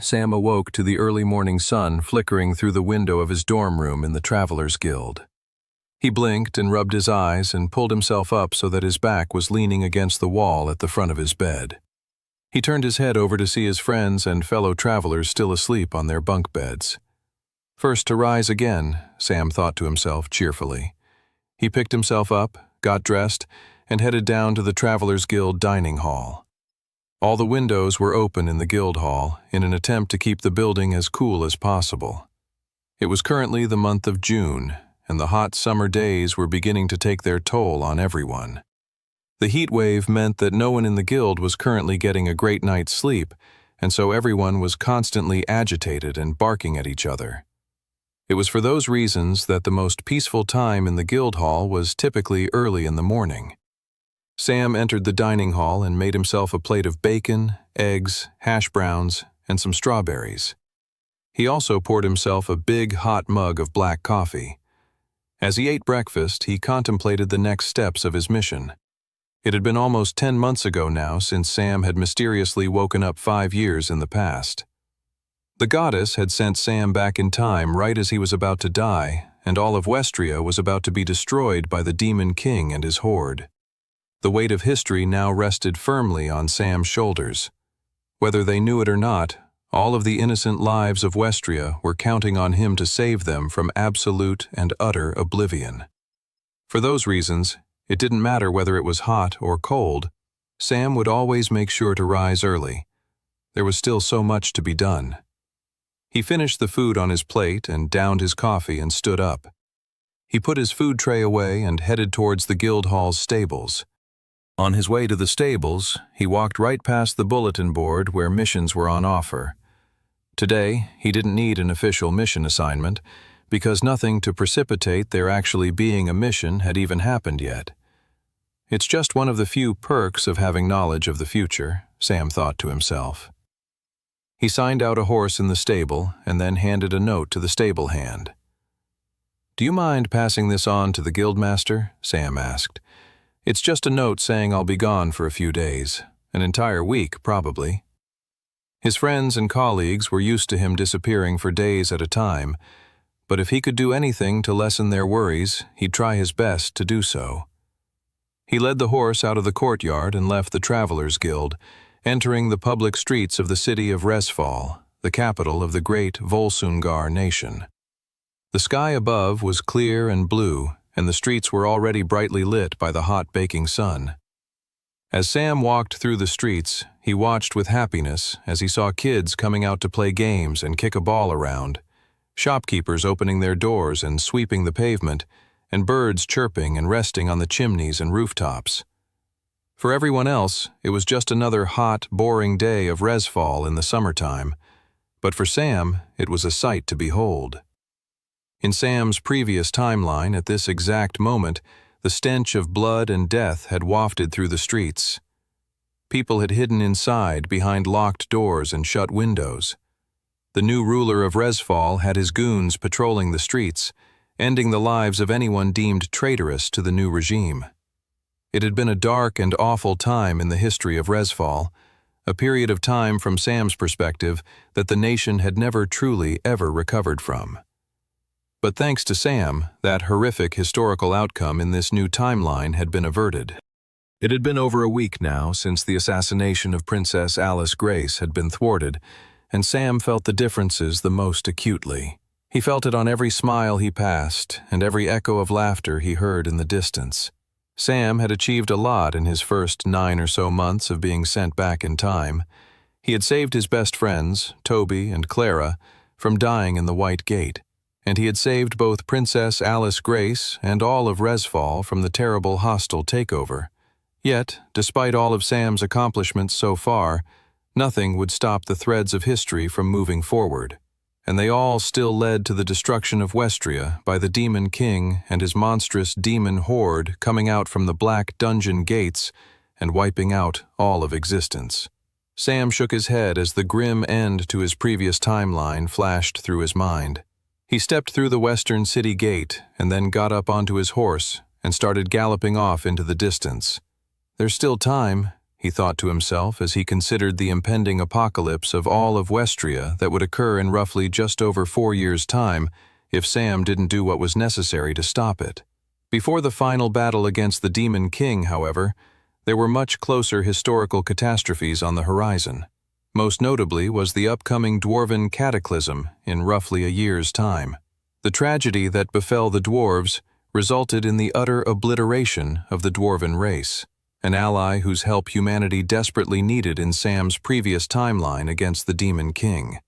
Sam awoke to the early morning sun flickering through the window of his dorm room in the Travelers Guild. He blinked and rubbed his eyes and pulled himself up so that his back was leaning against the wall at the front of his bed. He turned his head over to see his friends and fellow travelers still asleep on their bunk beds. First to rise again, Sam thought to himself cheerfully. He picked himself up, got dressed, and headed down to the Travelers Guild dining hall. All the windows were open in the guild hall in an attempt to keep the building as cool as possible. It was currently the month of June, and the hot summer days were beginning to take their toll on everyone. The heat wave meant that no one in the guild was currently getting a great night's sleep, and so everyone was constantly agitated and barking at each other. It was for those reasons that the most peaceful time in the guild hall was typically early in the morning. Sam entered the dining hall and made himself a plate of bacon, eggs, hash browns, and some strawberries. He also poured himself a big hot mug of black coffee. As he ate breakfast, he contemplated the next steps of his mission. It had been almost 10 months ago now since Sam had mysteriously woken up 5 years in the past. The goddess had sent Sam back in time right as he was about to die, and all of Westria was about to be destroyed by the Demon King and his horde. The weight of history now rested firmly on Sam's shoulders. Whether they knew it or not, all of the innocent lives of Westria were counting on him to save them from absolute and utter oblivion. For those reasons, it didn't matter whether it was hot or cold, Sam would always make sure to rise early. There was still so much to be done. He finished the food on his plate and downed his coffee and stood up. He put his food tray away and headed towards the guild hall's stables. On his way to the stables, he walked right past the bulletin board where missions were on offer. Today, he didn't need an official mission assignment, because nothing to precipitate there actually being a mission had even happened yet. It's just one of the few perks of having knowledge of the future, Sam thought to himself. He signed out a horse in the stable and then handed a note to the stable hand. "Do you mind passing this on to the guildmaster?" Sam asked. "It's just a note saying I'll be gone for a few days, an entire week probably." His friends and colleagues were used to him disappearing for days at a time, but if he could do anything to lessen their worries, he'd try his best to do so. He led the horse out of the courtyard and left the Travelers Guild, entering the public streets of the city of Resfall, the capital of the great Volsungar nation. The sky above was clear and blue, and the streets were already brightly lit by the hot baking sun. As Sam walked through the streets, he watched with happiness as he saw kids coming out to play games and kick a ball around, shopkeepers opening their doors and sweeping the pavement, and birds chirping and resting on the chimneys and rooftops. For everyone else, it was just another hot, boring day of Resfall in the summertime, but for Sam, it was a sight to behold. In Sam's previous timeline, at this exact moment, the stench of blood and death had wafted through the streets. People had hidden inside behind locked doors and shut windows. The new ruler of Resfall had his goons patrolling the streets, ending the lives of anyone deemed traitorous to the new regime. It had been a dark and awful time in the history of Resfall, a period of time from Sam's perspective that the nation had never truly ever recovered from. But thanks to Sam, that horrific historical outcome in this new timeline had been averted. It had been over a week now since the assassination of Princess Alice Grace had been thwarted, and Sam felt the differences the most acutely. He felt it on every smile he passed and every echo of laughter he heard in the distance. Sam had achieved a lot in his first 9 or so months of being sent back in time. He had saved his best friends, Toby and Clara, from dying in the White Gate, and he had saved both Princess Alice Grace and all of Resfall from the terrible hostile takeover. Yet, despite all of Sam's accomplishments so far, nothing would stop the threads of history from moving forward, and they all still led to the destruction of Westria by the Demon King and his monstrous demon horde coming out from the black dungeon gates and wiping out all of existence. Sam shook his head as the grim end to his previous timeline flashed through his mind. He stepped through the western city gate and then got up onto his horse and started galloping off into the distance. There's still time, he thought to himself as he considered the impending apocalypse of all of Westria that would occur in roughly just over 4 years' time if Sam didn't do what was necessary to stop it. Before the final battle against the Demon King, however, there were much closer historical catastrophes on the horizon. Most notably was the upcoming dwarven cataclysm in roughly a year's time. The tragedy that befell the dwarves resulted in the utter obliteration of the dwarven race, an ally whose help humanity desperately needed in Sam's previous timeline against the Demon King.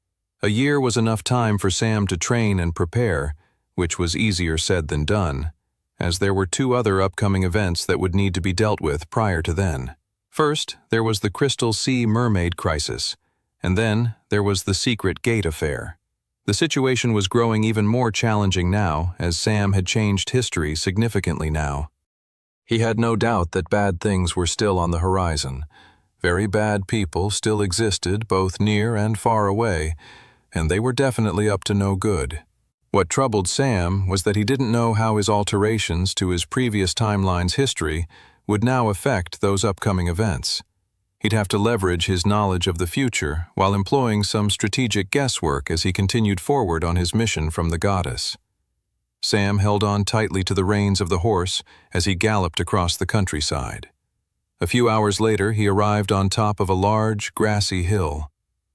A year was enough time for Sam to train and prepare, which was easier said than done, as there were two other upcoming events that would need to be dealt with prior to then. First, there was the Crystal Sea Mermaid crisis, and then there was the Secret Gate affair. The situation was growing even more challenging now, as Sam had changed history significantly now. He had no doubt that bad things were still on the horizon. Very bad people still existed both near and far away, and they were definitely up to no good. What troubled Sam was that he didn't know how his alterations to his previous timeline's history would now affect those upcoming events. He'd have to leverage his knowledge of the future while employing some strategic guesswork as he continued forward on his mission from the goddess. Sam held on tightly to the reins of the horse as he galloped across the countryside. A few hours later, he arrived on top of a large, grassy hill.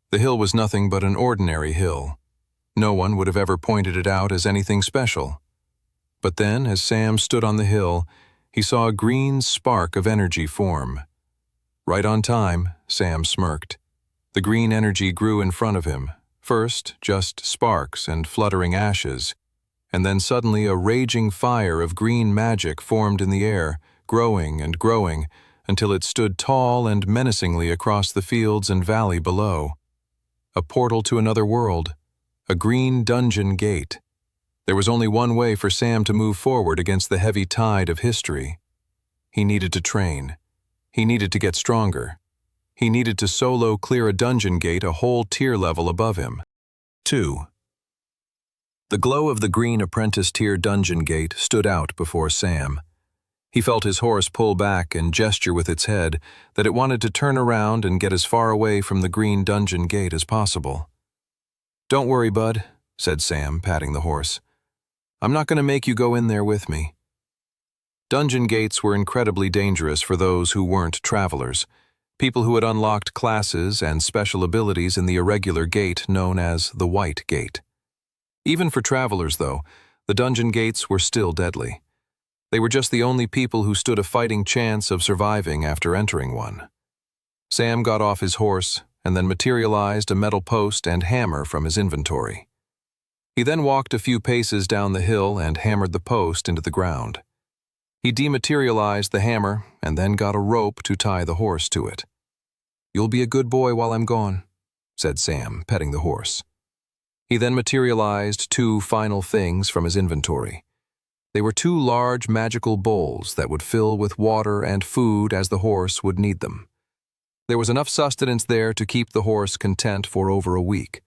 The hill was nothing but an ordinary hill. No one would have ever pointed it out as anything special. But then, as Sam stood on the hill, he saw a green spark of energy form. Right on time, Sam smirked. The green energy grew in front of him, first just sparks and fluttering ashes, and then suddenly a raging fire of green magic formed in the air, growing and growing, until it stood tall and menacingly across the fields and valley below. A portal to another world. A green dungeon gate. There was only one way for Sam to move forward against the heavy tide of history. He needed to train. He needed to get stronger. He needed to solo clear a dungeon gate a whole tier level above him. 2. The glow of the green apprentice tier dungeon gate stood out before Sam. He felt his horse pull back and gesture with its head that it wanted to turn around and get as far away from the green dungeon gate as possible. "Don't worry, bud," said Sam, patting the horse. "I'm not going to make you go in there with me." Dungeon gates were incredibly dangerous for those who weren't travelers, people who had unlocked classes and special abilities in the irregular gate known as the White Gate. Even for travelers, though, the dungeon gates were still deadly. They were just the only people who stood a fighting chance of surviving after entering one. Sam got off his horse and then materialized a metal post and hammer from his inventory. He then walked a few paces down the hill and hammered the post into the ground. He dematerialized the hammer and then got a rope to tie the horse to it. "You'll be a good boy while I'm gone," said Sam, petting the horse. He then materialized two final things from his inventory. They were two large magical bowls that would fill with water and food as the horse would need them. There was enough sustenance there to keep the horse content for over a week.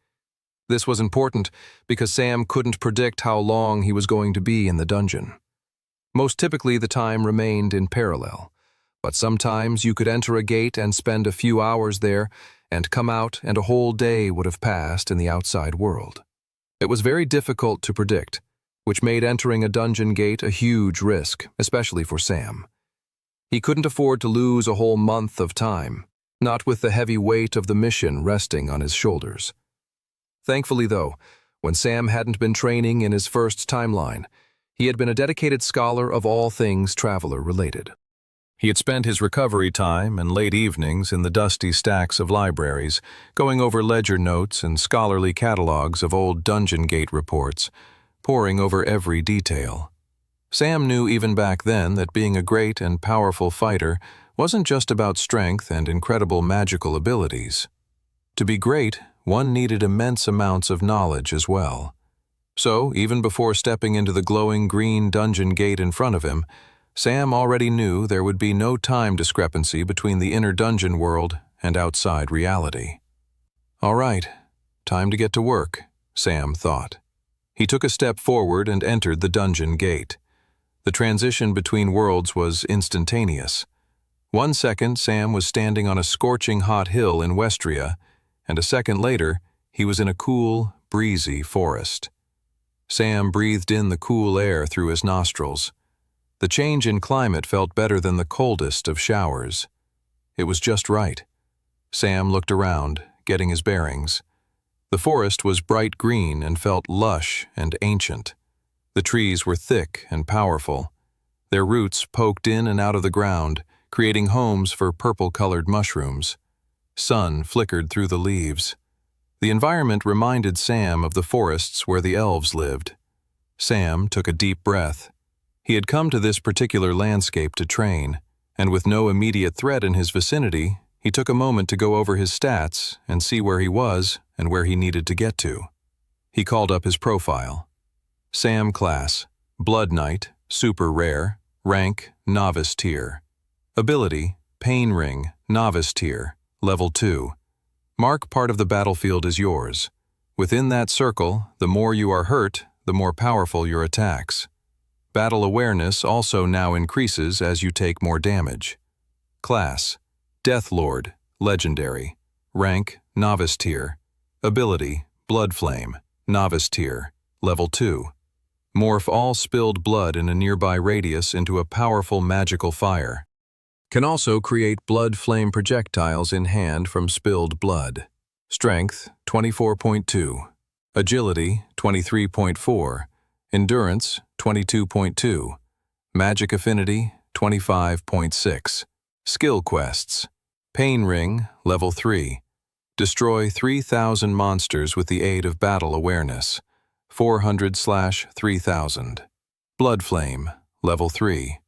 This was important because Sam couldn't predict how long he was going to be in the dungeon. Most typically, the time remained in parallel, but sometimes you could enter a gate and spend a few hours there and come out and a whole day would have passed in the outside world. It was very difficult to predict, which made entering a dungeon gate a huge risk, especially for Sam. He couldn't afford to lose a whole month of time, not with the heavy weight of the mission resting on his shoulders. Thankfully, though, when Sam hadn't been training in his first timeline, he had been a dedicated scholar of all things traveler-related. He had spent his recovery time and late evenings in the dusty stacks of libraries, going over ledger notes and scholarly catalogs of old dungeon gate reports, poring over every detail. Sam knew even back then that being a great and powerful fighter wasn't just about strength and incredible magical abilities. To be great, one needed immense amounts of knowledge as well. So, even before stepping into the glowing green dungeon gate in front of him, Sam already knew there would be no time discrepancy between the inner dungeon world and outside reality. "All right, time to get to work," Sam thought. He took a step forward and entered the dungeon gate. The transition between worlds was instantaneous. 1 second, Sam was standing on a scorching hot hill in Westria, and a second later, he was in a cool, breezy forest. Sam breathed in the cool air through his nostrils. The change in climate felt better than the coldest of showers. It was just right. Sam looked around, getting his bearings. The forest was bright green and felt lush and ancient. The trees were thick and powerful. Their roots poked in and out of the ground, creating homes for purple-colored mushrooms. Sun flickered through the leaves. The environment reminded Sam of the forests where the elves lived. Sam took a deep breath. He had come to this particular landscape to train, and with no immediate threat in his vicinity, he took a moment to go over his stats and see where he was and where he needed to get to. He called up his profile. Sam class, Blood Knight, super rare, rank, novice tier. Ability, Pain Ring, novice tier, level 2. Mark part of the battlefield as yours. Within that circle, the more you are hurt, the more powerful your attacks. Battle awareness also now increases as you take more damage. Class, Death Lord, legendary. Rank, novice tier. Ability, Blood Flame, novice tier, level 2. Morph all spilled blood in a nearby radius into a powerful magical fire. Can also create blood flame projectiles in hand from spilled blood. Strength, 24.2. Agility, 23.4. Endurance, 22.2. Magic Affinity, 25.6. Skill Quests. Pain Ring, level 3. Destroy 3,000 monsters with the aid of battle awareness. 400/3000. Blood Flame, level 3.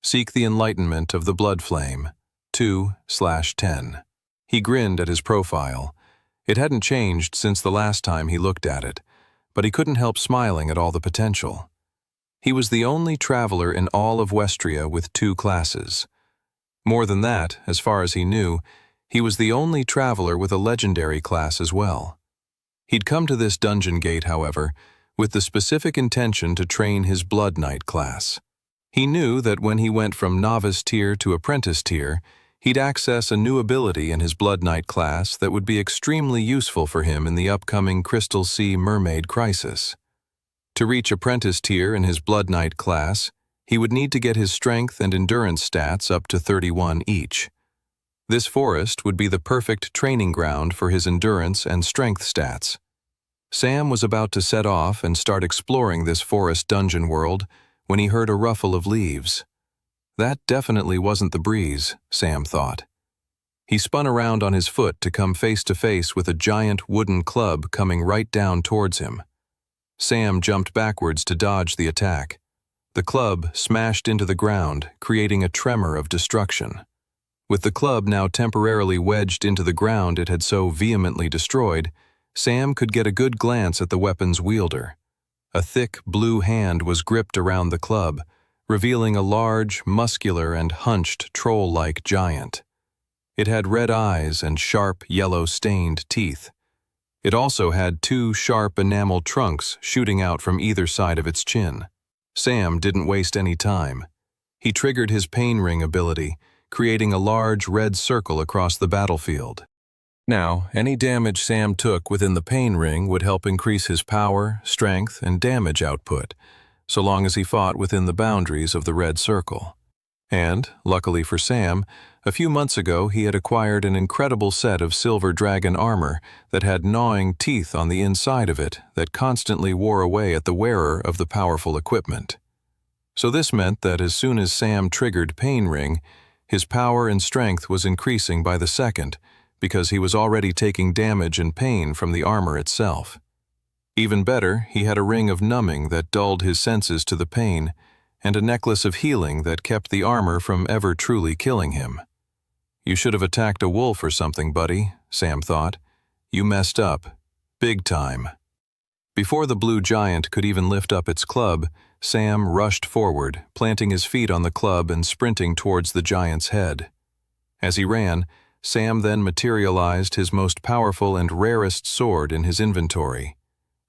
Seek the enlightenment of the blood flame, 2/10. He grinned at his profile. It hadn't changed since the last time he looked at it, but he couldn't help smiling at all the potential. He was the only traveler in all of Westria with 2 classes. More than that, as far as he knew, he was the only traveler with a legendary class as well. He'd come to this dungeon gate, however, with the specific intention to train his Blood Knight class. He knew that when he went from novice tier to apprentice tier, he'd access a new ability in his Blood Knight class that would be extremely useful for him in the upcoming Crystal Sea Mermaid crisis. To reach apprentice tier in his Blood Knight class, he would need to get his strength and endurance stats up to 31 each. This forest would be the perfect training ground for his endurance and strength stats. Sam was about to set off and start exploring this forest dungeon world when he heard a ruffle of leaves. That definitely wasn't the breeze, Sam thought. He spun around on his foot to come face to face with a giant wooden club coming right down towards him. Sam jumped backwards to dodge the attack. The club smashed into the ground, creating a tremor of destruction. With the club now temporarily wedged into the ground it had so vehemently destroyed, Sam could get a good glance at the weapon's wielder. A thick blue hand was gripped around the club, revealing a large, muscular, and hunched troll-like giant. It had red eyes and sharp, yellow-stained teeth. It also had 2 sharp enamel trunks shooting out from either side of its chin. Sam didn't waste any time. He triggered his Pain Ring ability, creating a large red circle across the battlefield. Now, any damage Sam took within the Pain Ring would help increase his power, strength, and damage output, so long as he fought within the boundaries of the red circle. And, luckily for Sam, a few months ago he had acquired an incredible set of silver dragon armor that had gnawing teeth on the inside of it that constantly wore away at the wearer of the powerful equipment. So this meant that as soon as Sam triggered Pain Ring, his power and strength was increasing by the second, because he was already taking damage and pain from the armor itself. Even better, he had a ring of numbing that dulled his senses to the pain, and a necklace of healing that kept the armor from ever truly killing him. You should have attacked a wolf or something, buddy, Sam thought. You messed up. Big time. Before the blue giant could even lift up its club, Sam rushed forward, planting his feet on the club and sprinting towards the giant's head. As he ran, Sam then materialized his most powerful and rarest sword in his inventory,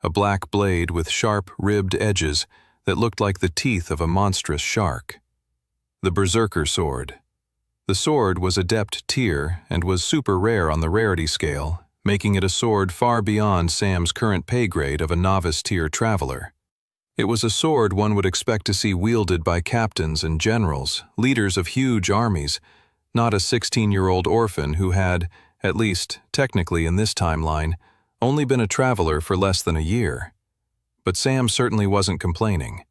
a black blade with sharp, ribbed edges that looked like the teeth of a monstrous shark. The Berserker Sword. The sword was Adept tier and was super rare on the rarity scale, making it a sword far beyond Sam's current pay grade of a novice tier traveler. It was a sword one would expect to see wielded by captains and generals, leaders of huge armies, not a 16-year-old orphan who had, at least technically in this timeline, only been a traveler for less than a year. but Sam certainly wasn't complaining.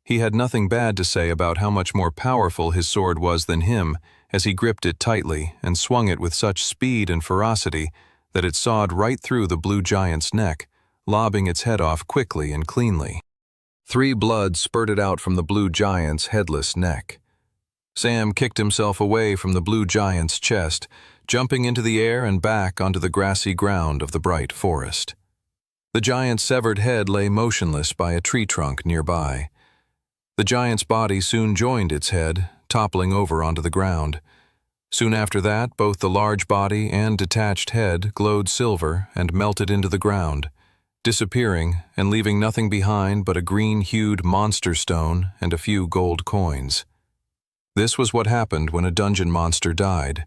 He had nothing bad to say about how much more powerful his sword was than him as he gripped it tightly and swung it with such speed and ferocity that it sawed right through the blue giant's neck, lobbing its head off quickly and cleanly. 3 blood spurted out from the blue giant's headless neck. Sam kicked himself away from the blue giant's chest, jumping into the air and back onto the grassy ground of the bright forest. The giant's severed head lay motionless by a tree trunk nearby. The giant's body soon joined its head, toppling over onto the ground. Soon after that, both the large body and detached head glowed silver and melted into the ground, disappearing and leaving nothing behind but a green-hued monster stone and a few gold coins. This was what happened when a dungeon monster died.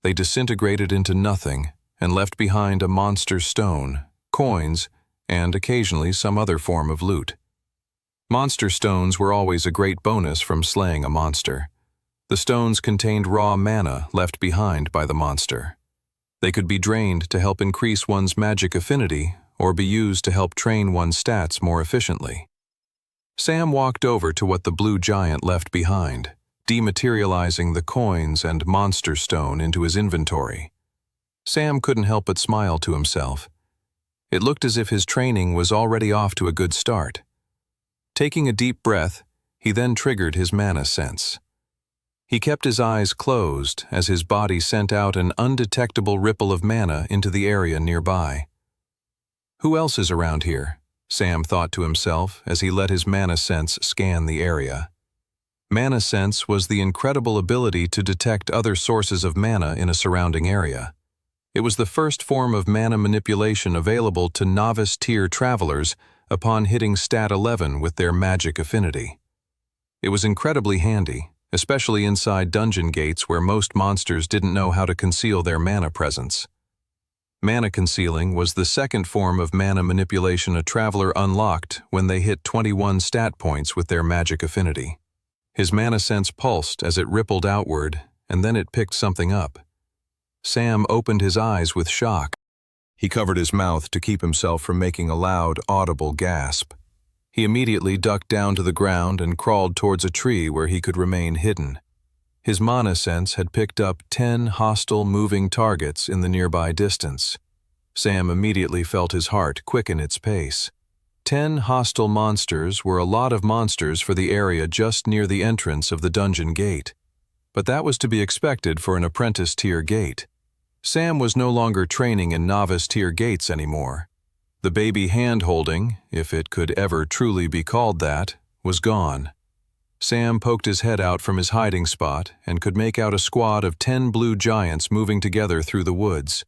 They disintegrated into nothing and left behind a monster stone, coins, and occasionally some other form of loot. Monster stones were always a great bonus from slaying a monster. The stones contained raw mana left behind by the monster. They could be drained to help increase one's magic affinity or be used to help train one's stats more efficiently. Sam walked over to what the blue giant left behind, dematerializing the coins and monster stone into his inventory. Sam couldn't help but smile to himself. It looked as if his training was already off to a good start. Taking a deep breath, he then triggered his mana sense. He kept his eyes closed as his body sent out an undetectable ripple of mana into the area nearby. Who else is around here? Sam thought to himself as he let his mana sense scan the area. Mana sense was the incredible ability to detect other sources of mana in a surrounding area. It was the first form of mana manipulation available to novice-tier travelers upon hitting stat 11 with their magic affinity. It was incredibly handy, especially inside dungeon gates where most monsters didn't know how to conceal their mana presence. Mana concealing was the second form of mana manipulation a traveler unlocked when they hit 21 stat points with their magic affinity. His mana sense pulsed as it rippled outward, and then it picked something up. Sam opened his eyes with shock. He covered his mouth to keep himself from making a loud, audible gasp. He immediately ducked down to the ground and crawled towards a tree where he could remain hidden. His mana sense had picked up 10 hostile moving targets in the nearby distance. Sam immediately felt his heart quicken its pace. 10 hostile monsters were a lot of monsters for the area just near the entrance of the dungeon gate. But that was to be expected for an apprentice-tier gate. Sam was no longer training in novice-tier gates anymore. The baby hand-holding, if it could ever truly be called that, was gone. Sam poked his head out from his hiding spot and could make out a squad of 10 blue giants moving together through the woods.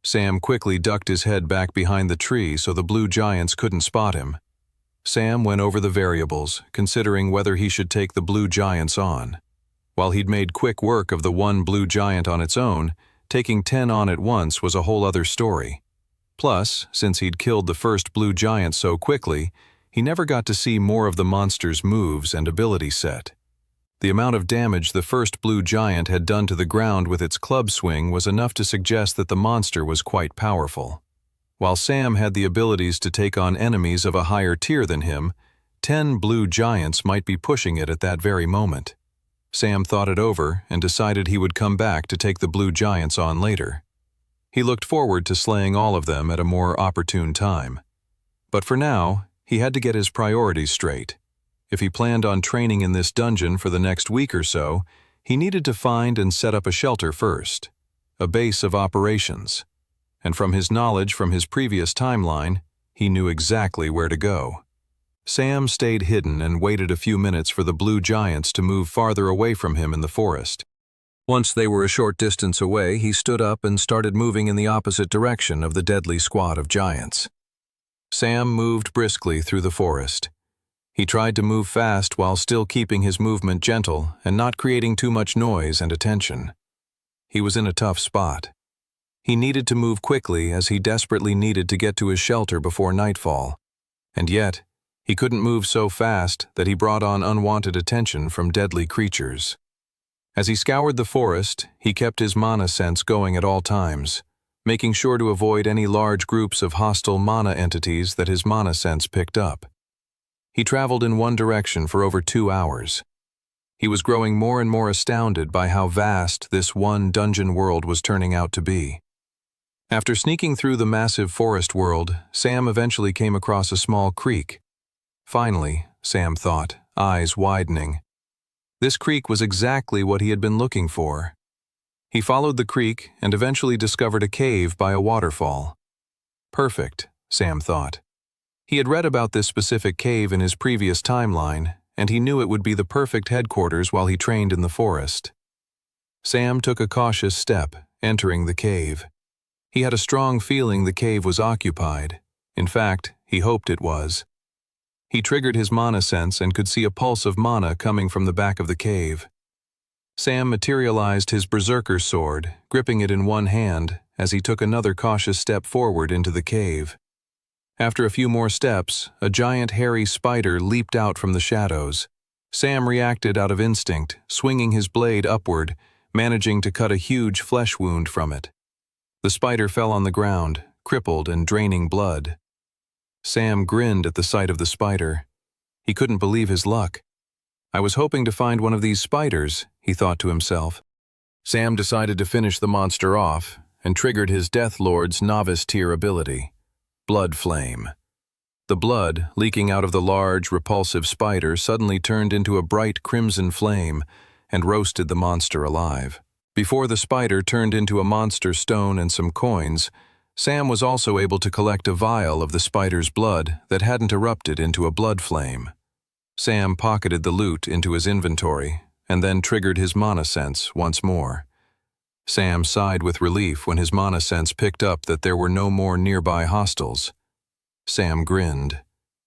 Sam quickly ducked his head back behind the tree so the blue giants couldn't spot him. Sam went over the variables, considering whether he should take the blue giants on. While he'd made quick work of the one blue giant on its own, taking 10 on at once was a whole other story. Plus, since he'd killed the first blue giant so quickly, he never got to see more of the monster's moves and ability set. The amount of damage the first blue giant had done to the ground with its club swing was enough to suggest that the monster was quite powerful. While Sam had the abilities to take on enemies of a higher tier than him, 10 blue giants might be pushing it at that very moment. Sam thought it over and decided he would come back to take the blue giants on later. He looked forward to slaying all of them at a more opportune time. But for now, he had to get his priorities straight. If he planned on training in this dungeon for the next week or so, he needed to find and set up a shelter first, a base of operations. And from his knowledge from his previous timeline, he knew exactly where to go. Sam stayed hidden and waited a few minutes for the blue giants to move farther away from him in the forest. Once they were a short distance away, he stood up and started moving in the opposite direction of the deadly squad of giants. Sam moved briskly through the forest. He tried to move fast while still keeping his movement gentle and not creating too much noise and attention. He was in a tough spot. He needed to move quickly as he desperately needed to get to his shelter before nightfall. And yet, he couldn't move so fast that he brought on unwanted attention from deadly creatures. As he scoured the forest, he kept his mana sense going at all times, making sure to avoid any large groups of hostile mana entities that his mana sense picked up. He traveled in one direction for over 2 hours. He was growing more and more astounded by how vast this one dungeon world was turning out to be. After sneaking through the massive forest world, Sam eventually came across a small creek. Finally, Sam thought, eyes widening. This creek was exactly what he had been looking for. He followed the creek and eventually discovered a cave by a waterfall. Perfect, Sam thought. He had read about this specific cave in his previous timeline, and he knew it would be the perfect headquarters while he trained in the forest. Sam took a cautious step, entering the cave. He had a strong feeling the cave was occupied. In fact, he hoped it was. He triggered his mana sense and could see a pulse of mana coming from the back of the cave. Sam materialized his berserker sword, gripping it in one hand, as he took another cautious step forward into the cave. After a few more steps, a giant hairy spider leaped out from the shadows. Sam reacted out of instinct, swinging his blade upward, managing to cut a huge flesh wound from it. The spider fell on the ground, crippled and draining blood. Sam grinned at the sight of the spider. He couldn't believe his luck. I was hoping to find one of these spiders, he thought to himself. Sam decided to finish the monster off and triggered his Death Lord's novice tier ability, Blood Flame. The blood, leaking out of the large, repulsive spider, suddenly turned into a bright crimson flame and roasted the monster alive. Before the spider turned into a monster stone and some coins, Sam was also able to collect a vial of the spider's blood that hadn't erupted into a blood flame. Sam pocketed the loot into his inventory and then triggered his mana sense once more. Sam sighed with relief when his mana sense picked up that there were no more nearby hostiles. Sam grinned.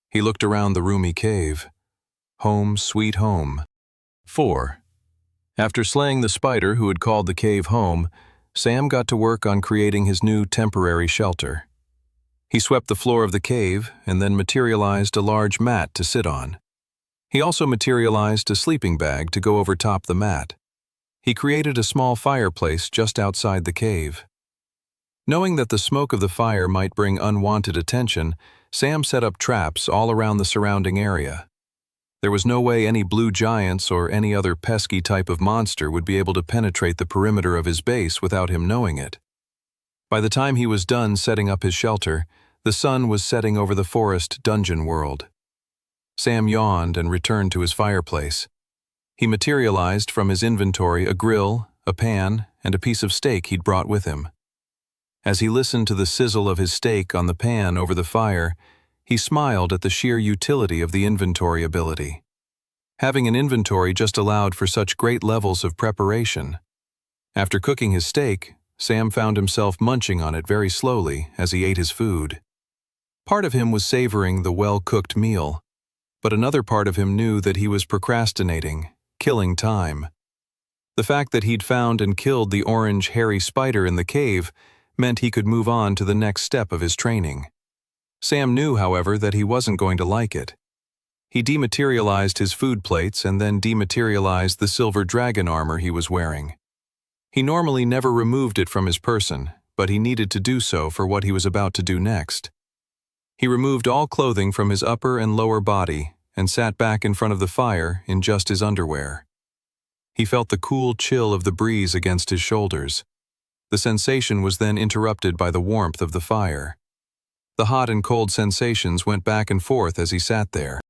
He looked around the roomy cave. Home sweet home. 4. After slaying the spider who had called the cave home, Sam got to work on creating his new temporary shelter. He swept the floor of the cave and then materialized a large mat to sit on. He also materialized a sleeping bag to go over top the mat. He created a small fireplace just outside the cave. Knowing that the smoke of the fire might bring unwanted attention, Sam set up traps all around the surrounding area. There was no way any blue giants or any other pesky type of monster would be able to penetrate the perimeter of his base without him knowing it. By the time he was done setting up his shelter, the sun was setting over the forest dungeon world. Sam yawned and returned to his fireplace. He materialized from his inventory a grill, a pan, and a piece of steak he'd brought with him. As he listened to the sizzle of his steak on the pan over the fire, he smiled at the sheer utility of the inventory ability. Having an inventory just allowed for such great levels of preparation. After cooking his steak, Sam found himself munching on it very slowly as he ate his food. Part of him was savoring the well-cooked meal, but another part of him knew that he was procrastinating, killing time. The fact that he'd found and killed the orange hairy spider in the cave meant he could move on to the next step of his training. Sam knew, however, that he wasn't going to like it. He dematerialized his food plates and then dematerialized the silver dragon armor he was wearing. He normally never removed it from his person, but he needed to do so for what he was about to do next. He removed all clothing from his upper and lower body and sat back in front of the fire in just his underwear. He felt the cool chill of the breeze against his shoulders. The sensation was then interrupted by the warmth of the fire. The hot and cold sensations went back and forth as he sat there.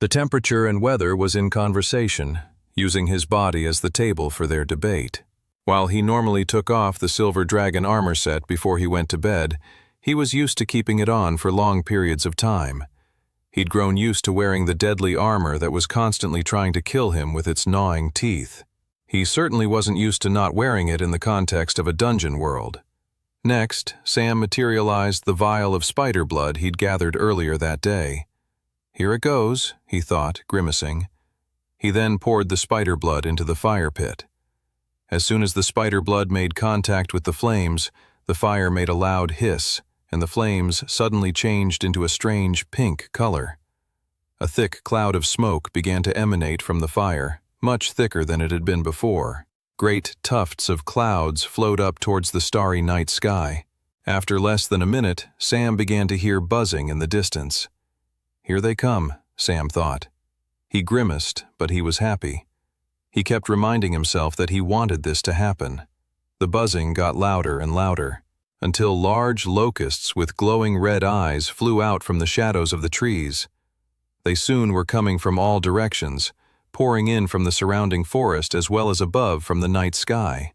The temperature and weather was in conversation, using his body as the table for their debate. While he normally took off the silver dragon armor set before he went to bed, he was used to keeping it on for long periods of time. He'd grown used to wearing the deadly armor that was constantly trying to kill him with its gnawing teeth. He certainly wasn't used to not wearing it in the context of a dungeon world. Next, Sam materialized the vial of spider blood he'd gathered earlier that day. Here it goes, he thought, grimacing. He then poured the spider blood into the fire pit. As soon as the spider blood made contact with the flames, the fire made a loud hiss, and the flames suddenly changed into a strange pink color. A thick cloud of smoke began to emanate from the fire, much thicker than it had been before. Great tufts of clouds flowed up towards the starry night sky. After less than a minute, Sam began to hear buzzing in the distance. Here they come, Sam thought. He grimaced, but he was happy. He kept reminding himself that he wanted this to happen. The buzzing got louder and louder, until large locusts with glowing red eyes flew out from the shadows of the trees. They soon were coming from all directions, pouring in from the surrounding forest as well as above from the night sky.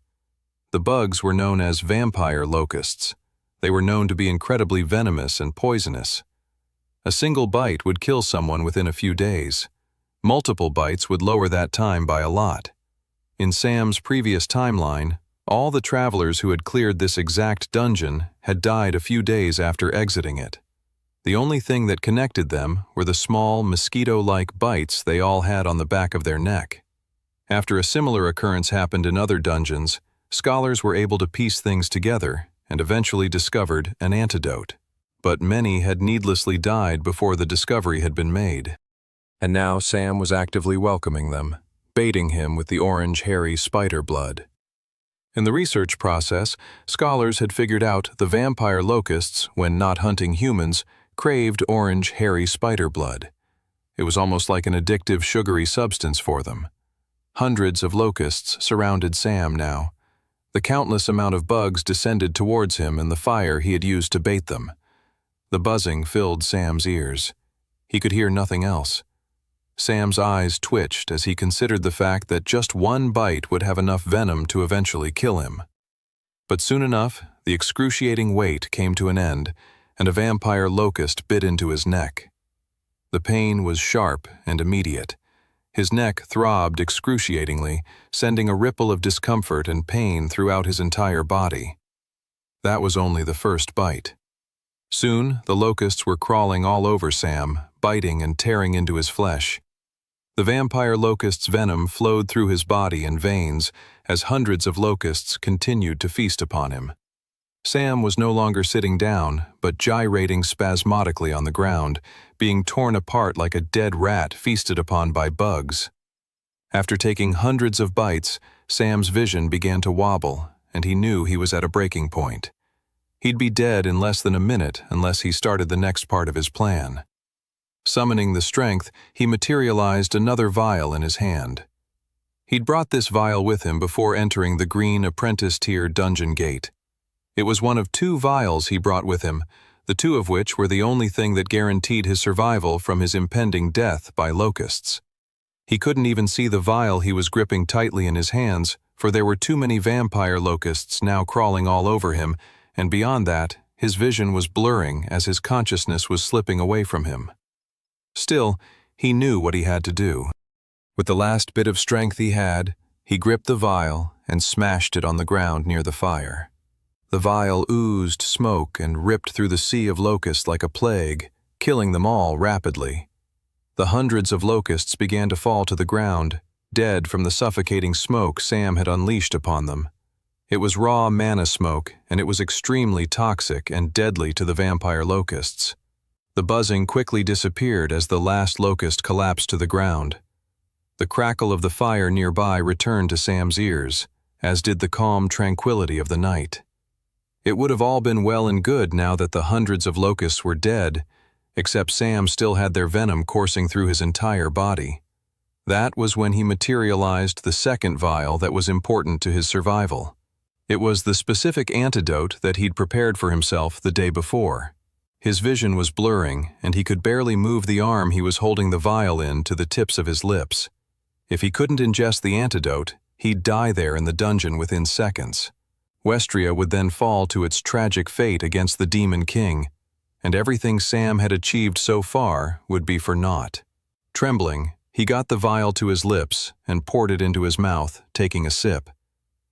The bugs were known as vampire locusts. They were known to be incredibly venomous and poisonous. A single bite would kill someone within a few days. Multiple bites would lower that time by a lot. In Sam's previous timeline, all the travelers who had cleared this exact dungeon had died a few days after exiting it. The only thing that connected them were the small, mosquito-like bites they all had on the back of their neck. After a similar occurrence happened in other dungeons, scholars were able to piece things together and eventually discovered an antidote. But many had needlessly died before the discovery had been made. And now Sam was actively welcoming them, baiting him with the orange, hairy spider blood. In the research process, scholars had figured out the vampire locusts, when not hunting humans, craved orange, hairy spider blood. It was almost like an addictive, sugary substance for them. Hundreds of locusts surrounded Sam now. The countless amount of bugs descended towards him and the fire he had used to bait them. The buzzing filled Sam's ears. He could hear nothing else. Sam's eyes twitched as he considered the fact that just one bite would have enough venom to eventually kill him. But soon enough, the excruciating wait came to an end, and a vampire locust bit into his neck. The pain was sharp and immediate. His neck throbbed excruciatingly, sending a ripple of discomfort and pain throughout his entire body. That was only the first bite. Soon, the locusts were crawling all over Sam, biting and tearing into his flesh. The vampire locust's venom flowed through his body and veins as hundreds of locusts continued to feast upon him. Sam was no longer sitting down, but gyrating spasmodically on the ground, being torn apart like a dead rat feasted upon by bugs. After taking hundreds of bites, Sam's vision began to wobble, and he knew he was at a breaking point. He'd be dead in less than a minute unless he started the next part of his plan. Summoning the strength, he materialized another vial in his hand. He'd brought this vial with him before entering the green apprentice-tier dungeon gate. It was one of 2 vials he brought with him, the 2 of which were the only thing that guaranteed his survival from his impending death by locusts. He couldn't even see the vial he was gripping tightly in his hands, for there were too many vampire locusts now crawling all over him, and beyond that, his vision was blurring as his consciousness was slipping away from him. Still, he knew what he had to do. With the last bit of strength he had, he gripped the vial and smashed it on the ground near the fire. The vial oozed smoke and ripped through the sea of locusts like a plague, killing them all rapidly. The hundreds of locusts began to fall to the ground, dead from the suffocating smoke Sam had unleashed upon them. It was raw mana smoke, and it was extremely toxic and deadly to the vampire locusts. The buzzing quickly disappeared as the last locust collapsed to the ground. The crackle of the fire nearby returned to Sam's ears, as did the calm tranquility of the night. It would have all been well and good now that the hundreds of locusts were dead, except Sam still had their venom coursing through his entire body. That was when he materialized the second vial that was important to his survival. It was the specific antidote that he'd prepared for himself the day before. His vision was blurring, and he could barely move the arm he was holding the vial in to the tips of his lips. If he couldn't ingest the antidote, he'd die there in the dungeon within seconds. Westria would then fall to its tragic fate against the Demon King, and everything Sam had achieved so far would be for naught. Trembling, he got the vial to his lips and poured it into his mouth, taking a sip.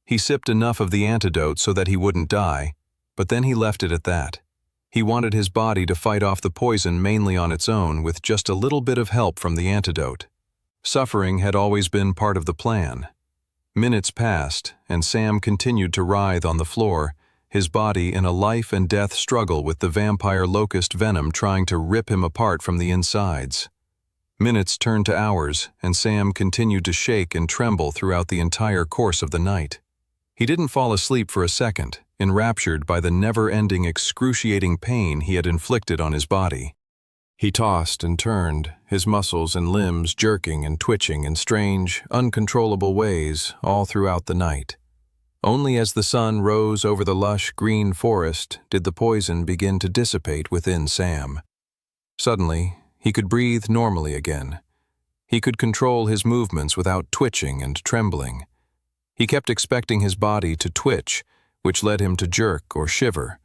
He sipped enough of the antidote so that he wouldn't die, but then he left it at that. He wanted his body to fight off the poison mainly on its own with just a little bit of help from the antidote. Suffering had always been part of the plan. Minutes passed, and Sam continued to writhe on the floor, his body in a life-and-death struggle with the vampire locust venom trying to rip him apart from the insides. Minutes turned to hours, and Sam continued to shake and tremble throughout the entire course of the night. He didn't fall asleep for a second, enraptured by the never-ending excruciating pain he had inflicted on his body. He tossed and turned, his muscles and limbs jerking and twitching in strange, uncontrollable ways all throughout the night. Only as the sun rose over the lush green forest did the poison begin to dissipate within Sam. Suddenly, he could breathe normally again. He could control his movements without twitching and trembling. He kept expecting his body to twitch, which led him to jerk or shiver,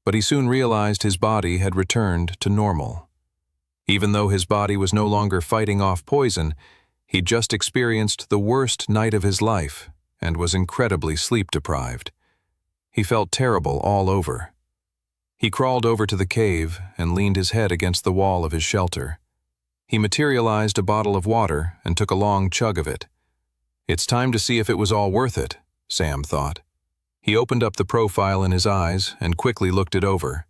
but he soon realized his body had returned to normal. Even though his body was no longer fighting off poison, he'd just experienced the worst night of his life and was incredibly sleep-deprived. He felt terrible all over. He crawled over to the cave and leaned his head against the wall of his shelter. He materialized a bottle of water and took a long chug of it. It's time to see if it was all worth it, Sam thought. He opened up the profile in his eyes and quickly looked it over.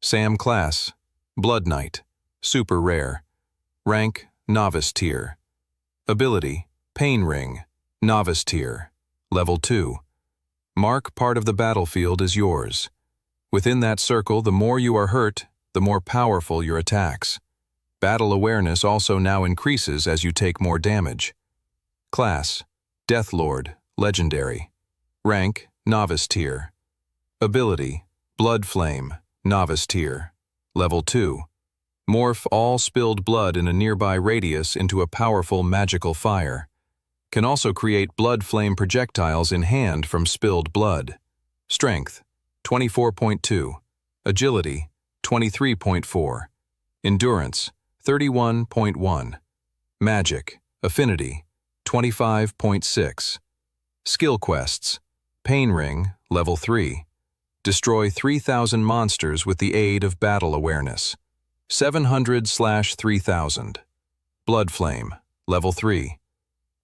Sam class, Blood Knight, super rare. Rank, novice tier. Ability, Pain Ring, novice tier, level 2. Mark part of the battlefield as yours. Within that circle, the more you are hurt, the more powerful your attacks. Battle awareness also now increases as you take more damage. Class, Deathlord, legendary. Rank, novice tier. Ability, Blood Flame, novice tier, level 2. Morph all spilled blood in a nearby radius into a powerful magical fire. Can also create blood flame projectiles in hand from spilled blood. Strength, 24.2. Agility, 23.4. Endurance, 31.1. Magic, Affinity, 25.6. Skill quests, Pain Ring, level 3. Destroy 3,000 monsters with the aid of battle awareness. 700/3000. Blood Flame, level 3.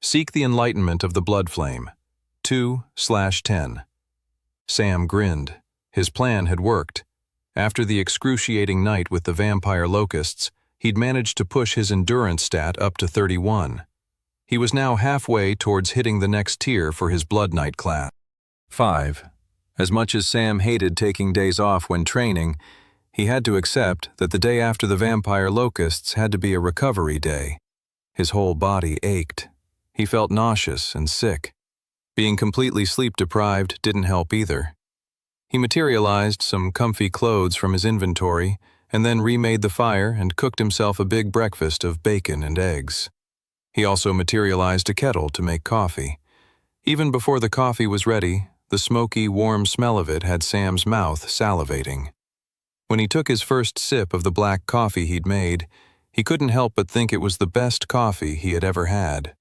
Seek the enlightenment of the Blood Flame, 2/10. Sam grinned. His plan had worked. After the excruciating night with the vampire locusts, he'd managed to push his endurance stat up to 31. He was now halfway towards hitting the next tier for his Blood Knight class. 5. As much as Sam hated taking days off when training, he had to accept that the day after the vampire locusts had to be a recovery day. His whole body ached. He felt nauseous and sick. Being completely sleep-deprived didn't help either. He materialized some comfy clothes from his inventory and then remade the fire and cooked himself a big breakfast of bacon and eggs. He also materialized a kettle to make coffee. Even before the coffee was ready, the smoky, warm smell of it had Sam's mouth salivating. When he took his first sip of the black coffee he'd made, he couldn't help but think it was the best coffee he had ever had.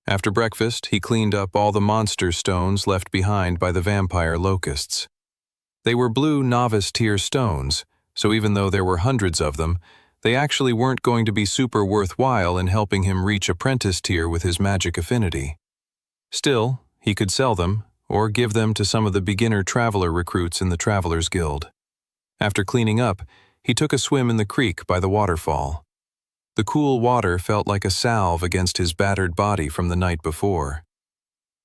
After breakfast, he cleaned up all the monster stones left behind by the vampire locusts. They were blue novice-tier stones, so even though there were hundreds of them, they actually weren't going to be super worthwhile in helping him reach apprentice tier with his magic affinity. Still, he could sell them, or give them to some of the beginner traveler recruits in the Travelers Guild. After cleaning up, he took a swim in the creek by the waterfall. The cool water felt like a salve against his battered body from the night before.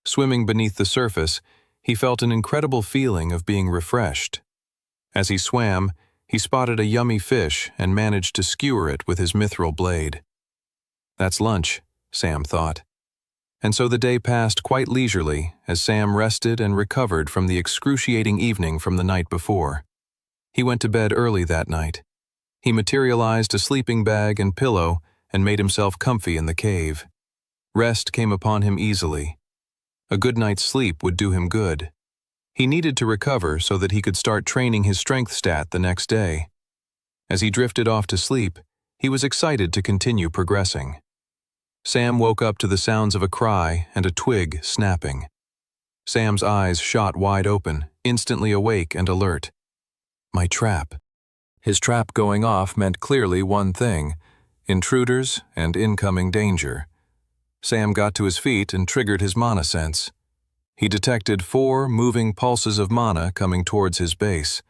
Swimming beneath the surface, he felt an incredible feeling of being refreshed. As he swam, he spotted a yummy fish and managed to skewer it with his mithril blade. That's lunch, Sam thought. And so the day passed quite leisurely as Sam rested and recovered from the excruciating evening from the night before. He went to bed early that night. He materialized a sleeping bag and pillow and made himself comfy in the cave. Rest came upon him easily. A good night's sleep would do him good. He needed to recover so that he could start training his strength stat the next day. As he drifted off to sleep, he was excited to continue progressing. Sam woke up to the sounds of a cry and a twig snapping. Sam's eyes shot wide open, instantly awake and alert. My trap. His trap going off meant clearly one thing: intruders and incoming danger. Sam got to his feet and triggered his mana sense. He detected 4 moving pulses of mana coming towards his base.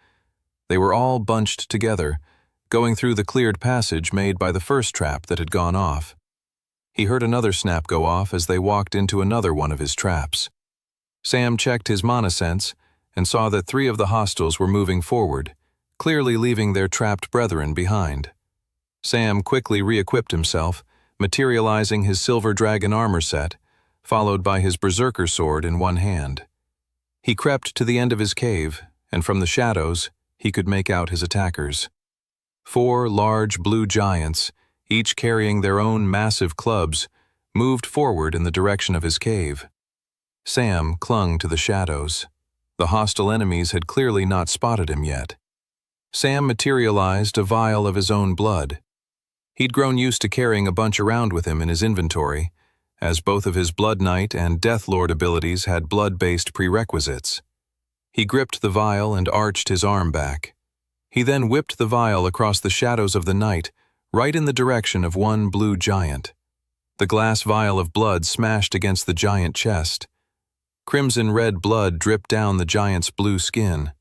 They were all bunched together, going through the cleared passage made by the first trap that had gone off. He heard another snap go off as they walked into another one of his traps. Sam checked his mana sense and saw that 3 of the hostiles were moving forward, clearly leaving their trapped brethren behind. Sam quickly re-equipped himself, materializing his silver dragon armor set, followed by his berserker sword in one hand. He crept to the end of his cave, and from the shadows, he could make out his attackers. 4 large blue giants, each carrying their own massive clubs, moved forward in the direction of his cave. Sam clung to the shadows. The hostile enemies had clearly not spotted him yet. Sam materialized a vial of his own blood. He'd grown used to carrying a bunch around with him in his inventory, as both of his Blood Knight and Death Lord abilities had blood-based prerequisites. He gripped the vial and arched his arm back. He then whipped the vial across the shadows of the night, right in the direction of one blue giant. The glass vial of blood smashed against the giant chest. Crimson-red blood dripped down the giant's blue skin.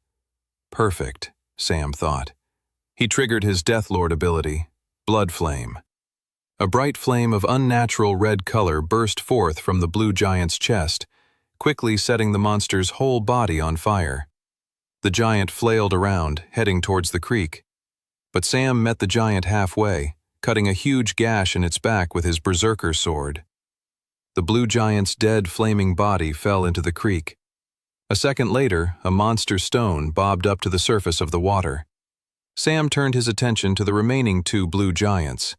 Perfect, Sam thought. He triggered his Death Lord ability, Blood Flame. A bright flame of unnatural red color burst forth from the blue giant's chest, quickly setting the monster's whole body on fire. The giant flailed around, heading towards the creek. But Sam met the giant halfway, cutting a huge gash in its back with his berserker sword. The blue giant's dead flaming body fell into the creek. A second later, a monster stone bobbed up to the surface of the water. Sam turned his attention to the remaining 2 blue giants.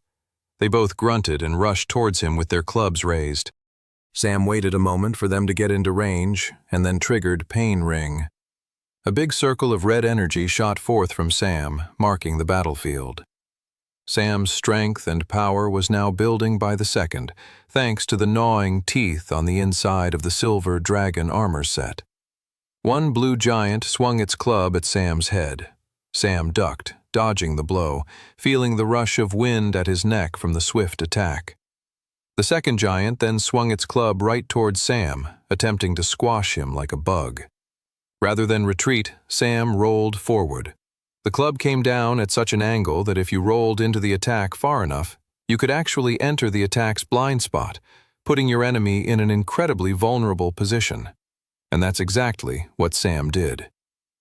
They both grunted and rushed towards him with their clubs raised. Sam waited a moment for them to get into range, and then triggered Pain Ring. A big circle of red energy shot forth from Sam, marking the battlefield. Sam's strength and power was now building by the second, thanks to the gnawing teeth on the inside of the silver dragon armor set. One blue giant swung its club at Sam's head. Sam ducked, dodging the blow, feeling the rush of wind at his neck from the swift attack. The second giant then swung its club right towards Sam, attempting to squash him like a bug. Rather than retreat, Sam rolled forward. The club came down at such an angle that if you rolled into the attack far enough, you could actually enter the attack's blind spot, putting your enemy in an incredibly vulnerable position. And that's exactly what Sam did.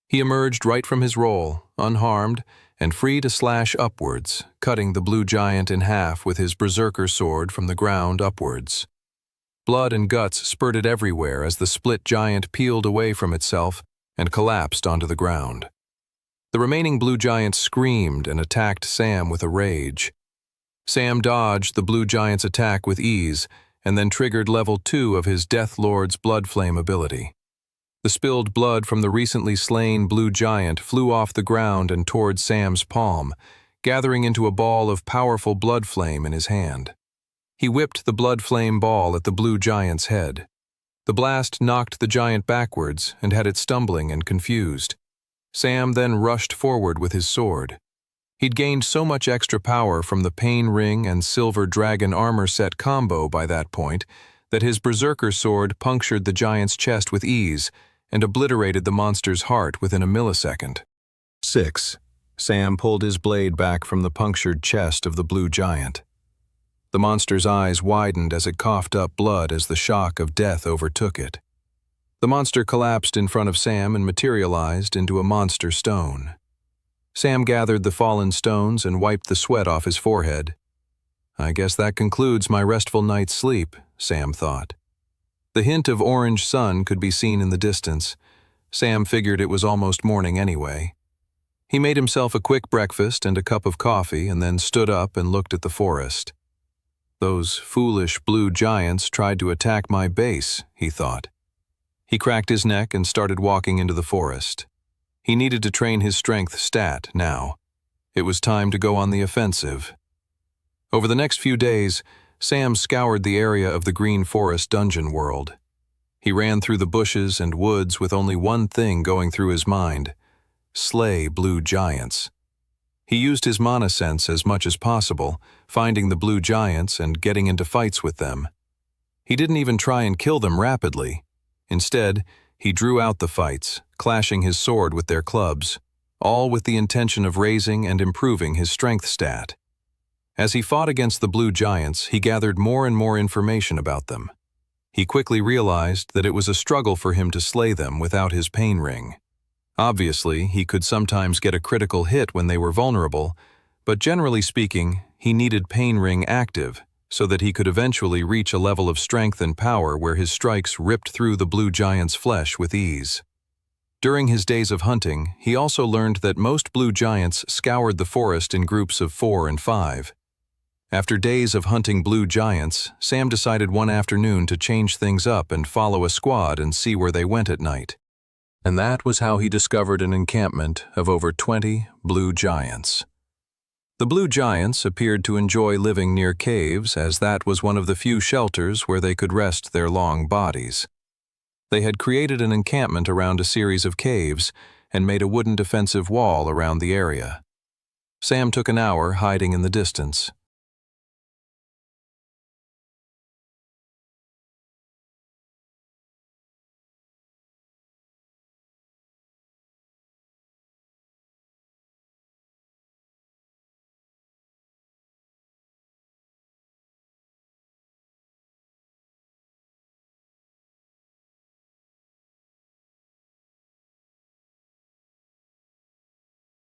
He emerged right from his roll, unharmed, and free to slash upwards, cutting the blue giant in half with his berserker sword from the ground upwards. Blood and guts spurted everywhere as the split giant peeled away from itself and collapsed onto the ground. The remaining blue giant screamed and attacked Sam with a rage. Sam dodged the blue giant's attack with ease and then triggered level 2 of his Death Lord's Blood Flame ability. The spilled blood from the recently slain blue giant flew off the ground and toward Sam's palm, gathering into a ball of powerful blood flame in his hand. He whipped the blood flame ball at the blue giant's head. The blast knocked the giant backwards and had it stumbling and confused. Sam then rushed forward with his sword. He'd gained so much extra power from the Pain Ring and Silver Dragon armor set combo by that point that his berserker sword punctured the giant's chest with ease and obliterated the monster's heart within a millisecond. 6. Sam pulled his blade back from the punctured chest of the blue giant. The monster's eyes widened as it coughed up blood as the shock of death overtook it. The monster collapsed in front of Sam and materialized into a monster stone. Sam gathered the fallen stones and wiped the sweat off his forehead. I guess that concludes my restful night's sleep, Sam thought. The hint of orange sun could be seen in the distance. Sam figured it was almost morning anyway. He made himself a quick breakfast and a cup of coffee and then stood up and looked at the forest. Those foolish blue giants tried to attack my base, he thought. He cracked his neck and started walking into the forest. He needed to train his strength stat now. It was time to go on the offensive. Over the next few days, Sam scoured the area of the Green Forest dungeon world. He ran through the bushes and woods with only one thing going through his mind: slay blue giants. He used his mana sense as much as possible, finding the blue giants and getting into fights with them. He didn't even try and kill them rapidly. Instead, he drew out the fights, clashing his sword with their clubs, all with the intention of raising and improving his strength stat. As he fought against the blue giants, he gathered more and more information about them. He quickly realized that it was a struggle for him to slay them without his pain ring. Obviously, he could sometimes get a critical hit when they were vulnerable, but generally speaking, he needed Pain Ring active so that he could eventually reach a level of strength and power where his strikes ripped through the blue giant's flesh with ease. During his days of hunting, he also learned that most blue giants scoured the forest in groups of 4 and 5. After days of hunting blue giants, Sam decided one afternoon to change things up and follow a squad and see where they went at night. And that was how he discovered an encampment of over 20 blue giants. The blue giants appeared to enjoy living near caves, as that was one of the few shelters where they could rest their long bodies. They had created an encampment around a series of caves and made a wooden defensive wall around the area. Sam took an hour hiding in the distance,